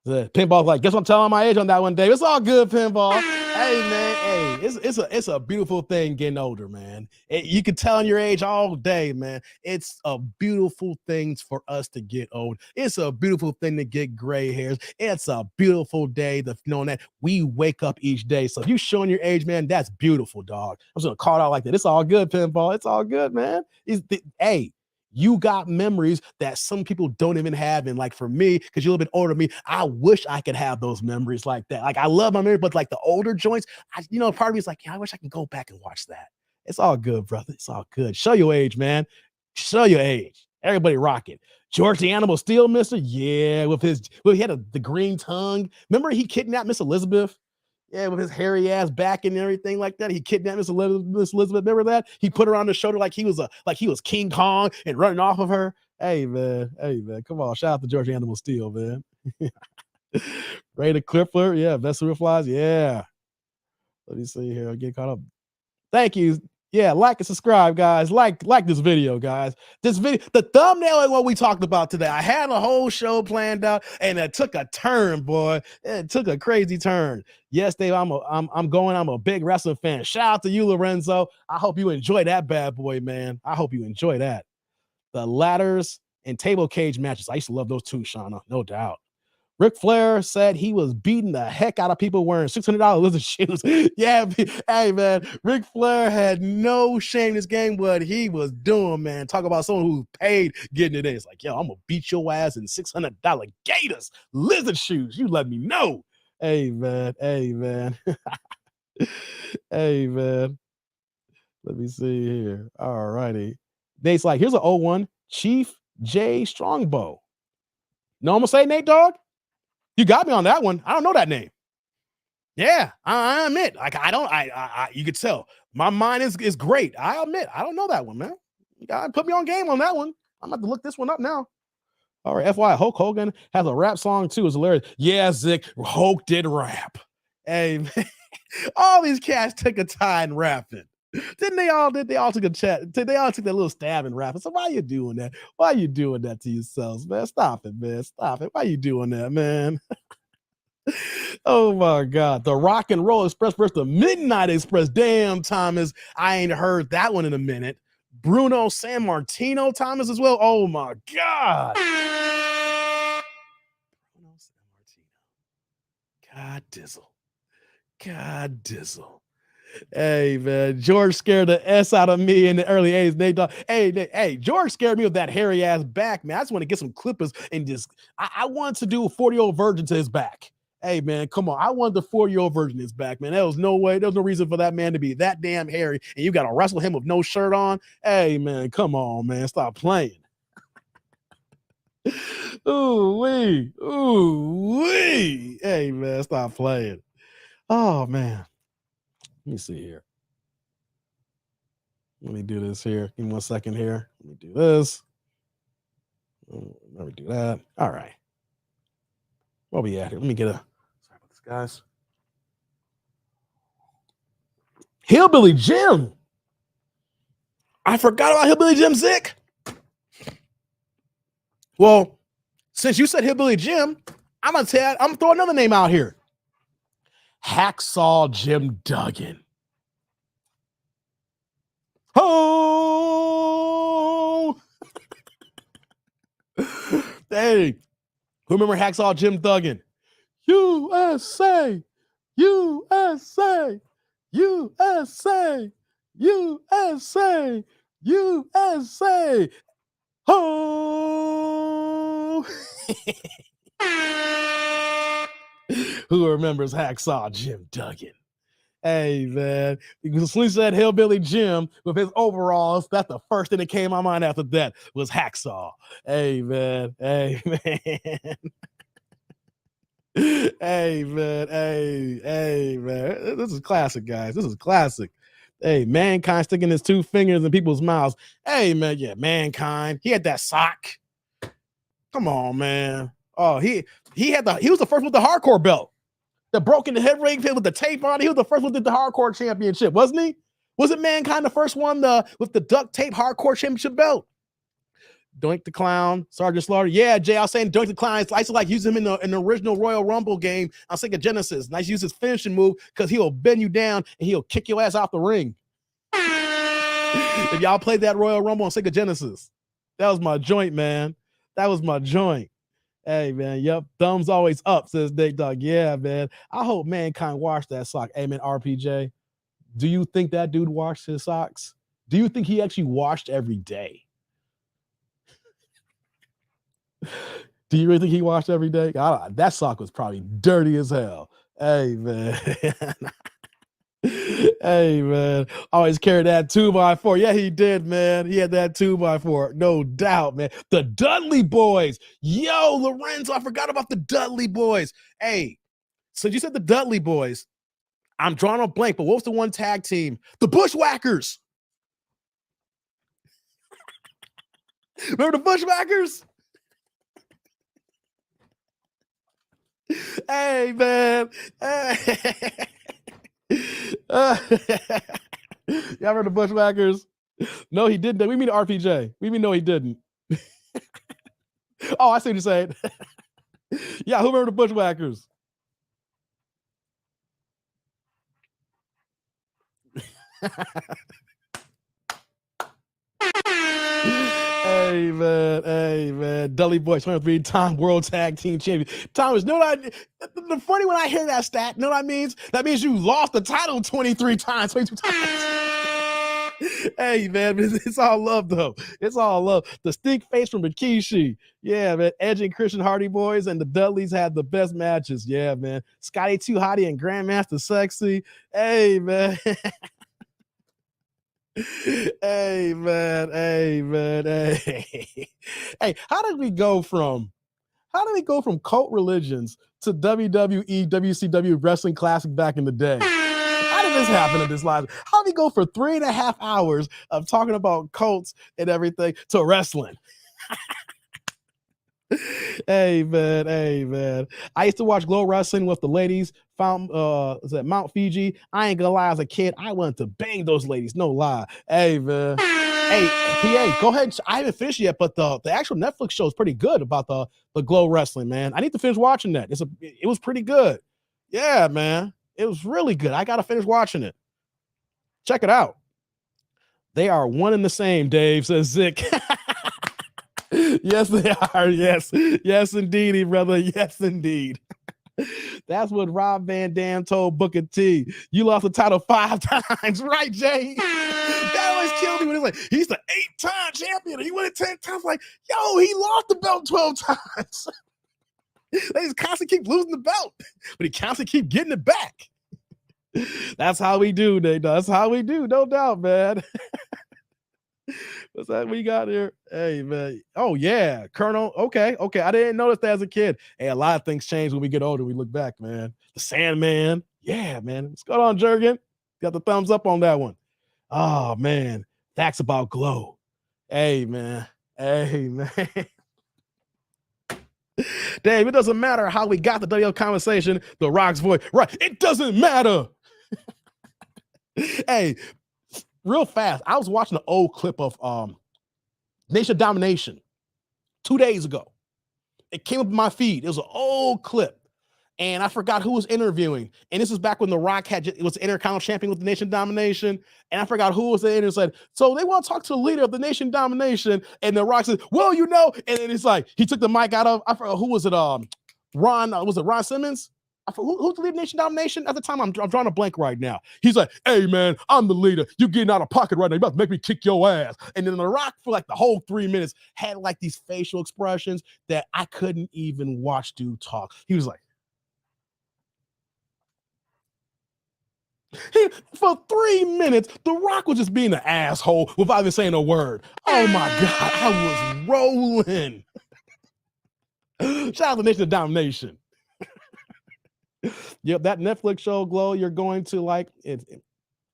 S3: The pinball, like, guess what I'm telling my age on that one, Dave. It's all good, pinball. Hey, man. Hey, it's a beautiful thing getting older, man. You can tell your age all day, man. It's a beautiful thing for us to get old. It's a beautiful thing to get gray hairs. It's a beautiful day to knowing that we wake up each day. So if you showing your age, man, that's beautiful, dog. I'm just gonna call it out like that. It's all good, pinball. It's all good, man. Hey. You got memories that some people don't even have. And like for me, because you're a little bit older than me, I wish I could have those memories like that. Like I love my memory, but like the older joints, part of me is like, yeah, I wish I could go back and watch that. It's all good, brother. It's all good. Show your age, man. Show your age. Everybody rock it. George the Animal Steel, mister. Yeah, he had the green tongue. Remember he kidnapped Miss Elizabeth? Yeah, with his hairy ass back and everything like that. He kidnapped Miss Elizabeth. Remember that? He put her on the shoulder like he was King Kong and running off of her. Hey man. Come on. Shout out to George Animal Steel, man. Ray the Clippler. Yeah, Vessel Flies. Yeah. Let me see here. I'll get caught up. Thank you. Yeah, like and subscribe, guys. Like this video, guys. This video, the thumbnail is what we talked about today. I had a whole show planned out, and it took a turn, boy. It took a crazy turn. Yes, Dave, I'm a big wrestling fan. Shout out to you, Lorenzo. I hope you enjoy that bad boy, man. I hope you enjoy that. The ladders and table cage matches. I used to love those too, Shawna, no doubt. Ric Flair said he was beating the heck out of people wearing $600 lizard shoes. Yeah, hey, man. Ric Flair had no shame in this game what he was doing, man. Talk about someone who paid getting it in. It's like, yo, I'm going to beat your ass in $600 Gators lizard shoes. You let me know. Hey, man. Hey, man. Hey, man. Let me see here. All righty. Nate's like, here's an old one. Chief J. Strongbow. No, I'm going to say Nate, dog? You got me on that one. I don't know that name. Yeah, I admit. Like you could tell. My mind is great. I admit. I don't know that one, man. You gotta put me on game on that one. I'm about to look this one up now. All right, FYI, Hulk Hogan has a rap song too. It's hilarious. Yeah, Zick, Hulk did rap. Hey, man. All these cats took a time rapping. Didn't they all? Did they all took a chat? They all took that little stab and rapping. So why are you doing that? Why are you doing that to yourselves, man? Stop it, man. Stop it. Why are you doing that, man? Oh my God. The Rock and Roll Express versus the Midnight Express. Damn, Thomas. I ain't heard that one in a minute. Bruno Sammartino, Thomas, as well. Oh my God. Bruno Sammartino. God dizzle. God dizzle. Hey, man. George scared the S out of me in the early 80s. Hey, George scared me with that hairy ass back, man. I just want to get some clippers and just, I wanted to do a 40-year-old virgin to his back. Hey, man, come on. I wanted the 40-year-old virgin to his back, man. There was no way. There was no reason for that man to be that damn hairy, and you got to wrestle him with no shirt on. Hey, man, come on, man. Stop playing. Ooh-wee. Ooh-wee. Hey, man, stop playing. Oh, man. Let me see here. Let me do this here. Give me 1 second here. Let me do this. Let me do that. All right. Where we at here? Let me get a. Sorry about this, guys. Hillbilly Jim. I forgot about Hillbilly Jim, Zick. Well, since you said Hillbilly Jim, I'm gonna throw another name out here. Hacksaw Jim Duggan. Oh! Hey, who remember Hacksaw Jim Duggan? USA! USA! USA! USA! USA! Oh! Who remembers Hacksaw Jim Duggan? Hey, man. Because when we said Hillbilly Jim with his overalls, that's the first thing that came to my mind after that was Hacksaw. Hey, man. Hey, man. Hey, man. Hey, man. This is classic, guys. This is classic. Hey, Mankind sticking his 2 fingers in people's mouths. Hey, man. Yeah, Mankind. He had that sock. Come on, man. Oh, he was the first with the hardcore belt. The broken head ring pin with the tape on. He was the first one with the hardcore championship, wasn't he? Was it Mankind the first one with the duct tape hardcore championship belt? Doink the Clown, Sergeant Slaughter. Yeah, Jay, I was saying Doink the Clown. I used to like use him in the original Royal Rumble game on Sega Genesis. And I used to use his finishing move because he'll bend you down and he'll kick your ass out the ring. If y'all played that Royal Rumble on Sega Genesis, that was my joint, man. That was my joint. Hey, man, yep. Thumbs always up, says Dick Dog. Yeah, man. I hope Mankind washed that sock. Hey, man, RPJ, do you think that dude washed his socks? Do you think he actually washed every day? Do you really think he washed every day? That sock was probably dirty as hell. Hey, man. Hey, man. Always carried that 2x4. Yeah, he did, man. He had that 2x4. No doubt, man. The Dudley Boys. Yo, Lorenzo, I forgot about the Dudley Boys. Hey, so you said the Dudley Boys. I'm drawing a blank, but what was the one tag team? The Bushwhackers. Remember the Bushwhackers? Hey, man. Hey. Y'all heard the Bushwhackers? No, he didn't. We mean RPJ. We mean no, he didn't. Oh, I see what you're saying. Yeah, who remember the Bushwhackers? Hey, man. Dudley Boys, 23-time World Tag Team Champion. Thomas, know what the funny when I hear that stat, know what that means? That means you lost the title 22 times. Hey, man, it's all love, though. It's all love. The stink face from Rikishi. Yeah, man. Edge and Christian Hardy Boys and the Dudleys had the best matches. Yeah, man. Scotty 2 Hottie and Grandmaster Sexy. Hey, man. Hey, man. Hey, how did we go from cult religions to WWE, WCW Wrestling Classic back in the day? How did this happen in this live? How did we go for 3.5 hours of talking about cults and everything to wrestling? Hey, man. I used to watch Glow Wrestling with the ladies. Was at Mount Fiji. I ain't gonna lie, as a kid, I wanted to bang those ladies. No lie. Hey, man. Hey, PA, go ahead. I haven't finished yet, but the actual Netflix show is pretty good about the Glow Wrestling, man. I need to finish watching that. It was pretty good. Yeah, man. It was really good. I gotta finish watching it. Check it out. They are one and the same, Dave, says Zick. Yes, they are. Yes, indeedy, brother. Yes, indeed. That's what Rob Van Dam told Booker T. You lost the title 5 times, right, Jay? That always killed me when he's like, he's the 8-time champion. He won it 10 times. Like, yo, he lost the belt 12 times. They just constantly keep losing the belt, but he constantly keep getting it back. That's how we do, Nate. That's how we do, no doubt, man. What's that we got here? Hey, man. Oh, yeah. Colonel. Okay. I didn't notice that as a kid. Hey, a lot of things change when we get older. We look back, man. The Sandman. Yeah, man. What's going on, Jurgen? Got the thumbs up on that one. Oh, man. Facts about Glow. Hey, man. Dave, it doesn't matter how we got the WL conversation. The Rock's voice. Right. It doesn't matter. Hey, real fast, I was watching an old clip of Nation Domination 2 days ago. It came up in my feed. It was an old clip, and I forgot who was interviewing. And this is back when The Rock was Intercontinental Champion with the Nation Domination, and I forgot who was the interview. Said, so they want to talk to the leader of the Nation Domination, and The Rock said, well, you know, and then it's like he took the mic out of, I forgot who was it? Ron Simmons? Who's the leader of Nation Domination? At the time, I'm drawing a blank right now. He's like, hey, man, I'm the leader. You getting out of pocket right now. You about to make me kick your ass. And then The Rock, for like the whole 3 minutes, had like these facial expressions that I couldn't even watch dude talk. He was like, for 3 minutes, The Rock was just being an asshole without even saying a word. Oh, my God. I was rolling. Shout out to Nation Domination. Yep, that Netflix show, Glow, you're going to like it.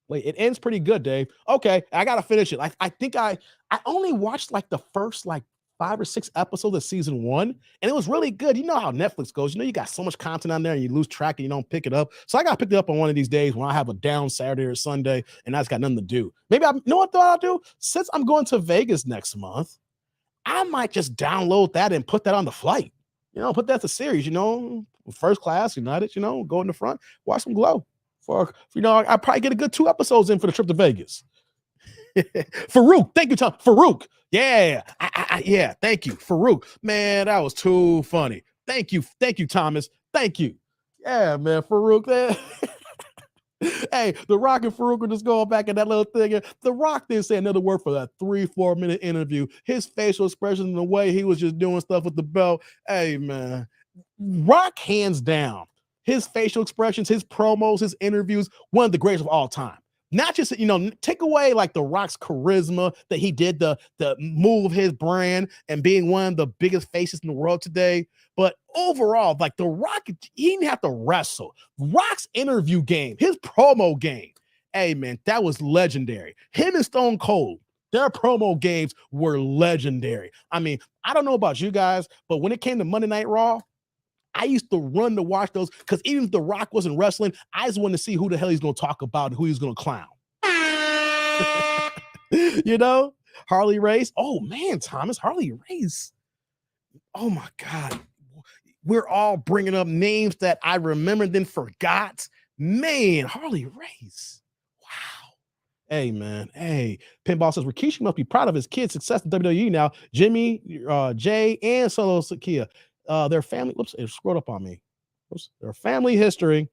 S3: Wait, it ends pretty good, Dave. Okay, I gotta finish it. I think I only watched like the first like 5 or 6 episodes of season 1, and it was really good. You know how Netflix goes. You know, you got so much content on there and you lose track and you don't pick it up. So I gotta pick it up on one of these days when I have a down Saturday or Sunday and I just got nothing to do. Maybe you know what I'll do? Since I'm going to Vegas next month, I might just download that and put that on the flight. You know, put that to series, you know, first class, United, you know, go in the front, watch some Glow. For you know, I probably get a good 2 episodes in for the trip to Vegas. Farouk, thank you, Tom. Farouk, yeah, yeah, thank you, Farouk. Man, that was too funny. Thank you, Thomas. Thank you. Yeah, man, Farouk. Man. Hey, The Rock and Farouk were just going back in that little thing. The Rock didn't say another word for that 3-4 minute interview. His facial expression and the way he was just doing stuff with the belt. Hey, man, Rock hands down. His facial expressions, his promos, his interviews, one of the greatest of all time. Not just, you know, take away like The Rock's charisma that he did the move his brand and being one of the biggest faces in the world today. But overall, like The Rock, he didn't have to wrestle. Rock's interview game, his promo game, hey man, that was legendary. Him and Stone Cold, their promo games were legendary. I mean, I don't know about you guys, but when it came to Monday Night Raw, I used to run to watch those because even if The Rock wasn't wrestling, I just wanted to see who the hell he's going to talk about and who he's going to clown. You know, Harley Race. Oh man, Thomas, Harley Race. Oh my God. We're all bringing up names that I remembered then forgot. Man, Harley Race. Wow. Hey, man. Hey, Pinball says Rikishi must be proud of his kid's success in WWE now. Jimmy, Jay, and Solo Sakia. Their family, whoops, it scrolled up on me. Whoops, their family history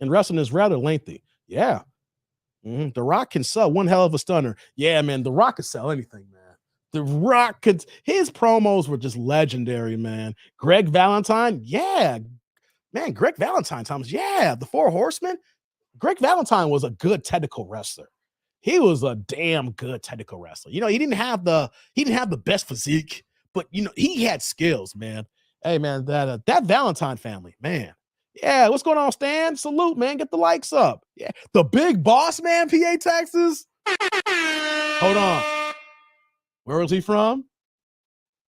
S3: and wrestling is rather lengthy. Yeah. Mm-hmm. The Rock can sell one hell of a stunner. Yeah, man. The Rock could sell anything, man. The Rock could, his promos were just legendary, man. Greg Valentine, yeah. Man, Greg Valentine, Thomas, yeah. The Four Horsemen. Greg Valentine was a good technical wrestler. He was a damn good technical wrestler. You know, he didn't have the best physique, but you know, he had skills, man. Hey, man, that Valentine family, man. Yeah, what's going on, Stan? Salute, man. Get the likes up. Yeah, the big boss, man, PA Texas. Hold on. Where was he from?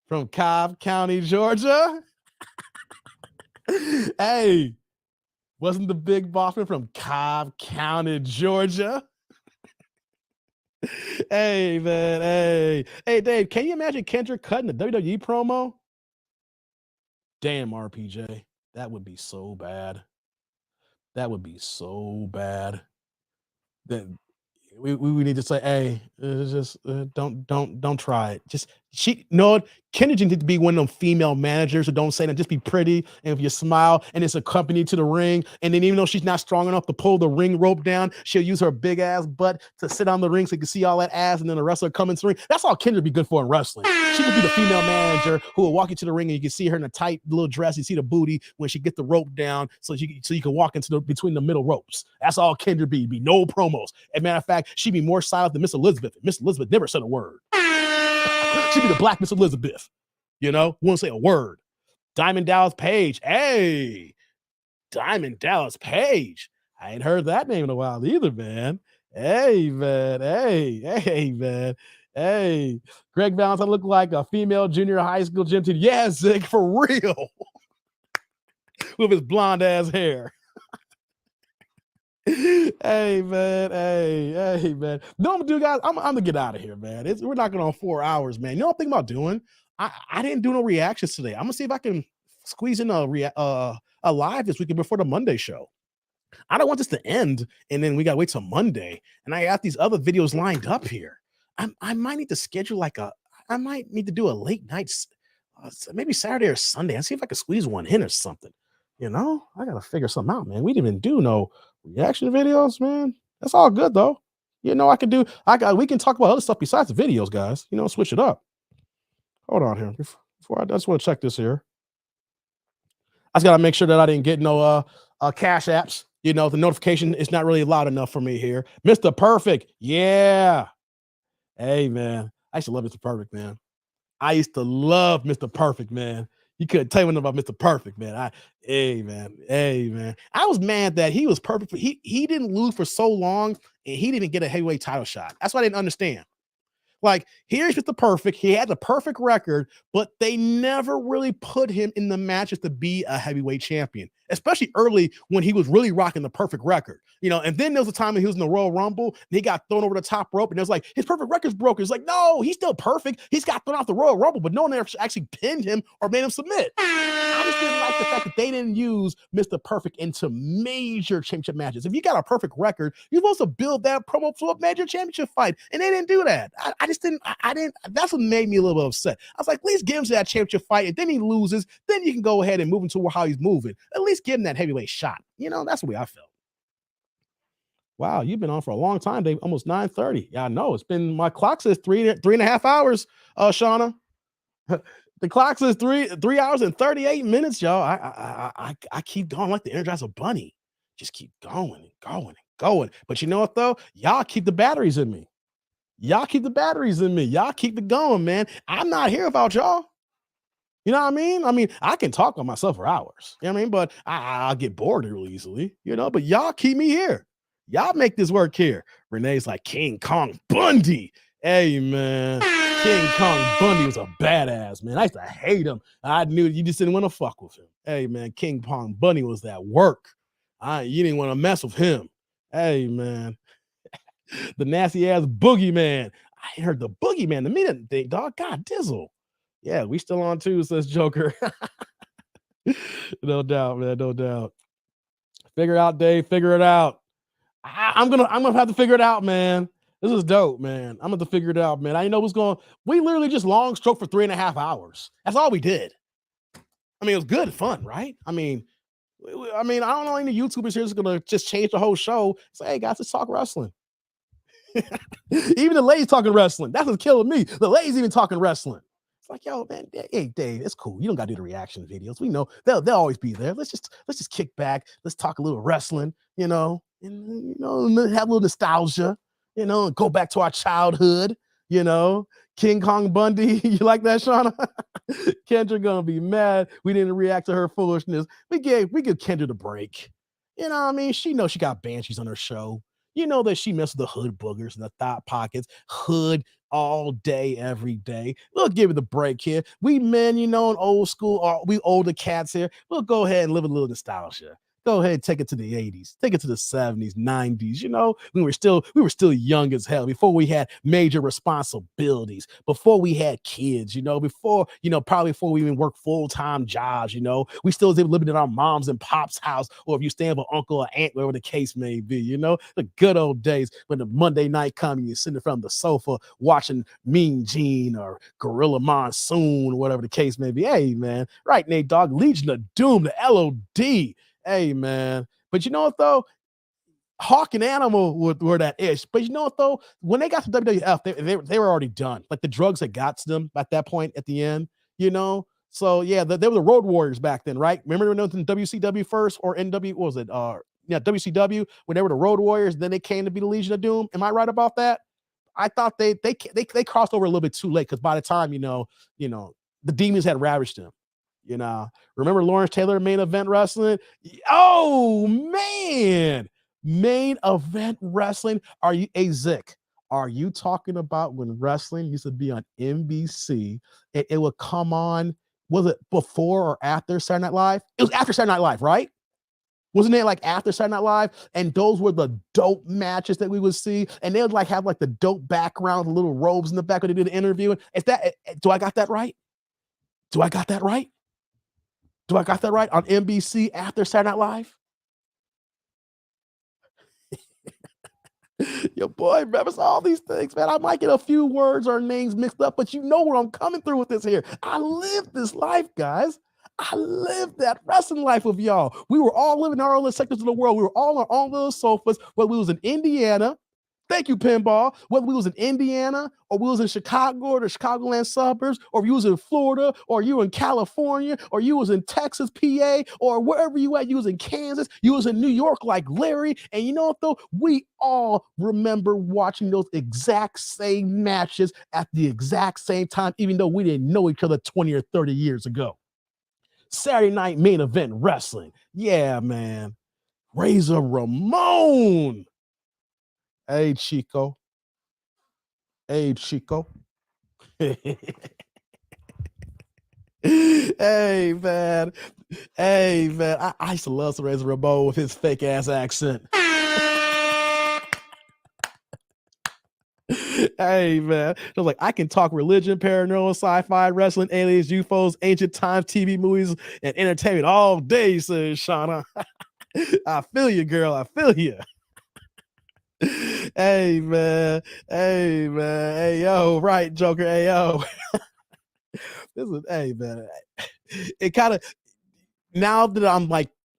S3: From Cobb County, Georgia. Hey, wasn't the big boss man from Cobb County, Georgia? Hey, man. Hey, Dave, can you imagine Kendrick cutting the WWE promo? Damn, RPJ. That would be so bad. That would be so bad. That we need to say, hey, just don't try it. Just Kendrick need to be one of them female managers who don't say that, just be pretty. And if you smile and it's accompanied to the ring, and then even though she's not strong enough to pull the ring rope down, she'll use her big ass butt to sit on the ring so you can see all that ass, and then the wrestler coming to the ring. That's all Kendrick be good for in wrestling. She could be the female manager who will walk you to the ring and you can see her in a tight little dress. You see the booty when she get the rope down, so you can walk into between the middle ropes. That's all Kendrick be no promos. As a matter of fact, she'd be more silent than Miss Elizabeth. Miss Elizabeth never said a word. She'd be the black Miss Elizabeth. You know, won't say a word. Diamond Dallas Page. Hey, Diamond Dallas Page. I ain't heard that name in a while either, man. Hey, man. Hey, man. Hey, Greg Valentine looked like a female junior high school gym teacher. Yeah, Zig, for real. With his blonde ass hair. Hey, man. Hey, man. No, I'm gonna do, guys. I'm gonna get out of here, man. We're not going on 4 hours, man. You know what I'm thinking about doing? I didn't do no reactions today. I'm gonna see if I can squeeze in a live this weekend before the Monday show. I don't want this to end and then we gotta wait till Monday. And I got these other videos lined up here. I might need to schedule I might need to do a late night, maybe Saturday or Sunday. And see if I can squeeze one in or something. You know, I gotta figure something out, man. We didn't even do no reaction videos, man. That's all good though. You know, we can talk about other stuff besides the videos, guys. You know, switch it up. Hold on here. Before I just want to check this here. I just got to make sure that I didn't get no cash apps. You know, the notification is not really loud enough for me here. Mr. Perfect. Yeah. Hey, man. I used to love Mr. Perfect, man. I used to love Mr. Perfect, man. You couldn't tell me nothing about Mr. Perfect, man. Hey, man. I was mad that he was perfect. He didn't lose for so long, and he didn't get a heavyweight title shot. That's what I didn't understand. Like, here's just the perfect. He had the perfect record, but they never really put him in the matches to be a heavyweight champion, especially early when he was really rocking the perfect record. And then there was a time when he was in the Royal Rumble and he got thrown over the top rope, and it was like, his perfect record's broken. It's like, no, he's still perfect. He's got thrown off the Royal Rumble, but no one ever actually pinned him or made him submit. I just didn't like the fact that they didn't use Mr. Perfect into major championship matches. If you got a perfect record, you're supposed to build that promo for a major championship fight, and they didn't do that. I just didn't. I didn't. That's what made me a little bit upset. I was like, at least give him to that championship fight, and then he loses. Then you can go ahead and move into how he's moving. At least give him that heavyweight shot. That's the way I felt. Wow, you've been on for a long time, Dave. Almost 9:30. Yeah, I know. It's been, my clock says 3.5 hours, Shawna. The clock says 3 hours and 38 minutes, y'all. I keep going like the Energizer Bunny. Just keep going and going and going. But you know what, though? Y'all keep the batteries in me. Y'all keep it going, man. I'm not here about y'all. You know what I mean? I can talk on myself for hours. You know what I mean? But I'll get bored real easily, but y'all keep me here. Y'all make this work here. Renee's like, King Kong Bundy. Hey, man. King Kong Bundy was a badass, man. I used to hate him. I knew you just didn't want to fuck with him. Hey, man, King Kong Bundy was that work. You didn't want to mess with him. Hey, man. The nasty ass boogeyman. I ain't heard the boogeyman. The minute thing, dog. God dizzle. Yeah, we still on too, says Joker. No doubt, man. No doubt. Figure it out, Dave. Figure it out. I'm gonna have to figure it out, man. This is dope, man. I'm gonna figure it out, man. I know what's going. We literally just long stroke for 3.5 hours. That's all we did. It was good fun, right? I don't know any YouTubers here is gonna just change the whole show. Say, hey guys, let's talk wrestling. Even the ladies talking wrestling. That's what's killing me. The ladies even talking wrestling. It's like, yo, man, hey, Dave, it's cool. You don't gotta do the reaction videos. We know they'll always be there. Let's just kick back. Let's talk a little wrestling, and have a little nostalgia, and go back to our childhood, King Kong Bundy. You like that, Shawna? Kendra gonna be mad we didn't react to her foolishness. We give Kendra the break. She knows she got banshees on her show. That she messes with the hood boogers and the thought pockets. Hood all day, every day. We'll give it the break here. We men, in old school, or we older cats here, we'll go ahead and live a little nostalgia. Go ahead and take it to the 80s, take it to the 70s, 90s. We were still young as hell before we had major responsibilities, before we had kids, before we even worked full-time jobs, we still was living in our mom's and pop's house, or if you stay with an uncle or aunt, whatever the case may be, the good old days when the Monday night comes and you're sitting from the sofa watching Mean Gene or Gorilla Monsoon, or whatever the case may be. Hey, man, right, Nate Dogg, Legion of Doom, the LOD. Hey, man. But you know what, though? Hawk and Animal were that ish. But you know what, though? When they got to WWF, they were already done. Like, the drugs had got to them at that point at the end, So, yeah, they were the Road Warriors back then, right? Remember when they were in WCW first, or NW, what was it? WCW, when they were the Road Warriors, then they came to be the Legion of Doom. Am I right about that? I thought they crossed over a little bit too late, because by the time, the demons had ravaged them. Remember Lawrence Taylor main event wrestling? Oh, man. Main event wrestling. Are you a Zick? Are you talking about when wrestling used to be on NBC? It would come on, was it before or after Saturday Night Live? It was after Saturday Night Live, right? Wasn't it like after Saturday Night Live? And those were the dope matches that we would see. And they would have the dope background, the little robes in the back when they did the interview. Do I got that right? Do I got that right on NBC after Saturday Night Live? Your boy remembers all these things, man. I might get a few words or names mixed up, but you know where I'm coming through with this here. I lived this life, guys. I lived that wrestling life with y'all. We were all living in our own little sectors of the world. We were all on our own little sofas, whether we was in Indiana. Thank you, Pinball. Whether we was in Indiana, or we was in Chicago or the Chicagoland suburbs, or you was in Florida, or you were in California, or you was in Texas, PA, or wherever you at, you was in Kansas, you was in New York like Larry. And you know what, though? We all remember watching those exact same matches at the exact same time, even though we didn't know each other 20 or 30 years ago. Saturday night main event wrestling. Yeah, man. Razor Ramon. Hey, Chico. Hey, Chico. Hey, man. Hey, man. I used to love some Razor Ramon with his fake ass accent. Hey, man. It was like, I can talk religion, paranormal, sci-fi, wrestling, aliens, UFOs, ancient times, TV movies, and entertainment all day, says Shawna. I feel you, girl. I feel you. Hey, man. Hey, man. Hey, yo. Right, Joker. Hey, yo. This is, hey, man. It kind of, now that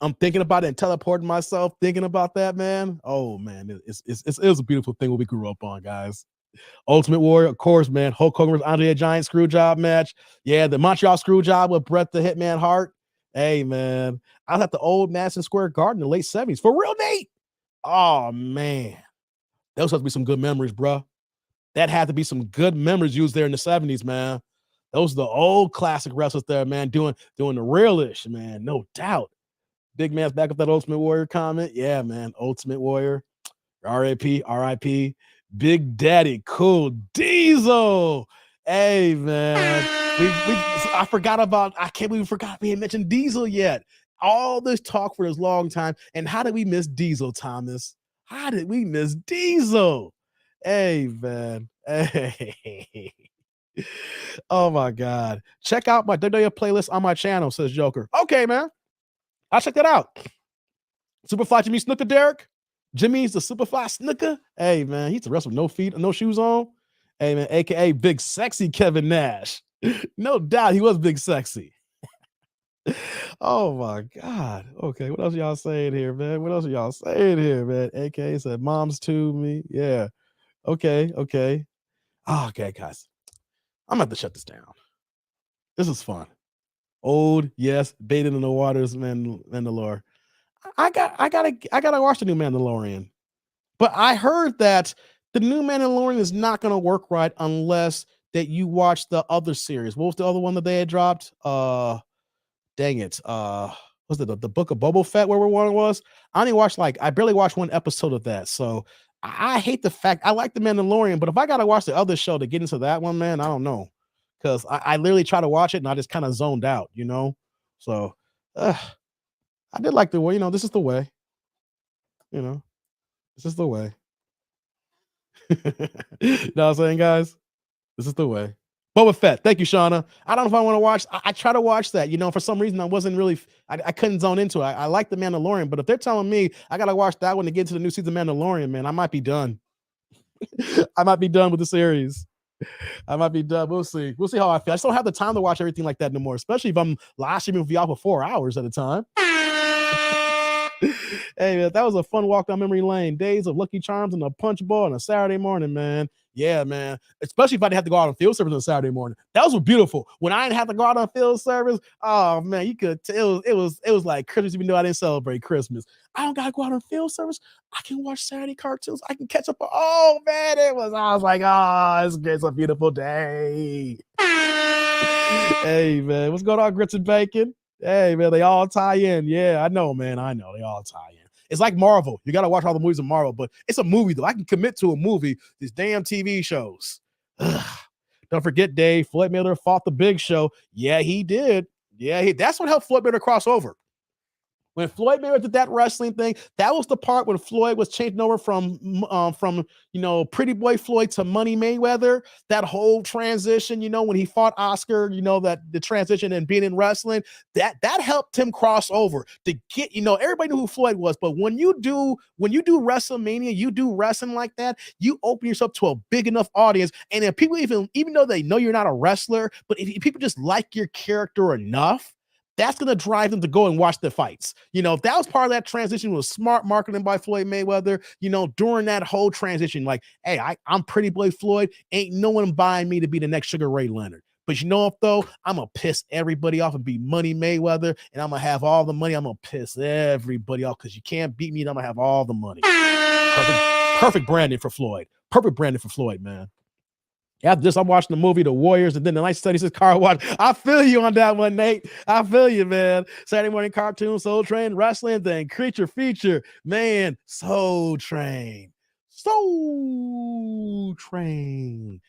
S3: I'm thinking about it and teleporting myself, thinking about that, man. Oh, man. It was a beautiful thing what we grew up on, guys. Ultimate Warrior, of course, man. Hulk Hogan versus Andre the Giant Screwjob match. Yeah, the Montreal Screwjob with Bret the Hitman Hart. Hey, man. I was at the old Madison Square Garden in the late 70s. For real, Nate? Oh, man. Those have to be some good memories, bro. That had to be some good memories used there in the 70s, man. Those are the old classic wrestlers there, man, doing the realish, man. No doubt. Big man's back up that Ultimate Warrior comment. Yeah, man. Ultimate Warrior. RIP. Big Daddy Cool Diesel. Hey, man. I can't believe we forgot we hadn't mentioned Diesel yet. All this talk for this long time. And how did we miss Diesel, Thomas? How did we miss Diesel? Hey, man. Hey. Oh, my God. Check out my WWE playlist on my channel, says Joker. Okay, man. I'll check that out. Superfly Jimmy Snuka, Derek. Jimmy's the Superfly Snuka. Hey, man. He's the wrestler with no feet, no shoes on. Hey, man. AKA Big Sexy Kevin Nash. No doubt he was big sexy. Oh, my God. Okay. What else y'all saying here, man? AKA said mom's to me. Yeah. Okay. Oh, okay, guys. I'm going to have to shut this down. This is fun. Old, yes, baited in the waters, Mandalore. I gotta watch the new Mandalorian. But I heard that the new Mandalorian is not gonna work right unless that you watch the other series. What was the other one that they had dropped? Dang it. Was it the Book of Boba Fett where one was? I barely watched one episode of that. So I hate the fact I like the Mandalorian, but if I gotta watch the other show to get into that one, man, I don't know. Because I literally try to watch it and I just kind of zoned out, you know? So I did like the way, this is the way. This is the way. You know what I'm saying, guys? This is the way. Boba Fett. Thank you, Shawna. I don't know if I want to watch. I try to watch that. For some reason, I wasn't really, I couldn't zone into it. I like the Mandalorian, but if they're telling me I got to watch that one to get into the new season of Mandalorian, man, I might be done. I might be done with the series. I might be done. We'll see. We'll see how I feel. I just don't have the time to watch everything like that no more, especially if I'm live streaming with y'all for 4 hours at a time. Hey, man, that was a fun walk down memory lane. Days of Lucky Charms and a punch ball on a Saturday morning, man. Yeah, man. Especially if I didn't have to go out on field service on Saturday morning. That was beautiful. When I didn't have to go out on field service, oh man, you could tell it was like Christmas, even though I didn't celebrate Christmas. I don't gotta go out on field service. I can watch Saturday cartoons. I can catch up. Oh man, I was like, it's a beautiful day. Hey, man, what's going on, Grits and Bacon? Hey, man, they all tie in. Yeah, I know, man. I know they all tie in. It's like Marvel. You got to watch all the movies of Marvel, but it's a movie, though. I can commit to a movie, these damn TV shows. Ugh. Don't forget, Dave, Floyd Mayweather fought the Big Show. Yeah, he did. Yeah, that's what helped Floyd Mayweather cross over. When Floyd Mayweather did that wrestling thing, that was the part when Floyd was changing over from Pretty Boy Floyd to Money Mayweather. That whole transition, when he fought Oscar, that the transition and being in wrestling, that helped him cross over to get, everybody knew who Floyd was. But when you do WrestleMania, you do wrestling like that, you open yourself to a big enough audience. And if people even though they know you're not a wrestler, but if people just like your character enough, that's going to drive them to go and watch the fights. If that was part of that transition, was smart marketing by Floyd Mayweather, during that whole transition, like, hey, I'm Pretty Boy Floyd. Ain't no one buying me to be the next Sugar Ray Leonard. But though, I'm going to piss everybody off and be Money Mayweather, and I'm going to have all the money. I'm going to piss everybody off because you can't beat me, and I'm going to have all the money. Perfect branding for Floyd. Perfect branding for Floyd, man. After this, I'm watching the movie The Warriors, and then the night study says car watch. I feel you on that one, Nate. I feel you, man. Saturday morning cartoon, Soul Train, wrestling, then creature feature. Man, Soul Train. Soul Train.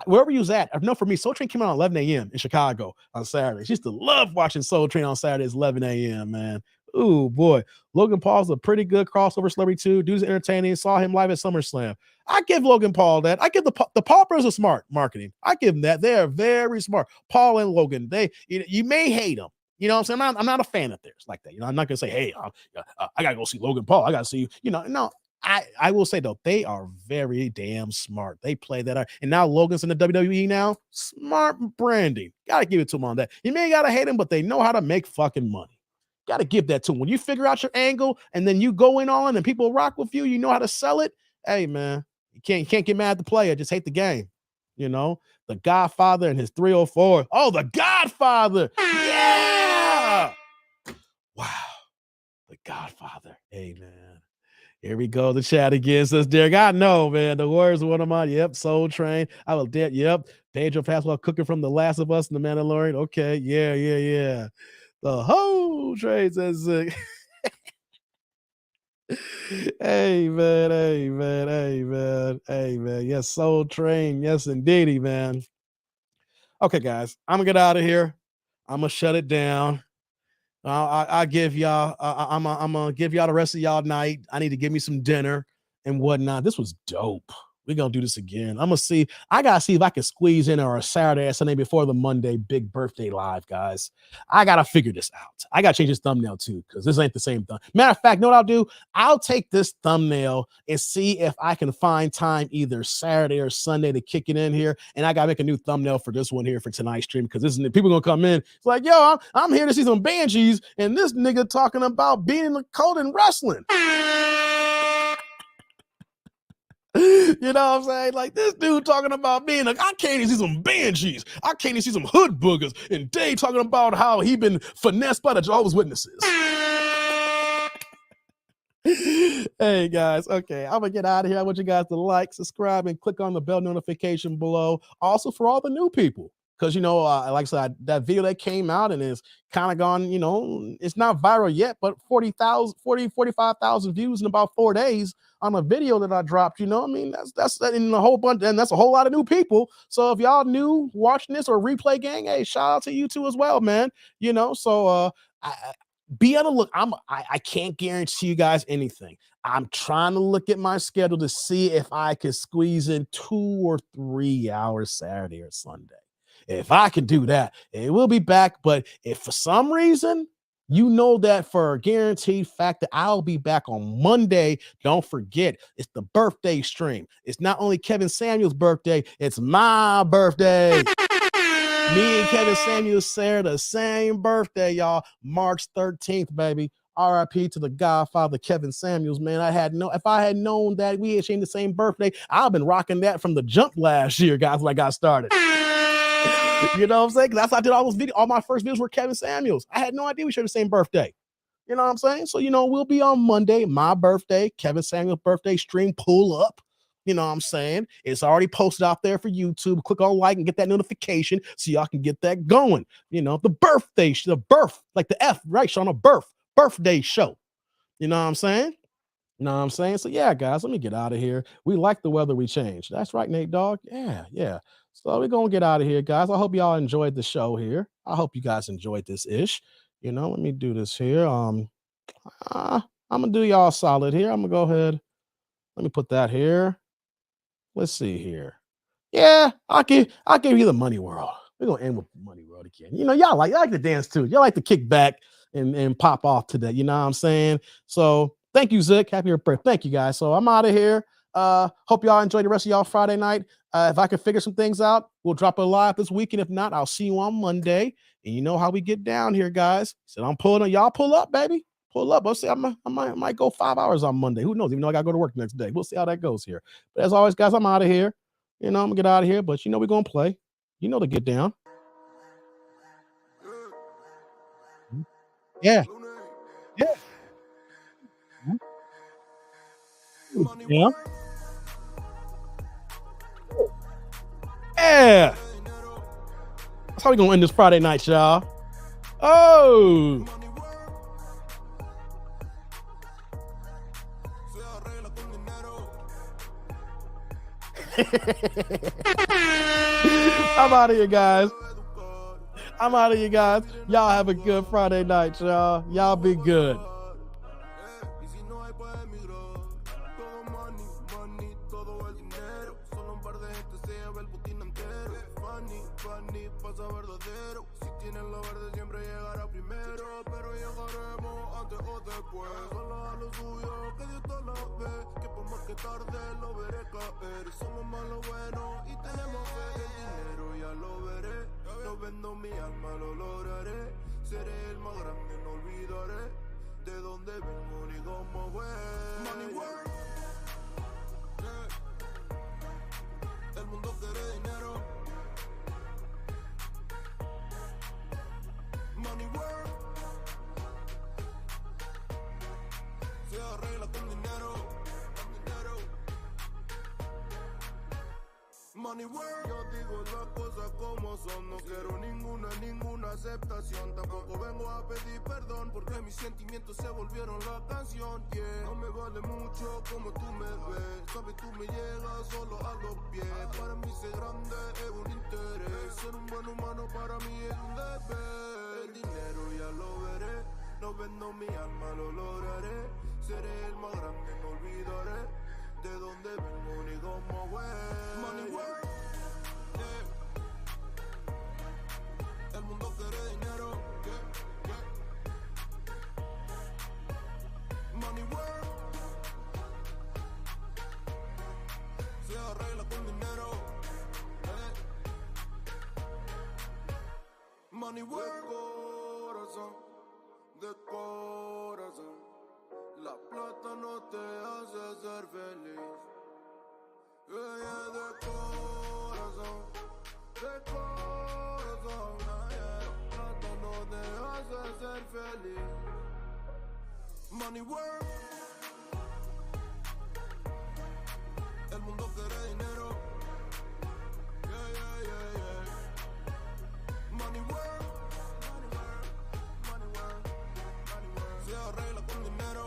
S3: Wherever you was at, I know for me, Soul Train came out at 11 a.m. in Chicago on Saturdays. Used to love watching Soul Train on Saturdays, 11 a.m., man. Ooh, boy. Logan Paul's a pretty good crossover celebrity, too. Dude's entertaining. Saw him live at SummerSlam. I give Logan Paul that. I give the Paul brothers are smart marketing. I give them that. They are very smart. Paul and Logan, you may hate them. You know what I'm saying? I'm not a fan of theirs like that. You know, I'm not going to say, hey, I got to go see Logan Paul. I got to see, no. I will say, though, they are very damn smart. They play that. And now Logan's in the WWE now. Smart branding. Got to give it to them on that. You may got to hate them, but they know how to make fucking money. Got to give that to them. When you figure out your angle and then you go in on and people rock with you, you know how to sell it. Hey, man, you can't get mad at the player. Just hate the game. You know, the Godfather and his 304. Oh, the Godfather. Yeah. Wow. The Godfather. Hey, man. Here we go. The chat again says, Derek, I know, man. The Warriors are one of mine. Yep. Soul Train. I will dead. Yep. Pedro Pascal cooking from The Last of Us and The Mandalorian. Okay. Yeah. The whole train says, hey, man. Yes, Soul Train. Yes, indeedy, man. Okay, guys. I'm going to get out of here. I'm going to shut it down. I give y'all, I'm going to give y'all the rest of y'all night. I need to give me some dinner and whatnot. This was dope. We're going to do this again. I'm going to see. I got to see if I can squeeze in or a Saturday or Sunday before the Monday big birthday live, guys. I got to figure this out. I got to change this thumbnail too, because this ain't the same thing. Matter of fact, know what I'll do? I'll take this thumbnail and see if I can find time either Saturday or Sunday to kick it in here. And I got to make a new thumbnail for this one here for tonight's stream, because this is people going to come in. It's like, yo, I'm here to see some banshees, and this nigga talking about being in the cold and wrestling. You know what I'm saying? Like this dude talking about being like, I can't even see some banshees. I can't even see some hood boogers. And Dave talking about how he been finessed by the Jehovah's Witnesses. Hey guys, okay, I'm gonna get out of here. I want you guys to like, subscribe, and click on the bell notification below. Also for all the new people, because like I said, that video that came out and is kind of gone, it's not viral yet, but 45,000 views in about 4 days on a video that I dropped. That's in a whole bunch, and that's a whole lot of new people. So if y'all new watching this or replay gang, hey, shout out to you too as well, man. Be on the look. I can't guarantee you guys anything. I'm trying to look at my schedule to see if I can squeeze in 2 or 3 hours Saturday or Sunday. If I can do that, it will be back. But if for some reason, that for a guaranteed fact that I'll be back on Monday, don't forget, it's the birthday stream. It's not only Kevin Samuels' birthday, it's my birthday. Me and Kevin Samuels share the same birthday, y'all. March 13th, baby. RIP to the Godfather, Kevin Samuels, man. If I had known that we had the same birthday, I've been rocking that from the jump last year, guys, when I got started. You know what I'm saying? That's how I did all those videos. All my first videos were Kevin Samuels. I had no idea we shared the same birthday. You know what I'm saying? So, we'll be on Monday, my birthday, Kevin Samuels' birthday stream, pull up. You know what I'm saying? It's already posted out there for YouTube. Click on like and get that notification so y'all can get that going. The birthday, the birth, like the F, right, Shawna? Birthday show. You know what I'm saying? So yeah, guys, let me get out of here. We like the weather we changed. That's right, Nate Dogg. Yeah. So we're gonna get out of here, guys. I hope y'all enjoyed the show here. I hope you guys enjoyed this ish. Let me do this here. I'm gonna do y'all solid here. I'm gonna go ahead. Let me put that here. Let's see here. Yeah, I'll give you the Money World. We're gonna end with Money World again. Y'all like to dance too. Y'all like to kick back and pop off to that. You know what I'm saying? So thank you, Zick. Happy birthday. Thank you, guys. So I'm out of here. Hope y'all enjoy the rest of y'all Friday night. If I can figure some things out, we'll drop it live this weekend. If not, I'll see you on Monday. And you know how we get down here, guys. So I'm pulling up. Y'all pull up, baby. Pull up. I'll see. I might go 5 hours on Monday. Who knows? Even though I got to go to work the next day. We'll see how that goes here. But as always, guys, I'm out of here. I'm going to get out of here. But we're going to play. To get down. Yeah. Yeah.
S2: Yeah. That's how we gonna end this Friday night, y'all. Oh. I'm out of here, guys. I'm out of here, guys. Y'all have a good Friday night, y'all. Y'all be good.
S1: Tarde lo veré caer, somos malos buenos y tenemos fe. El dinero ya lo veré, no vendo mi alma, lo lograré. Seré el más grande, no olvidaré de dónde vengo ni cómo voy. Money work, el mundo quiere dinero. Money work, se arregla con dinero. Money work. Yo digo las cosas como son, no quiero ninguna aceptación. Tampoco vengo a pedir perdón porque mis sentimientos se volvieron la canción. Yeah. No me vale mucho como tú me ves, sabes tú me llegas solo a los pies. Para mí ser grande es un interés, ser un buen humano para mí es un deber. El dinero ya lo veré, no vendo mi alma, lo lograré. Seré el más grande, no olvidaré de dónde vengo ni cómo voy. Money work, yeah. El mundo quiere dinero, yeah, yeah. Money work, se arregla con dinero, Money work, corazón, de corazón. La plata no te hace ser feliz. Ella de corazón, de corazón. La plata no te hace ser feliz. Money work, el mundo quiere dinero. Yeah, yeah, yeah, yeah. Money work, money work, money work, money work. Se arregla con dinero.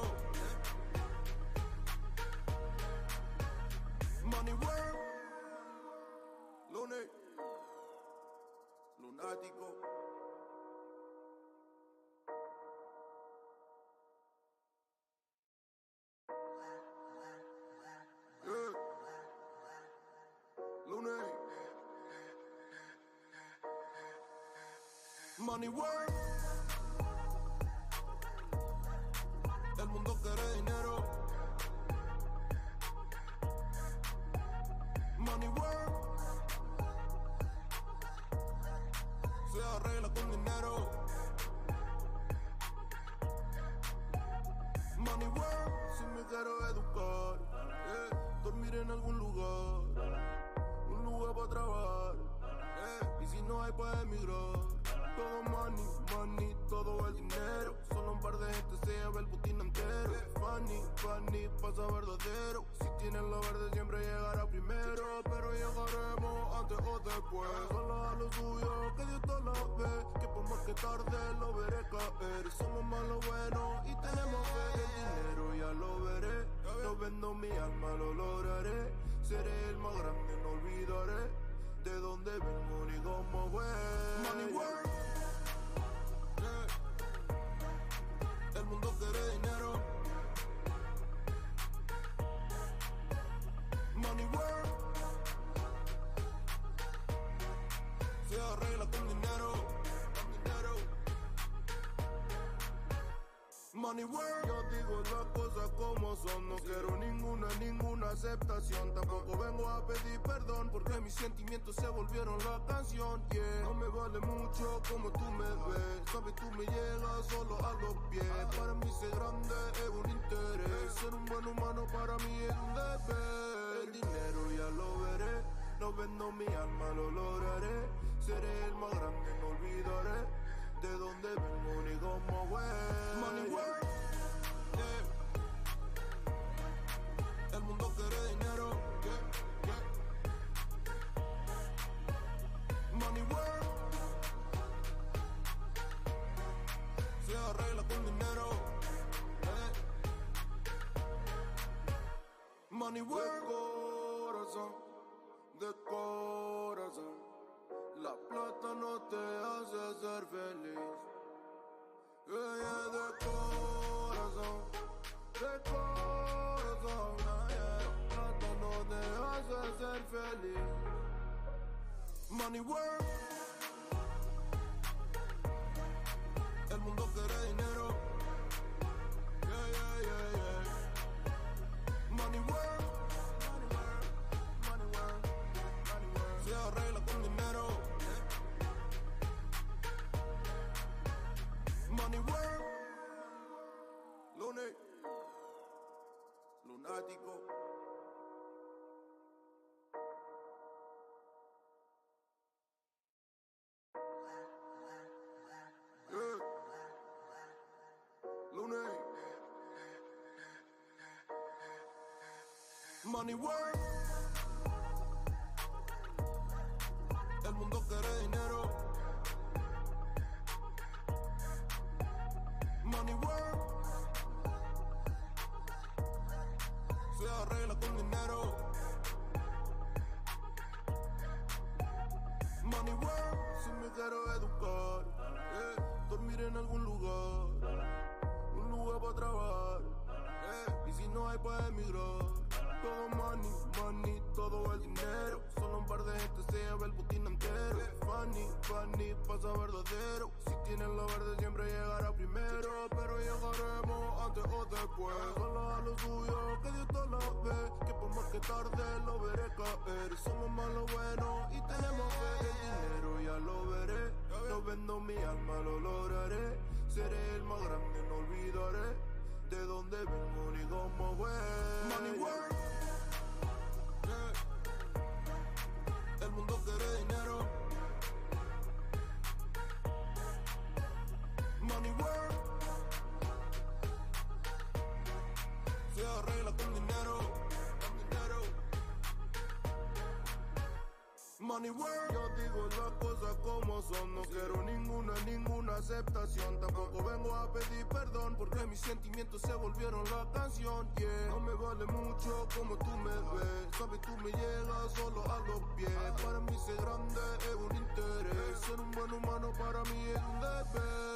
S1: Money work, lunes, lunático. Yeah. Lunes, money work, el mundo quiere dinero. Money work, se arregla con dinero. Money work, si me quiero educar, dormir en algún lugar, un lugar para trabajar, y si no hay para emigrar. Todo money, money, todo el dinero. Solo un par de gente se lleva el putín entero. Funny, funny, pasa verdadero. Si tienes lo verde siempre llegará primero, pero llegaremos antes o después. Solo a lo suyo, que Dios te la ve, que por más que tarde lo veré caer. Somos malos buenos y tenemos fe. El dinero ya lo veré, no vendo mi alma, lo lograré. Seré el más grande, no olvidaré de dónde vengo ni cómo voy. Money work, yeah. El mundo quiere dinero. Money work, se arregla con dinero, con dinero. Money work, yo digo las cosas como son, no quiero ninguna aceptación. Tampoco vengo a pedir perdón porque mis sentimientos se volvieron la canción. Yeah. No me vale mucho como tú me ves, sabes tú me llegas solo a los pies. Para mí ser grande es un interés, ser un buen humano para mí es un deber. El dinero ya lo veré, no vendo mi alma, lo lograré. Seré el más grande, no olvidaré de dónde vengo ni cómo voy. Money work, yeah. El mundo quiere dinero, yeah, yeah. Money work. De corazón. La plata no te hace ser feliz. Yeah, de corazón. De corazón. La plata no te hace ser feliz. Money work. El mundo quiere dinero. Yeah, yeah, yeah, yeah. Money work. Se arregla con dinero. Money work. Lunes. Lunático. Yeah. Lunes. Money work. El mundo quiere dinero. Money work. Se arregla con dinero. Money work. Si me quiero educar, dormir en algún lugar, un lugar para trabajar, y si no hay para emigrar. Todo money, money, todo el dinero. Solo un par de gente se lleva el botín entero. Funny, funny, pasa verdadero. Si tienes lo verde siempre llegará primero. Pero llegaremos antes o después. Solo a lo suyo, que Dios te lo ve. Que por más que tarde lo veré caer. Somos más lo bueno y tenemos fe. El dinero ya lo veré. No vendo mi alma, lo lograré. Seré el más grande, no olvidaré de dónde vengo ni cómo voy. Money work. El mundo quiere dinero. Money work. Se arregla con dinero. Con dinero. Money work. Yo digo las cosas como son. No quiero ninguna aceptación. Tampoco vengo a pedir perdón porque mis sentimientos se volvieron la canción. Yeah. No me vale mucho como tú me ves. Sabes, tú me llegas solo a los pies. Para mí ser grande es un interés. Ser un buen humano para mí es un deber.